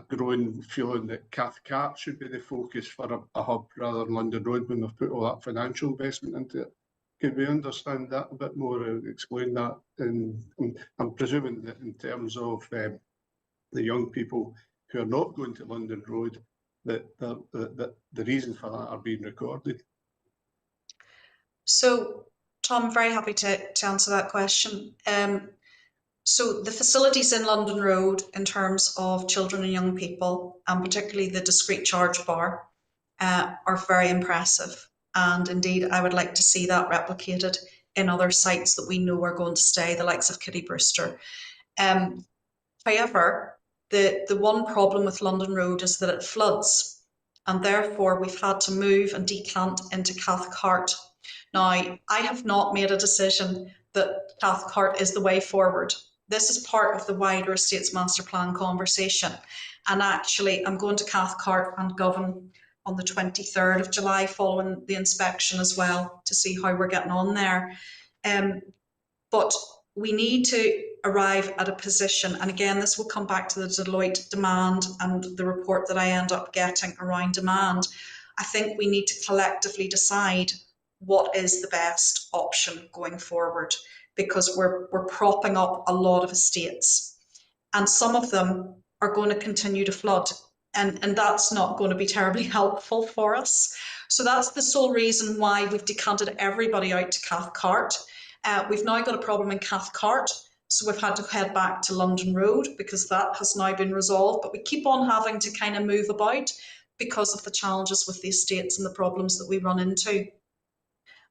growing feeling that Cathcart should be the focus for a hub rather than London Road when we've put all that financial investment into it. Can we understand that a bit more and explain that? And I'm presuming that in terms of the young people who are not going to London Road, that the reasons for that are being recorded. So, Tom, I'm very happy to answer that question. So the facilities in London Road in terms of children and young people, and particularly the discrete charge bar, are very impressive. And indeed, I would like to see that replicated in other sites that we know are going to stay, the likes of Kitty Brewster. However, the one problem with London Road is that it floods, and therefore we've had to move and decant into Cathcart. Now, I have not made a decision that Cathcart is the way forward. This is part of the wider Estates Master Plan conversation. And actually, I'm going to Cathcart and Govan on the 23rd of July following the inspection as well to see how we're getting on there. But we need to arrive at a position, and again, this will come back to the Deloitte demand and the report that I end up getting around demand. I think we need to collectively decide what is the best option going forward, because we're propping up a lot of estates, and some of them are going to continue to flood, and that's not going to be terribly helpful for us. So that's the sole reason why we've decanted everybody out to Cathcart. We've now got a problem in Cathcart, so we've had to head back to London Road because that has now been resolved, but we keep on having to kind of move about because of the challenges with the estates and the problems that we run into.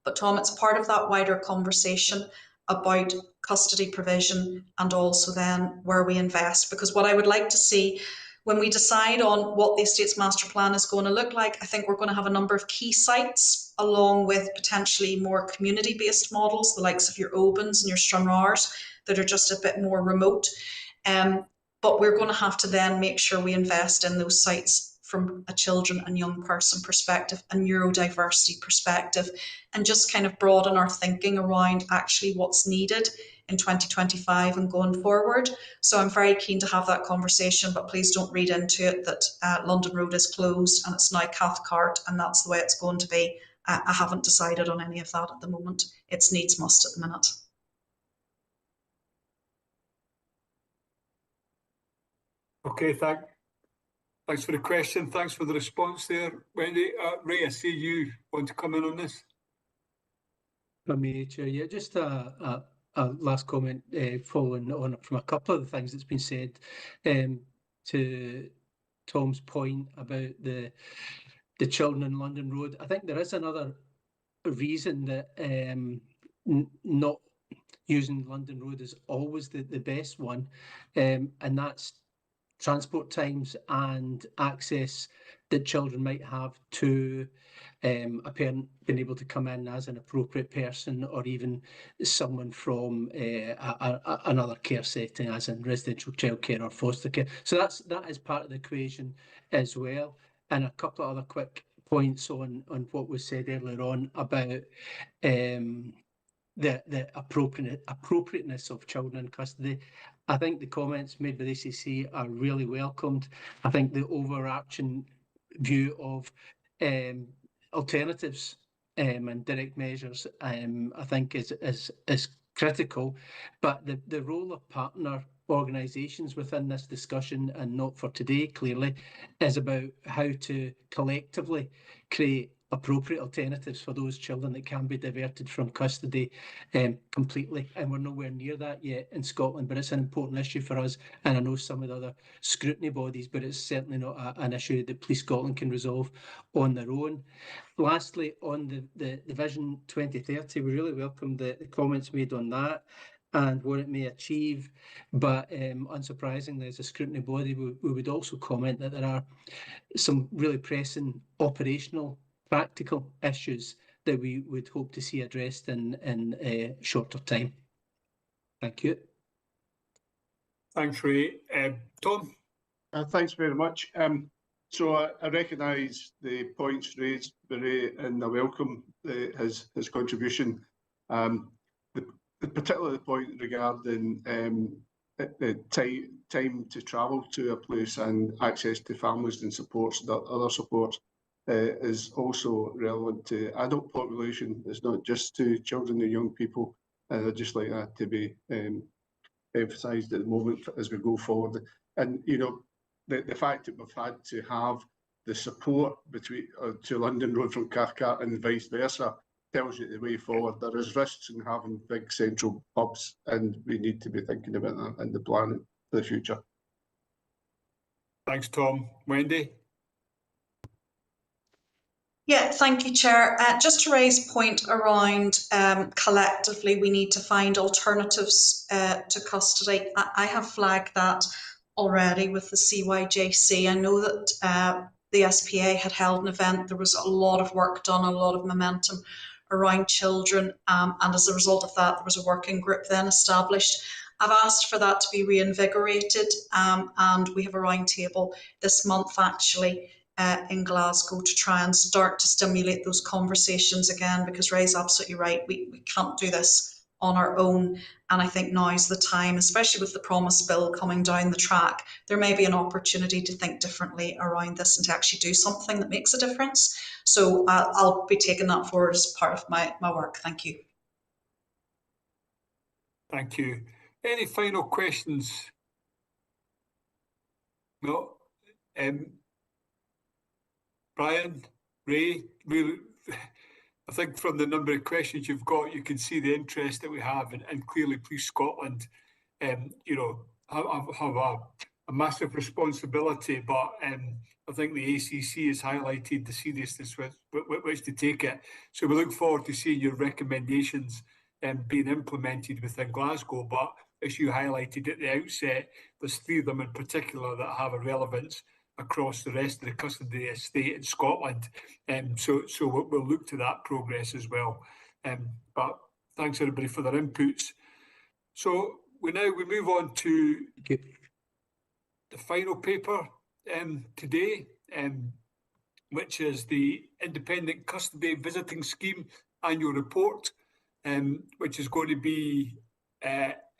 But Tom, it's part of that wider conversation about custody provision and also then where we invest, because what I would like to see when we decide on what the Estates Master Plan is going to look like, I think we're going to have a number of key sites along with potentially more community-based models, the likes of your Obens and your Stranraers that are just a bit more remote. But we're going to have to then make sure we invest in those sites from a children and young person perspective, a neurodiversity perspective, and just kind of broaden our thinking around actually what's needed in 2025 and going forward. So I'm very keen to have that conversation, but please don't read into it that London Road is closed and it's now Cathcart and that's the way it's going to be. I haven't decided on any of that at the moment. It's needs must at the minute. Okay, thanks for the question. Thanks for the response there, Wendy. Ray, I see you want to come in on this. For me, Chair, yeah, just a last comment following on from a couple of the things that's been said to Tom's point about the children in London Road. I think there is another reason that not using London Road is always the best one, and that's transport times and access that children might have to a parent being able to come in as an appropriate person, or even someone from another care setting, as in residential childcare or foster care. So that is part of the equation as well. And a couple of other quick points on what was said earlier on about the appropriateness of children in custody. I think the comments made by the ACC are really welcomed. I think the overarching view of alternatives and direct measures, I think is critical, but the role of partner organisations within this discussion, and not for today clearly, is about how to collectively create appropriate alternatives for those children that can be diverted from custody completely. And we're nowhere near that yet in Scotland, but it's an important issue for us. And I know some of the other scrutiny bodies, but it's certainly not an issue that Police Scotland can resolve on their own. Lastly, on the Vision 2030, we really welcome the comments made on that and what it may achieve. But unsurprisingly, as a scrutiny body, we would also comment that there are some really pressing operational, practical issues that we would hope to see addressed in a shorter time. Thank you. Thanks, Ray. Tom? Thanks very much. So I recognise the points raised by Ray, and I welcome his contribution. Particularly the point regarding time to travel to a place and access to families and supports, and other supports, is also relevant to adult population. It's not just to children and young people. I'd just like that to be emphasised at the moment as we go forward. And you know, the fact that we've had to have the support between to London Road from Cathcart and vice versa tells you the way forward. There is risks in having big central hubs, and we need to be thinking about that in the planning for the future. Thanks, Tom. Wendy? Yeah, thank you, Chair. Just to raise a point around collectively we need to find alternatives to custody. I have flagged that already with the CYJC. I know that the SPA had held an event. There was a lot of work done, a lot of momentum around children, and as a result of that, there was a working group then established. I've asked for that to be reinvigorated, and we have a roundtable this month actually in Glasgow to try and start to stimulate those conversations again, because Ray's absolutely right. We can't do this on our own, and I think now is the time, especially with the Promise Bill coming down the track. There may be an opportunity to think differently around this and to actually do something that makes a difference. So I'll be taking that forward as part of my work. Thank you. Thank you. Any final questions? No. Brian, Ray, I think from the number of questions you've got, you can see the interest that we have, and clearly Police Scotland, you know, have a massive responsibility, but I think the ACC has highlighted the seriousness with which to take it. So we look forward to seeing your recommendations being implemented within Glasgow. But as you highlighted at the outset, there's 3 of them in particular that have a relevance across the rest of the custody estate in Scotland. So we'll look to that progress as well. But thanks everybody for their inputs. So we move on to the final paper today, which is the Independent Custody Visiting Scheme Annual Report, which is going to be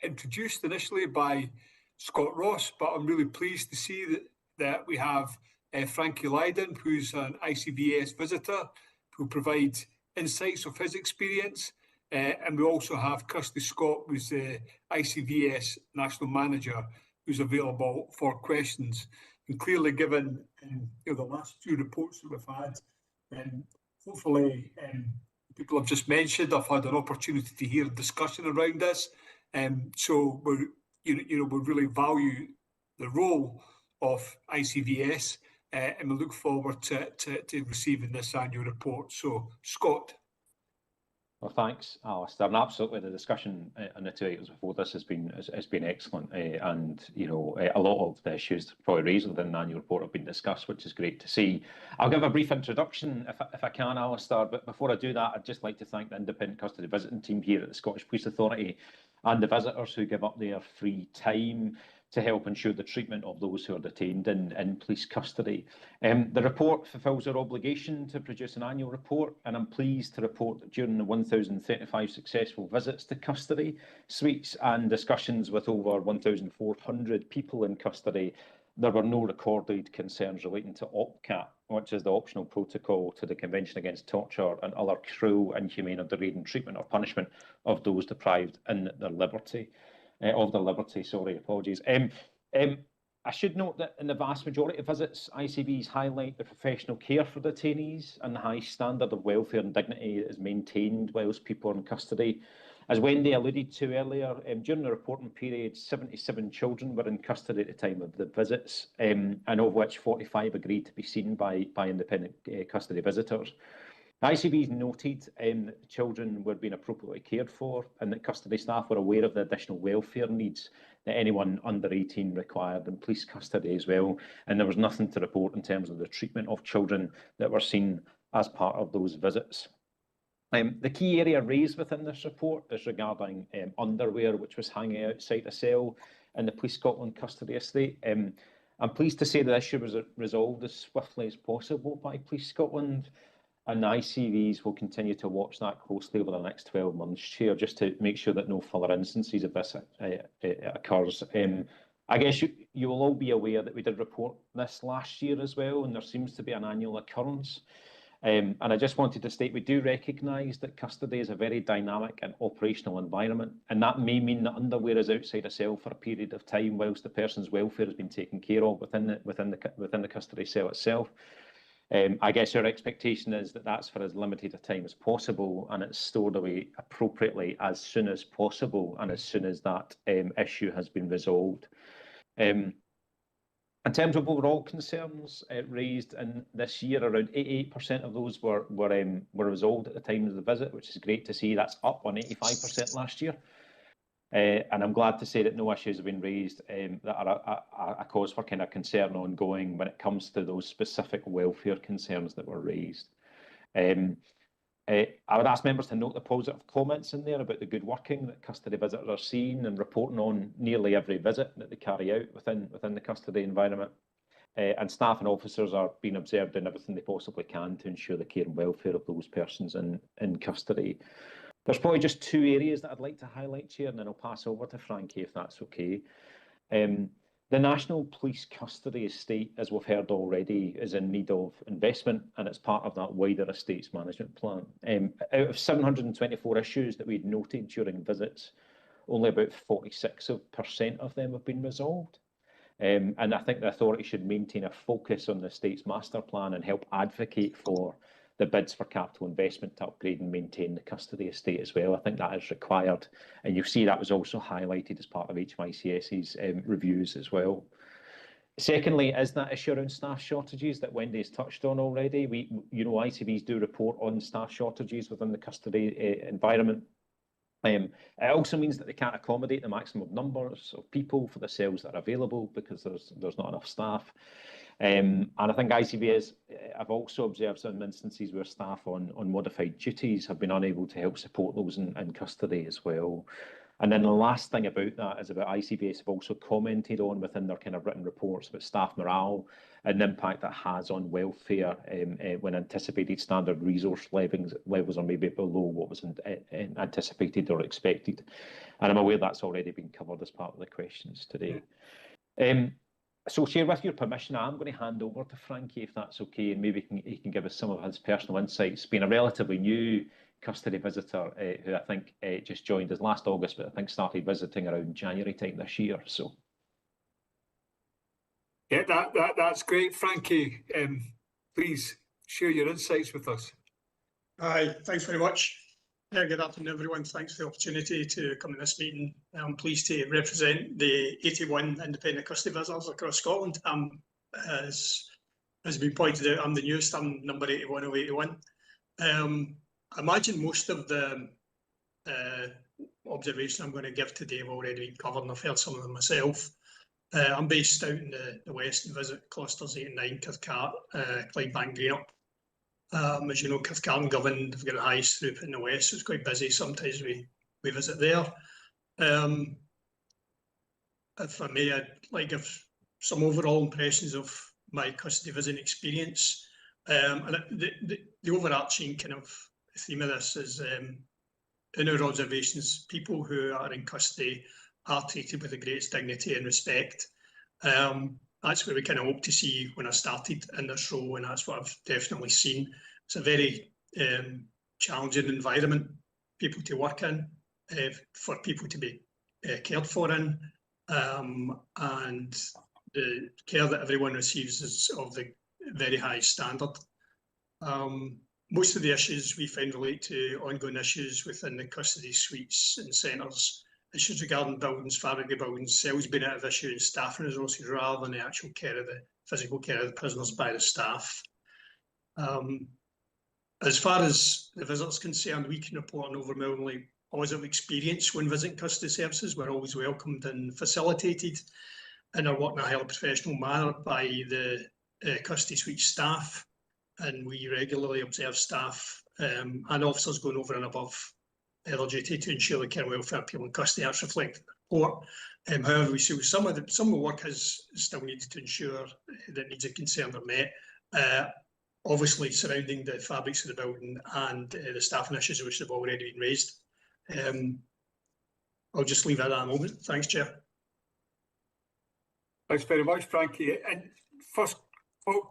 introduced initially by Scott Ross, but I'm really pleased to see that we have Frankie Lydon, who's an ICVS visitor, who provides insights of his experience. And we also have Kirsty Scott, who's the ICVS National Manager, who's available for questions. And clearly, given the last 2 reports that we've had, hopefully people have just mentioned, I've had an opportunity to hear a discussion around this. So we really value the role of ICVS, and we look forward to receiving this annual report. So, Scott. Well, thanks, Alistair. And absolutely, the discussion on the 2 items before this has been excellent, and a lot of the issues probably raised within the annual report have been discussed, which is great to see. I'll give a brief introduction if I can, Alistair. But before I do that, I'd just like to thank the Independent Custody Visiting Team here at the Scottish Police Authority and the visitors who give up their free time to help ensure the treatment of those who are detained in police custody. The report fulfils their obligation to produce an annual report, and I'm pleased to report that during the 1,035 successful visits to custody suites and discussions with over 1,400 people in custody, there were no recorded concerns relating to OPCAT, which is the optional protocol to the Convention Against Torture and other cruel, inhumane or degrading treatment or punishment of those deprived in their liberty, apologies. I should note that in the vast majority of visits, ICBs highlight the professional care for detainees and the high standard of welfare and dignity that is maintained whilst people are in custody. As Wendy alluded to earlier, during the reporting period, 77 children were in custody at the time of the visits, and of which 45 agreed to be seen by independent custody visitors. ICBs noted that the children were being appropriately cared for and that custody staff were aware of the additional welfare needs that anyone under 18 required in police custody as well. And there was nothing to report in terms of the treatment of children that were seen as part of those visits. The key area raised within this report is regarding underwear, which was hanging outside a cell in the Police Scotland custody estate. I'm pleased to say the issue was resolved as swiftly as possible by Police Scotland, and the ICVs will continue to watch that closely over the next 12 months, Chair, just to make sure that no further instances of this occurs. I guess you will all be aware that we did report this last year as well, and there seems to be an annual occurrence. And I just wanted to state we do recognise that custody is a very dynamic and operational environment, and that may mean that underwear is outside a cell for a period of time whilst the person's welfare has been taken care of within the custody cell itself. I guess our expectation is that that's for as limited a time as possible, and it's stored away appropriately as soon as possible and as soon as that issue has been resolved. In terms of overall concerns raised in this year, around 88% of those were resolved at the time of the visit, which is great to see. That's up on 85% last year. And I'm glad to say that no issues have been raised that are a cause for kind of concern ongoing when it comes to those specific welfare concerns that were raised. I would ask members to note the positive comments in there about the good working that custody visitors are seeing and reporting on nearly every visit that they carry out within the custody environment. And staff and officers are being observed in everything they possibly can to ensure the care and welfare of those persons in custody. There's probably just two areas that I'd like to highlight, Chair, and then I'll pass over to Frankie if that's okay. The National Police Custody Estate, as we've heard already, is in need of investment, and it's part of that wider estates management plan. Out of 724 issues that we'd noted during visits, only about 46% of them have been resolved. And I think the authority should maintain a focus on the estates master plan and help advocate for the bids for capital investment to upgrade and maintain the custody estate as well. I think that is required. And you'll see that was also highlighted as part of HMICS's reviews as well. Secondly, is that issue around staff shortages that Wendy's touched on already. ICBs do report on staff shortages within the custody environment. It also means that they can't accommodate the maximum numbers of people for the cells that are available because there's not enough staff. And I think ICBs have also observed some instances where staff on modified duties have been unable to help support those in custody as well. And then the last thing about that is about ICBs have also commented on within their kind of written reports about staff morale and the impact that has on welfare when anticipated standard resource levels are maybe below what was anticipated or expected. And I'm aware that's already been covered as part of the questions today. So, Chair, with your permission, I'm going to hand over to Frankie, if that's okay, and maybe he can give us some of his personal insights. Being a relatively new custody visitor who I think just joined us last August, but I think started visiting around January time this year. So, yeah, that's great, Frankie. Please share your insights with us. Hi, thanks very much. Good afternoon, everyone. Thanks for the opportunity to come in this meeting. I'm pleased to represent the 81 independent custody visitors across Scotland. As has been pointed out, I'm the newest. I'm number 81 of 81. I imagine most of the observation I'm going to give today have already been covered, and I've heard some of them myself. I'm based out in the west and visit clusters 8 and 9, Cathcart, Clydebank, Greenup. As you know, Cathcart and Govan have got the highest throughput in the west, so it's quite busy. Sometimes we visit there. If I may, I'd like to give some overall impressions of my custody visiting experience. And the overarching kind of theme of this is, in our observations, people who are in custody are treated with the greatest dignity and respect. that's where we kind of hope to see when I started in this role, and that's what I've definitely seen. It's a very challenging environment, people to work in, for people to be cared for in, and the care that everyone receives is of the very high standard. Most of the issues we find relate to ongoing issues within the custody suites and centres, issues regarding buildings, fabric of buildings, cells being out of issue, and staffing resources rather than the actual care of the physical care of the prisoners by the staff. As far as the visitors concerned, we can report an overwhelmingly positive experience when visiting custody services. We're always welcomed and facilitated in our work in a highly professional manner by the custody suite staff, and we regularly observe staff and officers going over and above their duty to ensure the care and welfare of people in custody. That's reflected in the report. However, we see some of the work has still needed to ensure that needs of concern are met. Obviously, surrounding the fabrics of the building and the staffing issues which have already been raised. I'll just leave it at that moment. Thanks, Chair. Thanks very much, Frankie. And first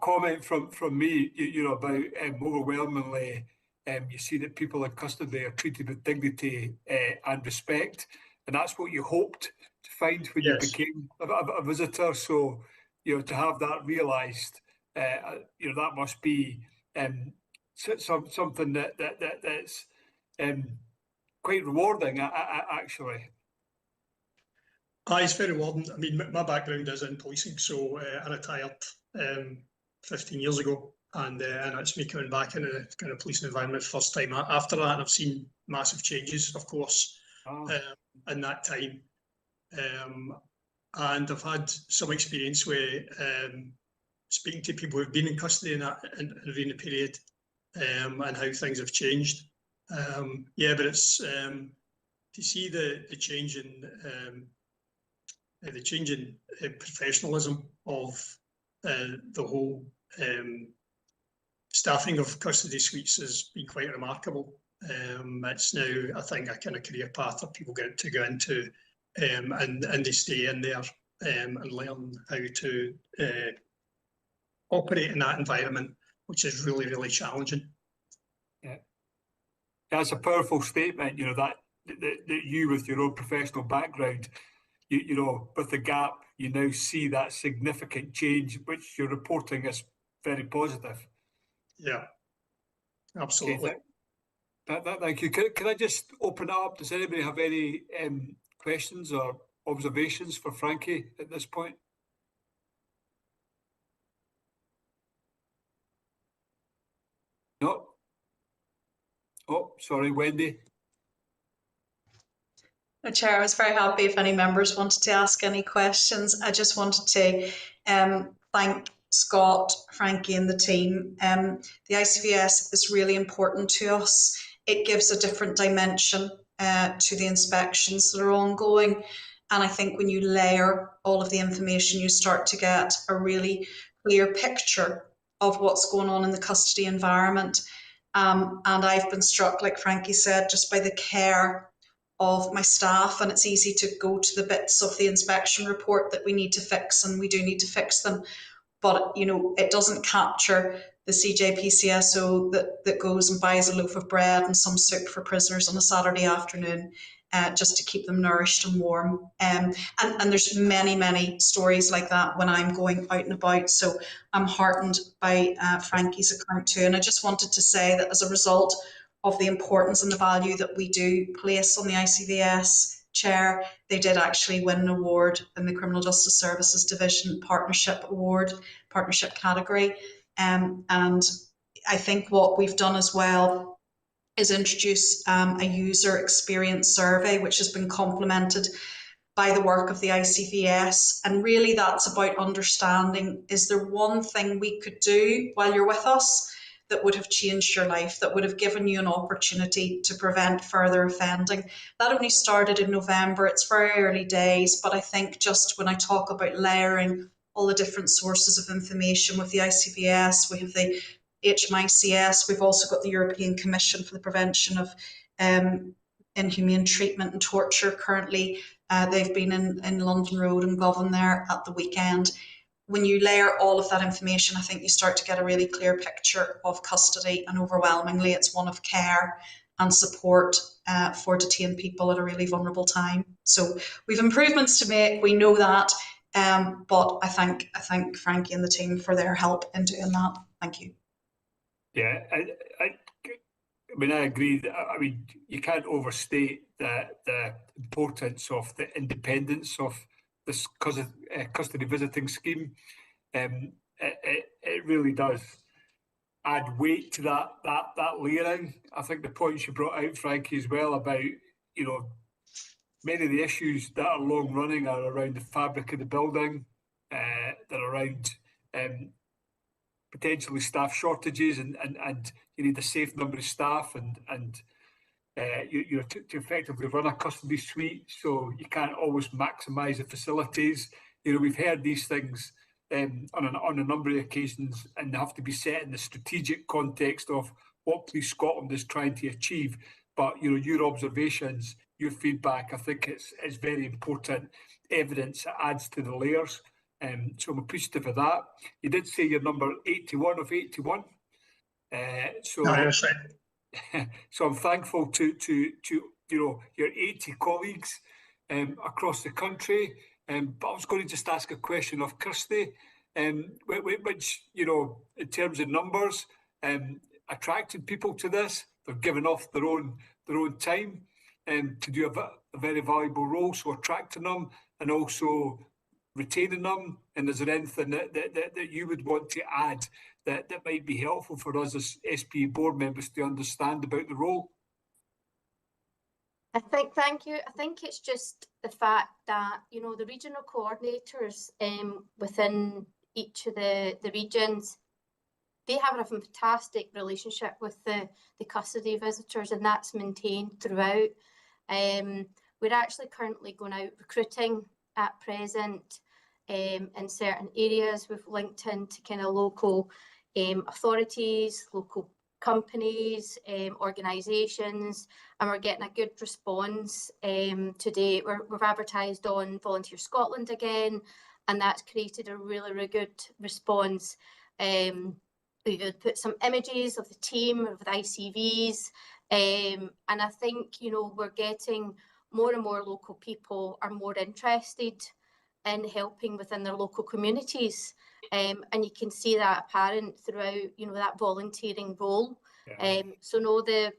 comment from me, about overwhelmingly, you see that people in custody are treated with dignity and respect, and that's what you hoped to find when you became a visitor. So, to have that realised, that must be something that's quite rewarding, actually. It's very rewarding. I mean, my background is in policing, so I retired 15 years ago, and it's me coming back into the kind of policing environment first time after that, and I've seen massive changes, of course, in that time. And I've had some experience where speaking to people who've been in custody in that intervening period, and how things have changed. But it's to see the change in professionalism of the whole staffing of custody suites has been quite remarkable. It's now, I think, a kind of career path that people get to go into, and they stay in there and learn how to operate in that environment, which is really, really challenging. Yeah, that's a powerful statement. That you, with your own professional background, with the gap, you now see that significant change, which you're reporting is very positive. Yeah, absolutely. Okay, thank you. Can I just open it up? Does anybody have any questions or observations for Frankie at this point? No? Oh, sorry, Wendy. Chair, I was very happy if any members wanted to ask any questions. I just wanted to thank Scott, Frankie and the team. The ICVS is really important to us. It gives a different dimension to the inspections that are ongoing. And I think when you layer all of the information, you start to get a really clear picture of what's going on in the custody environment. And I've been struck, like Frankie said, just by the care of my staff, and it's easy to go to the bits of the inspection report that we need to fix, and we do need to fix them, but it doesn't capture the CJPCSO that goes and buys a loaf of bread and some soup for prisoners on a Saturday afternoon just to keep them nourished and warm. And there's many stories like that when I'm going out and about, so I'm heartened by Frankie's account too. And I just wanted to say that as a result of the importance and the value that we do place on the ICVS chair, they did actually win an award in the Criminal Justice Services Division Partnership Award, Partnership category. And I think what we've done as well is introduce a user experience survey, which has been complemented by the work of the ICVS. And really that's about understanding, is there one thing we could do while you're with us that would have changed your life, that would have given you an opportunity to prevent further offending? That only started in November. It's very early days, but I think just when I talk about layering all the different sources of information with the ICVS, we have the HMICS, we've also got the European Commission for the Prevention of Inhumane Treatment and Torture currently. They've been in London Road and Govan there at the weekend. when you layer all of that information, I think you start to get a really clear picture of custody, and overwhelmingly it's one of care and support for detained people at a really vulnerable time. So we've improvements to make, we know that, but I thank Frankie and the team for their help in doing that. Thank you. Yeah, I mean, I agree. I mean, you can't overstate the importance of the independence of this custody visiting scheme. It really does add weight to that layering. I think the points you brought out, Frankie, as well, about, you know, many of the issues that are long running are around the fabric of the building, they're around potentially staff shortages, and you need a safe number of staff, and you know, to effectively run a custody suite, so you can't always maximise the facilities. You know, we've heard these things on a number of occasions, and they have to be set in the strategic context of what Police Scotland is trying to achieve. But you know, your observations, your feedback, I think it's very important evidence that adds to the layers. So I'm appreciative of that. You did say you're number 81 of 81. So I'm thankful to you know, your 80 colleagues across the country. But I was going to just ask a question of Kirsty, which, you know, in terms of numbers, attracted people to this. They've given off their own time to do a very valuable role. So attracting them and also retaining them. And is there anything that you would want to add that might be helpful for us as SPA board members to understand about the role? Thank you. I think it's just the fact that, you know, the regional coordinators within each of the regions, they have a fantastic relationship with the custody visitors, and that's maintained throughout. We're actually currently going out recruiting at present in certain areas. We've linked into kind of local authorities, local companies, organisations, and we're getting a good response today. We've advertised on Volunteer Scotland again, and that's created a really, really good response. We've put some images of the team, of the ICVs, and I think, you know, we're getting more and more local people are more interested in helping within their local communities. And you can see that apparent throughout, you know, that volunteering role. Yeah. So no, the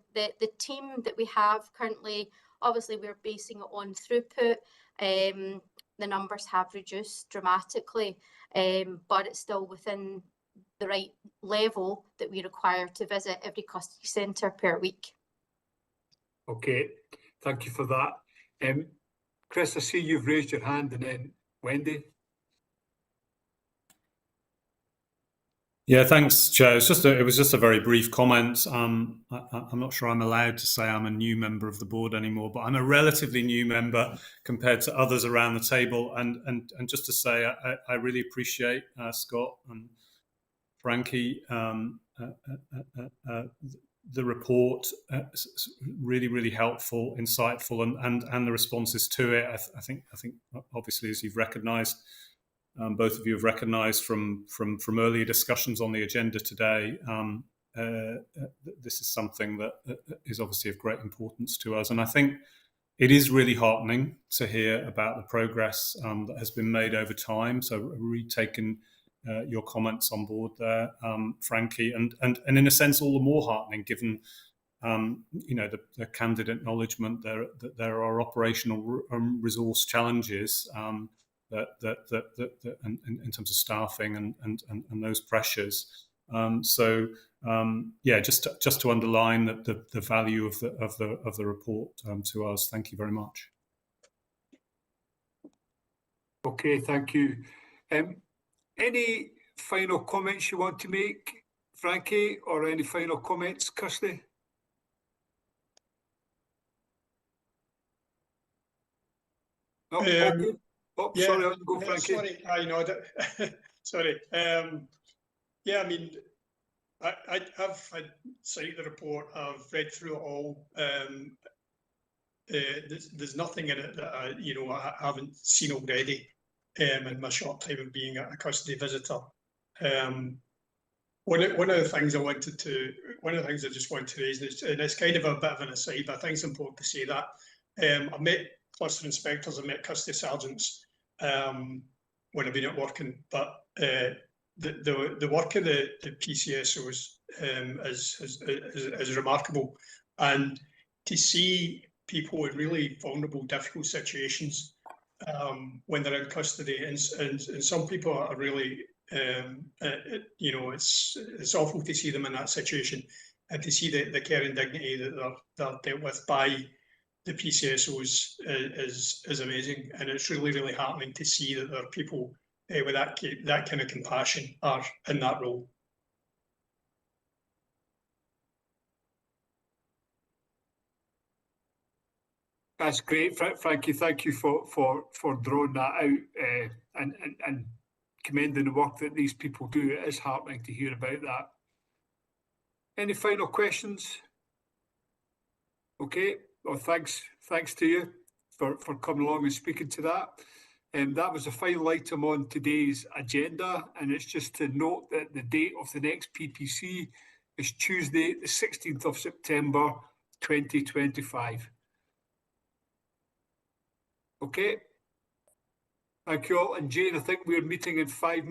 team that we have currently, obviously we're basing it on throughput. The numbers have reduced dramatically, but it's still within the right level that we require to visit every custody centre per week. Okay, thank you for that. Chris, I see you've raised your hand, and then Wendy. Yeah, thanks, Chair. It was just a very brief comment. I'm not sure I'm allowed to say I'm a new member of the board anymore, but I'm a relatively new member compared to others around the table. And just to say, I really appreciate Scott and Frankie, the report, really, really helpful, insightful, and the responses to it. I think obviously, as you've recognised, both of you have recognised from earlier discussions on the agenda today, this is something that is obviously of great importance to us. And I think it is really heartening to hear about the progress that has been made over time. So really taken your comments on board there, Frankie, and in a sense all the more heartening given you know, the candid acknowledgement that there are operational resource challenges that in terms of staffing and those pressures. Yeah, just to underline the value of the report to us. Thank you very much. Okay, thank you. Any final comments you want to make, Frankie, or any final comments, Kirsty? No, okay. Oh, yeah, sorry, I'll go, Frankie. Sorry, I know that. Sorry. Yeah, I mean, I've had sight of the report. I've read through it all. There's nothing in it that I haven't seen already. in my short time of being a custody visitor. One of the things I just want to raise, and it's kind of a bit of an aside, but I think it's important to say that I've met cluster inspectors, I've met custody sergeants when I've been at working, but the work of the PCSOs is remarkable, and to see people in really vulnerable, difficult situations when they're in custody, and some people are really, you know, it's awful to see them in that situation, and to see the care and dignity that they're dealt with by the PCSOs is amazing, and it's really heartening to see that there are people with that kind of compassion are in that role. That's great, Frankie. Thank you for drawing that out and commending the work that these people do. It is heartening to hear about that. Any final questions? Okay. Well, thanks to you for coming along and speaking to that. That was the final item on today's agenda, and it's just to note that the date of the next PPC is Tuesday, the 16th of September, 2025. Okay. Thank you all. And Jane, I think we're meeting in 5 minutes.